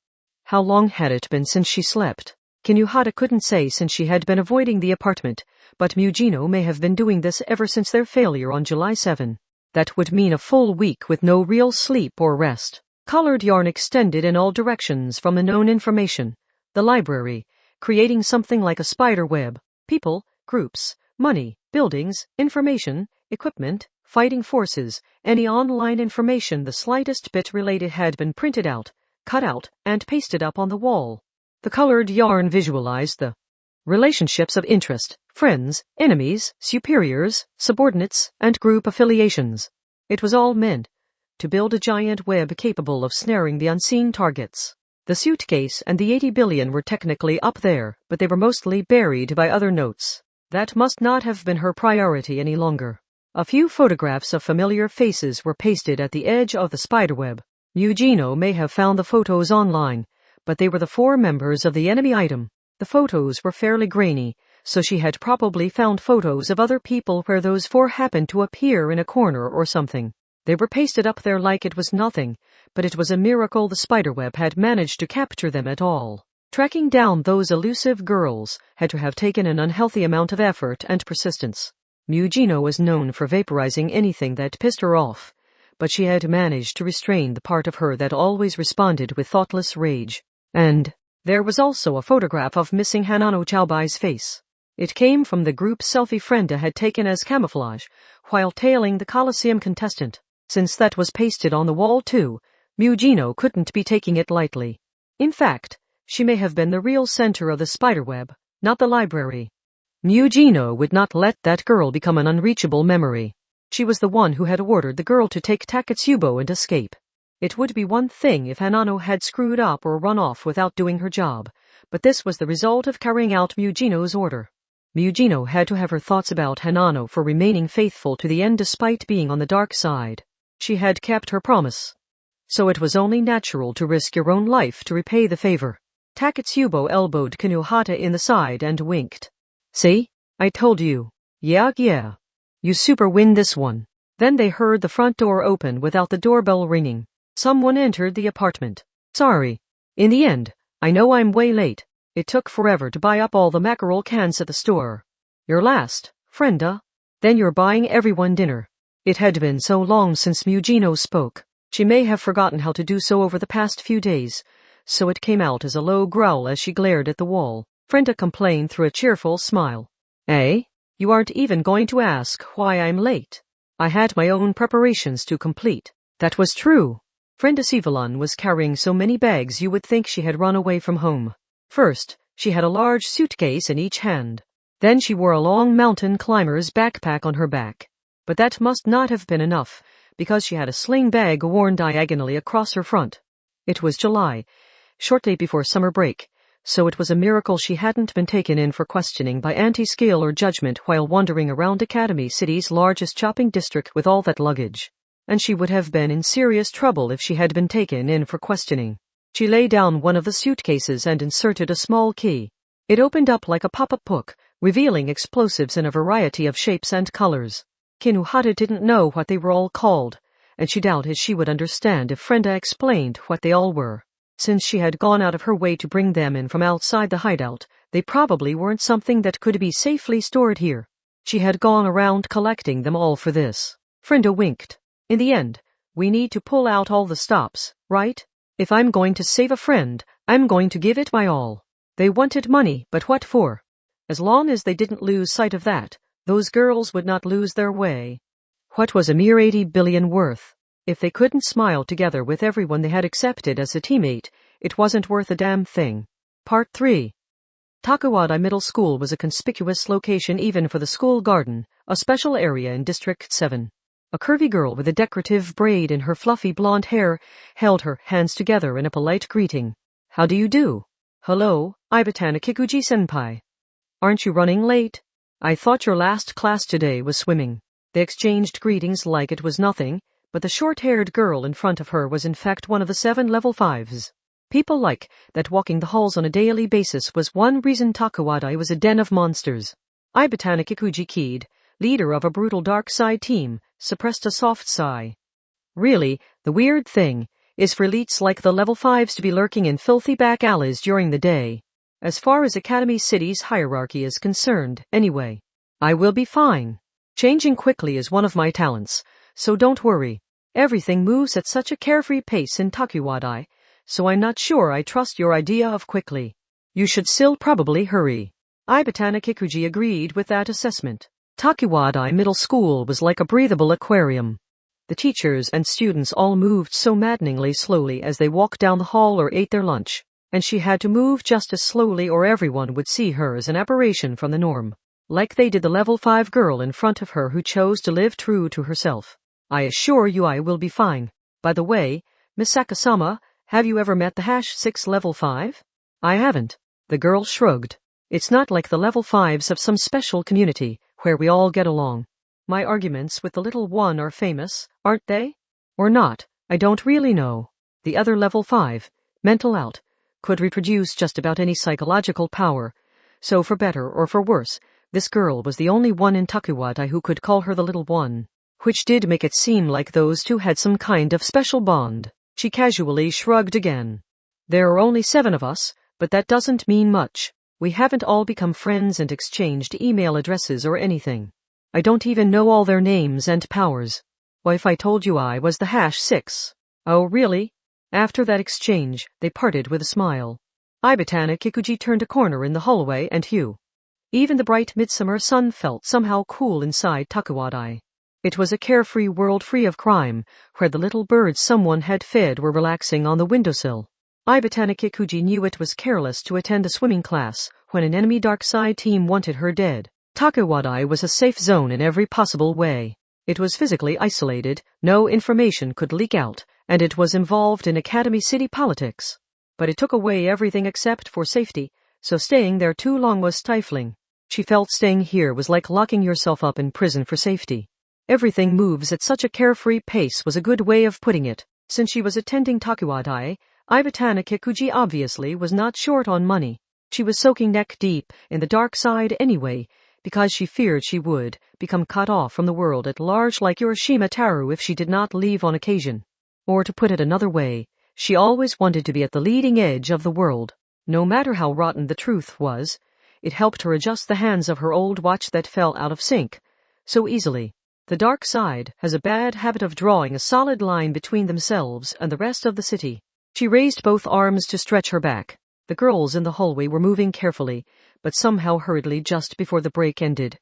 How long had it been since she slept? Kinohara couldn't say since she had been avoiding the apartment, but Mugino may have been doing this ever since their failure on July 7. That would mean a full week with no real sleep or rest. Colored yarn extended in all directions from the known information. The library, creating something like a spider web. People, groups, money, buildings, information, equipment, fighting forces, any online information the slightest bit related had been printed out, cut out, and pasted up on the wall. The colored yarn visualized the relationships of interest, friends, enemies, superiors, subordinates, and group affiliations. It was all meant to build a giant web capable of snaring the unseen targets. The suitcase and the 80 billion were technically up there, but they were mostly buried by other notes. That must not have been her priority any longer. A few photographs of familiar faces were pasted at the edge of the spiderweb. Mugino may have found the photos online, but they were the 4 members of the enemy item. The photos were fairly grainy, so she had probably found photos of other people where those four happened to appear in a corner or something. They were pasted up there like it was nothing, but it was a miracle the spiderweb had managed to capture them at all. Tracking down those elusive girls had to have taken an unhealthy amount of effort and persistence. Mugino was known for vaporizing anything that pissed her off, but she had managed to restrain the part of her that always responded with thoughtless rage. And there was also a photograph of missing Hanano Chaobai's face. It came from the group selfie Frenda had taken as camouflage while tailing the Coliseum contestant. Since that was pasted on the wall too, Mugino couldn't be taking it lightly. In fact, she may have been the real center of the spiderweb, not the library. Mugino would not let that girl become an unreachable memory. She was the one who had ordered the girl to take Taketsubo and escape. It would be one thing if Hanano had screwed up or run off without doing her job, but this was the result of carrying out Mugino's order. Mugino had to have her thoughts about Hanano for remaining faithful to the end despite being on the dark side. She had kept her promise. So it was only natural to risk your own life to repay the favor. Taketsubo elbowed Kinohata in the side and winked. See? I told you. Yeah. You super win this one. Then they heard the front door open without the doorbell ringing. Someone entered the apartment. Sorry. In the end, I know I'm way late. It took forever to buy up all the mackerel cans at the store. You're last, Frenda. Then you're buying everyone dinner. It had been so long since Mugino spoke. She may have forgotten how to do so over the past few days, so it came out as a low growl as she glared at the wall. Frenda complained through a cheerful smile. Eh? You aren't even going to ask why I'm late. I had my own preparations to complete. That was true. Frenda Sivalon was carrying so many bags you would think she had run away from home. First, she had a large suitcase in each hand. Then she wore a long mountain climber's backpack on her back. But that must not have been enough, because she had a sling bag worn diagonally across her front. It was July, shortly before summer break, so it was a miracle she hadn't been taken in for questioning by anti-skill or judgment while wandering around Academy City's largest shopping district with all that luggage. And she would have been in serious trouble if she had been taken in for questioning. She laid down one of the suitcases and inserted a small key. It opened up like a pop-up book, revealing explosives in a variety of shapes and colors. Kinohata didn't know what they were all called, and she doubted she would understand if Frenda explained what they all were. Since she had gone out of her way to bring them in from outside the hideout, they probably weren't something that could be safely stored here. She had gone around collecting them all for this. Frenda winked. In the end, we need to pull out all the stops, right? If I'm going to save a friend, I'm going to give it my all. They wanted money, but what for? As long as they didn't lose sight of that, those girls would not lose their way. What was a mere 80 billion worth? If they couldn't smile together with everyone they had accepted as a teammate, it wasn't worth a damn thing. Part 3. Takuwada Middle School was a conspicuous location even for the school garden, a special area in District 7. A curvy girl with a decorative braid in her fluffy blonde hair held her hands together in a polite greeting. How do you do? Hello, Ibatana Kikuji-senpai. Aren't you running late? I thought your last class today was swimming. They exchanged greetings like it was nothing, but the short-haired girl in front of her was in fact one of the 7 level 5s. People like that walking the halls on a daily basis was one reason Takuwada was a den of monsters. Ibatana Kikuji Kid, leader of a brutal dark side team, suppressed a soft sigh. Really, the weird thing is for elites like the level 5s to be lurking in filthy back alleys during the day. As far as Academy City's hierarchy is concerned, anyway. I will be fine. Changing quickly is one of my talents, so don't worry. Everything moves at such a carefree pace in Takuwada, so I'm not sure I trust your idea of quickly. You should still probably hurry. Ibatana Kikuji agreed with that assessment. Takuwada Middle School was like a breathable aquarium. The teachers and students all moved so maddeningly slowly as they walked down the hall or ate their lunch, and she had to move just as slowly or everyone would see her as an aberration from the norm, like they did the level 5 girl in front of her who chose to live true to herself. I assure you I will be fine. By the way, Miss Sakasama, have you ever met the #6 level 5? I haven't. The girl shrugged. It's not like the level 5s of some special community, where we all get along. My arguments with the little one are famous, aren't they? Or not, I don't really know. The other level 5, mental out, could reproduce just about any psychological power, So for better or for worse, this girl was the only one in Takuwadai who could call her the little one, which did make it seem like those two had some kind of special bond. She casually shrugged again. There are only 7 of us, but that doesn't mean much. We haven't all become friends and exchanged email addresses or anything. I don't even know all their names and powers. What if I told you I was the #6? Oh, really? After that exchange, they parted with a smile. Ibatana Kikuji turned a corner in the hallway and Hugh. Even the bright midsummer sun felt somehow cool inside Takuwadai. It was a carefree world free of crime, where the little birds someone had fed were relaxing on the windowsill. Ibatana Kikuji knew it was careless to attend a swimming class when an enemy dark side team wanted her dead. Takuwadai was a safe zone in every possible way. It was physically isolated, no information could leak out, and it was involved in Academy City politics. But it took away everything except for safety, so staying there too long was stifling. She felt staying here was like locking yourself up in prison for safety. Everything moves at such a carefree pace was a good way of putting it. Since she was attending Takuwadai, Ibatana Kikuji obviously was not short on money. She was soaking neck deep in the dark side anyway, because she feared she would become cut off from the world at large like Urashima Toaru if she did not leave on occasion. Or to put it another way, she always wanted to be at the leading edge of the world. No matter how rotten the truth was, it helped her adjust the hands of her old watch that fell out of sync so easily. The dark side has a bad habit of drawing a solid line between themselves and the rest of the city. She raised both arms to stretch her back. The girls in the hallway were moving carefully, but somehow hurriedly just before the break ended.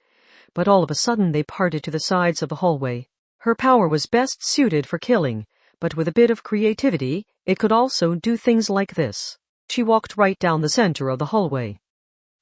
But all of a sudden they parted to the sides of the hallway. Her power was best suited for killing, but with a bit of creativity, it could also do things like this. She walked right down the center of the hallway.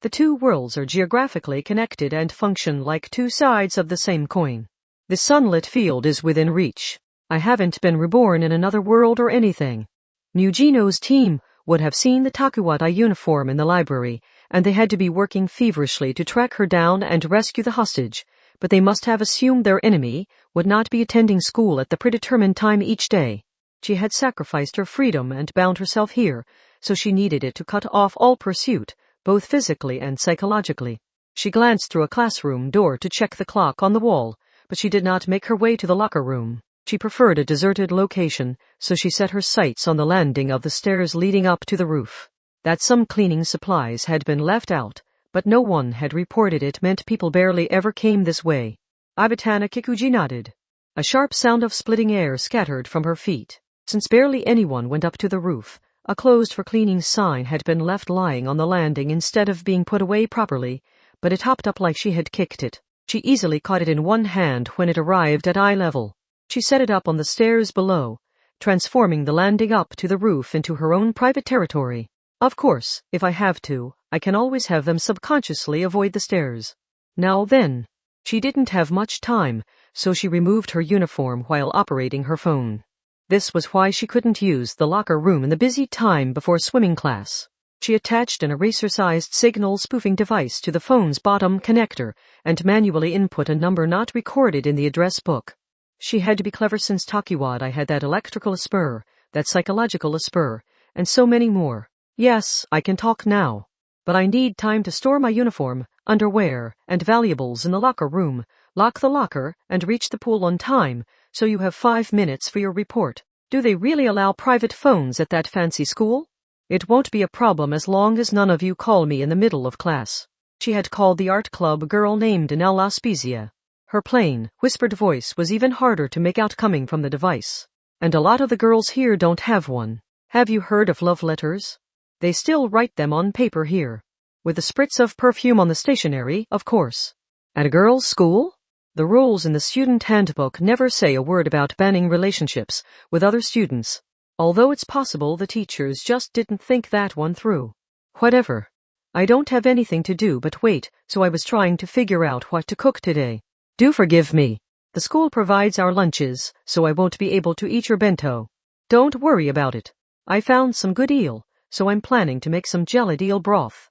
The two worlds are geographically connected and function like two sides of the same coin. The sunlit field is within reach. I haven't been reborn in another world or anything. Nugino's team would have seen the Takuwadai uniform in the library, and they had to be working feverishly to track her down and rescue the hostage, but they must have assumed their enemy would not be attending school at the predetermined time each day. She had sacrificed her freedom and bound herself here, so she needed it to cut off all pursuit, both physically and psychologically. She glanced through a classroom door to check the clock on the wall, but she did not make her way to the locker room. She preferred a deserted location, so she set her sights on the landing of the stairs leading up to the roof. That some cleaning supplies had been left out, but no one had reported it meant people barely ever came this way. Ibatana Kikuji nodded. A sharp sound of splitting air scattered from her feet. Since barely anyone went up to the roof, a closed for cleaning sign had been left lying on the landing instead of being put away properly, but it hopped up like she had kicked it. She easily caught it in one hand when it arrived at eye level. She set it up on the stairs below, transforming the landing up to the roof into her own private territory. Of course, if I have to, I can always have them subconsciously avoid the stairs. Now then. She didn't have much time, so she removed her uniform while operating her phone. This was why she couldn't use the locker room in the busy time before swimming class. She attached an eraser-sized signal spoofing device to the phone's bottom connector and manually input a number not recorded in the address book. She had to be clever since Takuwadai had that electrical spur, that psychological spur, and so many more. Yes, I can talk now. But I need time to store my uniform, underwear, and valuables in the locker room, lock the locker, and reach the pool on time, so you have 5 minutes for your report. Do they really allow private phones at that fancy school? It won't be a problem as long as none of you call me in the middle of class. She had called the art club a girl named Nella Spezia. Her plain, whispered voice was even harder to make out coming from the device. And a lot of the girls here don't have one. Have you heard of love letters? They still write them on paper here. With a spritz of perfume on the stationery, of course. At a girls' school? The rules in the student handbook never say a word about banning relationships with other students, although it's possible the teachers just didn't think that one through. Whatever. I don't have anything to do but wait, so I was trying to figure out what to cook today. Do forgive me. The school provides our lunches, so I won't be able to eat your bento. Don't worry about it. I found some good eel, so I'm planning to make some gelid eel broth.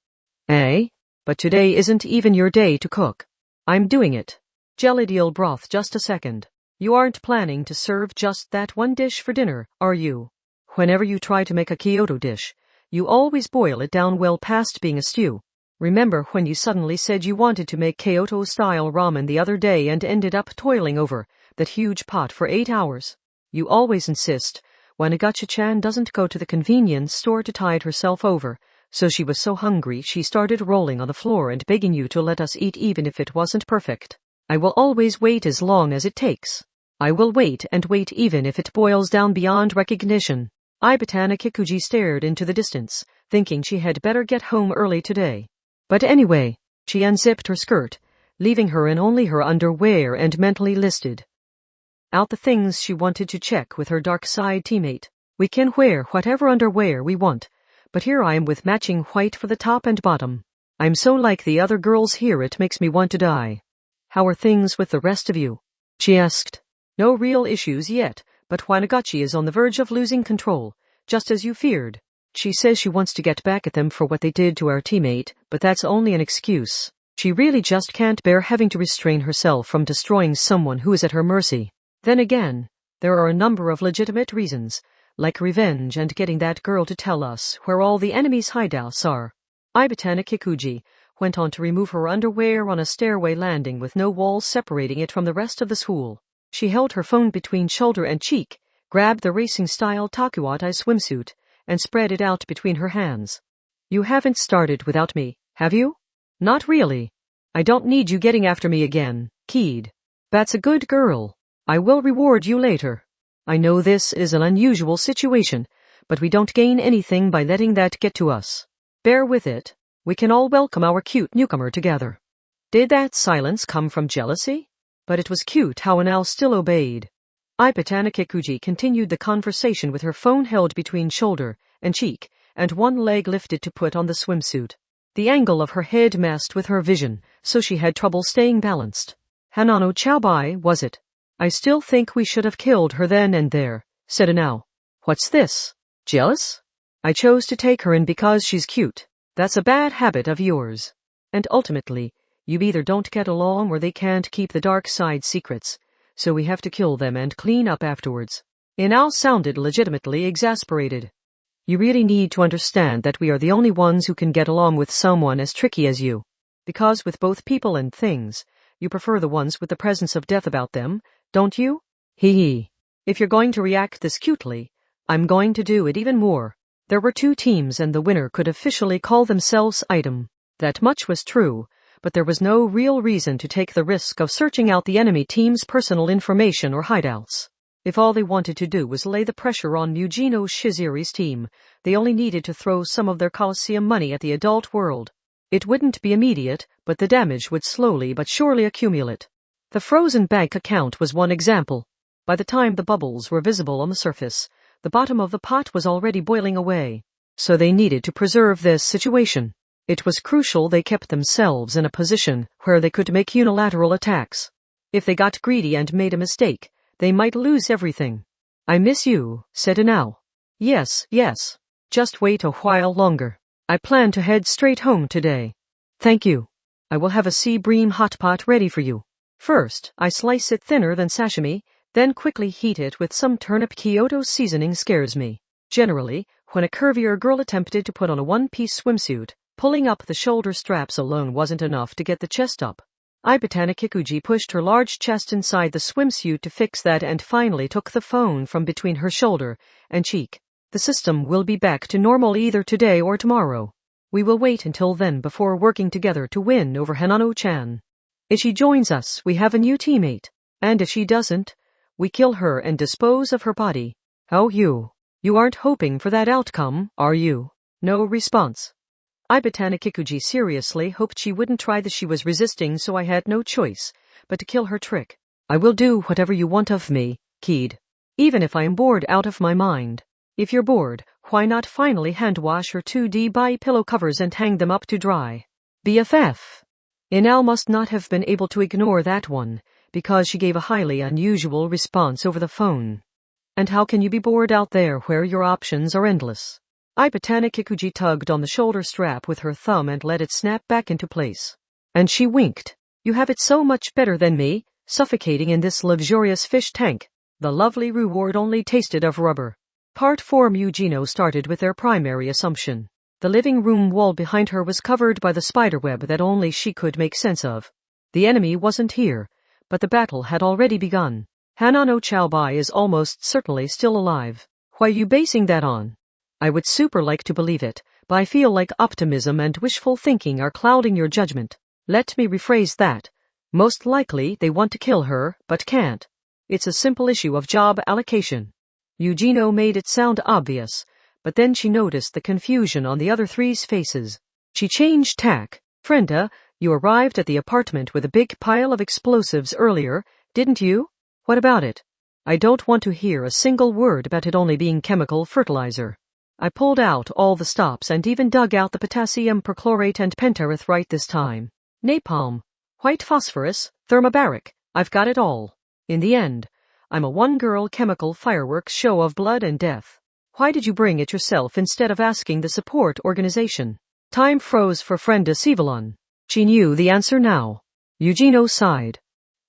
Eh? But today isn't even your day to cook. I'm doing it. Gelid eel broth, just a second. You aren't planning to serve just that one dish for dinner, are you? Whenever you try to make a Kyoto dish, you always boil it down well past being a stew. Remember when you suddenly said you wanted to make Kyoto-style ramen the other day and ended up toiling over that huge pot for 8 hours? You always insist Wanagachi-chan doesn't go to the convenience store to tide herself over, so she was so hungry she started rolling on the floor and begging you to let us eat even if it wasn't perfect. I will always wait as long as it takes. I will wait and wait even if it boils down beyond recognition. Ibatana Kikuji stared into the distance, thinking she had better get home early today. But anyway, she unzipped her skirt, leaving her in only her underwear and mentally listed out the things she wanted to check with her dark side teammate. We can wear whatever underwear we want, but here I am with matching white for the top and bottom. I'm so like the other girls here it makes me want to die. How are things with the rest of you? She asked. No real issues yet, but Wanagachi is on the verge of losing control, just as you feared. She says she wants to get back at them for what they did to our teammate, but that's only an excuse. She really just can't bear having to restrain herself from destroying someone who is at her mercy. Then again, there are a number of legitimate reasons, like revenge and getting that girl to tell us where all the enemy's hideouts are. Ibatana Kikuji went on to remove her underwear on a stairway landing with no walls separating it from the rest of the school. She held her phone between shoulder and cheek, grabbed the racing-style Takuwatai swimsuit, and spread it out between her hands. You haven't started without me, have you? Not really. I don't need you getting after me again, kid. That's a good girl. I will reward you later. I know this is an unusual situation, but we don't gain anything by letting that get to us. Bear with it. We can all welcome our cute newcomer together. Did that silence come from jealousy? But it was cute how Anal still obeyed. Ibatana Kikuji continued the conversation with her phone held between shoulder and cheek, and one leg lifted to put on the swimsuit. The angle of her head messed with her vision, so she had trouble staying balanced. Hanano Chaobai, was it? I still think we should have killed her then and there, said Anao. What's this? Jealous? I chose to take her in because she's cute. That's a bad habit of yours. And ultimately, you either don't get along or they can't keep the dark side secrets, so we have to kill them and clean up afterwards. Inao sounded legitimately exasperated. You really need to understand that we are the only ones who can get along with someone as tricky as you. Because with both people and things, you prefer the ones with the presence of death about them, don't you? Hee hee. If you're going to react this cutely, I'm going to do it even more. There were 2 teams and the winner could officially call themselves Item. That much was true, but there was no real reason to take the risk of searching out the enemy team's personal information or hideouts. If all they wanted to do was lay the pressure on Mujino Shizuri's team, they only needed to throw some of their Coliseum money at the adult world. It wouldn't be immediate, but the damage would slowly but surely accumulate. The frozen bank account was one example. By the time the bubbles were visible on the surface, the bottom of the pot was already boiling away. So they needed to preserve this situation. It was crucial they kept themselves in a position where they could make unilateral attacks. If they got greedy and made a mistake, they might lose everything. I miss you, said Anao. Yes. Just wait a while longer. I plan to head straight home today. Thank you. I will have a sea bream hot pot ready for you. First, I slice it thinner than sashimi, then quickly heat it with some turnip Kyoto seasoning scares me. Generally, when a curvier girl attempted to put on a one-piece swimsuit, pulling up the shoulder straps alone wasn't enough to get the chest up. Ibatana Kikuji pushed her large chest inside the swimsuit to fix that and finally took the phone from between her shoulder and cheek. The system will be back to normal either today or tomorrow. We will wait until then before working together to win over Hanano-chan. If she joins us, we have a new teammate. And if she doesn't, we kill her and dispose of her body. Oh, you aren't hoping for that outcome, are you? No response. Ibatana Kikuji seriously hoped she wouldn't try this. She was resisting, so I had no choice but to kill her trick. I will do whatever you want of me, kid. Even if I am bored out of my mind. If you're bored, why not finally hand-wash her 2D by pillow covers and hang them up to dry? BFF. Inal must not have been able to ignore that one, because she gave a highly unusual response over the phone. And how can you be bored out there where your options are endless? Ibatana Kikuji tugged on the shoulder strap with her thumb and let it snap back into place. And she winked. You have it so much better than me, suffocating in this luxurious fish tank. The lovely reward only tasted of rubber. Part 4 Mujino started with their primary assumption. The living room wall behind her was covered by the spiderweb that only she could make sense of. The enemy wasn't here, but the battle had already begun. Hanano Chaobai is almost certainly still alive. Why are you basing that on? I would super like to believe it, but I feel like optimism and wishful thinking are clouding your judgment. Let me rephrase that. Most likely they want to kill her, but can't. It's a simple issue of job allocation. Eugeno made it sound obvious, but then she noticed the confusion on the other three's faces. She changed tack. Frenda, you arrived at the apartment with a big pile of explosives earlier, didn't you? What about it? I don't want to hear a single word about it only being chemical fertilizer. I pulled out all the stops and even dug out the potassium perchlorate and penterithrite this time. Napalm, white phosphorus, thermobaric, I've got it all. In the end, I'm a one-girl chemical fireworks show of blood and death. Why did you bring it yourself instead of asking the support organization? Time froze for Frenda Sivalon. She knew the answer now. Eugeno sighed.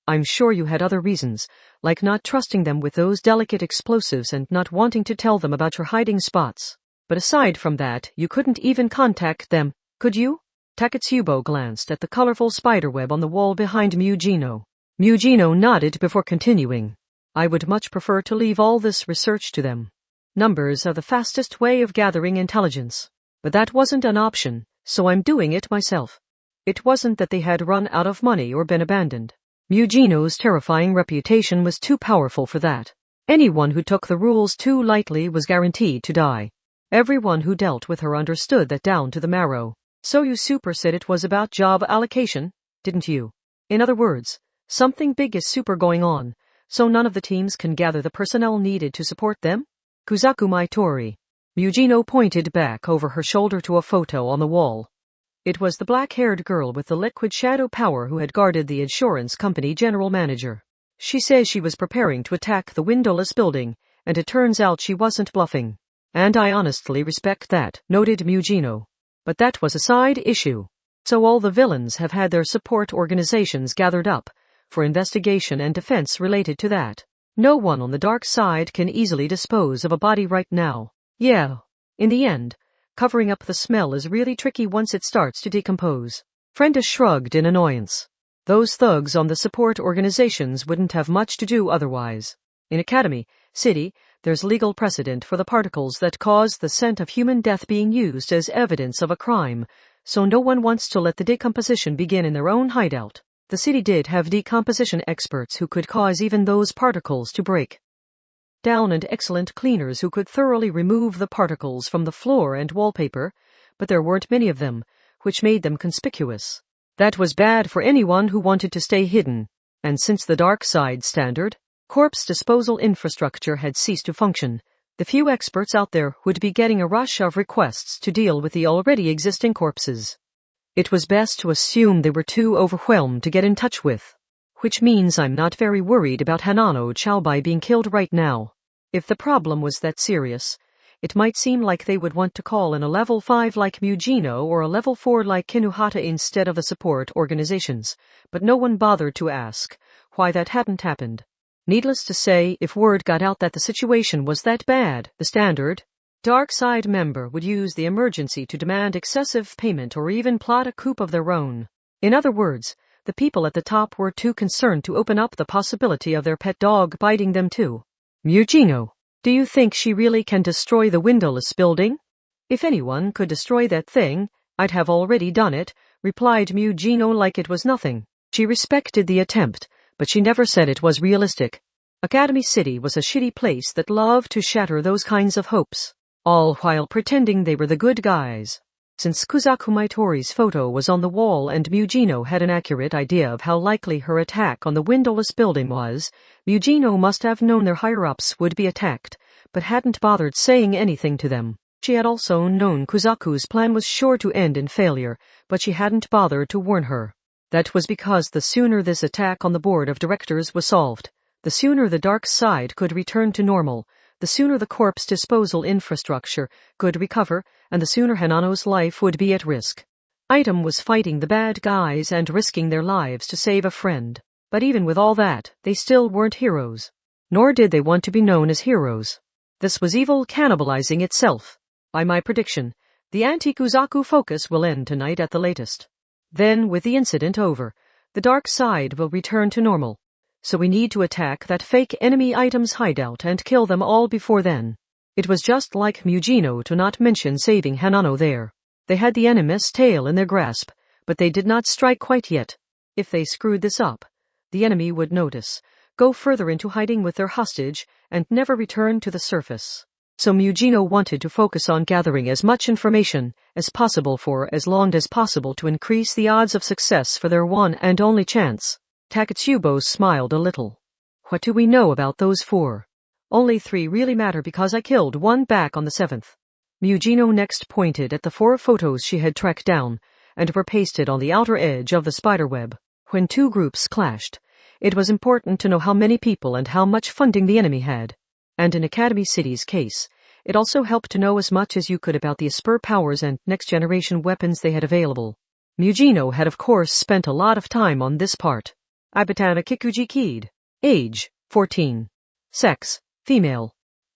I'm sure you had other reasons, like not trusting them with those delicate explosives and not wanting to tell them about your hiding spots. But aside from that, you couldn't even contact them, could you? Takatsubo glanced at the colorful spiderweb on the wall behind Eugeno. Eugeno nodded before continuing. I would much prefer to leave all this research to them. Numbers are the fastest way of gathering intelligence. But that wasn't an option, so I'm doing it myself. It wasn't that they had run out of money or been abandoned. Eugeno's terrifying reputation was too powerful for that. Anyone who took the rules too lightly was guaranteed to die. Everyone who dealt with her understood that down to the marrow. So you super said it was about job allocation, didn't you? In other words, something big is super going on, so none of the teams can gather the personnel needed to support them? Kuzakumai Tori. Eugeno pointed back over her shoulder to a photo on the wall. It was the black-haired girl with the liquid shadow power who had guarded the insurance company general manager. She says she was preparing to attack the windowless building, and it turns out she wasn't bluffing. And I honestly respect that, noted Eugeno. But that was a side issue. So all the villains have had their support organizations gathered up, for investigation and defense related to that. No one on the dark side can easily dispose of a body right now. Yeah. In the end, covering up the smell is really tricky once it starts to decompose. Frenda shrugged in annoyance. Those thugs on the support organizations wouldn't have much to do otherwise. In Academy City, there's legal precedent for the particles that cause the scent of human death being used as evidence of a crime, so no one wants to let the decomposition begin in their own hideout. The city did have decomposition experts who could cause even those particles to break down and excellent cleaners who could thoroughly remove the particles from the floor and wallpaper, but there weren't many of them, which made them conspicuous. That was bad for anyone who wanted to stay hidden, and since the dark side standard, corpse disposal infrastructure had ceased to function, the few experts out there would be getting a rush of requests to deal with the already existing corpses. It was best to assume they were too overwhelmed to get in touch with. Which means I'm not very worried about Hanano Chaobai being killed right now. If the problem was that serious, it might seem like they would want to call in a level 5 like Eugeno or a level 4 like Kinuhata instead of the support organizations, but no one bothered to ask why that hadn't happened. Needless to say, if word got out that the situation was that bad, the standard dark side member would use the emergency to demand excessive payment or even plot a coup of their own. In other words, the people at the top were too concerned to open up the possibility of their pet dog biting them too. Eugeno, do you think she really can destroy the windowless building? If anyone could destroy that thing, I'd have already done it, replied Eugeno like it was nothing. She respected the attempt, but she never said it was realistic. Academy City was a shitty place that loved to shatter those kinds of hopes, all while pretending they were the good guys. Since Kuzakumai Tori's photo was on the wall and Eugeno had an accurate idea of how likely her attack on the windowless building was, Eugeno must have known their higher-ups would be attacked, but hadn't bothered saying anything to them. She had also known Kuzaku's plan was sure to end in failure, but she hadn't bothered to warn her. That was because the sooner this attack on the board of directors was solved, the sooner the dark side could return to normal, the sooner the corpse disposal infrastructure could recover, and the sooner Hanano's life would be at risk. Item was fighting the bad guys and risking their lives to save a friend. But even with all that, they still weren't heroes. Nor did they want to be known as heroes. This was evil cannibalizing itself. By my prediction, The anti-Kuzaku focus will end tonight at the latest. Then, with the incident over, the dark side will return to normal. So we need to attack that fake enemy item's hideout and kill them all before then. It was just like Mujino to not mention saving Hanano there. They had the enemy's tail in their grasp, but they did not strike quite yet. If they screwed this up, the enemy would notice, go further into hiding with their hostage, and never return to the surface. So Mujino wanted to focus on gathering as much information as possible for as long as possible to increase the odds of success for their one and only chance. Takatsubo smiled a little. What do we know about those 4? Only 3 really matter because I killed one back on the 7th. Mujino next pointed at the 4 photos she had tracked down and were pasted on the outer edge of the spiderweb. When 2 groups clashed, it was important to know how many people and how much funding the enemy had. And in Academy City's case, it also helped to know as much as you could about the Esper powers and next-generation weapons they had available. Mujino had of course spent a lot of time on this part. Ibatana Kikuji Kid. Age, 14. Sex, female.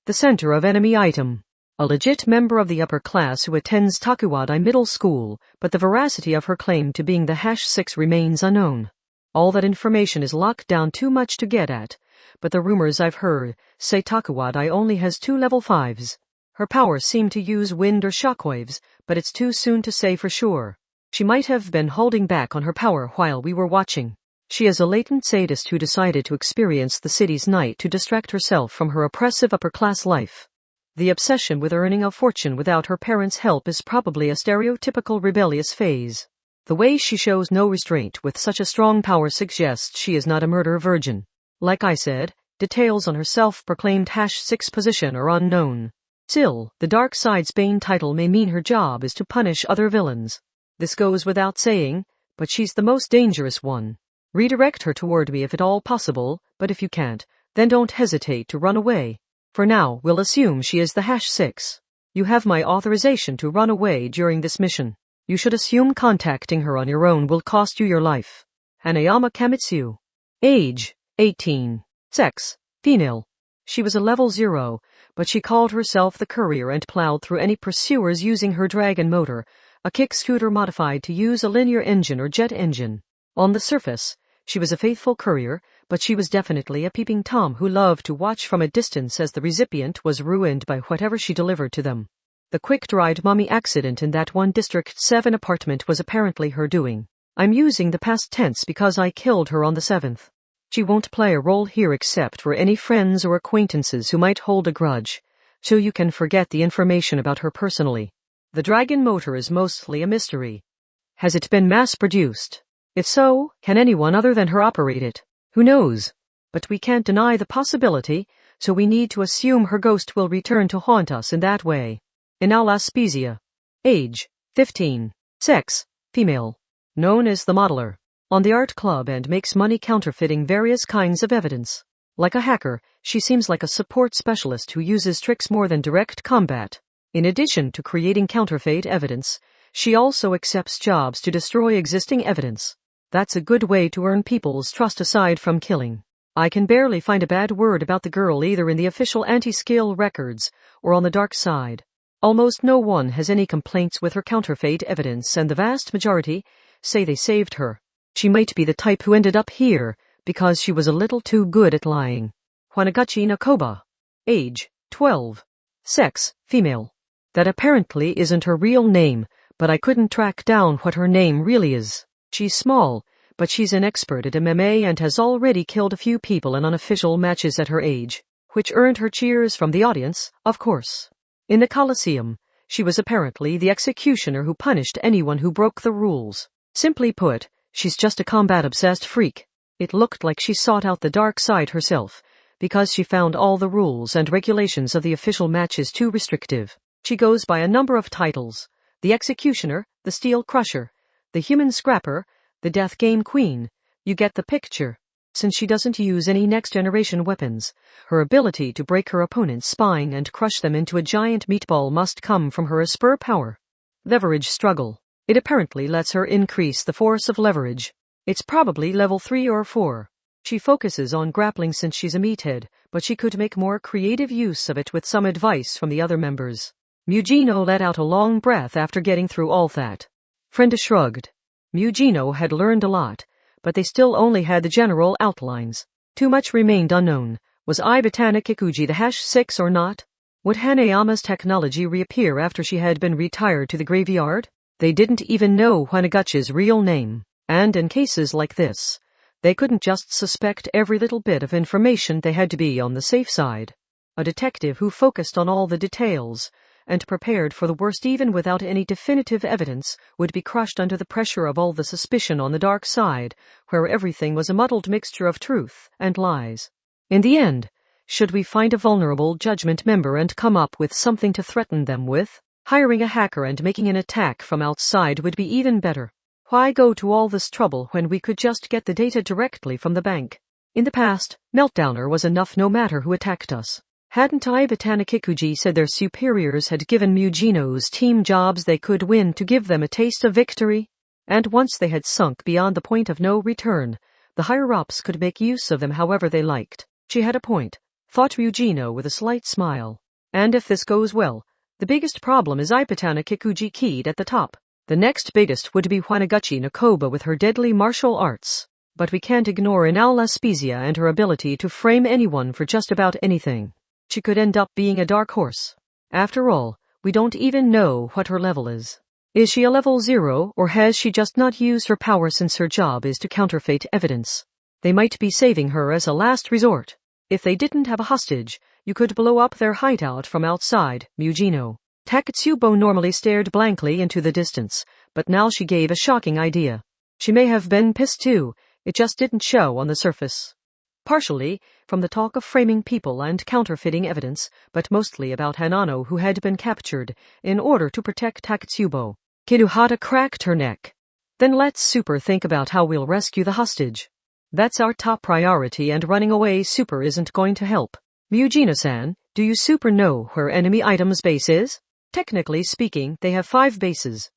The center of enemy item. A legit member of the upper class who attends Takuwadai Middle School, but the veracity of her claim to being the #6 remains unknown. All that information is locked down too much to get at, but the rumors I've heard say Takuwadai only has 2 level 5s. Her powers seem to use wind or shockwaves, but it's too soon to say for sure. She might have been holding back on her power while we were watching. She is a latent sadist who decided to experience the city's night to distract herself from her oppressive upper-class life. The obsession with earning a fortune without her parents' help is probably a stereotypical rebellious phase. The way she shows no restraint with such a strong power suggests she is not a murder virgin. Like I said, details on her self-proclaimed #6 position are unknown. Still, the Dark Side's Bane title may mean her job is to punish other villains. This goes without saying, but she's the most dangerous one. Redirect her toward me if at all possible, but if you can't, then don't hesitate to run away. For now, we'll assume she is the #6. You have my authorization to run away during this mission. You should assume contacting her on your own will cost you your life. Hanayama Kamitsu. Age, 18. Sex, female. She was a level 0, but she called herself the courier and plowed through any pursuers using her dragon motor, a kick scooter modified to use a linear engine or jet engine. On the surface, she was a faithful courier, but she was definitely a peeping Tom who loved to watch from a distance as the recipient was ruined by whatever she delivered to them. The quick-dried mummy accident in that one District 7 apartment was apparently her doing. I'm using the past tense because I killed her on the 7th. She won't play a role here except for any friends or acquaintances who might hold a grudge, so you can forget the information about her personally. The dragon motor is mostly a mystery. Has it been mass-produced? If so, can anyone other than her operate it? Who knows? But we can't deny the possibility, so we need to assume her ghost will return to haunt us in that way. Inala Spezia. Age, 15. Sex, female. Known as the modeler. On the art club and makes money counterfeiting various kinds of evidence. Like a hacker, she seems like a support specialist who uses tricks more than direct combat. In addition to creating counterfeit evidence, she also accepts jobs to destroy existing evidence. That's a good way to earn people's trust aside from killing. I can barely find a bad word about the girl either in the official anti-skill records or on the dark side. Almost no one has any complaints with her counterfeit evidence, and the vast majority say they saved her. She might be the type who ended up here because she was a little too good at lying. Wanagachi Nakoba. Age, 12. Sex, female. That apparently isn't her real name, but I couldn't track down what her name really is. She's small, but she's an expert at MMA and has already killed a few people in unofficial matches at her age, which earned her cheers from the audience, of course. In the Colosseum, she was apparently the executioner who punished anyone who broke the rules. Simply put, she's just a combat-obsessed freak. It looked like she sought out the dark side herself, because she found all the rules and regulations of the official matches too restrictive. She goes by a number of titles: the Executioner, the Steel Crusher, the Human Scrapper, the Death Game Queen. You get the picture. Since she doesn't use any next-generation weapons, her ability to break her opponent's spine and crush them into a giant meatball must come from her Esper power. Leverage struggle. It apparently lets her increase the force of leverage. It's probably level 3 or 4. She focuses on grappling since she's a meathead, but she could make more creative use of it with some advice from the other members. Mugino let out a long breath after getting through all that. Friend shrugged. Mugino had learned a lot, but they still only had the general outlines. Too much remained unknown. Was Ibatana Kikuji the #6 or not? Would Hanayama's technology reappear after she had been retired to the graveyard? They didn't even know Hanaguchi's real name, and in cases like this, they couldn't just suspect every little bit of information. They had to be on the safe side. A detective who focused on all the details and prepared for the worst even without any definitive evidence would be crushed under the pressure of all the suspicion on the dark side, where everything was a muddled mixture of truth and lies. In the end, should we find a vulnerable judgment member and come up with something to threaten them with, hiring a hacker and making an attack from outside would be even better. Why go to all this trouble when we could just get the data directly from the bank? In the past, Meltdowner was enough no matter who attacked us. Hadn't Ibatana Kikuji said their superiors had given Mugino's team jobs they could win to give them a taste of victory? And once they had sunk beyond the point of no return, the higher-ups could make use of them however they liked. She had a point, thought Mugino with a slight smile. And if this goes well, the biggest problem is Ibatana Kikuji keyed at the top. The next biggest would be Hanaguchi Nakoba with her deadly martial arts. But we can't ignore Inal Spezia and her ability to frame anyone for just about anything. She could end up being a dark horse. After all, we don't even know what her level is. Is she a level 0, or has she just not used her power since her job is to counterfeit evidence? They might be saving her as a last resort. If they didn't have a hostage, you could blow up their hideout from outside, Mugino. Takatsubo normally stared blankly into the distance, but now she gave a shocking idea. She may have been pissed too, it just didn't show on the surface. Partially from the talk of framing people and counterfeiting evidence, but mostly about Hanano who had been captured in order to protect Takatsubo. Kinuhata cracked her neck. Then let's super think about how we'll rescue the hostage. That's our top priority, and running away super isn't going to help. Mugino-san, do you super know where enemy items base is? Technically speaking, they have 5 bases.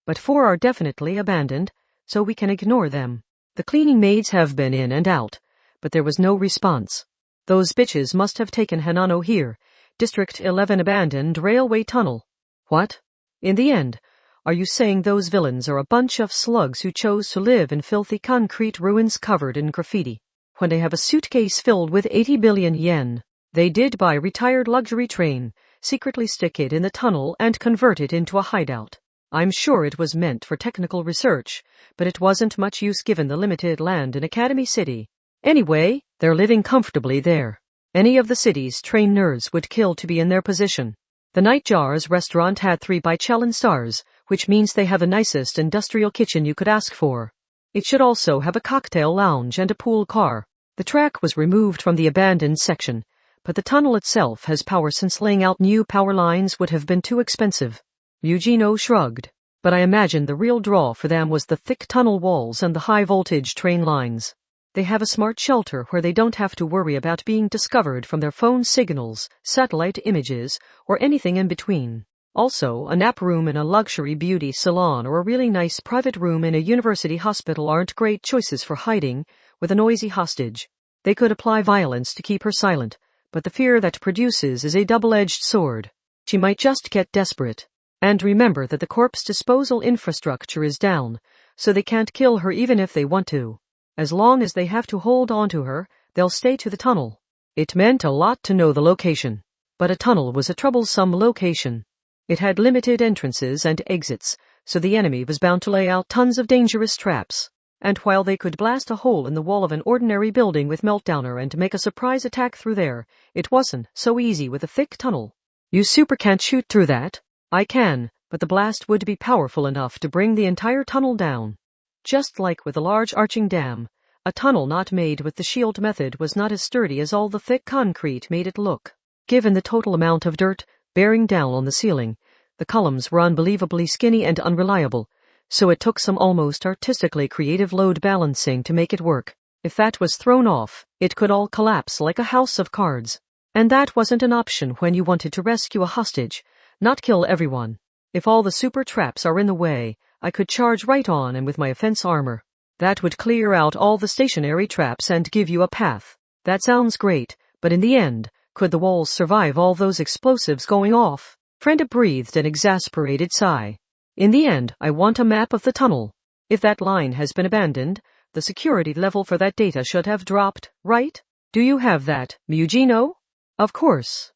But 4 are definitely abandoned, so we can ignore them. The cleaning maids have been in and out, but there was no response. Those bitches must have taken Hanano here, District 11 abandoned railway tunnel. What? In the end, are you saying those villains are a bunch of slugs who chose to live in filthy concrete ruins covered in graffiti? When they have a suitcase filled with 80 billion yen, they did buy retired luxury train, secretly stick it in the tunnel and convert it into a hideout. I'm sure it was meant for technical research, but it wasn't much use given the limited land in Academy City. Anyway, they're living comfortably there. Any of the city's trained nerds would kill to be in their position. The Nightjar's restaurant had 3 Michelin stars, which means they have the nicest industrial kitchen you could ask for. It should also have a cocktail lounge and a pool car. The track was removed from the abandoned section, but the tunnel itself has power since laying out new power lines would have been too expensive. Mugino shrugged. But I imagine the real draw for them was the thick tunnel walls and the high-voltage train lines. They have a smart shelter where they don't have to worry about being discovered from their phone signals, satellite images, or anything in between. Also, a nap room in a luxury beauty salon or a really nice private room in a university hospital aren't great choices for hiding with a noisy hostage. They could apply violence to keep her silent, but the fear that produces is a double-edged sword. She might just get desperate. And remember that the corpse disposal infrastructure is down, so they can't kill her even if they want to. As long as they have to hold on to her, they'll stay to the tunnel. It meant a lot to know the location. But a tunnel was a troublesome location. It had limited entrances and exits, so the enemy was bound to lay out tons of dangerous traps. And while they could blast a hole in the wall of an ordinary building with Meltdowner and make a surprise attack through there, it wasn't so easy with a thick tunnel. You super can't shoot through that. I can, but the blast would be powerful enough to bring the entire tunnel down. Just like with a large arching dam, a tunnel not made with the shield method was not as sturdy as all the thick concrete made it look. Given the total amount of dirt bearing down on the ceiling, the columns were unbelievably skinny and unreliable, so it took some almost artistically creative load balancing to make it work. If that was thrown off, it could all collapse like a house of cards. And that wasn't an option when you wanted to rescue a hostage, not kill everyone. If all the super traps are in the way, I could charge right on and with my offense armor. That would clear out all the stationary traps and give you a path. That sounds great, but in the end, could the walls survive all those explosives going off? Frenda breathed an exasperated sigh. In the end, I want a map of the tunnel. If that line has been abandoned, the security level for that data should have dropped, right? Do you have that, Mugino? Of course.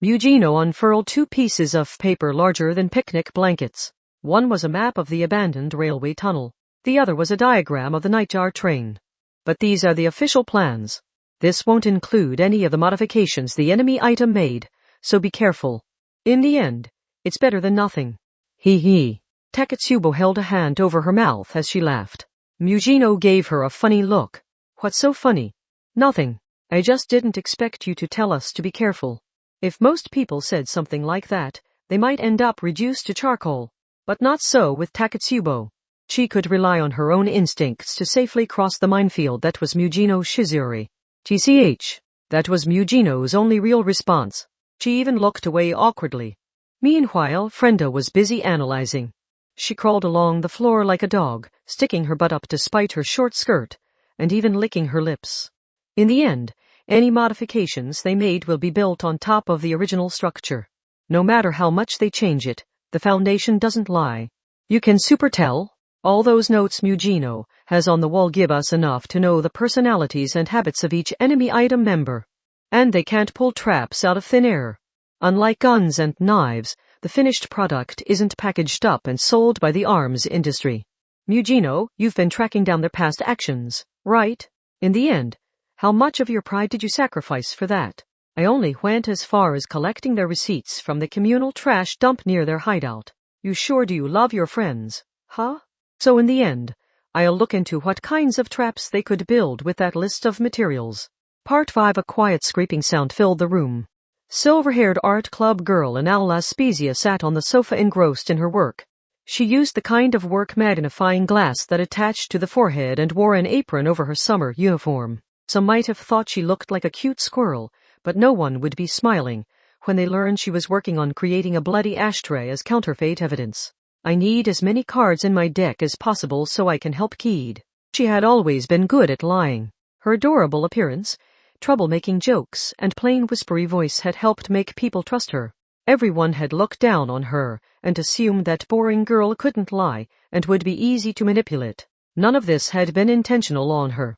Mugino unfurled 2 pieces of paper larger than picnic blankets. One was a map of the abandoned railway tunnel. The other was a diagram of the Nightjar train. But these are the official plans. This won't include any of the modifications the enemy item made, so be careful. In the end, it's better than nothing. Hee hee. Takatsubo held a hand over her mouth as she laughed. Mugino gave her a funny look. What's so funny? Nothing. I just didn't expect you to tell us to be careful. If most people said something like that, they might end up reduced to charcoal. But not so with Takatsubo. She could rely on her own instincts to safely cross the minefield that was Mugino Shizuri. TCH. That was Mugino's only real response. She even looked away awkwardly. Meanwhile, Frenda was busy analyzing. She crawled along the floor like a dog, sticking her butt up despite her short skirt, and even licking her lips. In the end, any modifications they made will be built on top of the original structure. No matter how much they change it, the foundation doesn't lie. You can super tell. All those notes Mugino has on the wall give us enough to know the personalities and habits of each enemy item member. And they can't pull traps out of thin air. Unlike guns and knives, the finished product isn't packaged up and sold by the arms industry. Mugino, you've been tracking down their past actions, right? In the end, how much of your pride did you sacrifice for that? I only went as far as collecting their receipts from the communal trash dump near their hideout. You sure do love your friends, huh? So in the end, I'll look into what kinds of traps they could build with that list of materials. Part 5. A quiet scraping sound filled the room. Silver-haired art club girl Anala Spezia sat on the sofa engrossed in her work. She used the kind of work magnifying glass that attached to the forehead and wore an apron over her summer uniform. Some might have thought she looked like a cute squirrel, but no one would be smiling when they learned she was working on creating a bloody ashtray as counterfeit evidence. I need as many cards in my deck as possible so I can help Keed. She had always been good at lying. Her adorable appearance, trouble-making jokes, and plain whispery voice had helped make people trust her. Everyone had looked down on her and assumed that boring girl couldn't lie and would be easy to manipulate. None of this had been intentional on her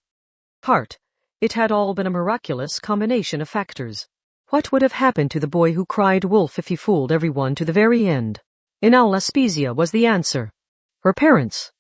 part. It had all been a miraculous combination of factors. What would have happened to the boy who cried wolf if he fooled everyone to the very end? Anala Spezia was the answer. Her parents.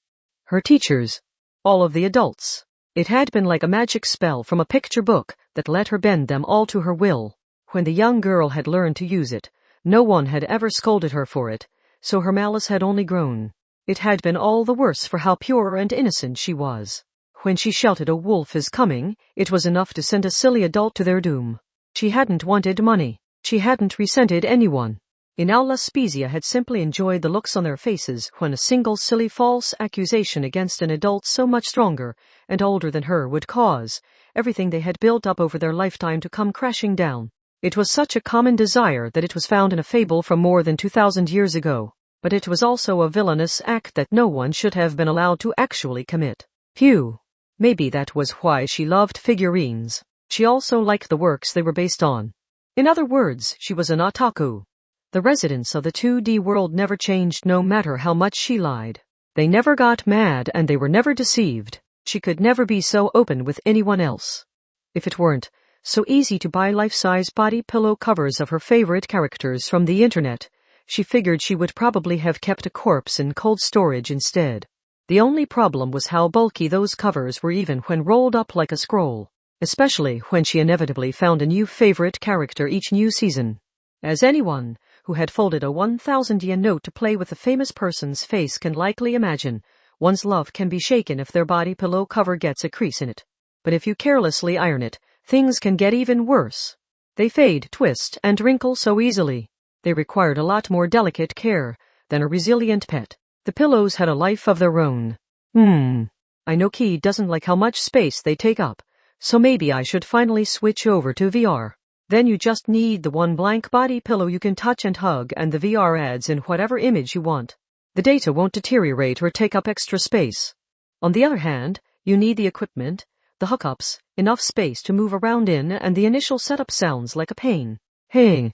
Her teachers. All of the adults. It had been like a magic spell from a picture book that let her bend them all to her will. When the young girl had learned to use it, no one had ever scolded her for it, so her malice had only grown. It had been all the worse for how pure and innocent she was. When she shouted a wolf is coming, it was enough to send a silly adult to their doom. She hadn't wanted money. She hadn't resented anyone. Anala Spezia had simply enjoyed the looks on their faces when a single silly false accusation against an adult so much stronger and older than her would cause everything they had built up over their lifetime to come crashing down. It was such a common desire that it was found in a fable from more than 2,000 years ago, but it was also a villainous act that no one should have been allowed to actually commit. Phew. Maybe that was why she loved figurines. She also liked the works they were based on. In other words, she was an otaku. The residents of the 2D world never changed no matter how much she lied. They never got mad and they were never deceived. She could never be so open with anyone else. If it weren't so easy to buy life-size body pillow covers of her favorite characters from the internet, she figured she would probably have kept a corpse in cold storage instead. The only problem was how bulky those covers were even when rolled up like a scroll, especially when she inevitably found a new favorite character each new season. As anyone who had folded a 1,000 yen note to play with a famous person's face can likely imagine, one's love can be shaken if their body pillow cover gets a crease in it. But if you carelessly iron it, things can get even worse. They fade, twist, and wrinkle so easily. They required a lot more delicate care than a resilient pet. The pillows had a life of their own. I know Key doesn't like how much space they take up, so maybe I should finally switch over to VR. Then you just need the one blank body pillow you can touch and hug, and the VR adds in whatever image you want. The data won't deteriorate or take up extra space. On the other hand, you need the equipment, the hookups, enough space to move around in, and the initial setup sounds like a pain. Hey,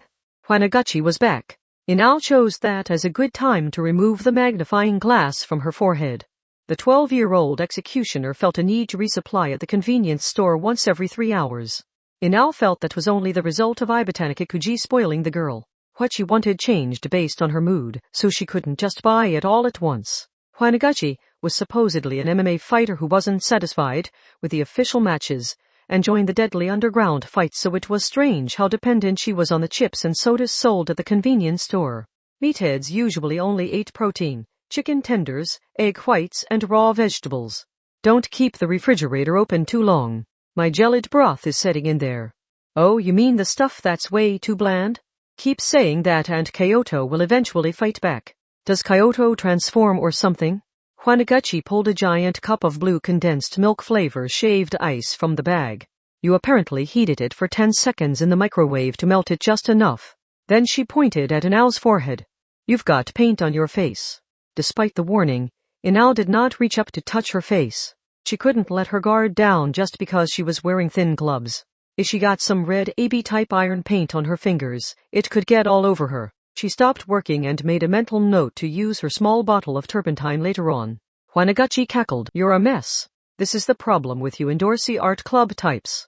Wanagachi was back. Inao chose that as a good time to remove the magnifying glass from her forehead. The 12-year-old executioner felt a need to resupply at the convenience store once every 3 hours. Inao felt that was only the result of Ibatana Kikuji spoiling the girl. What she wanted changed based on her mood, so she couldn't just buy it all at once. Hwanaguchi was supposedly an MMA fighter who wasn't satisfied with the official matches and joined the deadly underground fights, so it was strange how dependent she was on the chips and sodas sold at the convenience store. Meatheads usually only ate protein, chicken tenders, egg whites, and raw vegetables. Don't keep the refrigerator open too long. My gelid broth is setting in there. Oh, you mean the stuff that's way too bland? Keep saying that and Kyoto will eventually fight back. Does Kyoto transform or something? Hwanaguchi pulled a giant cup of blue condensed milk flavor shaved ice from the bag. You apparently heated it for 10 seconds in the microwave to melt it just enough. Then she pointed at Inao's forehead. You've got paint on your face. Despite the warning, Inao did not reach up to touch her face. She couldn't let her guard down just because she was wearing thin gloves. If she got some red AB-type iron paint on her fingers, it could get all over her. She stopped working and made a mental note to use her small bottle of turpentine later on. Hwanaguchi cackled. You're a mess. This is the problem with you Indorsey art club types.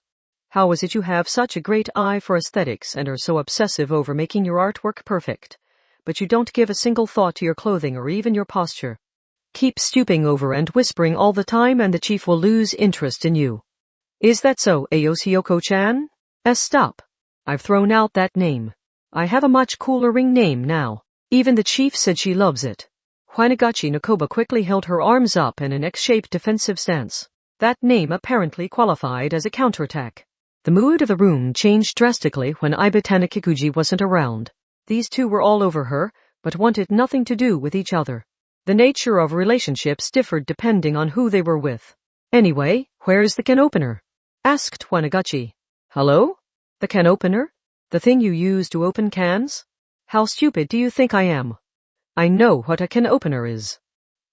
How is it you have such a great eye for aesthetics and are so obsessive over making your artwork perfect, but you don't give a single thought to your clothing or even your posture? Keep stooping over and whispering all the time and the chief will lose interest in you. Is that so, Ayoshiyoko-chan? Stop. I've thrown out that name. I have a much cooler ring name now. Even the chief said she loves it. Hwanaguchi Nakoba quickly held her arms up in an X-shaped defensive stance. That name apparently qualified as a counterattack. The mood of the room changed drastically when Ibatana Kikuji wasn't around. These two were all over her, but wanted nothing to do with each other. The nature of relationships differed depending on who they were with. Anyway, where's the can opener? Asked Hwanaguchi. Hello? The can opener? The thing you use to open cans? How stupid do you think I am? I know what a can opener is.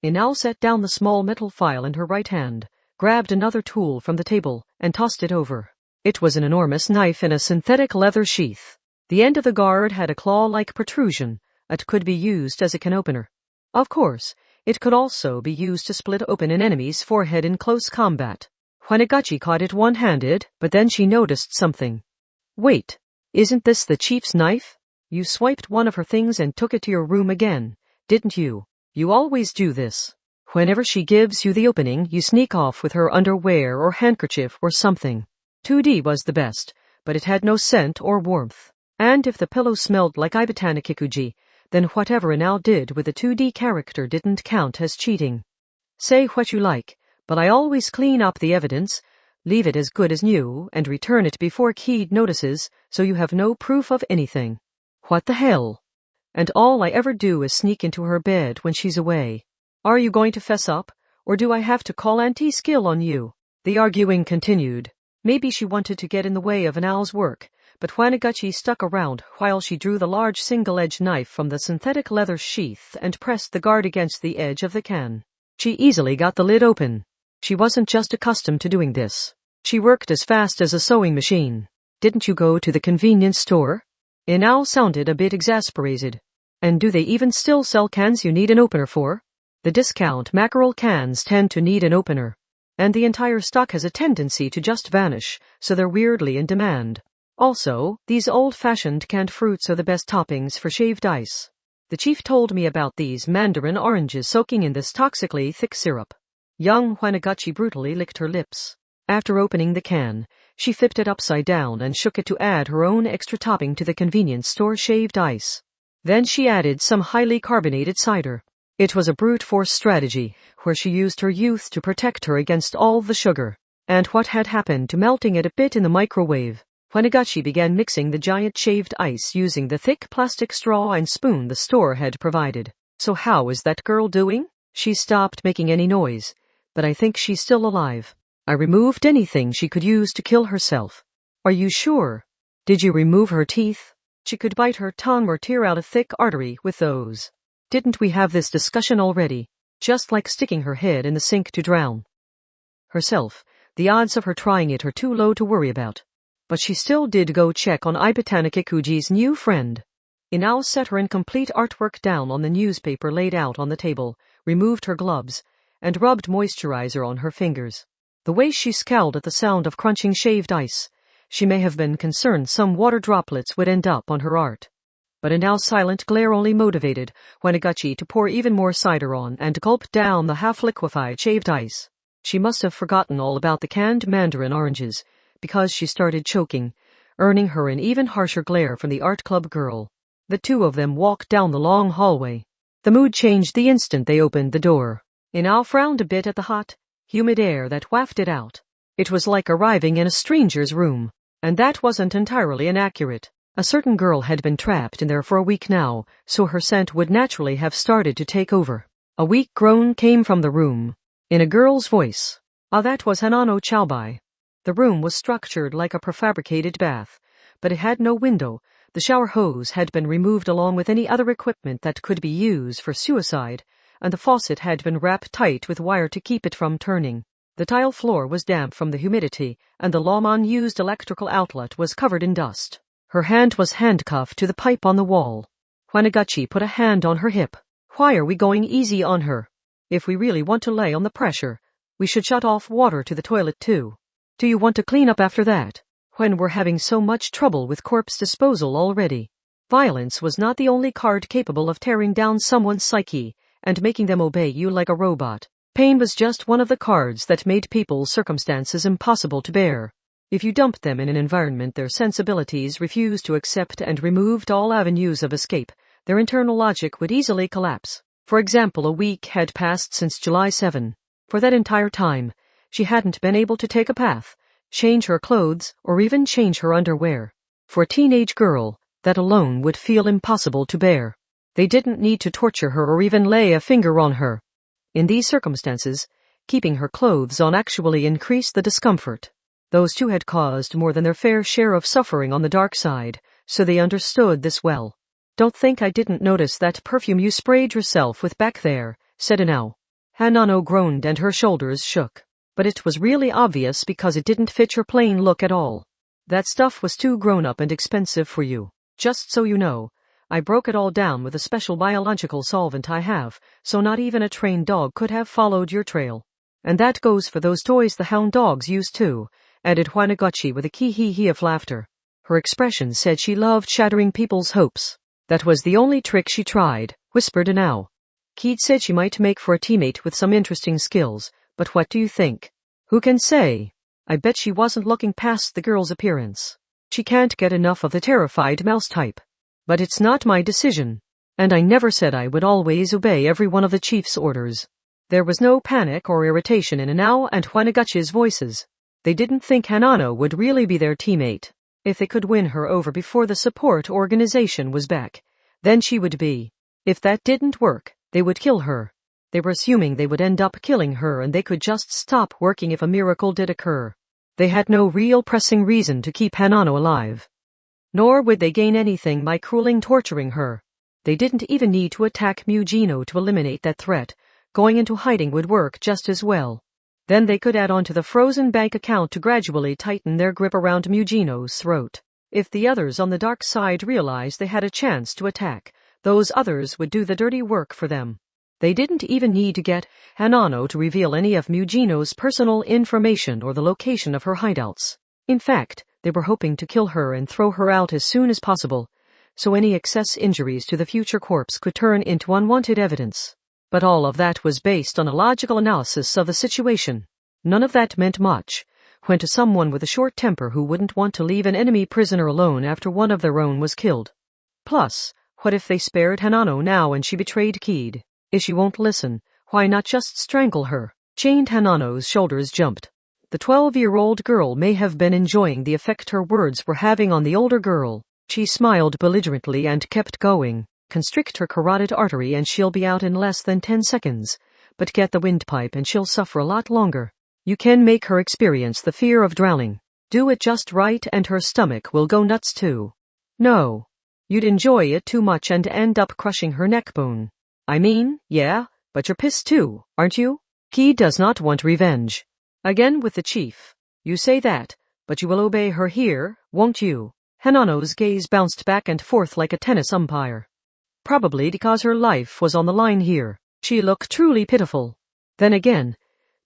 Inao set down the small metal file in her right hand, grabbed another tool from the table, and tossed it over. It was an enormous knife in a synthetic leather sheath. The end of the guard had a claw-like protrusion. It could be used as a can opener. Of course, it could also be used to split open an enemy's forehead in close combat. Hwanaguchi caught it one-handed, but then she noticed something. Wait, isn't this the chief's knife? You swiped one of her things and took it to your room again, didn't you? You always do this. Whenever she gives you the opening, you sneak off with her underwear or handkerchief or something. 2D was the best, but it had no scent or warmth. And if the pillow smelled like Ibatana Kikuji, then whatever Inao did with the 2D character didn't count as cheating. Say what you like, but I always clean up the evidence, leave it as good as new, and return it before Keed notices, so you have no proof of anything. What the hell? And all I ever do is sneak into her bed when she's away. Are you going to fess up, or do I have to call Auntie Skill on you? The arguing continued. Maybe she wanted to get in the way of Inao's work, but Hwanaguchi stuck around while she drew the large single-edged knife from the synthetic leather sheath and pressed the guard against the edge of the can. She easily got the lid open. She wasn't just accustomed to doing this. She worked as fast as a sewing machine. Didn't you go to the convenience store? Inao sounded a bit exasperated. And do they even still sell cans you need an opener for? The discount mackerel cans tend to need an opener. And the entire stock has a tendency to just vanish, so they're weirdly in demand. Also, these old-fashioned canned fruits are the best toppings for shaved ice. The chief told me about these mandarin oranges soaking in this toxically thick syrup. Young Hwanaguchi brutally licked her lips. After opening the can, she flipped it upside down and shook it to add her own extra topping to the convenience store shaved ice. Then she added some highly carbonated cider. It was a brute force strategy, where she used her youth to protect her against all the sugar. And what had happened to melting it a bit in the microwave? Hwanaguchi began mixing the giant shaved ice using the thick plastic straw and spoon the store had provided. So how is that girl doing? She stopped making any noise, but I think she's still alive. I removed anything she could use to kill herself. Are you sure? Did you remove her teeth? She could bite her tongue or tear out a thick artery with those. Didn't we have this discussion already? Just like sticking her head in the sink to drown herself. The odds of her trying it are too low to worry about. But she still did go check on Ibatana Kikuji's new friend. Inao set her incomplete artwork down on the newspaper laid out on the table, removed her gloves, and rubbed moisturizer on her fingers. The way she scowled at the sound of crunching shaved ice, she may have been concerned some water droplets would end up on her art. But Inao's silent glare only motivated Hwanaguchi to pour even more cider on and gulp down the half-liquefied shaved ice. She must have forgotten all about the canned mandarin oranges, because she started choking, earning her an even harsher glare from the art club girl. The two of them walked down the long hallway. The mood changed the instant they opened the door. Inao frowned a bit at the hot, humid air that wafted out. It was like arriving in a stranger's room. And that wasn't entirely inaccurate. A certain girl had been trapped in there for a week now, so her scent would naturally have started to take over. A weak groan came from the room. In a girl's voice. That was Hanano Chaubai. The room was structured like a prefabricated bath, but it had no window. The shower hose had been removed along with any other equipment that could be used for suicide, and the faucet had been wrapped tight with wire to keep it from turning. The tile floor was damp from the humidity, and the long-unused electrical outlet was covered in dust. Her hand was handcuffed to the pipe on the wall. Hwanaguchi put a hand on her hip. Why are we going easy on her? If we really want to lay on the pressure, we should shut off water to the toilet too. Do you want to clean up after that? When we're having so much trouble with corpse disposal already. Violence was not the only card capable of tearing down someone's psyche and making them obey you like a robot. Pain was just one of the cards that made people's circumstances impossible to bear. If you dumped them in an environment their sensibilities refused to accept and removed all avenues of escape, their internal logic would easily collapse. For example, a week had passed since July 7. For that entire time, she hadn't been able to take a bath, change her clothes, or even change her underwear. For a teenage girl, that alone would feel impossible to bear. They didn't need to torture her or even lay a finger on her. In these circumstances, keeping her clothes on actually increased the discomfort. Those two had caused more than their fair share of suffering on the dark side, so they understood this well. Don't think I didn't notice that perfume you sprayed yourself with back there, said Inao. Hanano groaned and her shoulders shook. But it was really obvious because it didn't fit your plain look at all. That stuff was too grown-up and expensive for you. Just so you know, I broke it all down with a special biological solvent I have, so not even a trained dog could have followed your trail. And that goes for those toys the hound dogs use too, added Hwanaguchi with a key-hee-hee of laughter. Her expression said she loved shattering people's hopes. That was the only trick she tried, whispered Inao. Keed said she might make for a teammate with some interesting skills, but what do you think? Who can say? I bet she wasn't looking past the girl's appearance. She can't get enough of the terrified mouse type. But it's not my decision. And I never said I would always obey every one of the chief's orders. There was no panic or irritation in Inao and Hwanaguchi's voices. They didn't think Hanano would really be their teammate. If they could win her over before the support organization was back, then she would be. If that didn't work, they would kill her. They were assuming they would end up killing her and they could just stop working if a miracle did occur. They had no real pressing reason to keep Hanano alive. Nor would they gain anything by cruelly torturing her. They didn't even need to attack Mugino to eliminate that threat. Going into hiding would work just as well. Then they could add on to the frozen bank account to gradually tighten their grip around Mugino's throat. If the others on the dark side realized they had a chance to attack, those others would do the dirty work for them. They didn't even need to get Hanano to reveal any of Mugino's personal information or the location of her hideouts. In fact, they were hoping to kill her and throw her out as soon as possible, so any excess injuries to the future corpse could turn into unwanted evidence. But all of that was based on a logical analysis of the situation. None of that meant much, when to someone with a short temper who wouldn't want to leave an enemy prisoner alone after one of their own was killed. Plus, what if they spared Hanano now and she betrayed Keed? If she won't listen, why not just strangle her? Chained Hanano's shoulders jumped. The 12-year-old girl may have been enjoying the effect her words were having on the older girl. She smiled belligerently and kept going. Constrict her carotid artery and she'll be out in less than 10 seconds. But get the windpipe and she'll suffer a lot longer. You can make her experience the fear of drowning. Do it just right and her stomach will go nuts too. No. You'd enjoy it too much and end up crushing her neck bone. I mean, yeah, but you're pissed too, aren't you? Key does not want revenge. Again with the chief. You say that, but you will obey her here, won't you? Hanano's gaze bounced back and forth like a tennis umpire. Probably because her life was on the line here. She looked truly pitiful. Then again,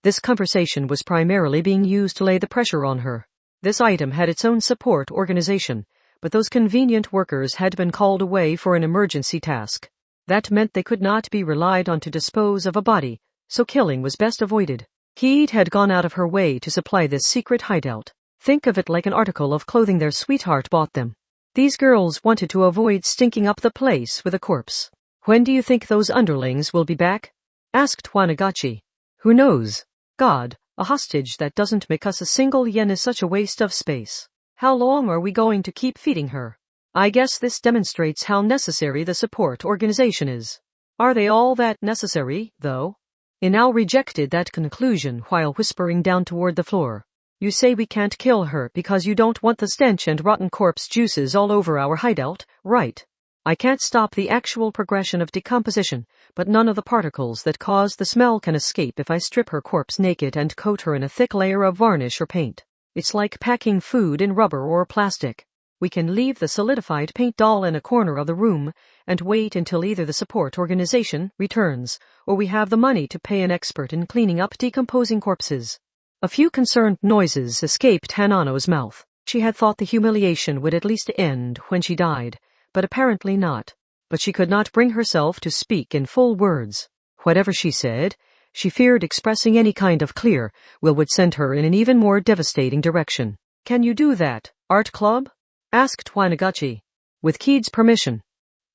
this conversation was primarily being used to lay the pressure on her. This item had its own support organization, but those convenient workers had been called away for an emergency task. That meant they could not be relied on to dispose of a body, so killing was best avoided. Keed had gone out of her way to supply this secret hideout. Think of it like an article of clothing their sweetheart bought them. These girls wanted to avoid stinking up the place with a corpse. When do you think those underlings will be back? Asked Wanagachi. Who knows? God, a hostage that doesn't make us a single yen is such a waste of space. How long are we going to keep feeding her? I guess this demonstrates how necessary the support organization is. Are they all that necessary, though? Inao rejected that conclusion while whispering down toward the floor. You say we can't kill her because you don't want the stench and rotten corpse juices all over our hideout, right? I can't stop the actual progression of decomposition, but none of the particles that cause the smell can escape if I strip her corpse naked and coat her in a thick layer of varnish or paint. It's like packing food in rubber or plastic. We can leave the solidified paint doll in a corner of the room and wait until either the support organization returns or we have the money to pay an expert in cleaning up decomposing corpses. A few concerned noises escaped Hanano's mouth. She had thought the humiliation would at least end when she died, but apparently not. But she could not bring herself to speak in full words. Whatever she said, she feared expressing any kind of clear will would send her in an even more devastating direction. Can you do that, Art Club? Asked Wanagachi. With Keed's permission.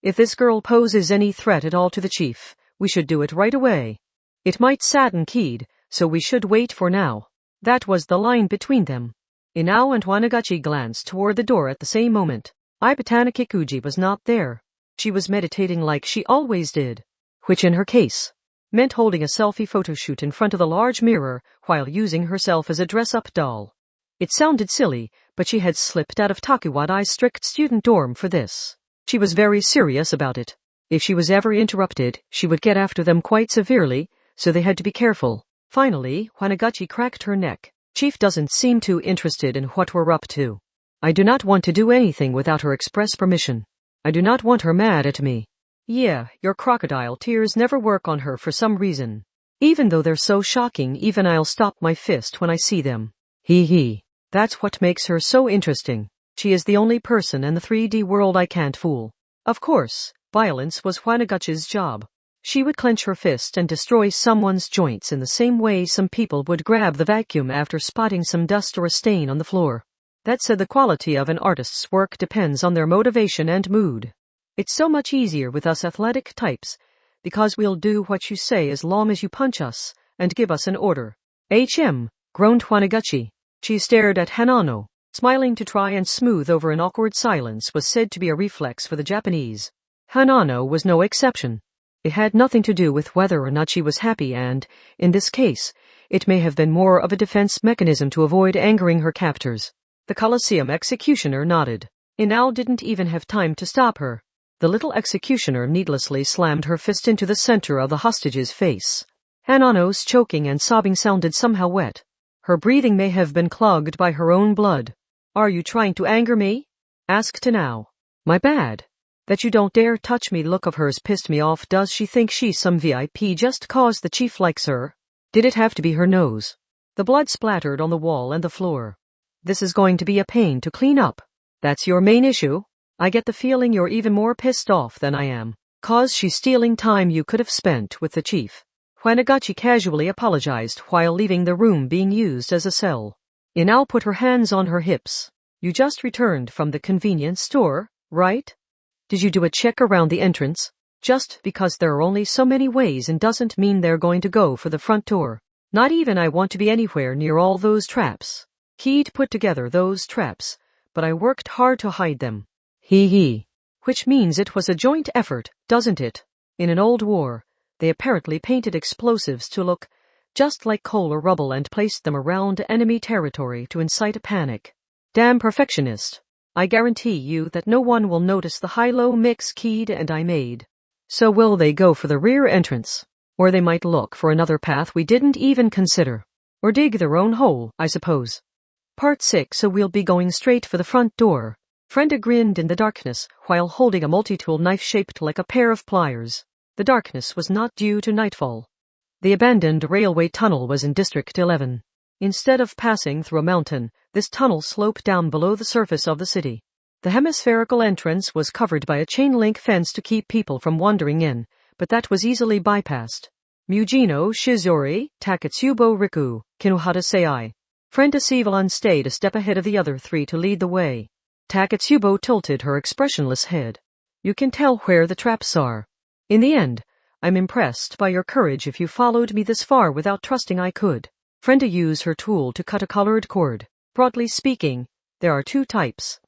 If this girl poses any threat at all to the chief, we should do it right away. It might sadden Keed, so we should wait for now. That was the line between them. Inao and Wanagachi glanced toward the door at the same moment. Ibatana Kikuji was not there. She was meditating like she always did, which in her case meant holding a selfie photo shoot in front of the large mirror while using herself as a dress-up doll. It sounded silly, but she had slipped out of Takuwadai's strict student dorm for this. She was very serious about it. If she was ever interrupted, she would get after them quite severely, so they had to be careful. Finally, Wanagachi cracked her neck. Chief doesn't seem too interested in what we're up to. I do not want to do anything without her express permission. I do not want her mad at me. Yeah, your crocodile tears never work on her for some reason. Even though they're so shocking, even I'll stop my fist when I see them. Hee hee. That's what makes her so interesting. She is the only person in the 3D world I can't fool. Of course, violence was Wanagachi's job. She would clench her fist and destroy someone's joints in the same way some people would grab the vacuum after spotting some dust or a stain on the floor. That said, the quality of an artist's work depends on their motivation and mood. It's so much easier with us athletic types, because we'll do what you say as long as you punch us and give us an order. Groaned Wanagachi. She stared at Hanano. Smiling to try and smooth over an awkward silence was said to be a reflex for the Japanese. Hanano was no exception. It had nothing to do with whether or not she was happy and, in this case, it may have been more of a defense mechanism to avoid angering her captors. The Colosseum executioner nodded. Inao didn't even have time to stop her. The little executioner needlessly slammed her fist into the center of the hostage's face. Hanano's choking and sobbing sounded somehow wet. Her breathing may have been clogged by her own blood. Are you trying to anger me? Asked Inao. My bad. That you don't dare touch me look of hers pissed me off. Does she think she's some VIP just cause the chief likes her? Did it have to be her nose? The blood splattered on the wall and the floor. This is going to be a pain to clean up. That's your main issue? I get the feeling you're even more pissed off than I am. Cause she's stealing time you could have spent with the chief. Wanagachi casually apologized while leaving the room being used as a cell. Inao put her hands on her hips. You just returned from the convenience store, right? Did you do a check around the entrance? Just because there are only so many ways and doesn't mean they're going to go for the front door. Not even I want to be anywhere near all those traps. He'd put together those traps, but I worked hard to hide them. Hee hee. Which means it was a joint effort, doesn't it? In an old war, they apparently painted explosives to look just like coal or rubble and placed them around enemy territory to incite a panic. Damn perfectionist. I guarantee you that no one will notice the high-low mix Keed and I made. So will they go for the rear entrance? Or they might look for another path we didn't even consider. Or dig their own hole, I suppose. Part 6. So we'll be going straight for the front door. Frenda grinned in the darkness while holding a multi-tool knife shaped like a pair of pliers. The darkness was not due to nightfall. The abandoned railway tunnel was in District 11. Instead of passing through a mountain, this tunnel sloped down below the surface of the city. The hemispherical entrance was covered by a chain-link fence to keep people from wandering in, but that was easily bypassed. Mujino Shizori, Taketsubo Riku, Kinuhata Sei. Frenda Sivalan stayed a step ahead of the other three to lead the way. Taketsubo tilted her expressionless head. You can tell where the traps are. In the end, I'm impressed by your courage if you followed me this far without trusting I could. Frenda used her tool to cut a colored cord. Broadly speaking, there are two types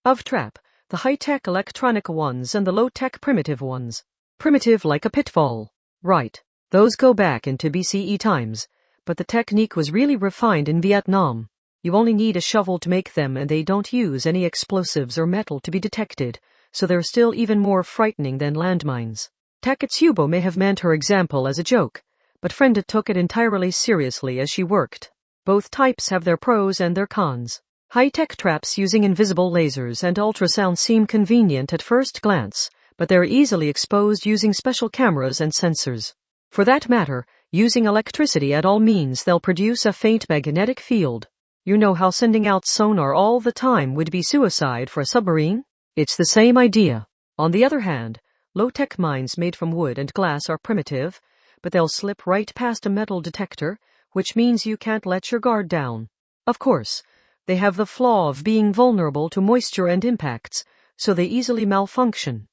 of trap, the high-tech electronic ones and the low-tech primitive ones. Primitive like a pitfall. Right. Those go back into BCE times, but the technique was really refined in Vietnam. You only need a shovel to make them and they don't use any explosives or metal to be detected, so they're still even more frightening than landmines. Taketsubo may have meant her example as a joke, but Frenda took it entirely seriously as she worked. Both types have their pros and their cons. High-tech traps using invisible lasers and ultrasound seem convenient at first glance, but they're easily exposed using special cameras and sensors. For that matter, using electricity at all means they'll produce a faint magnetic field. You know how sending out sonar all the time would be suicide for a submarine? It's the same idea. On the other hand, low-tech mines made from wood and glass are primitive, but they'll slip right past a metal detector, which means you can't let your guard down. Of course, they have the flaw of being vulnerable to moisture and impacts, so they easily malfunction.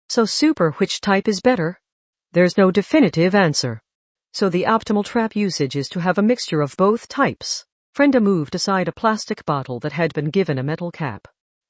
So super, which type is better? There's no definitive answer. So the optimal trap usage is to have a mixture of both types. Frenda moved aside a plastic bottle that had been given a metal cap.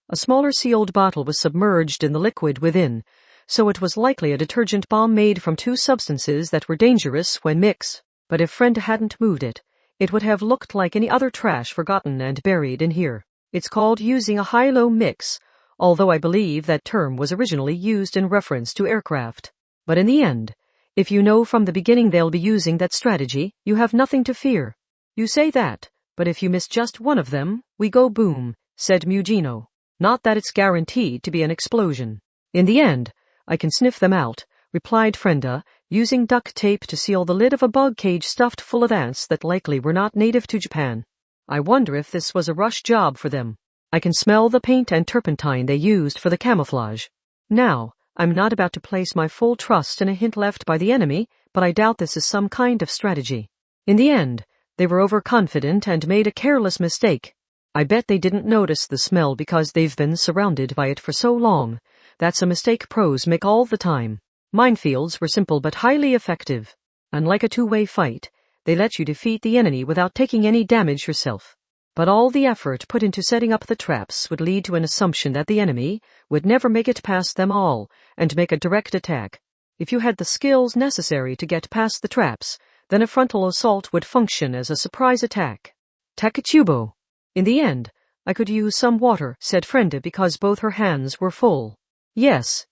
A smaller sealed bottle was submerged in the liquid within, so it was likely a detergent bomb made from two substances that were dangerous when mixed. But if Frenda hadn't moved it, it would have looked like any other trash forgotten and buried in here. It's called using a high-low mix, although I believe that term was originally used in reference to aircraft. But in the end, if you know from the beginning they'll be using that strategy, you have nothing to fear. You say that, but if you miss just one of them, we go boom, said Mujino. Not that it's guaranteed to be an explosion. In the end, I can sniff them out, replied Frenda, using duct tape to seal the lid of a bug cage stuffed full of ants that likely were not native to Japan. I wonder if this was a rush job for them. I can smell the paint and turpentine they used for the camouflage. Now, I'm not about to place my full trust in a hint left by the enemy, but I doubt this is some kind of strategy. In the end, they were overconfident and made a careless mistake. I bet they didn't notice the smell because they've been surrounded by it for so long. That's a mistake pros make all the time. Minefields were simple but highly effective. Unlike a two-way fight, they let you defeat the enemy without taking any damage yourself. But all the effort put into setting up the traps would lead to an assumption that the enemy would never make it past them all and make a direct attack. If you had the skills necessary to get past the traps, then a frontal assault would function as a surprise attack. Taketsubo. In the end, I could use some water, said Frenda because both her hands were full. Yes.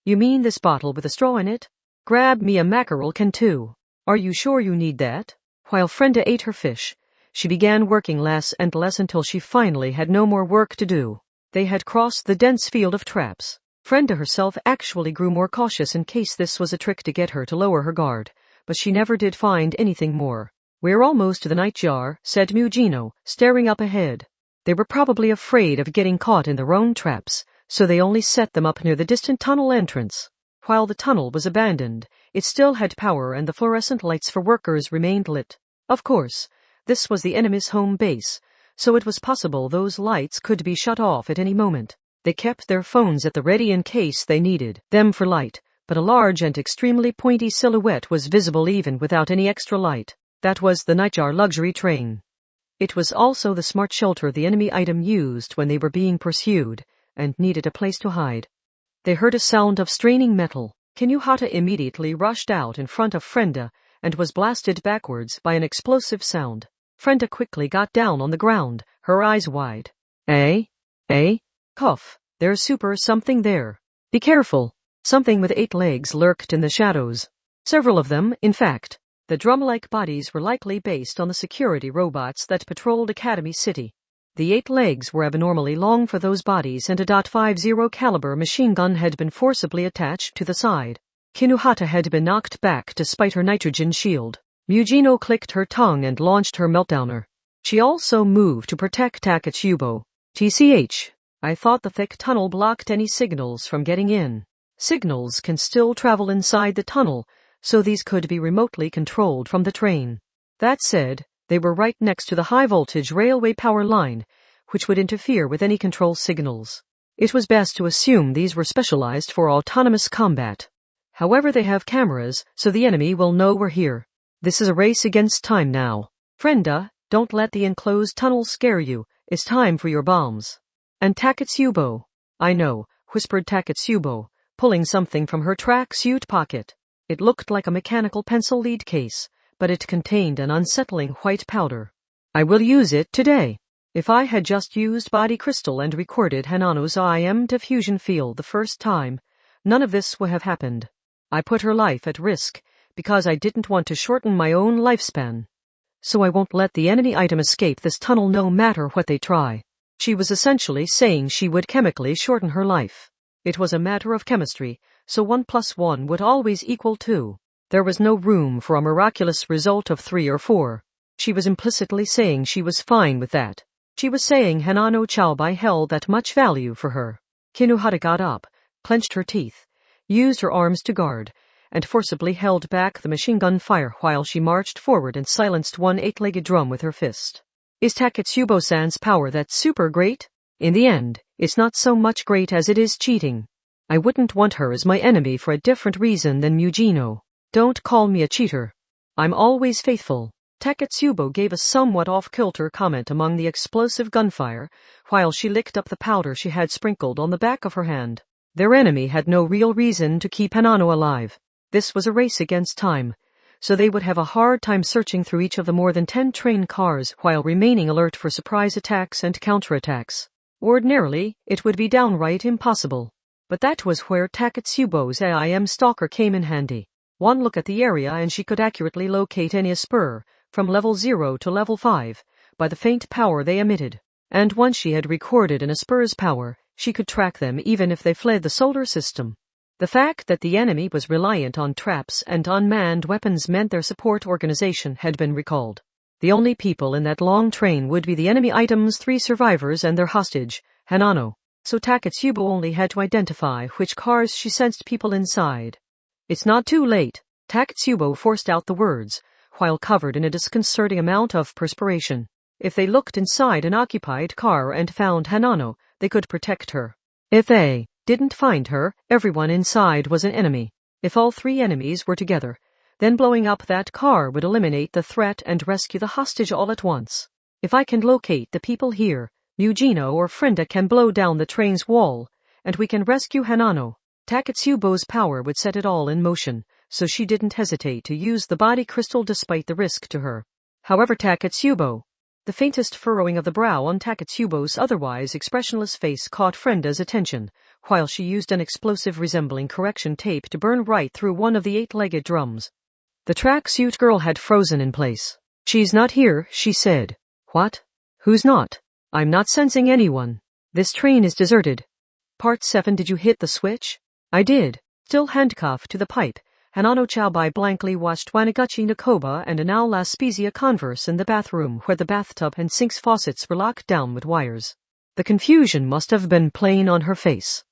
You mean this bottle with a straw in it? Grab me a mackerel can too. Are you sure you need that? While Frenda ate her fish, she began working less and less until she finally had no more work to do. They had crossed the dense field of traps. Frenda herself actually grew more cautious in case this was a trick to get her to lower her guard, but she never did find anything more. We're almost to the nightjar, said Mujino, staring up ahead. They were probably afraid of getting caught in their own traps, so they only set them up near the distant tunnel entrance. While the tunnel was abandoned, it still had power and the fluorescent lights for workers remained lit. Of course, this was the enemy's home base, so it was possible those lights could be shut off at any moment. They kept their phones at the ready in case they needed them for light, but a large and extremely pointy silhouette was visible even without any extra light. That was the Nightjar luxury train. It was also the smart shelter the enemy item used when they were being pursued and needed a place to hide. They heard a sound of straining metal. Kinuhata immediately rushed out in front of Frenda and was blasted backwards by an explosive sound. Frenda quickly got down on the ground, her eyes wide. Cough. There's super something there. Be careful. Something with 8 legs lurked in the shadows. Several of them, in fact. The drum-like bodies were likely based on the security robots that patrolled Academy City. The 8 legs were abnormally long for those bodies, and a .50 caliber machine gun had been forcibly attached to the side. Kinuhata had been knocked back despite her nitrogen shield. Mujino clicked her tongue and launched her meltdowner. She also moved to protect Takatsubo. TCH. I thought the thick tunnel blocked any signals from getting in. Signals can still travel inside the tunnel, so these could be remotely controlled from the train. That said, they were right next to the high-voltage railway power line, which would interfere with any control signals. It was best to assume these were specialized for autonomous combat. However, they have cameras, so the enemy will know we're here. This is a race against time now. Frenda, don't let the enclosed tunnel scare you. It's time for your bombs. And Takatsubo. I know, whispered Takatsubo, pulling something from her tracksuit pocket. It looked like a mechanical pencil lead case, but it contained an unsettling white powder. I will use it today. If I had just used body crystal and recorded Hanano's IM diffusion field the first time, none of this would have happened. I put her life at risk because I didn't want to shorten my own lifespan. So I won't let the enemy item escape this tunnel no matter what they try. She was essentially saying she would chemically shorten her life. It was a matter of chemistry, so 1 + 1 would always equal 2. There was no room for a miraculous result of 3 or 4. She was implicitly saying she was fine with that. She was saying Hanano Chaobai held that much value for her. Kinuhata got up, clenched her teeth, used her arms to guard, and forcibly held back the machine gun fire while she marched forward and silenced one 8-legged drum with her fist. Is Takatsubo-san's power that super great? In the end, it's not so much great as it is cheating. I wouldn't want her as my enemy for a different reason than Mujino. Don't call me a cheater. I'm always faithful. Takatsubo gave a somewhat off-kilter comment among the explosive gunfire, while she licked up the powder she had sprinkled on the back of her hand. Their enemy had no real reason to keep Hanano alive. This was a race against time, so they would have a hard time searching through each of the more than 10 train cars while remaining alert for surprise attacks and counterattacks. Ordinarily, it would be downright impossible. But that was where Takatsubo's AIM stalker came in handy. One look at the area and she could accurately locate any spur, from level 0 to level 5, by the faint power they emitted. And once she had recorded an spur's power, she could track them even if they fled the solar system. The fact that the enemy was reliant on traps and unmanned weapons meant their support organization had been recalled. The only people in that long train would be the enemy item's 3 survivors and their hostage, Hanano. So Takatsubo only had to identify which cars she sensed people inside. It's not too late. Takatsubo forced out the words, while covered in a disconcerting amount of perspiration. If they looked inside an occupied car and found Hanano, they could protect her. If they didn't find her, everyone inside was an enemy. If all 3 enemies were together, then blowing up that car would eliminate the threat and rescue the hostage all at once. If I can locate the people here, Mujino or Frenda can blow down the train's wall, and we can rescue Hanano. Takatsubo's power would set it all in motion, so she didn't hesitate to use the body crystal despite the risk to her. However, Takatsubo. The faintest furrowing of the brow on Takatsubo's otherwise expressionless face caught Frenda's attention, while she used an explosive resembling correction tape to burn right through one of the 8-legged drums. The tracksuit girl had frozen in place. She's not here, she said. What? Who's not? I'm not sensing anyone. This train is deserted. Part 7. Did you hit the switch? I did. Still handcuffed to the pipe, Hanano Chaobai blankly watched Wanagachi Nakoba and Anao Laspezia converse in the bathroom where the bathtub and sink's faucets were locked down with wires. The confusion must have been plain on her face.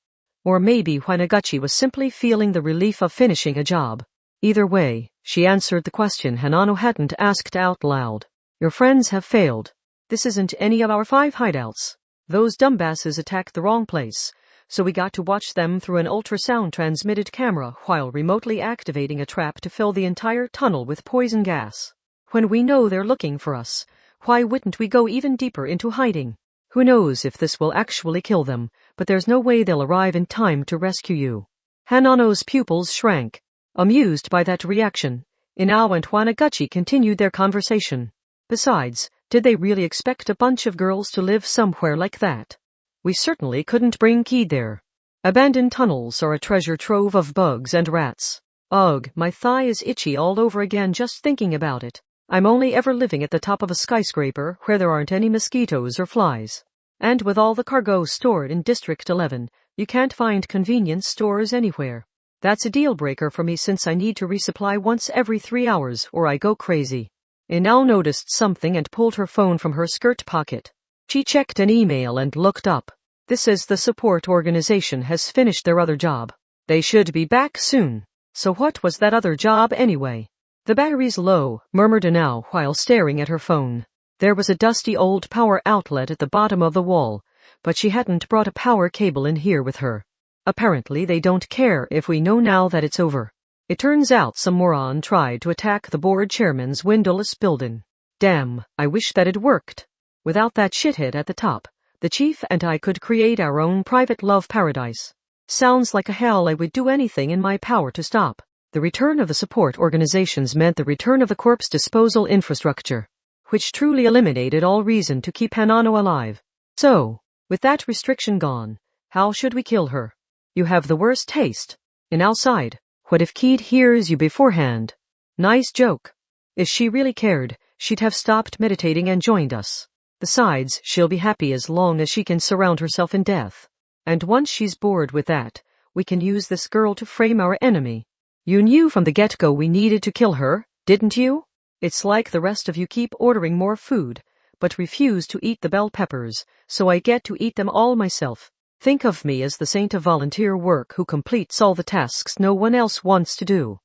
Or maybe Wanagachi was simply feeling the relief of finishing a job. Either way, she answered the question Hanano hadn't asked out loud. Your friends have failed. This isn't any of our 5 hideouts. Those dumbasses attacked the wrong place, so we got to watch them through an ultrasound-transmitted camera while remotely activating a trap to fill the entire tunnel with poison gas. When we know they're looking for us, why wouldn't we go even deeper into hiding? Who knows if this will actually kill them, but there's no way they'll arrive in time to rescue you. Hanano's pupils shrank. Amused by that reaction, Inao and Wanagachi continued their conversation. Besides, did they really expect a bunch of girls to live somewhere like that? We certainly couldn't bring Kid there. Abandoned tunnels are a treasure trove of bugs and rats. Ugh, my thigh is itchy all over again just thinking about it. I'm only ever living at the top of a skyscraper where there aren't any mosquitoes or flies. And with all the cargo stored in District 11, you can't find convenience stores anywhere. That's a deal breaker for me since I need to resupply once every 3 hours or I go crazy. Inal noticed something and pulled her phone from her skirt pocket. She checked an email and looked up. This is the support organization has finished their other job. They should be back soon. So what was that other job anyway? The battery's low, murmured Inal while staring at her phone. There was a dusty old power outlet at the bottom of the wall, but she hadn't brought a power cable in here with her. Apparently they don't care if we know now that it's over. It turns out some moron tried to attack the board chairman's windowless building. Damn, I wish that it worked. Without that shithead at the top, the chief and I could create our own private love paradise. Sounds like a hell I would do anything in my power to stop. The return of the support organizations meant the return of the corpse disposal infrastructure, which truly eliminated all reason to keep Hanano alive. So, with that restriction gone, how should we kill her? You have the worst taste. And outside, what if Keed hears you beforehand? Nice joke. If she really cared, she'd have stopped meditating and joined us. Besides, she'll be happy as long as she can surround herself in death. And once she's bored with that, we can use this girl to frame our enemy. You knew from the get-go we needed to kill her, didn't you? It's like the rest of you keep ordering more food, but refuse to eat the bell peppers, so I get to eat them all myself. Think of me as the saint of volunteer work who completes all the tasks no one else wants to do.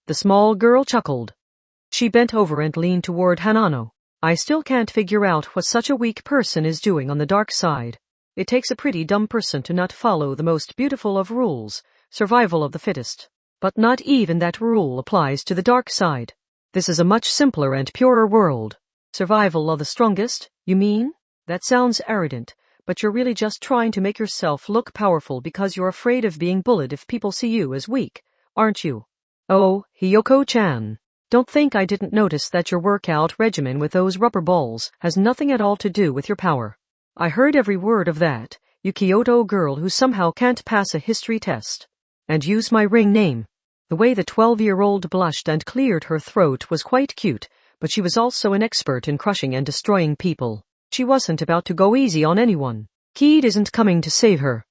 The small girl chuckled. She bent over and leaned toward Hanano. I still can't figure out what such a weak person is doing on the dark side. It takes a pretty dumb person to not follow the most beautiful of rules, survival of the fittest. But not even that rule applies to the dark side. This is a much simpler and purer world. Survival of the strongest, you mean? That sounds arrogant, but you're really just trying to make yourself look powerful because you're afraid of being bullied if people see you as weak, aren't you? Oh, Hiyoko-chan. Don't think I didn't notice that your workout regimen with those rubber balls has nothing at all to do with your power. I heard every word of that, you Kyoto girl who somehow can't pass a history test. And use my ring name. The way the 12-year-old blushed and cleared her throat was quite cute, but she was also an expert in crushing and destroying people. She wasn't about to go easy on anyone. Keed isn't coming to save her.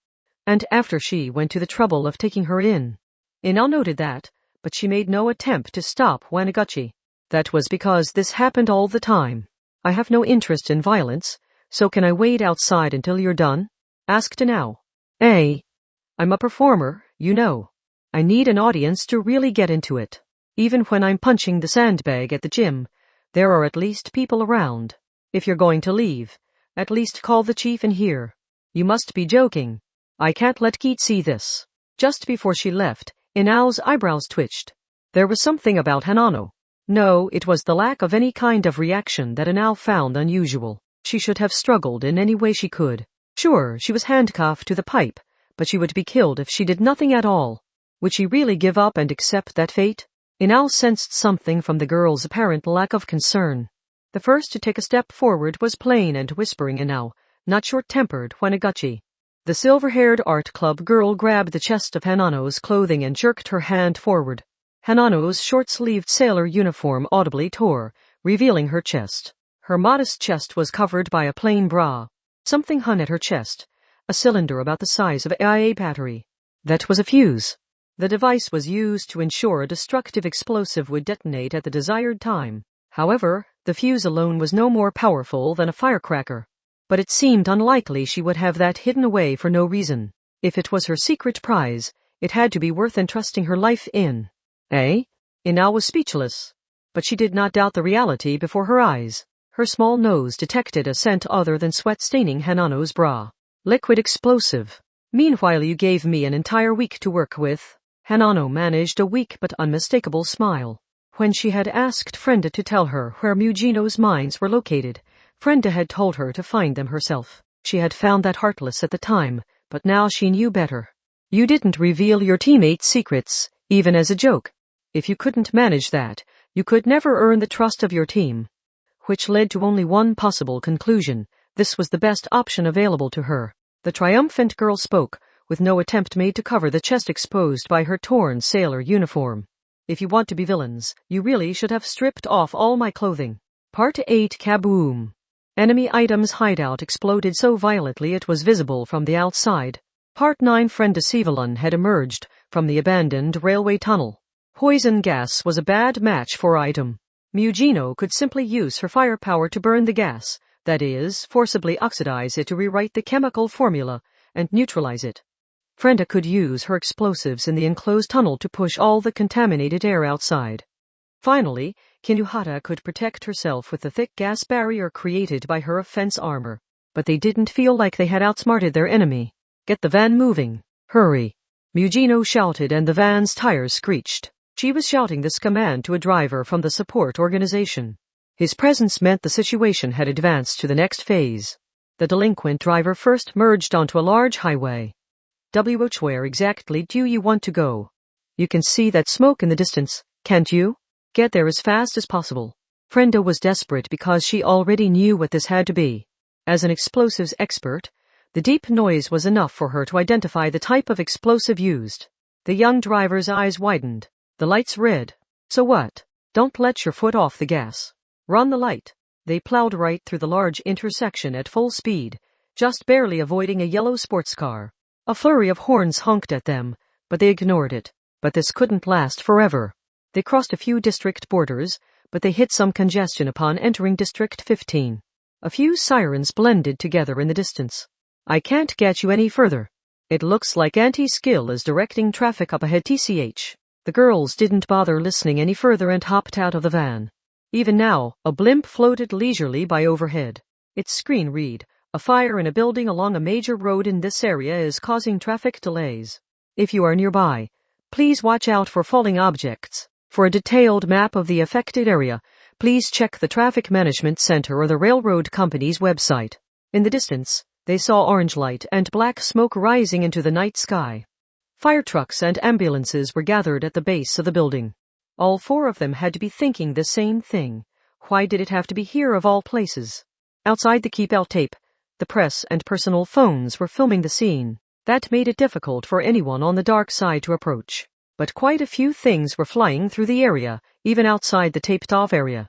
And after she went to the trouble of taking her in. Inal noted that, but she made no attempt to stop Waniguchi. That was because this happened all the time. I have no interest in violence, so can I wait outside until you're done? Asked Inal. I'm a performer, you know. I need an audience to really get into it. Even when I'm punching the sandbag at the gym, there are at least people around. If you're going to leave, at least call the chief in here. You must be joking. I can't let Keat see this. Just before she left, Inal's eyebrows twitched. There was something about Hanano. No, it was the lack of any kind of reaction that Inal found unusual. She should have struggled in any way she could. Sure, she was handcuffed to the pipe, but she would be killed if she did nothing at all. Would she really give up and accept that fate? Inal sensed something from the girl's apparent lack of concern. The first to take a step forward was plain and whispering Inal, not short-tempered Waniguchi. The silver-haired art club girl grabbed the chest of Hanano's clothing and jerked her hand forward. Hanano's short-sleeved sailor uniform audibly tore, revealing her chest. Her modest chest was covered by a plain bra. Something hung at her chest, a cylinder about the size of an IA battery. That was a fuse. The device was used to ensure a destructive explosive would detonate at the desired time. However, the fuse alone was no more powerful than a firecracker. But it seemed unlikely she would have that hidden away for no reason. If it was her secret prize, it had to be worth entrusting her life in. Inal was speechless. But she did not doubt the reality before her eyes. Her small nose detected a scent other than sweat staining Hanano's bra. Liquid explosive. Meanwhile you gave me an entire week to work with. Hanano managed a weak but unmistakable smile. When she had asked Frenda to tell her where Mugino's mines were located, Frenda had told her to find them herself. She had found that heartless at the time, but now she knew better. You didn't reveal your teammates' secrets, even as a joke. If you couldn't manage that, you could never earn the trust of your team. Which led to only one possible conclusion. This was the best option available to her. The triumphant girl spoke, with no attempt made to cover the chest exposed by her torn sailor uniform. If you want to be villains, you really should have stripped off all my clothing. Part 8 Kaboom! Enemy items hideout exploded so violently it was visible from the outside. Part 9 Friend Sivalon had emerged from the abandoned railway tunnel. Poison gas was a bad match for item. Mugino could simply use her firepower to burn the gas, that is, forcibly oxidize it to rewrite the chemical formula and neutralize it. Frenda could use her explosives in the enclosed tunnel to push all the contaminated air outside. Finally, Kinuhata could protect herself with the thick gas barrier created by her offense armor. But they didn't feel like they had outsmarted their enemy. Get the van moving. Hurry. Mugino shouted and the van's tires screeched. She was shouting this command to a driver from the support organization. His presence meant the situation had advanced to the next phase. The delinquent driver first merged onto a large highway. Where exactly do you want to go? You can see that smoke in the distance, can't you? Get there as fast as possible. Frenda was desperate because she already knew what this had to be. As an explosives expert, the deep noise was enough for her to identify the type of explosive used. The young driver's eyes widened. The light's red. So what? Don't let your foot off the gas. Run the light. They plowed right through the large intersection at full speed, just barely avoiding a yellow sports car. A flurry of horns honked at them, but they ignored it. But this couldn't last forever. They crossed a few district borders, but they hit some congestion upon entering District 15. A few sirens blended together in the distance. I can't get you any further. It looks like anti-skill is directing traffic up ahead TCH. The girls didn't bother listening any further and hopped out of the van. Even now, a blimp floated leisurely by overhead. Its screen read, "A fire in a building along a major road in this area is causing traffic delays. If you are nearby, please watch out for falling objects. For a detailed map of the affected area, please check the Traffic Management Center or the railroad company's website." In the distance, they saw orange light and black smoke rising into the night sky. Fire trucks and ambulances were gathered at the base of the building. All four of them had to be thinking the same thing. Why did it have to be here of all places? Outside the keep-out tape, the press and personal phones were filming the scene. That made it difficult for anyone on the dark side to approach. But quite a few things were flying through the area, even outside the taped-off area.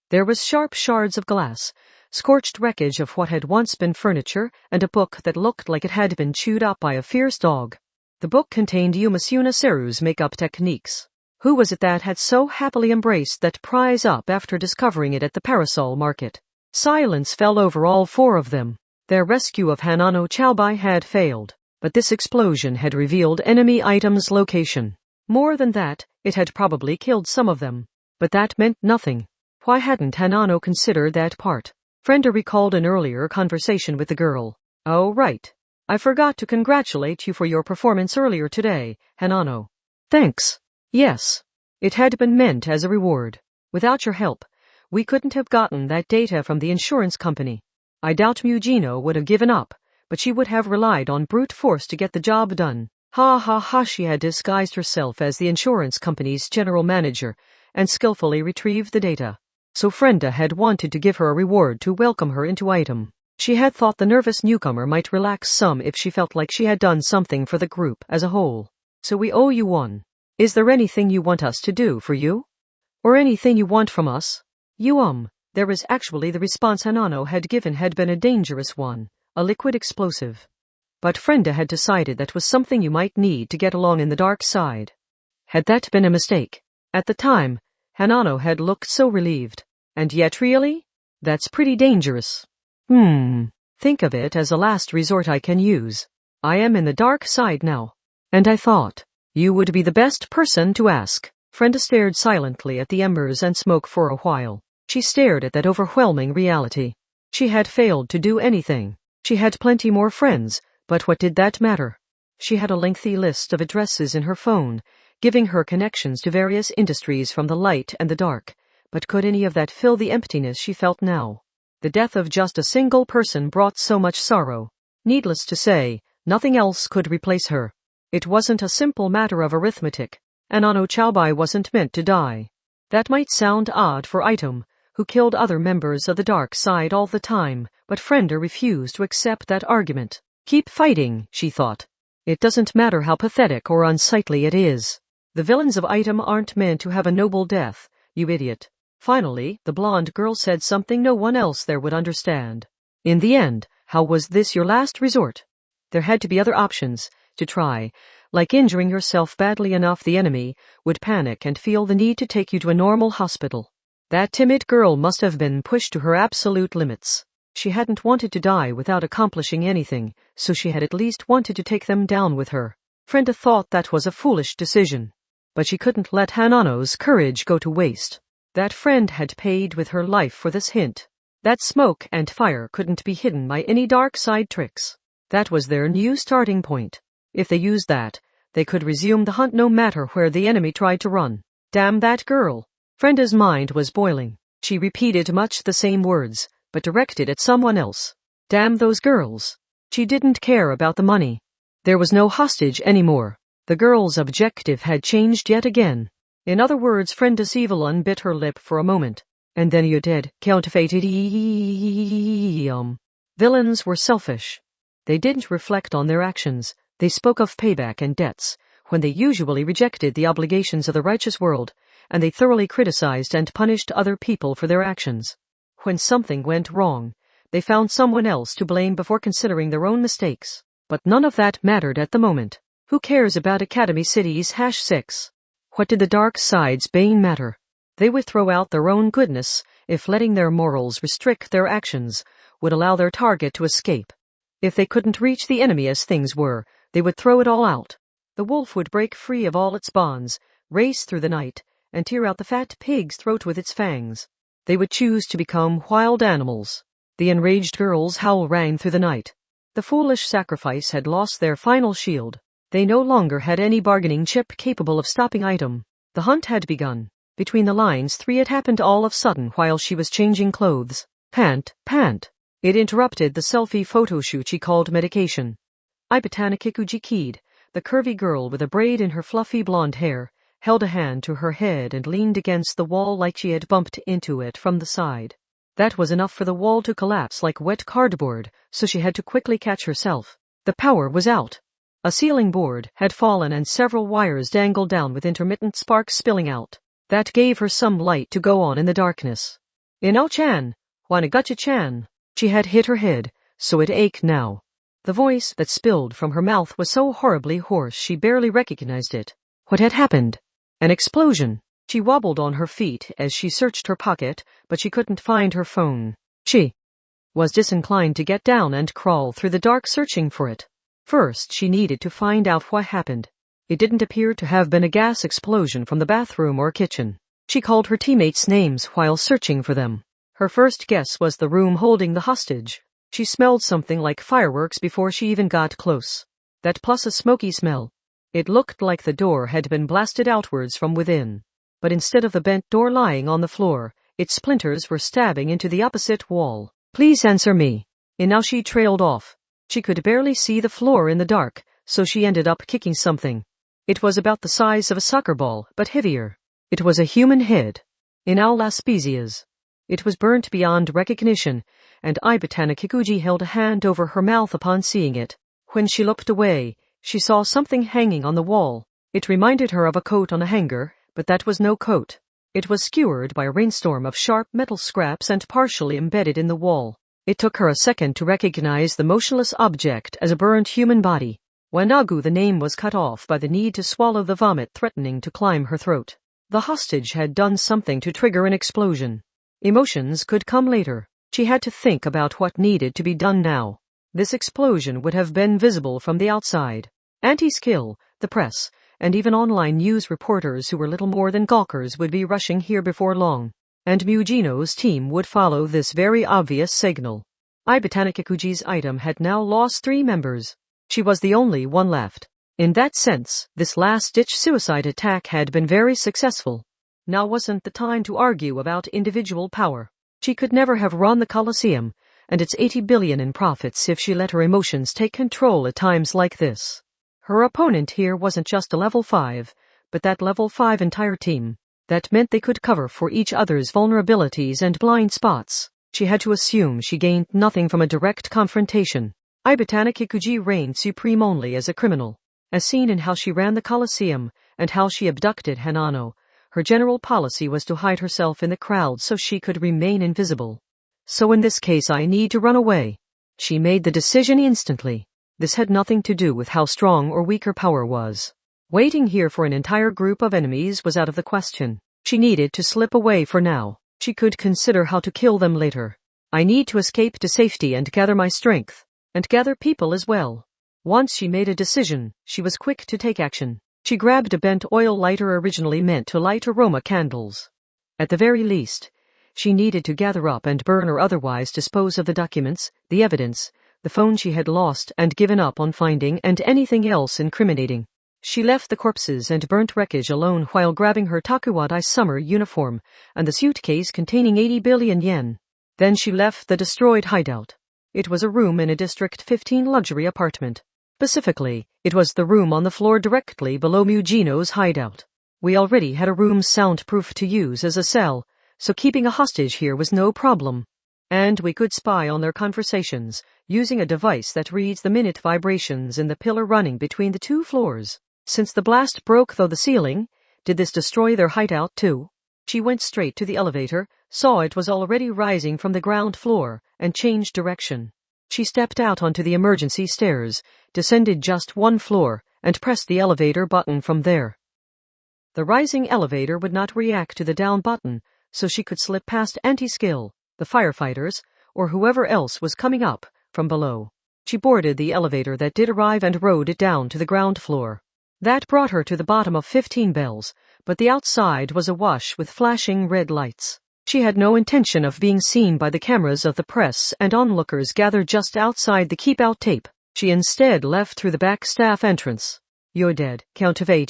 There was sharp shards of glass, scorched wreckage of what had once been furniture, and a book that looked like it had been chewed up by a fierce dog. The book contained Yumasuna Seru's makeup techniques. Who was it that had so happily embraced that prize up after discovering it at the parasol market? Silence fell over all four of them. Their rescue of Hanano Chaobai had failed, but this explosion had revealed enemy items' location. More than that, it had probably killed some of them. But that meant nothing. Why hadn't Hanano considered that part? Frenda recalled an earlier conversation with the girl. Oh, right. I forgot to congratulate you for your performance earlier today, Hanano. Thanks. Yes. It had been meant as a reward. Without your help, we couldn't have gotten that data from the insurance company. I doubt Mugino would have given up, but she would have relied on brute force to get the job done. Ha ha ha, she had disguised herself as the insurance company's general manager and skillfully retrieved the data. So Frenda had wanted to give her a reward to welcome her into item. She had thought the nervous newcomer might relax some if she felt like she had done something for the group as a whole. So we owe you one. Is there anything you want us to do for you? Or anything you want from us? There was actually the response Hanano had given had been a dangerous one, a liquid explosive. But Frenda had decided that was something you might need to get along in the dark side. Had that been a mistake? At the time, Hanano had looked so relieved. And yet really? That's pretty dangerous. Think of it as a last resort I can use. I am in the dark side now. And I thought, you would be the best person to ask. Frenda stared silently at the embers and smoke for a while. She stared at that overwhelming reality. She had failed to do anything. She had plenty more friends, but what did that matter? She had a lengthy list of addresses in her phone, giving her connections to various industries from the light and the dark. But could any of that fill the emptiness she felt now? The death of just a single person brought so much sorrow. Needless to say, nothing else could replace her. It wasn't a simple matter of arithmetic. Hanano Chaobai wasn't meant to die. That might sound odd for Item, who killed other members of the dark side all the time, but Frenda refused to accept that argument. Keep fighting, she thought. It doesn't matter how pathetic or unsightly it is. The villains of item aren't meant to have a noble death, you idiot. Finally, the blonde girl said something no one else there would understand. In the end, how was this your last resort? There had to be other options to try, like injuring yourself badly enough the enemy would panic and feel the need to take you to a normal hospital. That timid girl must have been pushed to her absolute limits. She hadn't wanted to die without accomplishing anything, so she had at least wanted to take them down with her. Frenda thought that was a foolish decision. But she couldn't let Hanano's courage go to waste. That friend had paid with her life for this hint. That smoke and fire couldn't be hidden by any dark side tricks. That was their new starting point. If they used that, they could resume the hunt no matter where the enemy tried to run. Damn that girl. Frenda's mind was boiling. She repeated much the same words, but directed at someone else. Damn those girls. She didn't care about the money. There was no hostage anymore. The girl's objective had changed yet again. In other words, Frenda Sivalon bit her lip for a moment. And then you did. Counterfeited. Villains were selfish. They didn't reflect on their actions. They spoke of payback and debts, when they usually rejected the obligations of the righteous world, and they thoroughly criticized and punished other people for their actions. When something went wrong, they found someone else to blame before considering their own mistakes. But none of that mattered at the moment. Who cares about Academy City's #6? What did the dark side's bane matter? They would throw out their own goodness if letting their morals restrict their actions would allow their target to escape. If they couldn't reach the enemy as things were, they would throw it all out. The wolf would break free of all its bonds, race through the night, and tear out the fat pig's throat with its fangs. They would choose to become wild animals. The enraged girl's howl rang through the night. The foolish sacrifice had lost their final shield. They no longer had any bargaining chip capable of stopping item. The hunt had begun. Between the lines, 3 it happened all of a sudden while she was changing clothes. Pant. It interrupted the selfie photo shoot she called medication. Ibatana Kikuji keyed. The curvy girl with a braid in her fluffy blonde hair held a hand to her head and leaned against the wall like she had bumped into it from the side. That was enough for the wall to collapse like wet cardboard, so she had to quickly catch herself. The power was out. A ceiling board had fallen and several wires dangled down with intermittent sparks spilling out. That gave her some light to go on in the darkness. Ino-chan! Wanagacha-chan! She had hit her head, so it ached now. The voice that spilled from her mouth was so horribly hoarse she barely recognized it. What had happened? An explosion. She wobbled on her feet as she searched her pocket, but she couldn't find her phone. She was disinclined to get down and crawl through the dark searching for it. First, she needed to find out what happened. It didn't appear to have been a gas explosion from the bathroom or kitchen. She called her teammates' names while searching for them. Her first guess was the room holding the hostage. She smelled something like fireworks before she even got close. That plus a smoky smell. It looked like the door had been blasted outwards from within. But instead of the bent door lying on the floor, its splinters were stabbing into the opposite wall. Please answer me. And now she trailed off. She could barely see the floor in the dark, so she ended up kicking something. It was about the size of a soccer ball, but heavier. It was a human head. In all species. It was burnt beyond recognition, and Ibatana Kikuji held a hand over her mouth upon seeing it. When she looked away, she saw something hanging on the wall. It reminded her of a coat on a hanger, but that was no coat. It was skewered by a rainstorm of sharp metal scraps and partially embedded in the wall. It took her a second to recognize the motionless object as a burnt human body. Wanagu, the name was cut off by the need to swallow the vomit threatening to climb her throat. The hostage had done something to trigger an explosion. Emotions could come later. She had to think about what needed to be done now. This explosion would have been visible from the outside. Anti-skill, the press, and even online news reporters who were little more than gawkers would be rushing here before long. And Mujino's team would follow this very obvious signal. Ibatana Kikuji's item had now lost 3 members. She was the only one left. In that sense, this last-ditch suicide attack had been very successful. Now wasn't the time to argue about individual power. She could never have run the Colosseum, and its 80 billion in profits if she let her emotions take control at times like this. Her opponent here wasn't just a level 5, but that level 5 entire team. That meant they could cover for each other's vulnerabilities and blind spots. She had to assume she gained nothing from a direct confrontation. Ibatana Kikuji reigned supreme only as a criminal. As seen in how she ran the Colosseum, and how she abducted Hanano. Her general policy was to hide herself in the crowd so she could remain invisible. So in this case I need to run away. She made the decision instantly. This had nothing to do with how strong or weak her power was. Waiting here for an entire group of enemies was out of the question. She needed to slip away for now. She could consider how to kill them later. I need to escape to safety and gather my strength. And gather people as well. Once she made a decision, she was quick to take action. She grabbed a bent oil lighter originally meant to light aroma candles. At the very least, she needed to gather up and burn or otherwise dispose of the documents, the evidence, the phone she had lost and given up on finding, and anything else incriminating. She left the corpses and burnt wreckage alone while grabbing her Takuwadai summer uniform and the suitcase containing 80 billion yen. Then she left the destroyed hideout. It was a room in a District 15 luxury apartment. Specifically, it was the room on the floor directly below Mugino's hideout. We already had a room soundproof to use as a cell, so keeping a hostage here was no problem. And we could spy on their conversations, using a device that reads the minute vibrations in the pillar running between the two floors. Since the blast broke through the ceiling, did this destroy their hideout too? She went straight to the elevator, saw it was already rising from the ground floor, and changed direction. She stepped out onto the emergency stairs, descended just one floor, and pressed the elevator button from there. The rising elevator would not react to the down button, so she could slip past anti-skill, the firefighters, or whoever else was coming up from below. She boarded the elevator that did arrive and rode it down to the ground floor. That brought her to the bottom of 15 bells, but the outside was awash with flashing red lights. She had no intention of being seen by the cameras of the press and onlookers gathered just outside the keep-out tape. She instead left through the back staff entrance. "You're dead, Count of 8.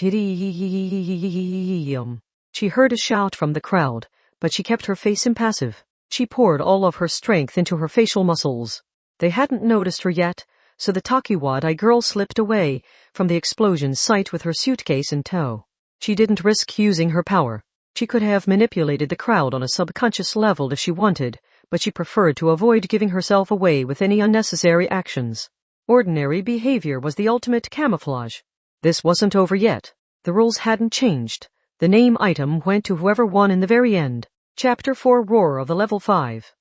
She heard a shout from the crowd, but she kept her face impassive. She poured all of her strength into her facial muscles. They hadn't noticed her yet, so the Takuwadai girl slipped away from the explosion site with her suitcase in tow. She didn't risk using her power. She could have manipulated the crowd on a subconscious level if she wanted, but she preferred to avoid giving herself away with any unnecessary actions. Ordinary behavior was the ultimate camouflage. This wasn't over yet. The rules hadn't changed. The name item went to whoever won in the very end. Chapter 4 Roar of the Level 5.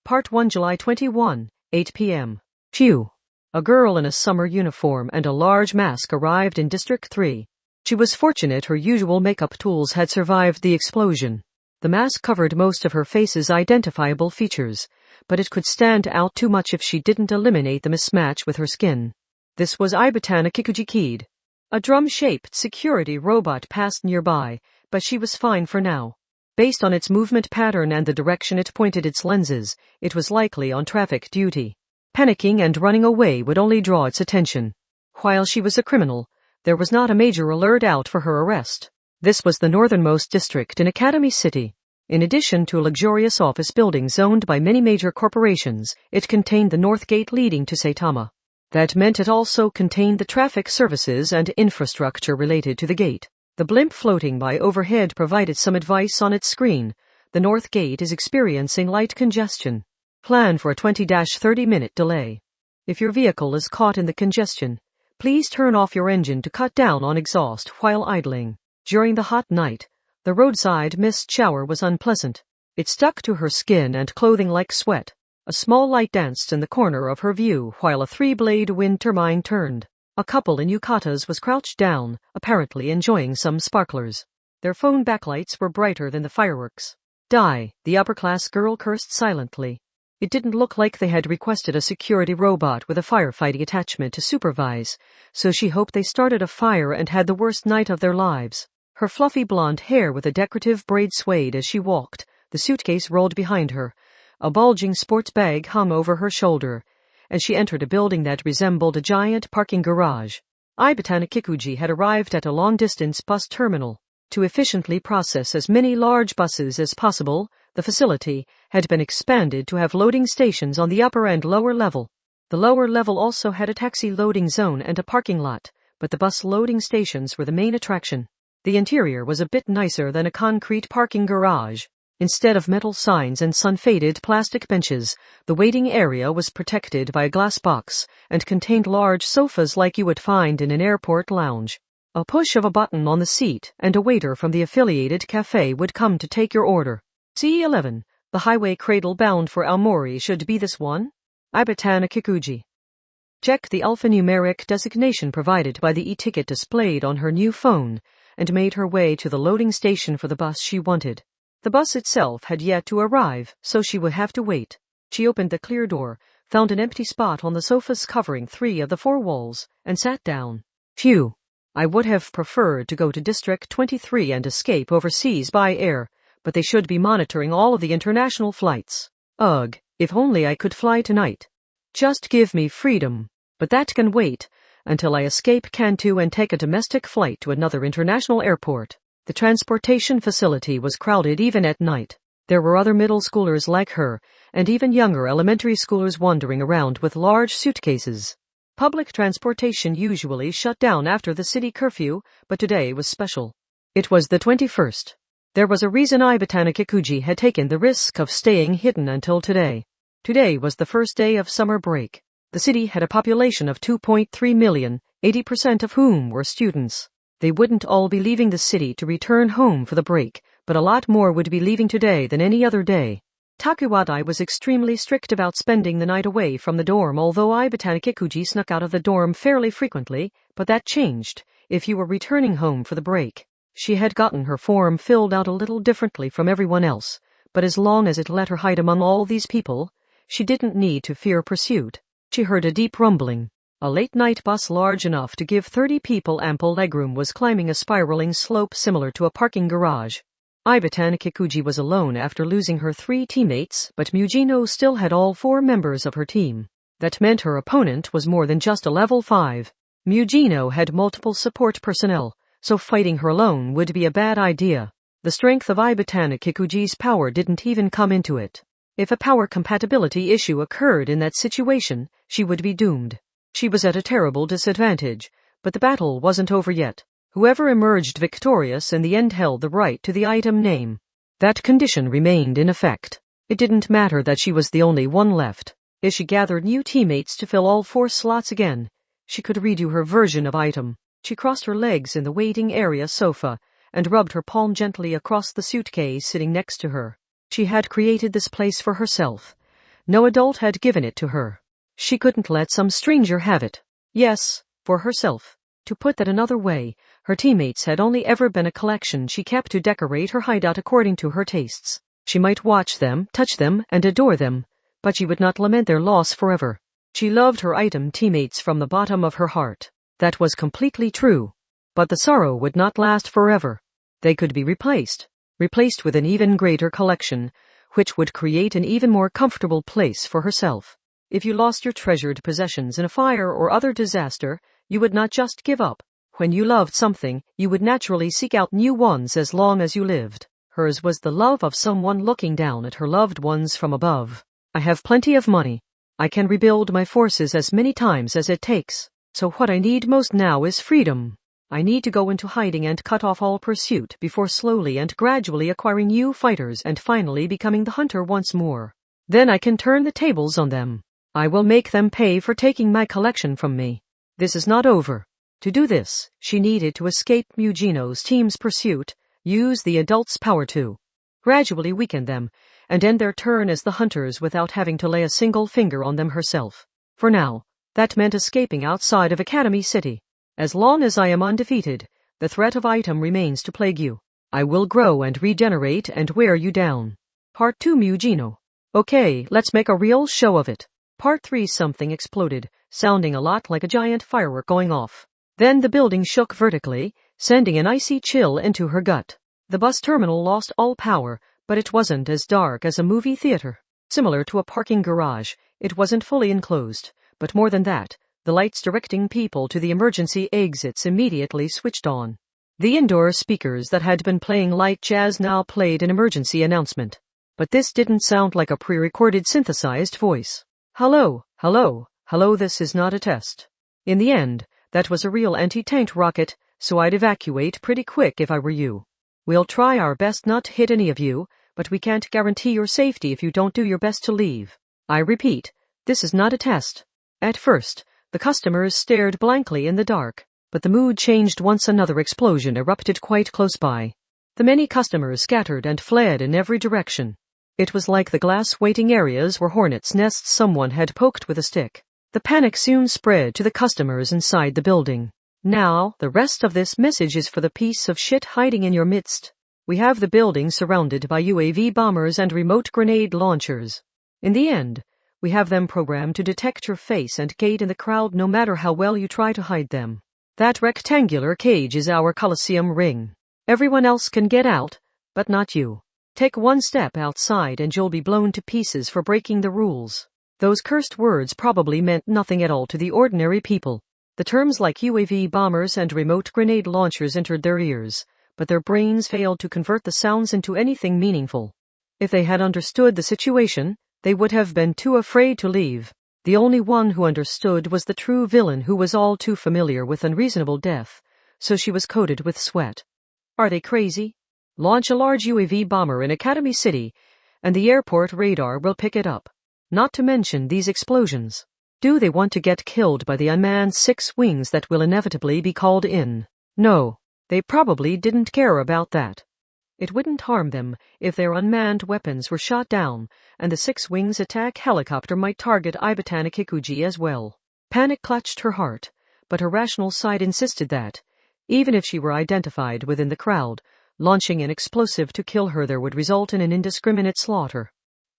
Part 1 July 21, 8 p.m. Phew. A girl in a summer uniform and a large mask arrived in District 3. She was fortunate her usual makeup tools had survived the explosion. The mask covered most of her face's identifiable features, but it could stand out too much if she didn't eliminate the mismatch with her skin. This was Ibatana Kikuji-Kid. A drum-shaped security robot passed nearby, but she was fine for now. Based on its movement pattern and the direction it pointed its lenses, it was likely on traffic duty. Panicking and running away would only draw its attention. While she was a criminal, there was not a major alert out for her arrest. This was the northernmost district in Academy City. In addition to luxurious office buildings owned by many major corporations, it contained the north gate leading to Saitama. That meant it also contained the traffic services and infrastructure related to the gate. The blimp floating by overhead provided some advice on its screen. The north gate is experiencing light congestion. Plan for a 20-30-minute delay. If your vehicle is caught in the congestion, please turn off your engine to cut down on exhaust while idling. During the hot night, the roadside mist shower was unpleasant. It stuck to her skin and clothing like sweat. A small light danced in the corner of her view while a 3-blade wind turbine turned. A couple in yukatas was crouched down, apparently enjoying some sparklers. Their phone backlights were brighter than the fireworks. Die, the upper-class girl cursed silently. It didn't look like they had requested a security robot with a firefighting attachment to supervise, so she hoped they started a fire and had the worst night of their lives. Her fluffy blonde hair with a decorative braid swayed as she walked. The suitcase rolled behind her. A bulging sports bag hung over her shoulder, and she entered a building that resembled a giant parking garage. Ibatana Kikuji had arrived at a long-distance bus terminal. To efficiently process as many large buses as possible, the facility had been expanded to have loading stations on the upper and lower level. The lower level also had a taxi loading zone and a parking lot, but the bus loading stations were the main attraction. The interior was a bit nicer than a concrete parking garage. Instead of metal signs and sun-faded plastic benches, the waiting area was protected by a glass box and contained large sofas like you would find in an airport lounge. A push of a button on the seat, and a waiter from the affiliated cafe would come to take your order. C11. The highway cradle bound for Aomori should be this one? Ibatana Kikuji. Check the alphanumeric designation provided by the e-ticket displayed on her new phone, and made her way to the loading station for the bus she wanted. The bus itself had yet to arrive, so she would have to wait. She opened the clear door, found an empty spot on the sofas covering 3 of the 4 walls, and sat down. Phew. I would have preferred to go to District 23 and escape overseas by air, but they should be monitoring all of the international flights. Ugh, if only I could fly tonight. Just give me freedom. But that can wait until I escape Kanto and take a domestic flight to another international airport. The transportation facility was crowded even at night. There were other middle schoolers like her, and even younger elementary schoolers wandering around with large suitcases. Public transportation usually shut down after the city curfew, but today was special. It was the 21st. There was a reason Ibatana Kikuji had taken the risk of staying hidden until today. Today was the first day of summer break. The city had a population of 2.3 million, 80% of whom were students. They wouldn't all be leaving the city to return home for the break, but a lot more would be leaving today than any other day. Takuwadai was extremely strict about spending the night away from the dorm, although Ibatana Kikuji snuck out of the dorm fairly frequently, but that changed if you were returning home for the break. She had gotten her form filled out a little differently from everyone else, but as long as it let her hide among all these people, she didn't need to fear pursuit. She heard a deep rumbling. A late-night bus large enough to give 30 people ample legroom was climbing a spiraling slope similar to a parking garage. Ibatana Kikuji was alone after losing her 3 teammates, but Mujino still had all 4 members of her team. That meant her opponent was more than just a level 5. Mujino had multiple support personnel, so fighting her alone would be a bad idea. The strength of Ibatana Kikuji's power didn't even come into it. If a power compatibility issue occurred in that situation, she would be doomed. She was at a terrible disadvantage, but the battle wasn't over yet. Whoever emerged victorious in the end held the right to the item name. That condition remained in effect. It didn't matter that she was the only one left. If she gathered new teammates to fill all 4 slots again, she could redo her version of item. She crossed her legs in the waiting area sofa and rubbed her palm gently across the suitcase sitting next to her. She had created this place for herself. No adult had given it to her. She couldn't let some stranger have it. Yes, for herself. To put that another way, her teammates had only ever been a collection she kept to decorate her hideout according to her tastes. She might watch them, touch them, and adore them, but she would not lament their loss forever. She loved her item teammates from the bottom of her heart. That was completely true. But the sorrow would not last forever. They could be replaced with an even greater collection, which would create an even more comfortable place for herself. If you lost your treasured possessions in a fire or other disaster, you would not just give up. When you loved something, you would naturally seek out new ones as long as you lived. Hers was the love of someone looking down at her loved ones from above. I have plenty of money. I can rebuild my forces as many times as it takes. So what I need most now is freedom. I need to go into hiding and cut off all pursuit before slowly and gradually acquiring new fighters and finally becoming the hunter once more. Then I can turn the tables on them. I will make them pay for taking my collection from me. This is not over. To do this, she needed to escape Mujino's team's pursuit, use the adult's power to gradually weaken them, and end their turn as the hunters without having to lay a single finger on them herself. For now, that meant escaping outside of Academy City. As long as I am undefeated, the threat of item remains to plague you. I will grow and regenerate and wear you down. Part 2 Mujino. Okay, let's make a real show of it. Part 3 Something exploded, sounding a lot like a giant firework going off. Then the building shook vertically, sending an icy chill into her gut. The bus terminal lost all power, but it wasn't as dark as a movie theater. Similar to a parking garage, it wasn't fully enclosed, but more than that, the lights directing people to the emergency exits immediately switched on. The indoor speakers that had been playing light jazz now played an emergency announcement. But this didn't sound like a pre-recorded synthesized voice. Hello, hello, hello, this is not a test. In the end, that was a real anti-tank rocket, so I'd evacuate pretty quick if I were you. We'll try our best not to hit any of you, but we can't guarantee your safety if you don't do your best to leave. I repeat, this is not a test. At first, the customers stared blankly in the dark. But the mood changed once another explosion erupted quite close by. The many customers scattered and fled in every direction. It was like the glass waiting areas were hornets' nests someone had poked with a stick. The panic soon spread to the customers inside the building. Now, the rest of this message is for the piece of shit hiding in your midst. We have the building surrounded by UAV bombers and remote grenade launchers. In the end, we have them programmed to detect your face and gate in the crowd no matter how well you try to hide them. That rectangular cage is our Colosseum ring. Everyone else can get out, but not you. Take one step outside and you'll be blown to pieces for breaking the rules. Those cursed words probably meant nothing at all to the ordinary people. The terms like UAV bombers and remote grenade launchers entered their ears, but their brains failed to convert the sounds into anything meaningful. If they had understood the situation, they would have been too afraid to leave. The only one who understood was the true villain who was all too familiar with unreasonable death, so she was coated with sweat. Are they crazy? Launch a large UAV bomber in Academy City, and the airport radar will pick it up. Not to mention these explosions. Do they want to get killed by the unmanned 6 wings that will inevitably be called in? No, they probably didn't care about that. It wouldn't harm them if their unmanned weapons were shot down, and the 6 wings attack helicopter might target Ibatana Kikuji as well. Panic clutched her heart, but her rational side insisted that, even if she were identified within the crowd, launching an explosive to kill her there would result in an indiscriminate slaughter.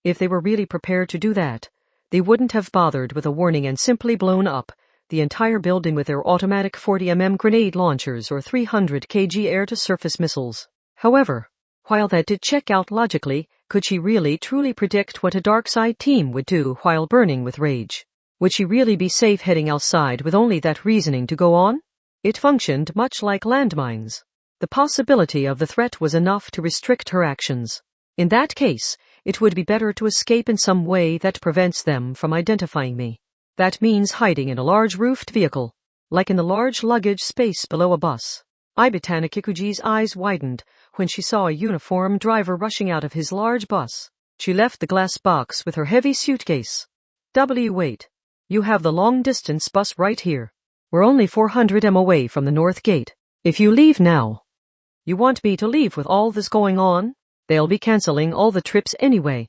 If they were really prepared to do that, they wouldn't have bothered with a warning and simply blown up the entire building with their automatic 40mm grenade launchers or 300 kg air-to-surface missiles. However, while that did check out logically, could she really truly predict what a dark side team would do while burning with rage? Would she really be safe heading outside with only that reasoning to go on? It functioned much like landmines. The possibility of the threat was enough to restrict her actions. In that case, it would be better to escape in some way that prevents them from identifying me. That means hiding in a large roofed vehicle, like in the large luggage space below a bus. Ibatana Kikuji's eyes widened when she saw a uniformed driver rushing out of his large bus. She left the glass box with her heavy suitcase. Wait. You have the long-distance bus right here. We're only 400 m away from the north gate. If you leave now. You want me to leave with all this going on? They'll be canceling all the trips anyway.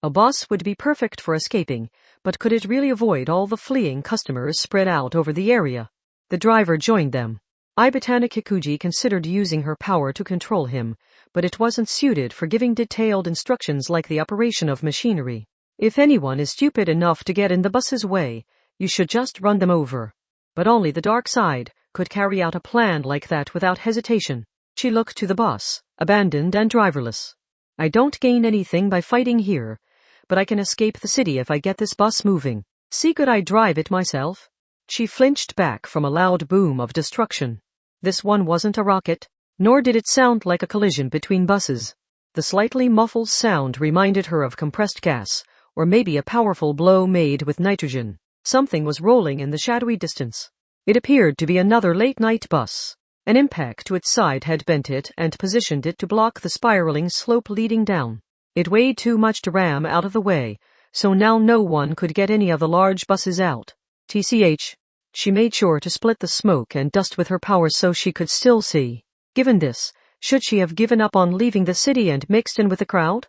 A bus would be perfect for escaping, but could it really avoid all the fleeing customers spread out over the area? The driver joined them. Ibatana Kikuji considered using her power to control him, but it wasn't suited for giving detailed instructions like the operation of machinery. If anyone is stupid enough to get in the bus's way, you should just run them over. But only the dark side could carry out a plan like that without hesitation. She looked to the bus, abandoned and driverless. I don't gain anything by fighting here, but I can escape the city if I get this bus moving. See, could I drive it myself? She flinched back from a loud boom of destruction. This one wasn't a rocket, nor did it sound like a collision between buses. The slightly muffled sound reminded her of compressed gas, or maybe a powerful blow made with nitrogen. Something was rolling in the shadowy distance. It appeared to be another late-night bus. An impact to its side had bent it and positioned it to block the spiraling slope leading down. It weighed too much to ram out of the way, so now no one could get any of the large buses out. TCH. She made sure to split the smoke and dust with her power so she could still see. Given this, should she have given up on leaving the city and mixed in with the crowd?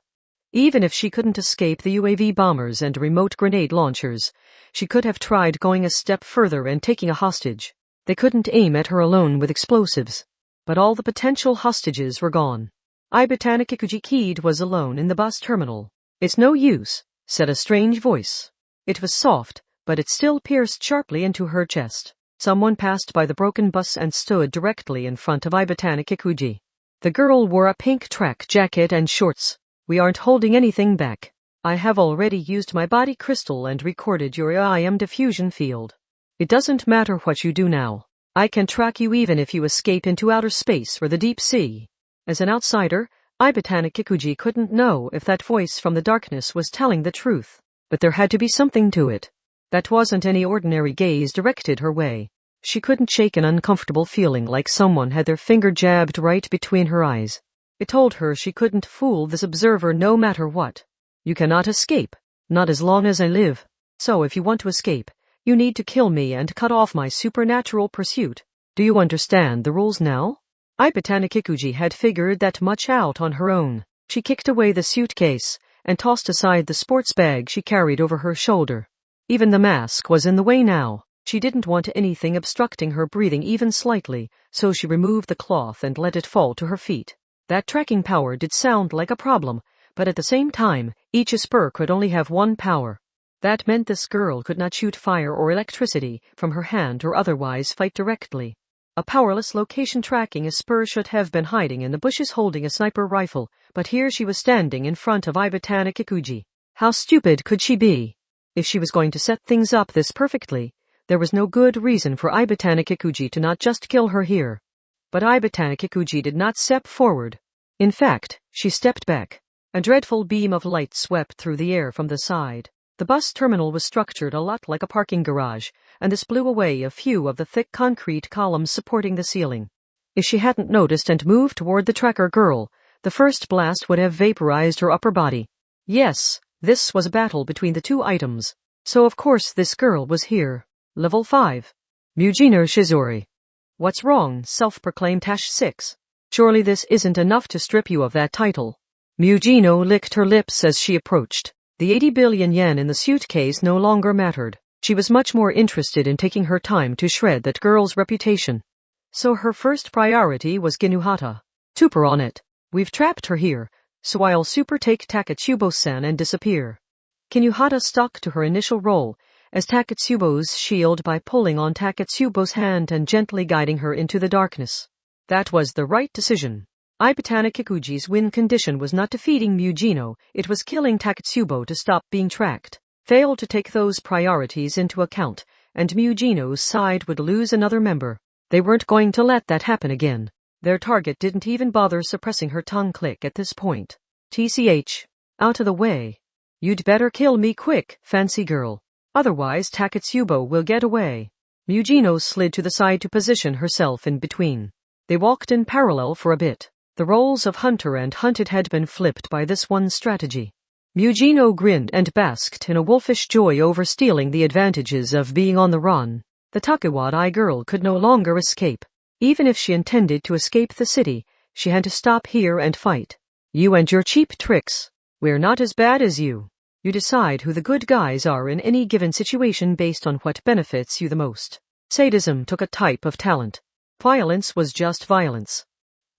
Even if she couldn't escape the UAV bombers and remote grenade launchers, she could have tried going a step further and taking a hostage. They couldn't aim at her alone with explosives. But all the potential hostages were gone. Ibatana Kikuji Kid was alone in the bus terminal. It's no use, said a strange voice. It was soft, but it still pierced sharply into her chest. Someone passed by the broken bus and stood directly in front of Ibatana Kikuji. The girl wore a pink track jacket and shorts. We aren't holding anything back. I have already used my body crystal and recorded your IM diffusion field. It doesn't matter what you do now. I can track you even if you escape into outer space or the deep sea. As an outsider, Ibatana Kikuji couldn't know if that voice from the darkness was telling the truth. But there had to be something to it. That wasn't any ordinary gaze directed her way. She couldn't shake an uncomfortable feeling like someone had their finger jabbed right between her eyes. It told her she couldn't fool this observer no matter what. You cannot escape, not as long as I live. So if you want to escape, you need to kill me and cut off my supernatural pursuit. Do you understand the rules now? Ibatana Kikuji had figured that much out on her own. She kicked away the suitcase and tossed aside the sports bag she carried over her shoulder. Even the mask was in the way now. She didn't want anything obstructing her breathing even slightly, so she removed the cloth and let it fall to her feet. That tracking power did sound like a problem, but at the same time, each spur could only have one power. That meant this girl could not shoot fire or electricity from her hand or otherwise fight directly. A powerless location tracking spur should have been hiding in the bushes holding a sniper rifle, but here she was standing in front of Ibatana Kikuji. How stupid could she be? If she was going to set things up this perfectly, there was no good reason for Ibatana Kikuji to not just kill her here. But Ibatana Kikuji did not step forward. In fact, she stepped back. A dreadful beam of light swept through the air from the side. The bus terminal was structured a lot like a parking garage, and this blew away a few of the thick concrete columns supporting the ceiling. If she hadn't noticed and moved toward the tracker girl, the first blast would have vaporized her upper body. Yes, this was a battle between the two items. So of course this girl was here. Level 5. Mujino Shizori. What's wrong, self-proclaimed #6? Surely this isn't enough to strip you of that title. Mujino licked her lips as she approached. The 80 billion yen in the suitcase no longer mattered. She was much more interested in taking her time to shred that girl's reputation. So her first priority was Ginuhata. Super on it. We've trapped her here, so I'll super take Takatsubo-san and disappear. Ginuhata stuck to her initial role as Takatsubo's shield by pulling on Takatsubo's hand and gently guiding her into the darkness. That was the right decision. Ibatana Kikuji's win condition was not defeating Mujino, it was killing Takatsubo to stop being tracked. Fail to take those priorities into account, and Mujino's side would lose another member. They weren't going to let that happen again. Their target didn't even bother suppressing her tongue click at this point. TCH. Out of the way. You'd better kill me quick, fancy girl. Otherwise Takatsubo will get away. Mujino slid to the side to position herself in between. They walked in parallel for a bit. The roles of hunter and hunted had been flipped by this one strategy. Mujino grinned and basked in a wolfish joy over stealing the advantages of being on the run. The Takuwadai girl could no longer escape. Even if she intended to escape the city, she had to stop here and fight. You and your cheap tricks. We're not as bad as you. You decide who the good guys are in any given situation based on what benefits you the most. Sadism took a type of talent. Violence was just violence.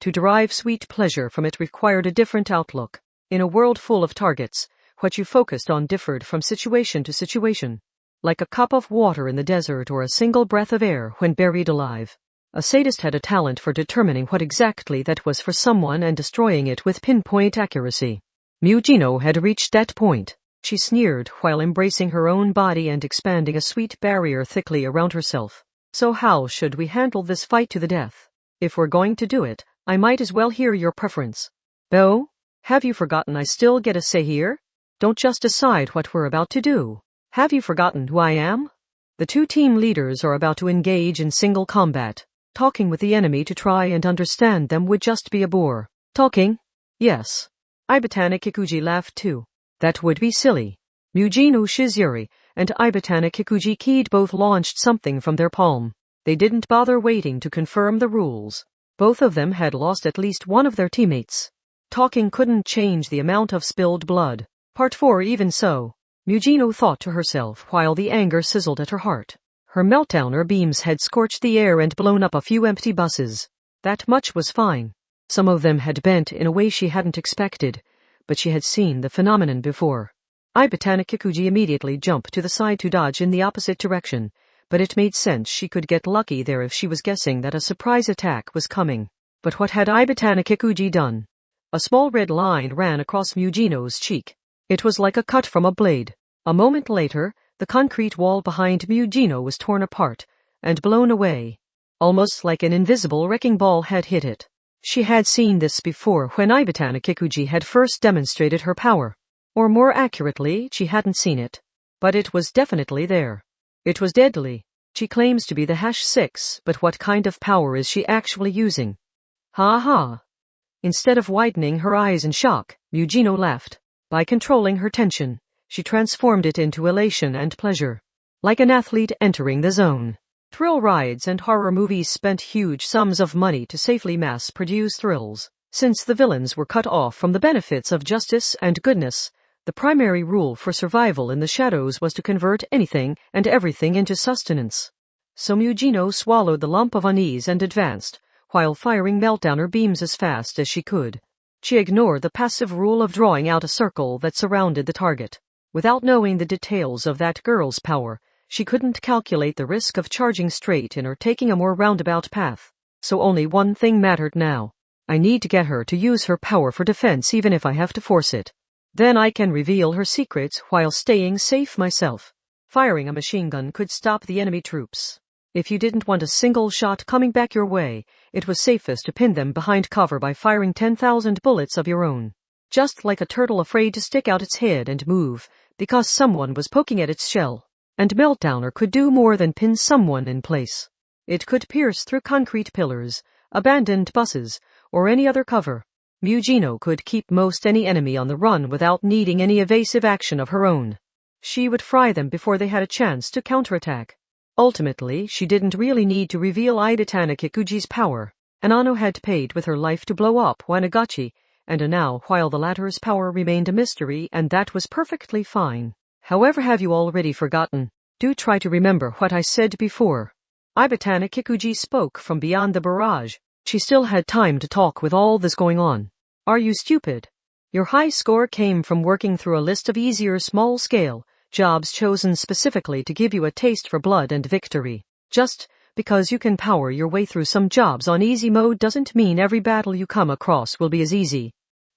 To derive sweet pleasure from it required a different outlook. In a world full of targets, what you focused on differed from situation to situation. Like a cup of water in the desert or a single breath of air when buried alive. A sadist had a talent for determining what exactly that was for someone and destroying it with pinpoint accuracy. Mujino had reached that point. She sneered while embracing her own body and expanding a sweet barrier thickly around herself. So how should we handle this fight to the death? If we're going to do it, I might as well hear your preference. Oh? Have you forgotten I still get a say here? Don't just decide what we're about to do. Have you forgotten who I am? The two team leaders are about to engage in single combat. Talking with the enemy to try and understand them would just be a bore. Talking? Yes. Ibatana Kikuji laughed too. That would be silly. Mujino Shizuri and Ibatana Kikuji Kid both launched something from their palm. They didn't bother waiting to confirm the rules. Both of them had lost at least one of their teammates. Talking couldn't change the amount of spilled blood. Part 4 even so. Mujino thought to herself while the anger sizzled at her heart. Her meltdowner beams had scorched the air and blown up a few empty buses. That much was fine. Some of them had bent in a way she hadn't expected, but she had seen the phenomenon before. Ibatana Kikuji immediately jumped to the side to dodge in the opposite direction, but it made sense she could get lucky there if she was guessing that a surprise attack was coming. But what had Ibatana Kikuji done? A small red line ran across Mujino's cheek. It was like a cut from a blade. A moment later, the concrete wall behind Mujino was torn apart and blown away, almost like an invisible wrecking ball had hit it. She had seen this before when Ibatana Kikuji had first demonstrated her power. Or more accurately, she hadn't seen it. But it was definitely there. It was deadly. She claims to be the #6, but what kind of power is she actually using? Ha ha. Instead of widening her eyes in shock, Mujino laughed. By controlling her tension, she transformed it into elation and pleasure. Like an athlete entering the zone. Thrill rides and horror movies spent huge sums of money to safely mass-produce thrills. Since the villains were cut off from the benefits of justice and goodness, the primary rule for survival in the shadows was to convert anything and everything into sustenance. So Mujino swallowed the lump of unease and advanced, while firing meltdowner beams as fast as she could. She ignored the passive rule of drawing out a circle that surrounded the target. Without knowing the details of that girl's power, she couldn't calculate the risk of charging straight in or taking a more roundabout path. So only one thing mattered now. I need to get her to use her power for defense even if I have to force it. Then I can reveal her secrets while staying safe myself. Firing a machine gun could stop the enemy troops. If you didn't want a single shot coming back your way, it was safest to pin them behind cover by firing 10,000 bullets of your own. Just like a turtle afraid to stick out its head and move, because someone was poking at its shell. And Meltdowner could do more than pin someone in place. It could pierce through concrete pillars, abandoned buses, or any other cover. Mujino could keep most any enemy on the run without needing any evasive action of her own. She would fry them before they had a chance to counterattack. Ultimately, she didn't really need to reveal Idatana Kikuji's power. Anano had paid with her life to blow up Wanagachi, and now while the latter's power remained a mystery, and that was perfectly fine. However, have you already forgotten? Do try to remember what I said before. Ibatana Kikuji spoke from beyond the barrage. She still had time to talk with all this going on. Are you stupid? Your high score came from working through a list of easier small-scale jobs chosen specifically to give you a taste for blood and victory. Just because you can power your way through some jobs on easy mode doesn't mean every battle you come across will be as easy.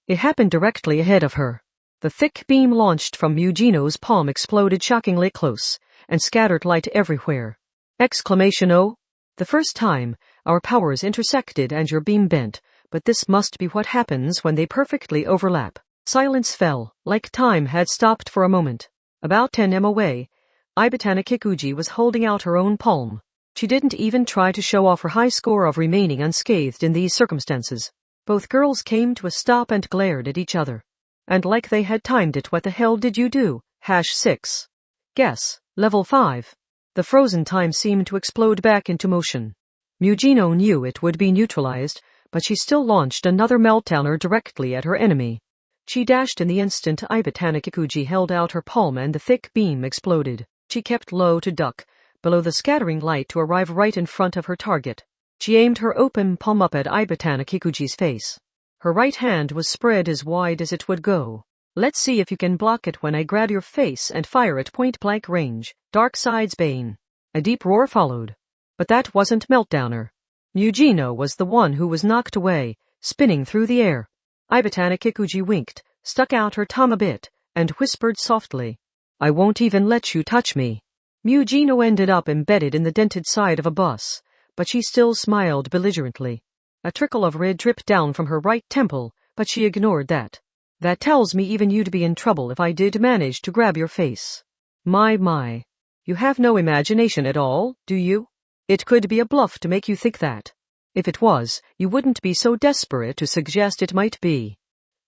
It happened directly ahead of her. The thick beam launched from Mujino's palm exploded shockingly close, and scattered light everywhere. Exclamation! Oh! The first time, our powers intersected and your beam bent, but this must be what happens when they perfectly overlap. Silence fell, like time had stopped for a moment. About 10 m away, Ibatana Kikuji was holding out her own palm. She didn't even try to show off her high score of remaining unscathed in these circumstances. Both girls came to a stop and glared at each other. And like they had timed it. What the hell did you do? #6. Guess. Level 5. The frozen time seemed to explode back into motion. Mujino knew it would be neutralized, but she still launched another meltdowner directly at her enemy. She dashed in the instant Ibatana Kikuji held out her palm and the thick beam exploded. She kept low to duck, below the scattering light to arrive right in front of her target. She aimed her open palm up at Ibatana Kikuji's face. Her right hand was spread as wide as it would go. Let's see if you can block it when I grab your face and fire at point-blank range. Darkseid's Bane. A deep roar followed. But that wasn't Meltdowner. Mujino was the one who was knocked away, spinning through the air. Ibatana Kikuji winked, stuck out her tongue a bit, and whispered softly, I won't even let you touch me. Mujino ended up embedded in the dented side of a bus, but she still smiled belligerently. A trickle of red dripped down from her right temple, but she ignored that. That tells me even you'd be in trouble if I did manage to grab your face. My. You have no imagination at all, do you? It could be a bluff to make you think that. If it was, you wouldn't be so desperate to suggest it might be.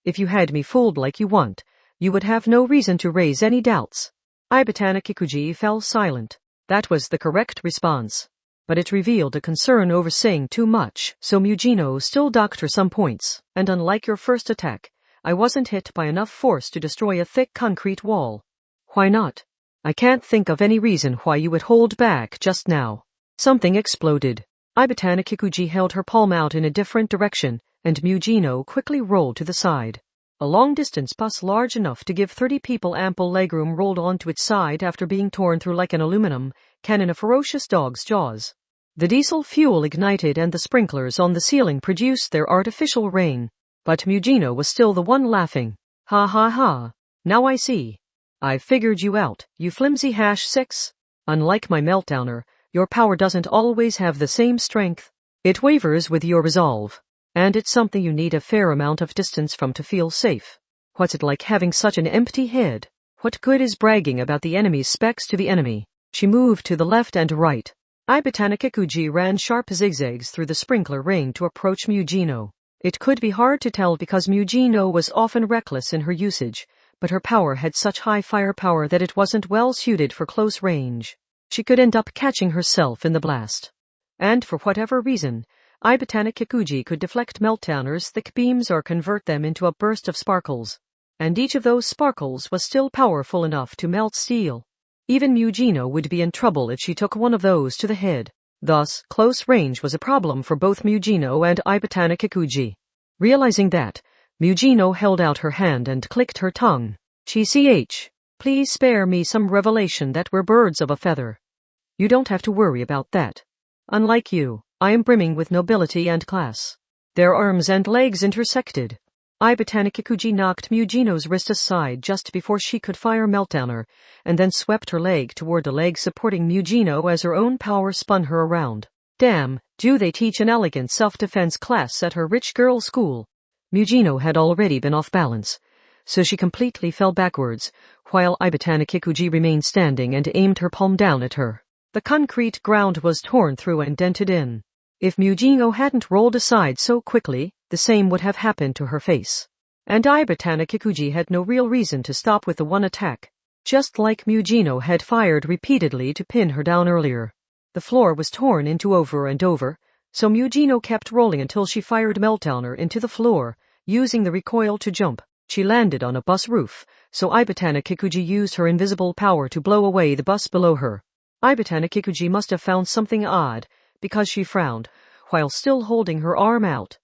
If you had me fooled like you want, you would have no reason to raise any doubts. Ibatana Kikuji fell silent. That was the correct response. But it revealed a concern over saying too much, so Mujino still docked her some points, and unlike your first attack, I wasn't hit by enough force to destroy a thick concrete wall. Why not? I can't think of any reason why you would hold back just now. Something exploded. Ibatana Kikuji held her palm out in a different direction, and Mujino quickly rolled to the side. A long-distance bus large enough to give 30 people ample legroom rolled onto its side after being torn through like an aluminum can in a ferocious dog's jaws. The diesel fuel ignited and the sprinklers on the ceiling produced their artificial rain. But Mujino was still the one laughing. Ha ha ha. Now I see. I figured you out, you flimsy #6. Unlike my Meltdowner, your power doesn't always have the same strength. It wavers with your resolve. And it's something you need a fair amount of distance from to feel safe. What's it like having such an empty head? What good is bragging about the enemy's specs to the enemy? She moved to the left and right. Ibatana Kikuji ran sharp zigzags through the sprinkler ring to approach Mujino. It could be hard to tell because Mujino was often reckless in her usage, but her power had such high firepower that it wasn't well suited for close range. she could end up catching herself in the blast. And for whatever reason, Ibatana Kikuji could deflect Meltdowner's thick beams or convert them into a burst of sparkles. And each of those sparkles was still powerful enough to melt steel. Even Mujino would be in trouble if she took one of those to the head. Thus, close range was a problem for both Mujino and Ibatana Kikuji. Realizing that, Mujino held out her hand and clicked her tongue. "Ch, please spare me some revelation that we're birds of a feather. You don't have to worry about that. Unlike you, I am brimming with nobility and class." Their arms and legs intersected. Ibatana Kikuji knocked Mujino's wrist aside just before she could fire Meltdowner, and then swept her leg toward a leg supporting Mujino as her own power spun her around. Damn, do they teach an elegant self-defense class at her rich girl school? Mujino had already been off balance, so she completely fell backwards, while Ibatana Kikuji remained standing and aimed her palm down at her. The concrete ground was torn through and dented in. If Mujino hadn't rolled aside so quickly, the same would have happened to her face. And Ibatana Kikuji had no real reason to stop with the one attack, just like Mujino had fired repeatedly to pin her down earlier. The floor was torn into over and over, so Mujino kept rolling until she fired Meltdowner into the floor, using the recoil to jump. She landed on a bus roof, so Ibatana Kikuji used her invisible power to blow away the bus below her. Ibatana Kikuji must have found something odd, because she frowned, while still holding her arm out.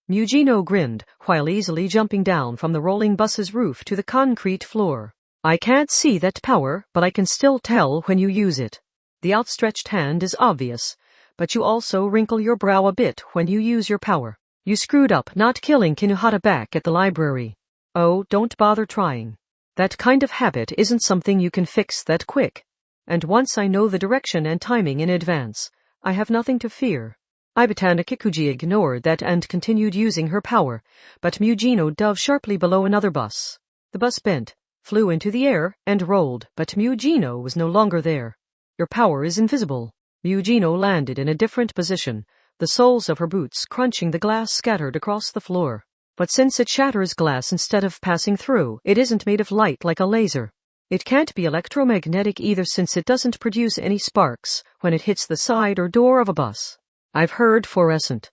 Mujino grinned, while easily jumping down from the rolling bus's roof to the concrete floor. "I can't see that power, but I can still tell when you use it. The outstretched hand is obvious, but you also wrinkle your brow a bit when you use your power. You screwed up not killing Kinuhata back at the library. Oh, don't bother trying. That kind of habit isn't something you can fix that quick. And once I know the direction and timing in advance, I have nothing to fear." Ibatana Kikuji ignored that and continued using her power, but Mujino dove sharply below another bus. The bus bent, flew into the air, and rolled, but Mujino was no longer there. "Your power is invisible." Mujino landed in a different position, the soles of her boots crunching the glass scattered across the floor. But since it shatters glass instead of passing through, it isn't made of light like a laser. It can't be electromagnetic either since it doesn't produce any sparks when it hits the side or door of a bus. I've heard fluorescent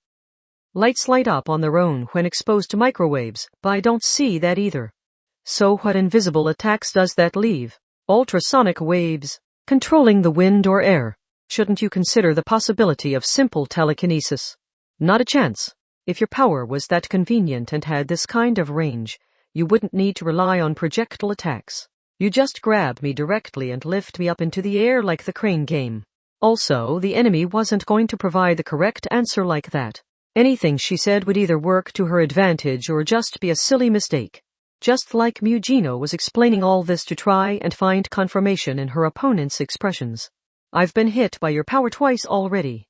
lights light up on their own when exposed to microwaves, but I don't see that either. So what invisible attacks does that leave? Ultrasonic waves, controlling the wind or air. Shouldn't you consider the possibility of simple telekinesis? Not a chance. If your power was that convenient and had this kind of range, you wouldn't need to rely on projectile attacks. You just grab me directly and lift me up into the air like the crane game. Also, the enemy wasn't going to provide the correct answer like that. Anything she said would either work to her advantage or just be a silly mistake. Just like Mujino was explaining all this to try and find confirmation in her opponent's expressions. "I've been hit by your power twice already.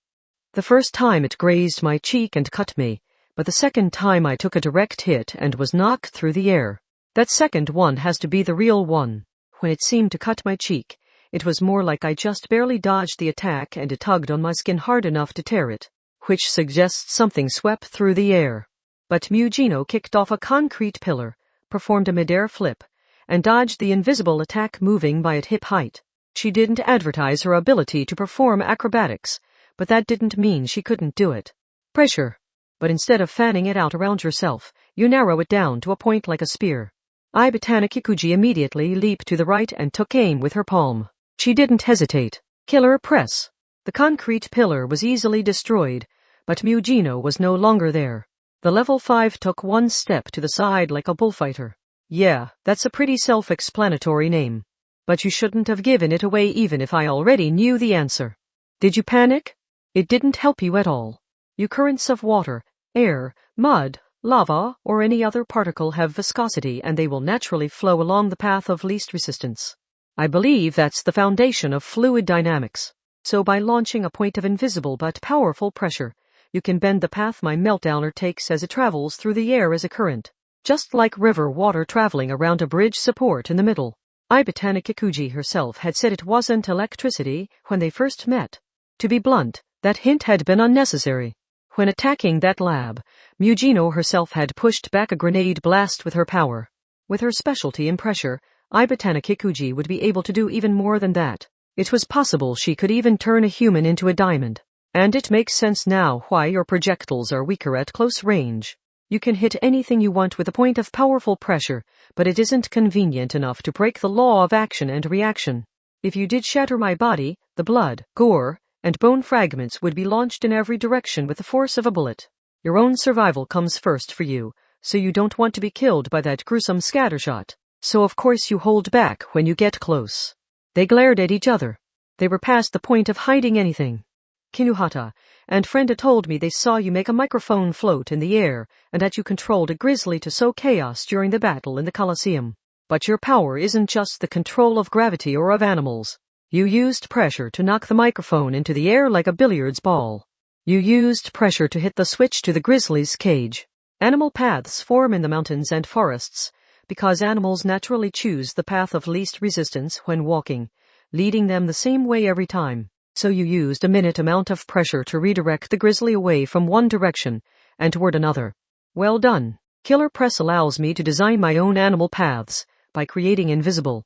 The first time it grazed my cheek and cut me, but the second time I took a direct hit and was knocked through the air. That second one has to be the real one. When it seemed to cut my cheek, it was more like I just barely dodged the attack and it tugged on my skin hard enough to tear it, which suggests something swept through the air." But Mujino kicked off a concrete pillar, performed a mid-air flip, and dodged the invisible attack moving by at hip height. She didn't advertise her ability to perform acrobatics, but that didn't mean she couldn't do it. Pressure. But instead of fanning it out around yourself, you narrow it down to a point like a spear. Ibatana Kikuji immediately leaped to the right and took aim with her palm. She didn't hesitate. Killer press. The concrete pillar was easily destroyed, but Mujino was no longer there. The level 5 took one step to the side like a bullfighter. Yeah, that's a pretty self-explanatory name. But you shouldn't have given it away even if I already knew the answer. Did you panic? It didn't help you at all. You currents of water, air, mud, lava, or any other particle have viscosity and they will naturally flow along the path of least resistance. I believe that's the foundation of fluid dynamics. So by launching a point of invisible but powerful pressure, you can bend the path my Meltdowner takes as it travels through the air as a current, just like river water traveling around a bridge support in the middle. Ibatana Kikuji herself had said it wasn't electricity when they first met. To be blunt, that hint had been unnecessary. When attacking that lab, Mujino herself had pushed back a grenade blast with her power. With her specialty in pressure, Ibatana Kikuji would be able to do even more than that. It was possible she could even turn a human into a diamond. And it makes sense now why your projectiles are weaker at close range. You can hit anything you want with a point of powerful pressure, but it isn't convenient enough to break the law of action and reaction. If you did shatter my body, the blood, gore, and bone fragments would be launched in every direction with the force of a bullet. Your own survival comes first for you, so you don't want to be killed by that gruesome scattershot. So of course you hold back when you get close. They glared at each other. They were past the point of hiding anything. Kinuhata and Frenda told me they saw you make a microphone float in the air and that you controlled a grizzly to sow chaos during the battle in the Colosseum. But your power isn't just the control of gravity or of animals. You used pressure to knock the microphone into the air like a billiards ball. You used pressure to hit the switch to the grizzly's cage. Animal paths form in the mountains and forests because animals naturally choose the path of least resistance when walking, leading them the same way every time. So you used a minute amount of pressure to redirect the grizzly away from one direction and toward another. Well done. Killer Press allows me to design my own animal paths by creating invisible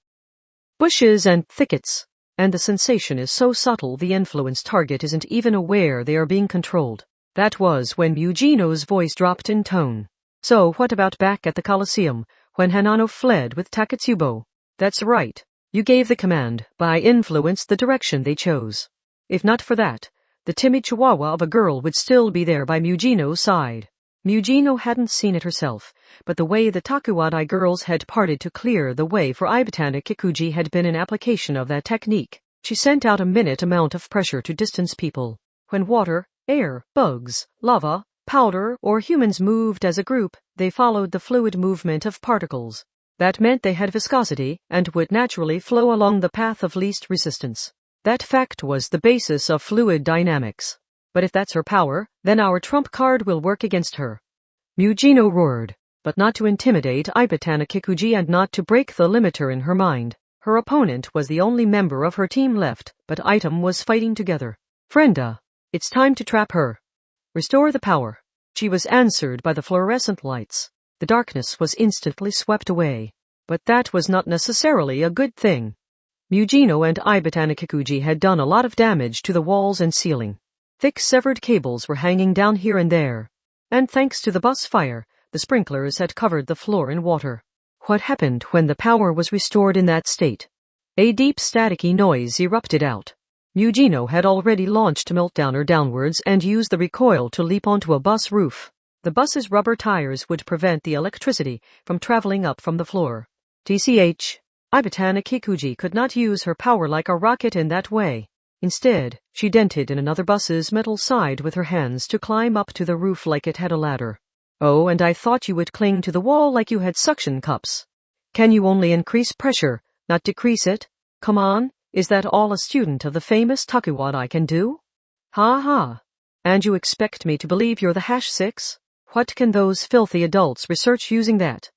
bushes and thickets. And the sensation is so subtle the influenced target isn't even aware they are being controlled. That was when Mugino's voice dropped in tone. So what about back at the Colosseum, when Hanano fled with Taketsubo? That's right. You gave the command, but I influenced the direction they chose. If not for that, the timid chihuahua of a girl would still be there by Mugino's side. Mugino hadn't seen it herself, but the way the Takuwadai girls had parted to clear the way for Ibatana Kikuji had been an application of that technique. She sent out a minute amount of pressure to distance people. When water, air, bugs, lava, powder, or humans moved as a group, they followed the fluid movement of particles. That meant they had viscosity and would naturally flow along the path of least resistance. That fact was the basis of fluid dynamics. But if that's her power, then our trump card will work against her. Mugino roared, but not to intimidate Ibatana Kikuji and not to break the limiter in her mind. Her opponent was the only member of her team left, but Item was fighting together. Frenda, it's time to trap her. Restore the power. She was answered by the fluorescent lights. The darkness was instantly swept away. But that was not necessarily a good thing. Mugino and Ibatana Kikuji had done a lot of damage to the walls and ceiling. Thick severed cables were hanging down here and there. And thanks to the bus fire, the sprinklers had covered the floor in water. What happened when the power was restored in that state? A deep staticky noise erupted out. Mugino had already launched Meltdowner downwards and used the recoil to leap onto a bus roof. The bus's rubber tires would prevent the electricity from traveling up from the floor. TCH. Ibatana Kikuji could not use her power like a rocket in that way. Instead, she dented in another bus's metal side with her hands to climb up to the roof like it had a ladder. Oh, and I thought you would cling to the wall like you had suction cups. Can you only increase pressure, not decrease it? Come on, is that all a student of the famous Takuwadai can do? Ha ha. And you expect me to believe you're the #6? What can those filthy adults research using that?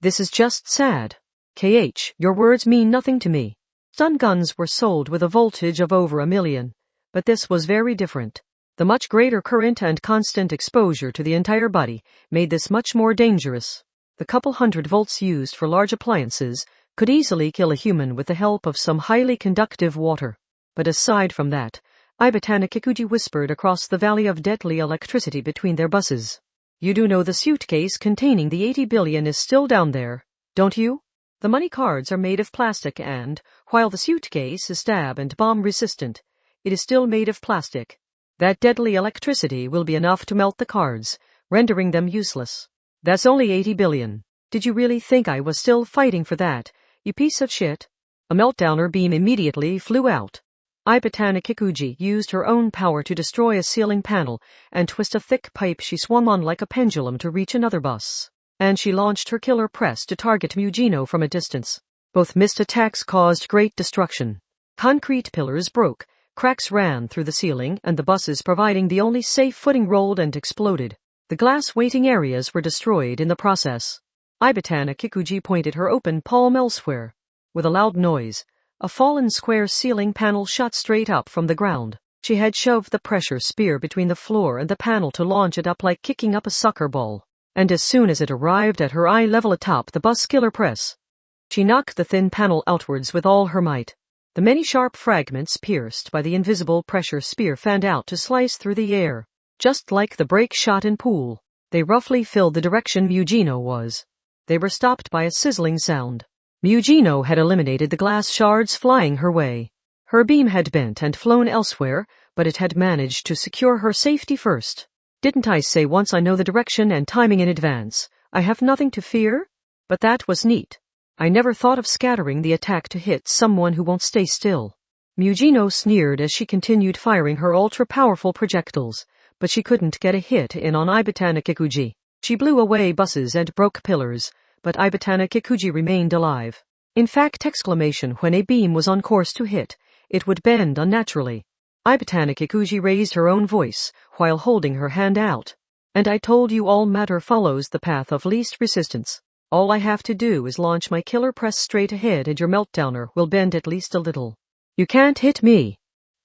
This is just sad. KH, your words mean nothing to me. Stun guns were sold with a voltage of over 1 million, but this was very different. The much greater current and constant exposure to the entire body made this much more dangerous. The couple 100 volts used for large appliances could easily kill a human with the help of some highly conductive water. But aside from that, Ibatana Kikuji whispered across the valley of deadly electricity between their buses. You do know the suitcase containing the 80 billion is still down there, don't you? The money cards are made of plastic and, while the suitcase is stab and bomb resistant, it is still made of plastic. That deadly electricity will be enough to melt the cards, rendering them useless. That's only 80 billion. Did you really think I was still fighting for that, you piece of shit? A meltdowner beam immediately flew out. Ibatana Kikuji used her own power to destroy a ceiling panel and twist a thick pipe she swung on like a pendulum to reach another bus. And she launched her killer press to target Mugino from a distance. Both missed attacks caused great destruction. Concrete pillars broke, cracks ran through the ceiling, and the buses providing the only safe footing rolled and exploded. The glass waiting areas were destroyed in the process. Ibatana Kikuji pointed her open palm elsewhere. With a loud noise, a fallen square ceiling panel shot straight up from the ground. She had shoved the pressure spear between the floor and the panel to launch it up like kicking up a soccer ball. And as soon as it arrived at her eye level atop the bus killer press, she knocked the thin panel outwards with all her might. The many sharp fragments pierced by the invisible pressure spear fanned out to slice through the air. Just like the break shot in pool, they roughly filled the direction Mugino was. They were stopped by a sizzling sound. Mugino had eliminated the glass shards flying her way. Her beam had bent and flown elsewhere, but it had managed to secure her safety first. Didn't I say once I know the direction and timing in advance, I have nothing to fear? But that was neat. I never thought of scattering the attack to hit someone who won't stay still. Mugino sneered as she continued firing her ultra-powerful projectiles, but she couldn't get a hit in on Ibatana Kikuji. She blew away buses and broke pillars, but Ibatana Kikuji remained alive. In fact, when a beam was on course to hit, it would bend unnaturally. Ibatana Kikuji raised her own voice, while holding her hand out. And I told you all matter follows the path of least resistance. All I have to do is launch my killer press straight ahead and your meltdowner will bend at least a little. You can't hit me.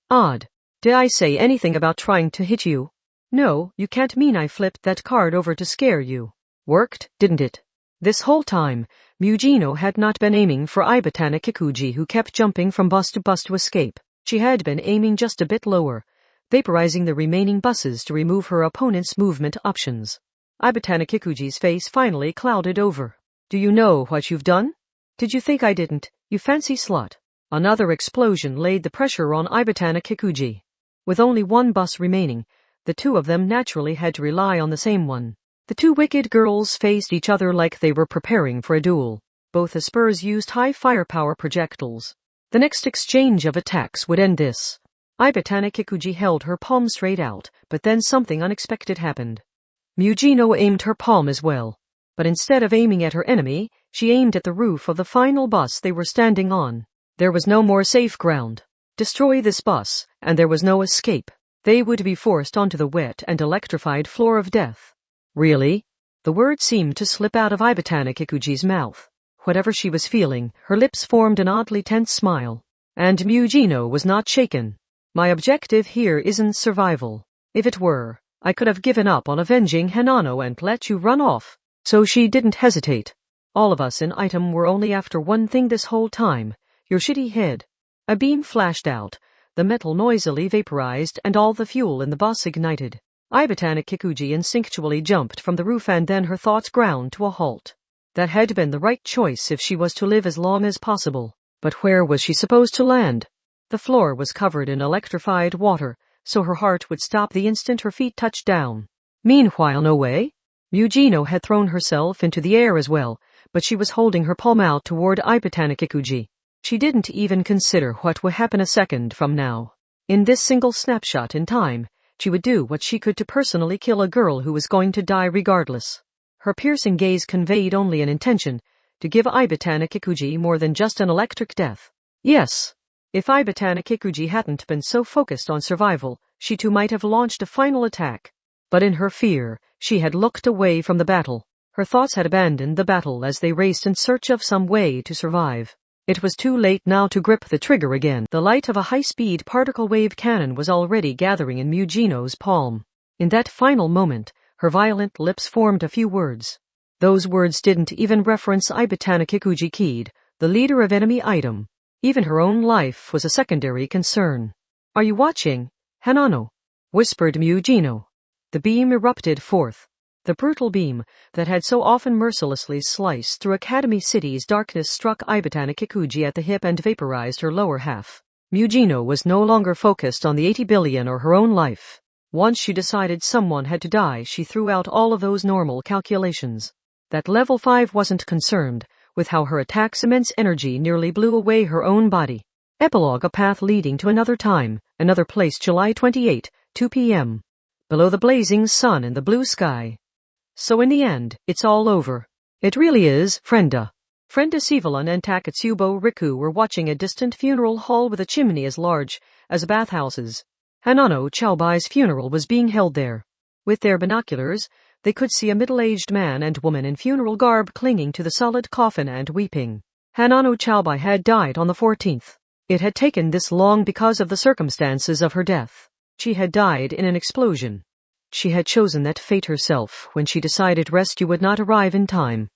Odd. Did I say anything about trying to hit you? No, you can't mean I flipped that card over to scare you. Worked, didn't it? This whole time, Mugino had not been aiming for Ibatana Kikuji, who kept jumping from bus to escape. She had been aiming just a bit lower, vaporizing the remaining buses to remove her opponent's movement options. Ibatana Kikuji's face finally clouded over. Do you know what you've done? Did you think I didn't, you fancy slut? Another explosion laid the pressure on Ibatana Kikuji. With only one bus remaining, the two of them naturally had to rely on the same one. The two wicked girls faced each other like they were preparing for a duel. Both the spurs used high firepower projectiles. The next exchange of attacks would end this. Ibatana Kikuji held her palm straight out, but then something unexpected happened. Mugino aimed her palm as well. But instead of aiming at her enemy, she aimed at the roof of the final bus they were standing on. There was no more safe ground. Destroy this bus, and there was no escape. They would be forced onto the wet and electrified floor of death. Really? The word seemed to slip out of Ibatana Kikuji's mouth. Whatever she was feeling, her lips formed an oddly tense smile. And Mugino was not shaken. My objective here isn't survival. If it were, I could have given up on avenging Hanano and let you run off. So she didn't hesitate. All of us in Item were only after one thing this whole time, your shitty head. A beam flashed out, the metal noisily vaporized and all the fuel in the bus ignited. Ibatana Kikuji instinctually jumped from the roof and then her thoughts ground to a halt. That had been the right choice if she was to live as long as possible. But where was she supposed to land? The floor was covered in electrified water, so her heart would stop the instant her feet touched down. Meanwhile, no way. Mugino had thrown herself into the air as well, but she was holding her palm out toward Ibatana Kikuji. She didn't even consider what would happen a second from now. In this single snapshot in time, she would do what she could to personally kill a girl who was going to die regardless. Her piercing gaze conveyed only an intention, to give Ibatana Kikuji more than just an electric death. Yes. If Ibatana Kikuji hadn't been so focused on survival, she too might have launched a final attack. But in her fear, she had looked away from the battle. Her thoughts had abandoned the battle as they raced in search of some way to survive. It was too late now to grip the trigger again. The light of a high-speed particle wave cannon was already gathering in Mugino's palm. In that final moment, her violent lips formed a few words. Those words didn't even reference Ibatana Kikuji Kid, the leader of enemy Item. Even her own life was a secondary concern. Are you watching, Hanano? Whispered Mugino. The beam erupted forth. The brutal beam that had so often mercilessly sliced through Academy City's darkness struck Ibatana Kikuji at the hip and vaporized her lower half. Mugino was no longer focused on the 80 billion or her own life. Once she decided someone had to die, she threw out all of those normal calculations. That level 5 wasn't concerned with how her attack's immense energy nearly blew away her own body. Epilogue: A path leading to another time, another place, July 28, 2 p.m. Below the blazing sun in the blue sky. So in the end, it's all over. It really is, Frenda. Frenda Sivalan and Takatsubo Riku were watching a distant funeral hall with a chimney as large as bathhouses. Hanano Chaobai's funeral was being held there. With their binoculars, they could see a middle-aged man and woman in funeral garb clinging to the solid coffin and weeping. Hanano Chaobai had died on the 14th. It had taken this long because of the circumstances of her death. She had died in an explosion. She had chosen that fate herself when she decided rescue would not arrive in time.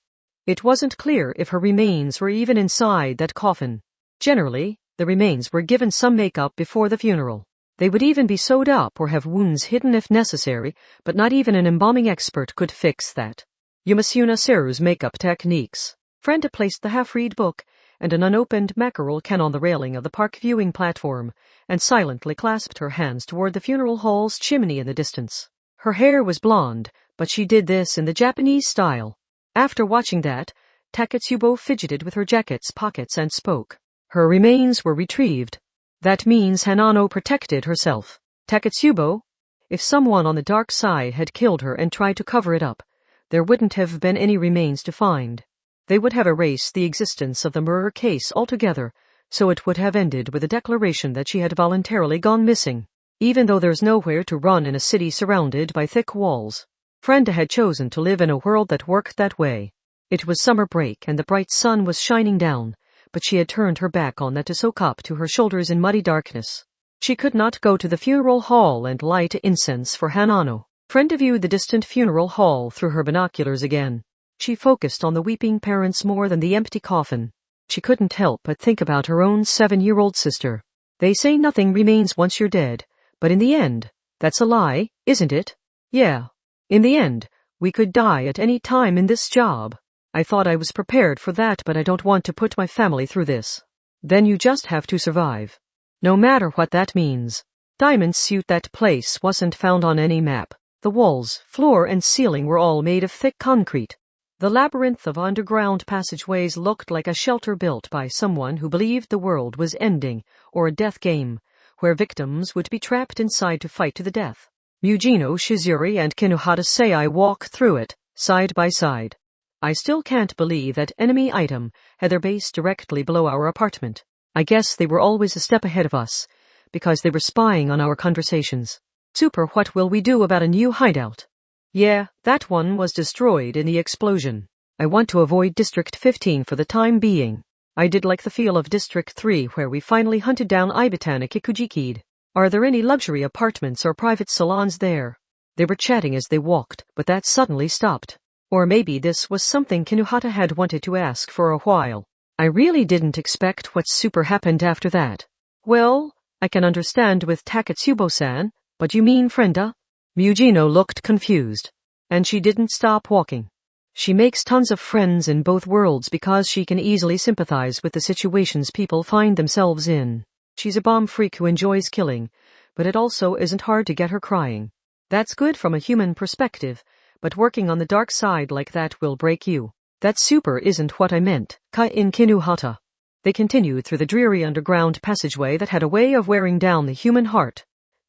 It wasn't clear if her remains were even inside that coffin. Generally, The remains were given some makeup before the funeral. They would even be sewed up or have wounds hidden if necessary, but not even an embalming expert could fix that. Yumasuna Seru's makeup techniques. Frenda placed the half-read book and an unopened mackerel can on the railing of the park viewing platform, and silently clasped her hands toward the funeral hall's chimney in the distance. Her hair was blonde, but she did this in the Japanese style. After watching that, Taketsubo fidgeted with her jacket's pockets and spoke. Her remains were retrieved. That means Hanano protected herself. Taketsubo, if someone on the dark side had killed her and tried to cover it up, there wouldn't have been any remains to find. They would have erased the existence of the murder case altogether, so it would have ended with a declaration that she had voluntarily gone missing. Even though there's nowhere to run in a city surrounded by thick walls, Frenda had chosen to live in a world that worked that way. It was summer break and the bright sun was shining down, but she had turned her back on that to soak up to her shoulders in muddy darkness. She could not go to the funeral hall and light incense for Hanano. Frenda viewed the distant funeral hall through her binoculars again. She focused on the weeping parents more than the empty coffin. She couldn't help but think about her own 7-year-old sister. They say nothing remains once you're dead, but in the end, that's a lie, isn't it? Yeah. In the end, we could die at any time in this job. I thought I was prepared for that, but I don't want to put my family through this. Then you just have to survive. No matter what that means. Diamond's suit. That place wasn't found on any map. The walls, floor, and ceiling were all made of thick concrete. The labyrinth of underground passageways looked like a shelter built by someone who believed the world was ending, or a death game, where victims would be trapped inside to fight to the death. Mujino, Shizuri, and Kinuhata say I walk through it, side by side. I still can't believe that enemy item had their base directly below our apartment. I guess they were always a step ahead of us, because they were spying on our conversations. Super, what will we do about a new hideout? Yeah, that one was destroyed in the explosion. I want to avoid District 15 for the time being. I did like the feel of District 3 where we finally hunted down Ibatan Kikujiki'd. Are there any luxury apartments or private salons there? They were chatting as they walked, but that suddenly stopped. Or maybe this was something Kinuhata had wanted to ask for a while. I really didn't expect what super happened after that. Well, I can understand with Taketsubo-san, but you mean Frenda? Mujino looked confused. And she didn't stop walking. She makes tons of friends in both worlds because she can easily sympathize with the situations people find themselves in. She's a bomb freak who enjoys killing, but it also isn't hard to get her crying. That's good from a human perspective, but working on the dark side like that will break you. That super isn't what I meant, in Kinuhata. They continued through the dreary underground passageway that had a way of wearing down the human heart.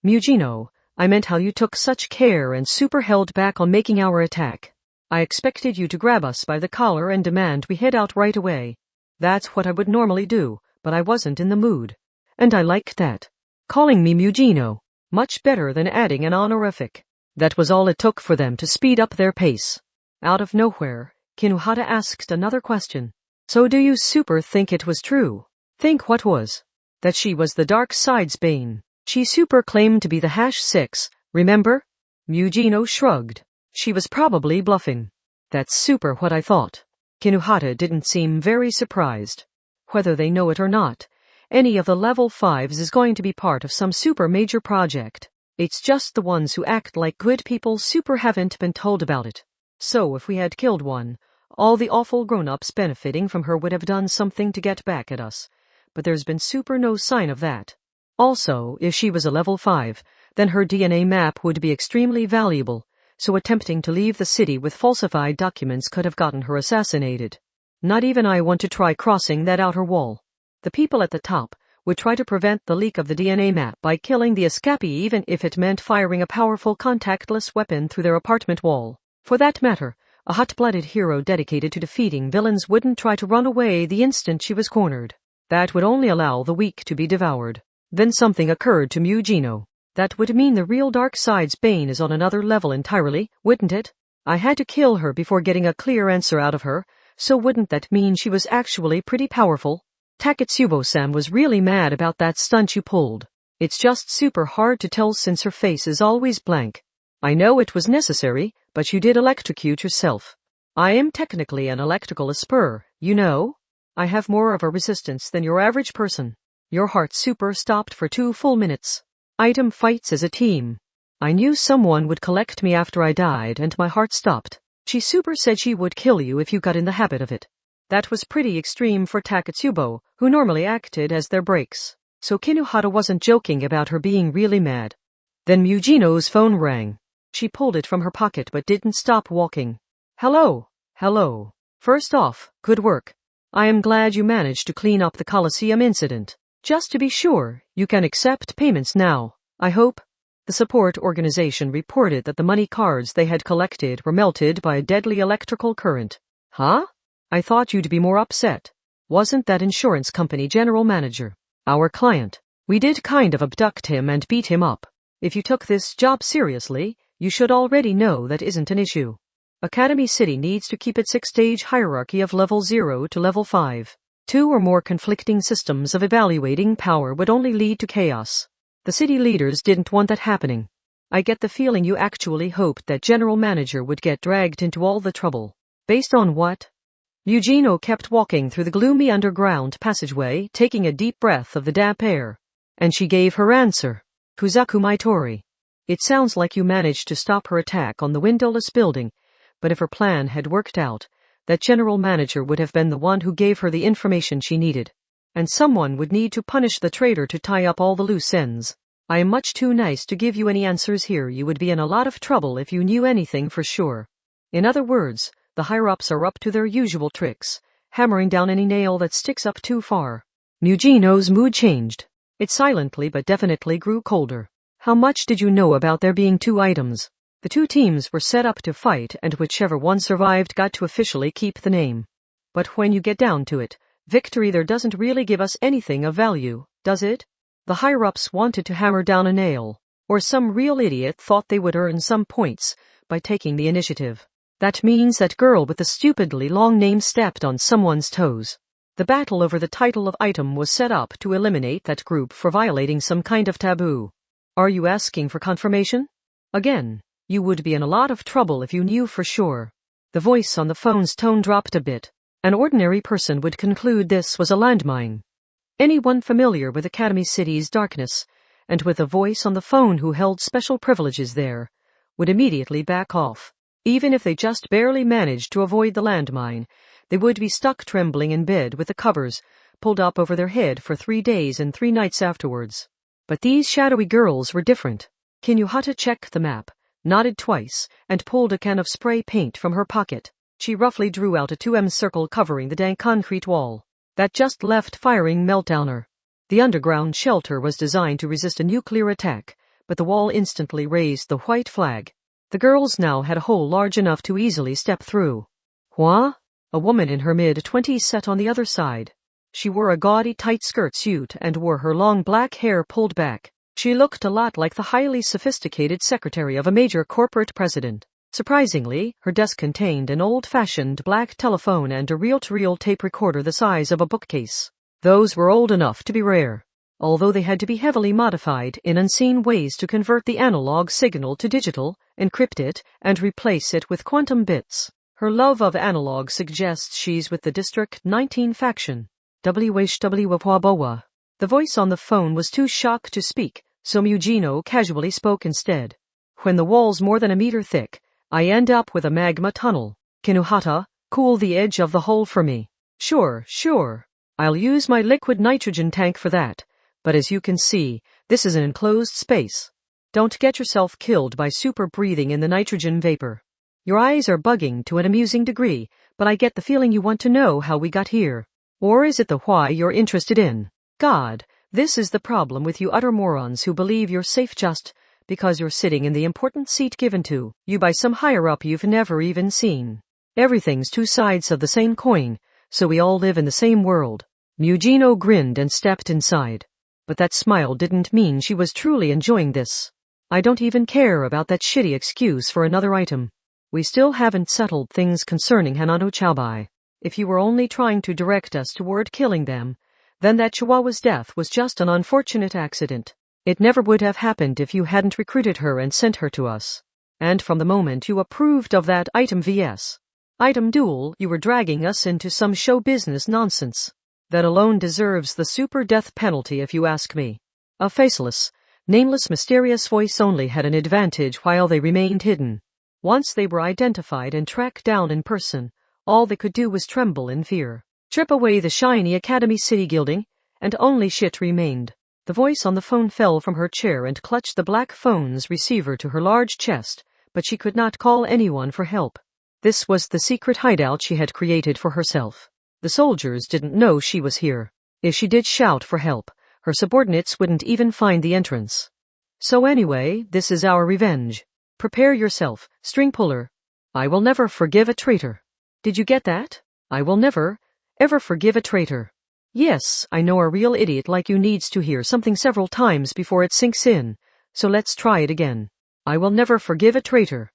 Mujino, I meant how you took such care and super held back on making our attack. I expected you to grab us by the collar and demand we head out right away. That's what I would normally do, but I wasn't in the mood. And I liked that. Calling me Mujino, much better than adding an honorific. That was all it took for them to speed up their pace. Out of nowhere, Kinuhata asked another question. So do you super think it was true? Think what was? That she was the dark side's bane. She super claimed to be the #6, remember? Mujino shrugged. She was probably bluffing. That's super what I thought. Kinuhata didn't seem very surprised. Whether they know it or not, any of the level 5s is going to be part of some super major project. It's just the ones who act like good people super haven't been told about it. So if we had killed one, all the awful grown-ups benefiting from her would have done something to get back at us. But there's been super no sign of that. Also, if she was a level 5, then her DNA map would be extremely valuable, so attempting to leave the city with falsified documents could have gotten her assassinated. Not even I want to try crossing that outer wall. The people at the top would try to prevent the leak of the DNA map by killing the escapee even if it meant firing a powerful contactless weapon through their apartment wall. For that matter, a hot-blooded hero dedicated to defeating villains wouldn't try to run away the instant she was cornered. That would only allow the weak to be devoured. Then something occurred to Mujino. That would mean the real dark side's bane is on another level entirely, wouldn't it? I had to kill her before getting a clear answer out of her, so wouldn't that mean she was actually pretty powerful? Taketsubo-san was really mad about that stunt you pulled. It's just super hard to tell since her face is always blank. I know it was necessary, but you did electrocute yourself. I am technically an electrical esper, you know. I have more of a resistance than your average person. Your heart super stopped for 2 full minutes. Item fights as a team. I knew someone would collect me after I died and my heart stopped. She super said she would kill you if you got in the habit of it. That was pretty extreme for Takatsubo, who normally acted as their brakes. So Kinuhata wasn't joking about her being really mad. Then Mujino's phone rang. She pulled it from her pocket but didn't stop walking. Hello. First off, good work. I am glad you managed to clean up the Coliseum incident. Just to be sure, you can accept payments now, I hope. The support organization reported that the money cards they had collected were melted by a deadly electrical current. Huh? I thought you'd be more upset. Wasn't that insurance company general manager our client? We did kind of abduct him and beat him up. If you took this job seriously, you should already know that isn't an issue. Academy City needs to keep its 6-stage hierarchy of level 0 to level 5. 2 or more conflicting systems of evaluating power would only lead to chaos. The city leaders didn't want that happening. I get the feeling you actually hoped that general manager would get dragged into all the trouble. Based on what? Mujino kept walking through the gloomy underground passageway, taking a deep breath of the damp air. And she gave her answer. Kuzaku Maitori. It sounds like you managed to stop her attack on the windowless building, but if her plan had worked out, that general manager would have been the one who gave her the information she needed. And someone would need to punish the traitor to tie up all the loose ends. I am much too nice to give you any answers here. You would be in a lot of trouble if you knew anything for sure. In other words, the higher-ups are up to their usual tricks, hammering down any nail that sticks up too far. Mujino's mood changed. It silently but definitely grew colder. How much did you know about there being 2 items? The 2 teams were set up to fight, and whichever one survived got to officially keep the name. But when you get down to it, victory there doesn't really give us anything of value, does it? The higher-ups wanted to hammer down a nail, or some real idiot thought they would earn some points by taking the initiative. That means that girl with the stupidly long name stepped on someone's toes. The battle over the title of item was set up to eliminate that group for violating some kind of taboo. Are you asking for confirmation? Again, you would be in a lot of trouble if you knew for sure. The voice on the phone's tone dropped a bit. An ordinary person would conclude this was a landmine. Anyone familiar with Academy City's darkness, and with a voice on the phone who held special privileges there, would immediately back off. Even if they just barely managed to avoid the landmine, they would be stuck trembling in bed with the covers pulled up over their head for 3 days and 3 nights afterwards. But these shadowy girls were different. Kinuhata checked the map, nodded twice, and pulled a can of spray paint from her pocket. She roughly drew out a 2M circle covering the dank concrete wall. That just left firing meltdowner. The underground shelter was designed to resist a nuclear attack, but the wall instantly raised the white flag. The girls now had a hole large enough to easily step through. What? A woman in her mid-20s sat on the other side. She wore a gaudy tight skirt suit and wore her long black hair pulled back. She looked a lot like the highly sophisticated secretary of a major corporate president. Surprisingly, her desk contained an old-fashioned black telephone and a reel-to-reel tape recorder the size of a bookcase. Those were old enough to be rare, although they had to be heavily modified in unseen ways to convert the analog signal to digital, encrypt it, and replace it with quantum bits. Her love of analog suggests she's with the District 19 faction. WHW. The voice on the phone was too shocked to speak, so Mujino casually spoke instead. When the wall's more than a meter thick, I end up with a magma tunnel. Kinuhata, cool the edge of the hole for me. Sure. I'll use my liquid nitrogen tank for that. But as you can see, this is an enclosed space. Don't get yourself killed by super breathing in the nitrogen vapor. Your eyes are bugging to an amusing degree, but I get the feeling you want to know how we got here. Or is it the why you're interested in? God, this is the problem with you utter morons who believe you're safe just because you're sitting in the important seat given to you by some higher-up you've never even seen. Everything's 2 sides of the same coin, so we all live in the same world. Mujino grinned and stepped inside. But that smile didn't mean she was truly enjoying this. I don't even care about that shitty excuse for another item. We still haven't settled things concerning Hanano Chaobai. If you were only trying to direct us toward killing them, then that Chihuahua's death was just an unfortunate accident. It never would have happened if you hadn't recruited her and sent her to us. And from the moment you approved of that item vs. item duel, you were dragging us into some show business nonsense. That alone deserves the super death penalty if you ask me. A faceless, nameless, mysterious voice only had an advantage while they remained hidden. Once they were identified and tracked down in person, all they could do was tremble in fear. Strip away the shiny Academy City gilding, and only shit remained. The voice on the phone fell from her chair and clutched the black phone's receiver to her large chest, but she could not call anyone for help. This was the secret hideout she had created for herself. The soldiers didn't know she was here. If she did shout for help, her subordinates wouldn't even find the entrance. So anyway, this is our revenge. Prepare yourself, string puller. I will never forgive a traitor. Did you get that? I will never, ever forgive a traitor. Yes, I know a real idiot like you needs to hear something several times before it sinks in, so let's try it again. I will never forgive a traitor.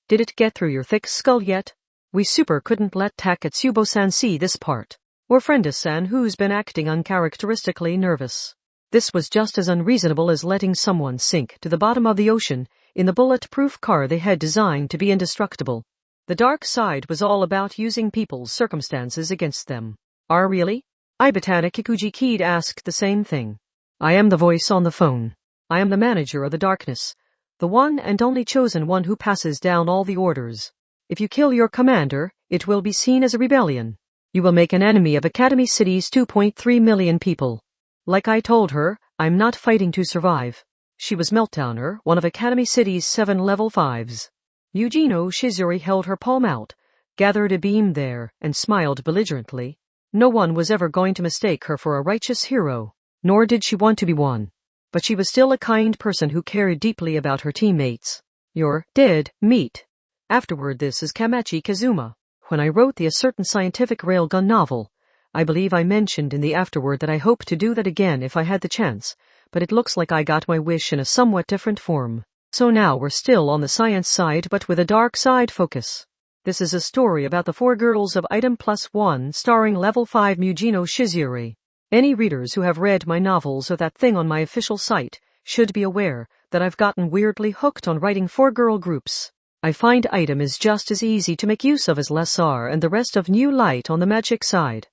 Did it get through your thick skull yet? We super couldn't let Takatsubo-san see this part. Or Frienda-san, who's been acting uncharacteristically nervous. This was just as unreasonable as letting someone sink to the bottom of the ocean in the bulletproof car they had designed to be indestructible. The dark side was all about using people's circumstances against them. Really? Ibatana Kikuji Kid asked the same thing. I am the voice on the phone. I am the manager of the darkness, the one and only chosen one who passes down all the orders. If you kill your commander, it will be seen as a rebellion. You will make an enemy of Academy City's 2.3 million people. Like I told her, I'm not fighting to survive. She was Meltdowner, one of Academy City's 7 level 5s. Yujino Shizuri held her palm out, gathered a beam there, and smiled belligerently. No one was ever going to mistake her for a righteous hero, nor did she want to be one. But she was still a kind person who cared deeply about her teammates. You're dead meat. Afterward, this is Kamachi Kazuma. When I wrote the A Certain Scientific Railgun novel, I believe I mentioned in the afterword that I hoped to do that again if I had the chance, but it looks like I got my wish in a somewhat different form. So now we're still on the science side but with a dark side focus. This is a story about the 4 girls of Item +1 starring level 5 Mujino Shizuri. Any readers who have read my novels or that thing on my official site should be aware that I've gotten weirdly hooked on writing 4 girl groups. I find Item is just as easy to make use of as Lessac and the rest of New Light on the magic side.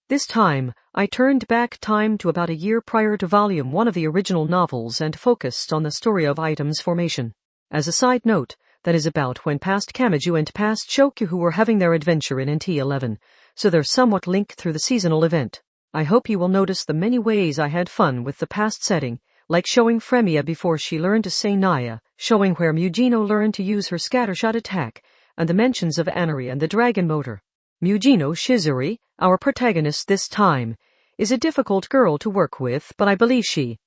This time, I turned back time to about a year prior to Volume 1 of the original novels and focused on the story of Item's formation. As a side note, that is about when past Kamiju and past Shokyu were having their adventure in NT11, so they're somewhat linked through the seasonal event. I hope you will notice the many ways I had fun with the past setting, like showing Fremia before she learned to say Naya, showing where Mujino learned to use her scattershot attack, and the mentions of Anari and the dragon motor. Mujino Shizuri, our protagonist this time, is a difficult girl to work with, but I believe she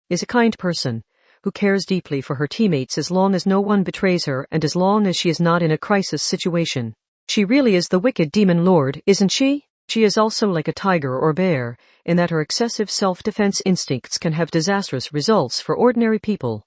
is a kind person who cares deeply for her teammates as long as no one betrays her and as long as she is not in a crisis situation. She really is the wicked demon lord, isn't she? She is also like a tiger or bear, in that her excessive self-defense instincts can have disastrous results for ordinary people.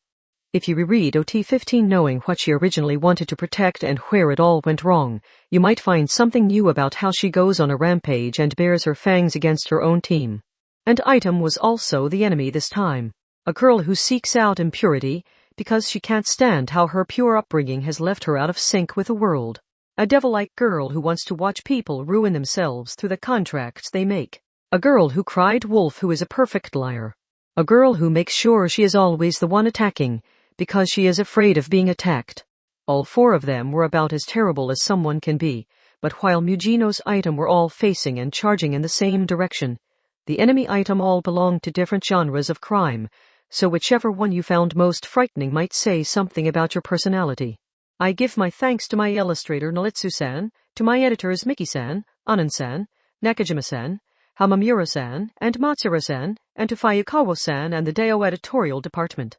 If you reread OT-15 knowing what she originally wanted to protect and where it all went wrong, you might find something new about how she goes on a rampage and bares her fangs against her own team. And Item was also the enemy this time. A girl who seeks out impurity because she can't stand how her pure upbringing has left her out of sync with the world. A devil-like girl who wants to watch people ruin themselves through the contracts they make. A girl who cried wolf who is a perfect liar. A girl who makes sure she is always the one attacking, because she is afraid of being attacked. All 4 of them were about as terrible as someone can be, but while Mujino's Item were all facing and charging in the same direction, the enemy Item all belonged to different genres of crime, so whichever one you found most frightening might say something about your personality. I give my thanks to my illustrator Noritsu-san, to my editors Miki-san, Anan-san, Nakajima-san, Hamamura-san, and Matsura-san, and to Fuyukawa-san and the Deo editorial department.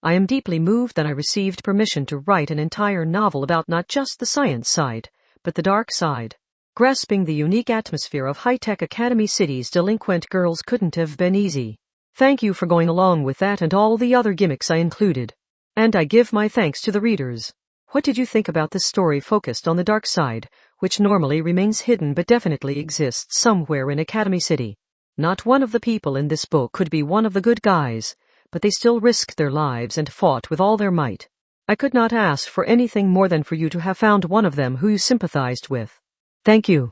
I am deeply moved that I received permission to write an entire novel about not just the science side, but the dark side. Grasping the unique atmosphere of high-tech Academy City's delinquent girls couldn't have been easy. Thank you for going along with that and all the other gimmicks I included. And I give my thanks to the readers. What did you think about this story focused on the dark side, which normally remains hidden but definitely exists somewhere in Academy City? Not one of the people in this book could be one of the good guys, but they still risked their lives and fought with all their might. I could not ask for anything more than for you to have found one of them who you sympathized with. Thank you.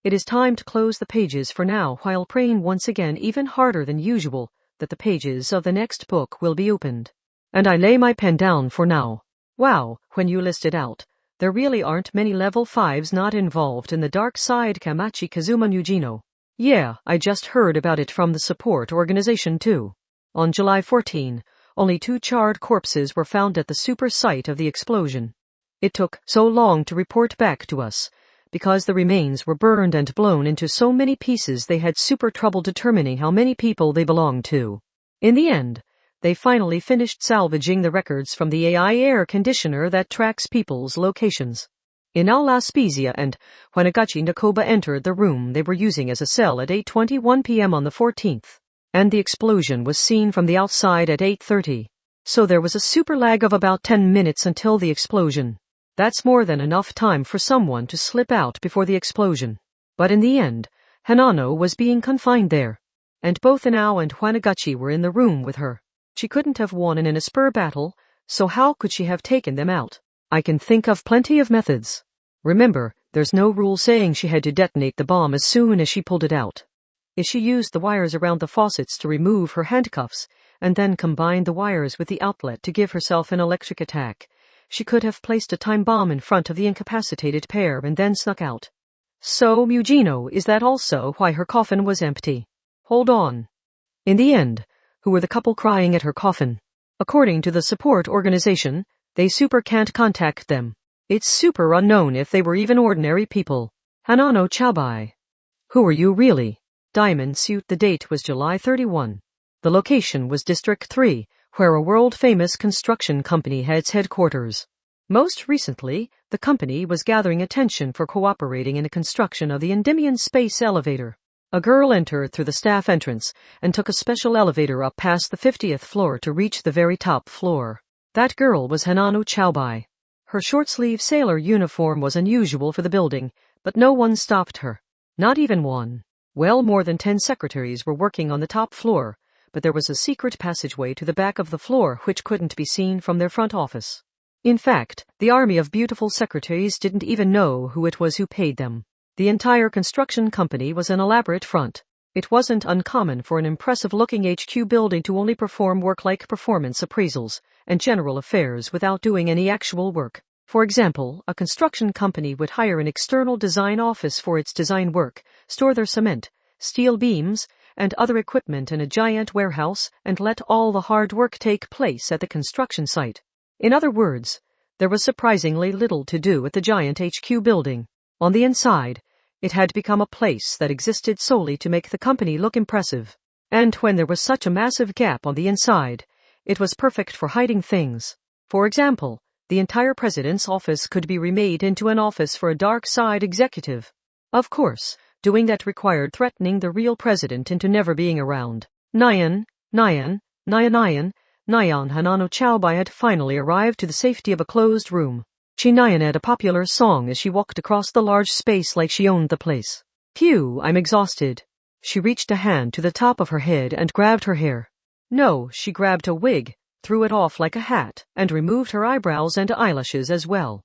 It is time to close the pages for now, while praying once again even harder than usual that the pages of the next book will be opened. And I lay my pen down for now. Wow, when you list it out, there really aren't many level 5s not involved in the dark side Kamachi Kazuma Nujino. Yeah, I just heard about it from the support organization too. On July 14, only 2 charred corpses were found at the super site of the explosion. It took so long to report back to us, because the remains were burned and blown into so many pieces they had super trouble determining how many people they belonged to. In the end, they finally finished salvaging the records from the AI air conditioner that tracks people's locations. In La Spezia and Wanagachi Nakoba entered the room they were using as a cell at 8:21 p.m. on the 14th, and the explosion was seen from the outside at 8:30. So there was a super lag of about 10 minutes until the explosion. That's more than enough time for someone to slip out before the explosion. But in the end, Hanano was being confined there, and both Inao and Wanagachi were in the room with her. She couldn't have won in a spur battle, so how could she have taken them out? I can think of plenty of methods. Remember, there's no rule saying she had to detonate the bomb as soon as she pulled it out. If she used the wires around the faucets to remove her handcuffs, and then combined the wires with the outlet to give herself an electric attack, she could have placed a time bomb in front of the incapacitated pair and then snuck out. So, Mugino, is that also why her coffin was empty? Hold on. In the end, who were the couple crying at her coffin? According to the support organization, they super can't contact them. It's super unknown if they were even ordinary people. Hanano Chaobai. Who are you really? Diamond suit. The date was July 31. The location was District 3, where a world-famous construction company had its headquarters. Most recently, the company was gathering attention for cooperating in the construction of the Endymion space elevator. A girl entered through the staff entrance and took a special elevator up past the 50th floor to reach the very top floor. That girl was Hanano Chaobai. Her short-sleeve sailor uniform was unusual for the building, but no one stopped her. Not even one. Well, more than 10 secretaries were working on the top floor, but there was a secret passageway to the back of the floor which couldn't be seen from their front office. In fact, the army of beautiful secretaries didn't even know who it was who paid them. The entire construction company was an elaborate front. It wasn't uncommon for an impressive-looking HQ building to only perform work like performance appraisals and general affairs without doing any actual work. For example, a construction company would hire an external design office for its design work, store their cement, steel beams, and other equipment in a giant warehouse, and let all the hard work take place at the construction site. In other words, there was surprisingly little to do at the giant HQ building. On the inside, it had become a place that existed solely to make the company look impressive. And when there was such a massive gap on the inside, it was perfect for hiding things. For example, the entire president's office could be remade into an office for a dark side executive. Of course, doing that required threatening the real president into never being around. Nyan Hanano Chaobai had finally arrived to the safety of a closed room. She nyaned a popular song as she walked across the large space like she owned the place. Phew, I'm exhausted. She reached a hand to the top of her head and grabbed her hair. No, she grabbed a wig, threw it off like a hat, and removed her eyebrows and eyelashes as well.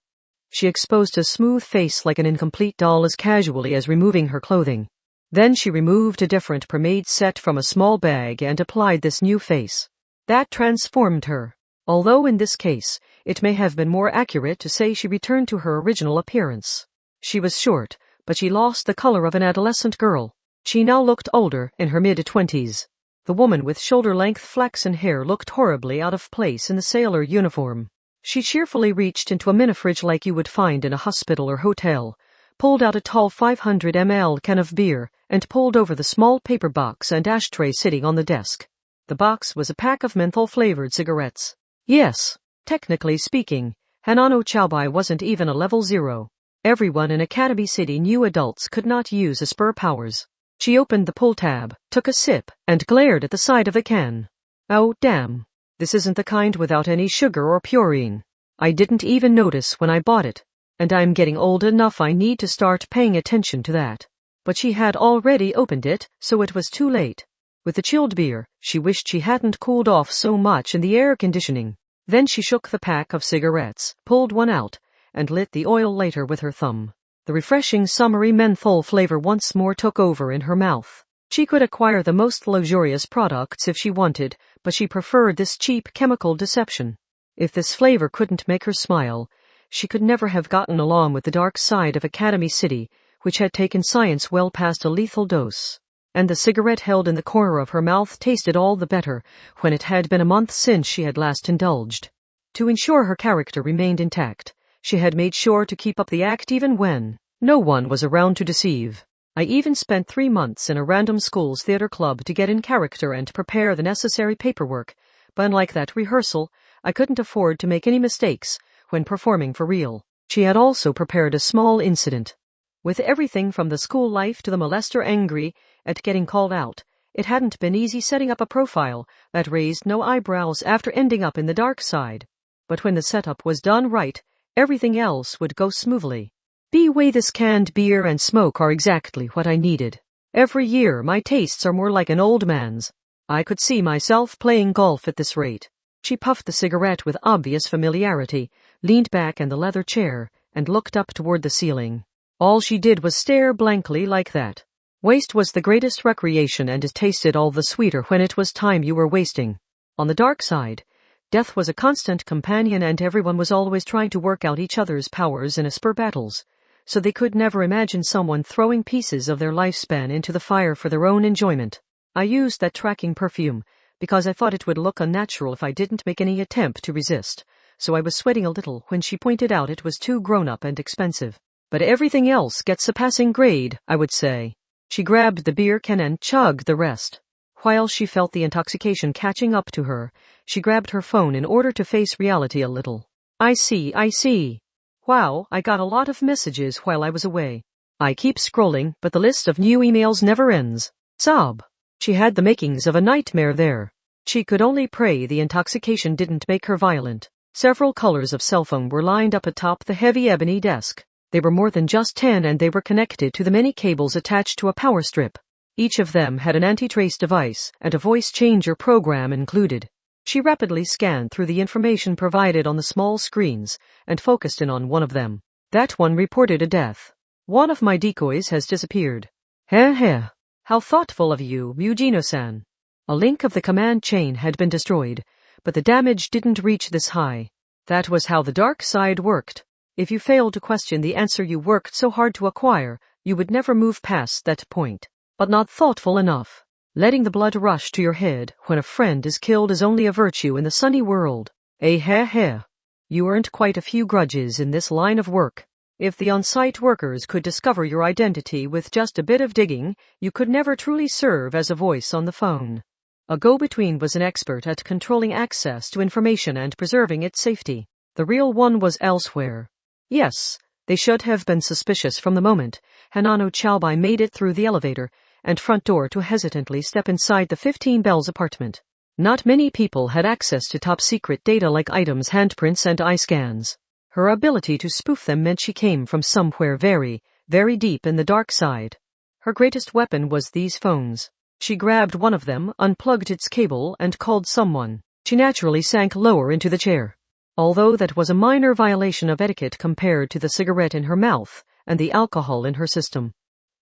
She exposed a smooth face like an incomplete doll as casually as removing her clothing. Then she removed a different pomade set from a small bag and applied this new face. That transformed her. Although in this case, it may have been more accurate to say she returned to her original appearance. She was short, but she lost the color of an adolescent girl. She now looked older, in her mid-20s. The woman with shoulder-length flaxen hair looked horribly out of place in the sailor uniform. She cheerfully reached into a mini-fridge like you would find in a hospital or hotel, pulled out a tall 500 ml can of beer, and pulled over the small paper box and ashtray sitting on the desk. The box was a pack of menthol-flavored cigarettes. Yes, technically speaking, Hanano Chaobai wasn't even a level 0. Everyone in Academy City knew adults could not use Esper powers. She opened the pull tab, took a sip, and glared at the side of the can. Oh, damn. This isn't the kind without any sugar or purine. I didn't even notice when I bought it, and I'm getting old enough I need to start paying attention to that. But she had already opened it, so it was too late. With the chilled beer, she wished she hadn't cooled off so much in the air conditioning. Then she shook the pack of cigarettes, pulled one out, and lit the oil lighter with her thumb. The refreshing summery menthol flavor once more took over in her mouth. She could acquire the most luxurious products if she wanted, but she preferred this cheap chemical deception. If this flavor couldn't make her smile, she could never have gotten along with the dark side of Academy City, which had taken science well past a lethal dose. And the cigarette held in the corner of her mouth tasted all the better when it had been a month since she had last indulged. To ensure her character remained intact, she had made sure to keep up the act even when no one was around to deceive. I even spent 3 months in a random school's theater club to get in character and prepare the necessary paperwork, but unlike that rehearsal, I couldn't afford to make any mistakes when performing for real. She had also prepared a small incident. With everything from the school life to the molester angry at getting called out, it hadn't been easy setting up a profile that raised no eyebrows after ending up in the dark side. But when the setup was done right, everything else would go smoothly. Way this canned beer and smoke are exactly what I needed. Every year my tastes are more like an old man's. I could see myself playing golf at this rate. She puffed the cigarette with obvious familiarity, leaned back in the leather chair, and looked up toward the ceiling. All she did was stare blankly like that. Waste was the greatest recreation, and it tasted all the sweeter when it was time you were wasting. On the dark side, death was a constant companion, and everyone was always trying to work out each other's powers in a spur battles, so they could never imagine someone throwing pieces of their lifespan into the fire for their own enjoyment. I used that tracking perfume because I thought it would look unnatural if I didn't make any attempt to resist, so I was sweating a little when she pointed out it was too grown-up and expensive. But everything else gets a passing grade, I would say. She grabbed the beer can and chugged the rest. While she felt the intoxication catching up to her, she grabbed her phone in order to face reality a little. I see. Wow, I got a lot of messages while I was away. I keep scrolling, but the list of new emails never ends. Sob. She had the makings of a nightmare there. She could only pray the intoxication didn't make her violent. Several colors of cell phone were lined up atop the heavy ebony desk. They were more than just 10, and they were connected to the many cables attached to a power strip. Each of them had an anti-trace device and a voice changer program included. She rapidly scanned through the information provided on the small screens and focused in on one of them. That one reported a death. One of my decoys has disappeared. Heh. How thoughtful of you, Mujino-san. A link of the command chain had been destroyed, but the damage didn't reach this high. That was how the dark side worked. If you failed to question the answer you worked so hard to acquire, you would never move past that point. But not thoughtful enough. Letting the blood rush to your head when a friend is killed is only a virtue in the sunny world. Heh. You earned quite a few grudges in this line of work. If the on-site workers could discover your identity with just a bit of digging, you could never truly serve as a voice on the phone. A go-between was an expert at controlling access to information and preserving its safety. The real one was elsewhere. Yes, they should have been suspicious from the moment Hanano Chaobai made it through the elevator and front door to hesitantly step inside the 15 Bells apartment. Not many people had access to top-secret data like items, handprints, and eye scans. Her ability to spoof them meant she came from somewhere very, very deep in the dark side. Her greatest weapon was these phones. She grabbed one of them, unplugged its cable, and called someone. She naturally sank lower into the chair. Although that was a minor violation of etiquette compared to the cigarette in her mouth and the alcohol in her system.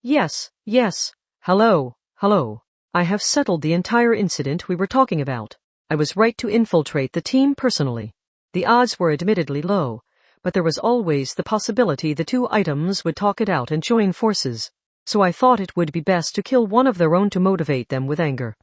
Yes. Hello. I have settled the entire incident we were talking about. I was right to infiltrate the team personally. The odds were admittedly low, but there was always the possibility the two items would talk it out and join forces. So I thought it would be best to kill one of their own to motivate them with anger.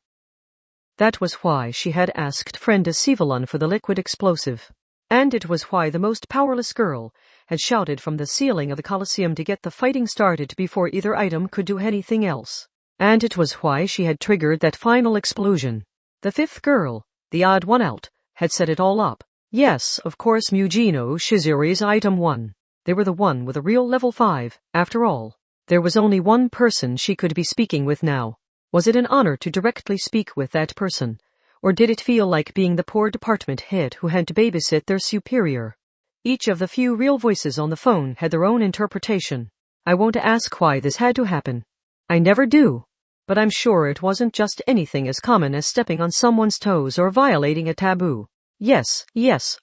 That was why she had asked friend Sivalon for the liquid explosive. And it was why the most powerless girl had shouted from the ceiling of the Colosseum to get the fighting started before either item could do anything else. And it was why she had triggered that final explosion. The fifth girl, the odd one out, had set it all up. Yes, of course, Mujino Shizuri's item 1. They were the one with a real level 5, after all. There was only one person she could be speaking with now. Was it an honor to directly speak with that person? Or did it feel like being the poor department head who had to babysit their superior? Each of the few real voices on the phone had their own interpretation. I won't ask why this had to happen. I never do. But I'm sure it wasn't just anything as common as stepping on someone's toes or violating a taboo. Yes,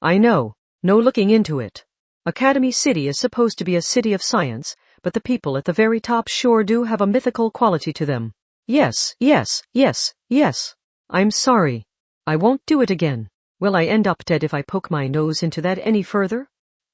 I know. No looking into it. Academy City is supposed to be a city of science, but the people at the very top sure do have a mythical quality to them. Yes. I'm sorry. I won't do it again. Will I end up dead if I poke my nose into that any further?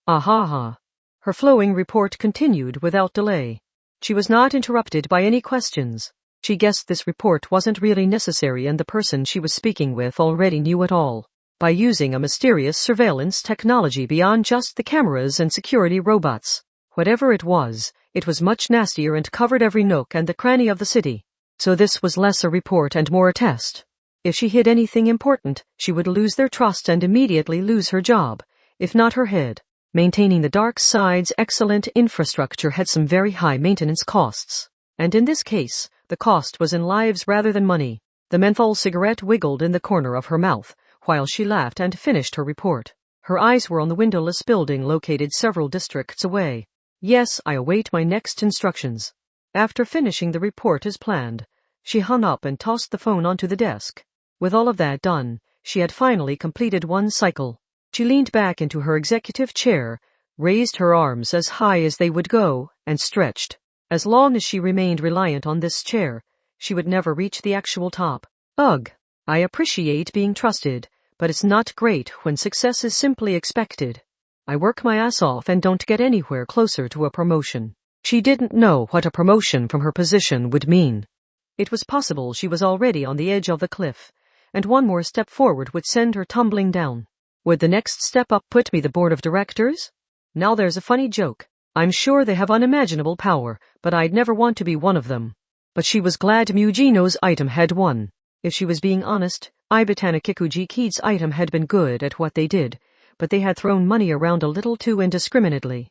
Ahaha. Her flowing report continued without delay. She was not interrupted by any questions. She guessed this report wasn't really necessary and the person she was speaking with already knew it all. By using a mysterious surveillance technology beyond just the cameras and security robots. Whatever it was much nastier and covered every nook and the cranny of the city. So this was less a report and more a test. If she hid anything important, she would lose their trust and immediately lose her job, if not her head. Maintaining the dark side's excellent infrastructure had some very high maintenance costs. And in this case, the cost was in lives rather than money. The menthol cigarette wiggled in the corner of her mouth, while she laughed and finished her report. Her eyes were on the windowless building located several districts away. Yes, I await my next instructions. After finishing the report as planned, she hung up and tossed the phone onto the desk. With all of that done, she had finally completed one cycle. She leaned back into her executive chair, raised her arms as high as they would go, and stretched. As long as she remained reliant on this chair, she would never reach the actual top. Ugh. I appreciate being trusted, but it's not great when success is simply expected. I work my ass off and don't get anywhere closer to a promotion. She didn't know what a promotion from her position would mean. It was possible she was already on the edge of the cliff, and one more step forward would send her tumbling down. Would the next step up put me the board of directors? Now there's a funny joke. I'm sure they have unimaginable power, but I'd never want to be one of them. But she was glad Mugino's item had won. If she was being honest, Ibetana Kikuji Keed's item had been good at what they did, but they had thrown money around a little too indiscriminately.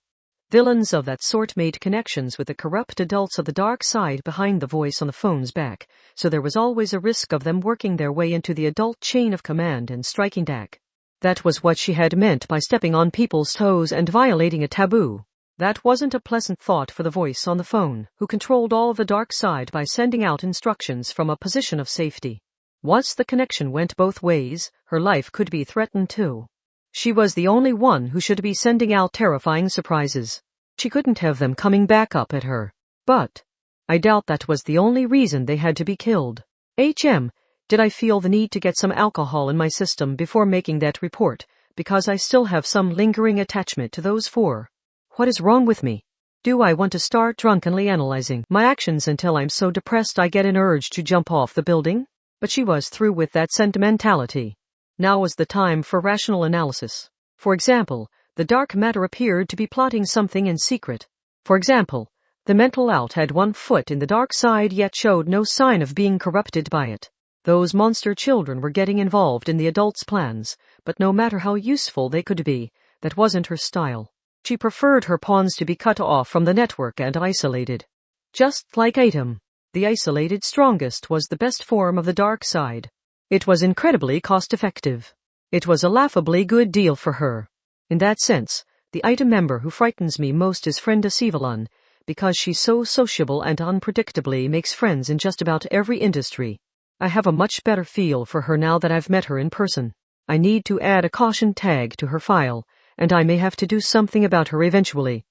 Villains of that sort made connections with the corrupt adults of the dark side behind the voice on the phone's back, so there was always a risk of them working their way into the adult chain of command and striking back. That was what she had meant by stepping on people's toes and violating a taboo. That wasn't a pleasant thought for the voice on the phone, who controlled all of the dark side by sending out instructions from a position of safety. Once the connection went both ways, her life could be threatened too. She was the only one who should be sending out terrifying surprises. She couldn't have them coming back up at her. But I doubt that was the only reason they had to be killed. Did I feel the need to get some alcohol in my system before making that report, because I still have some lingering attachment to those four? What is wrong with me? Do I want to start drunkenly analyzing my actions until I'm so depressed I get an urge to jump off the building? But she was through with that sentimentality. Now was the time for rational analysis. For example, the dark matter appeared to be plotting something in secret. For example, the mental out had one foot in the dark side yet showed no sign of being corrupted by it. Those monster children were getting involved in the adults' plans, but no matter how useful they could be, that wasn't her style. She preferred her pawns to be cut off from the network and isolated. Just like Item, the isolated strongest was the best form of the dark side. It was incredibly cost-effective. It was a laughably good deal for her. In that sense, the Item member who frightens me most is Frienda Sivalon, because she's so sociable and unpredictably makes friends in just about every industry. I have a much better feel for her now that I've met her in person. I need to add a caution tag to her file, and I may have to do something about her eventually.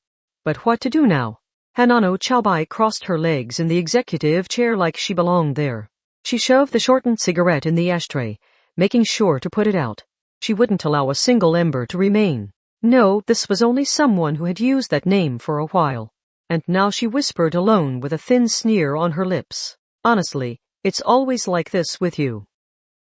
But what to do now? Hanano Chaobai crossed her legs in the executive chair like she belonged there. She shoved the shortened cigarette in the ashtray, making sure to put it out. She wouldn't allow a single ember to remain. No, this was only someone who had used that name for a while. And now she whispered alone with a thin sneer on her lips. Honestly, it's always like this with you.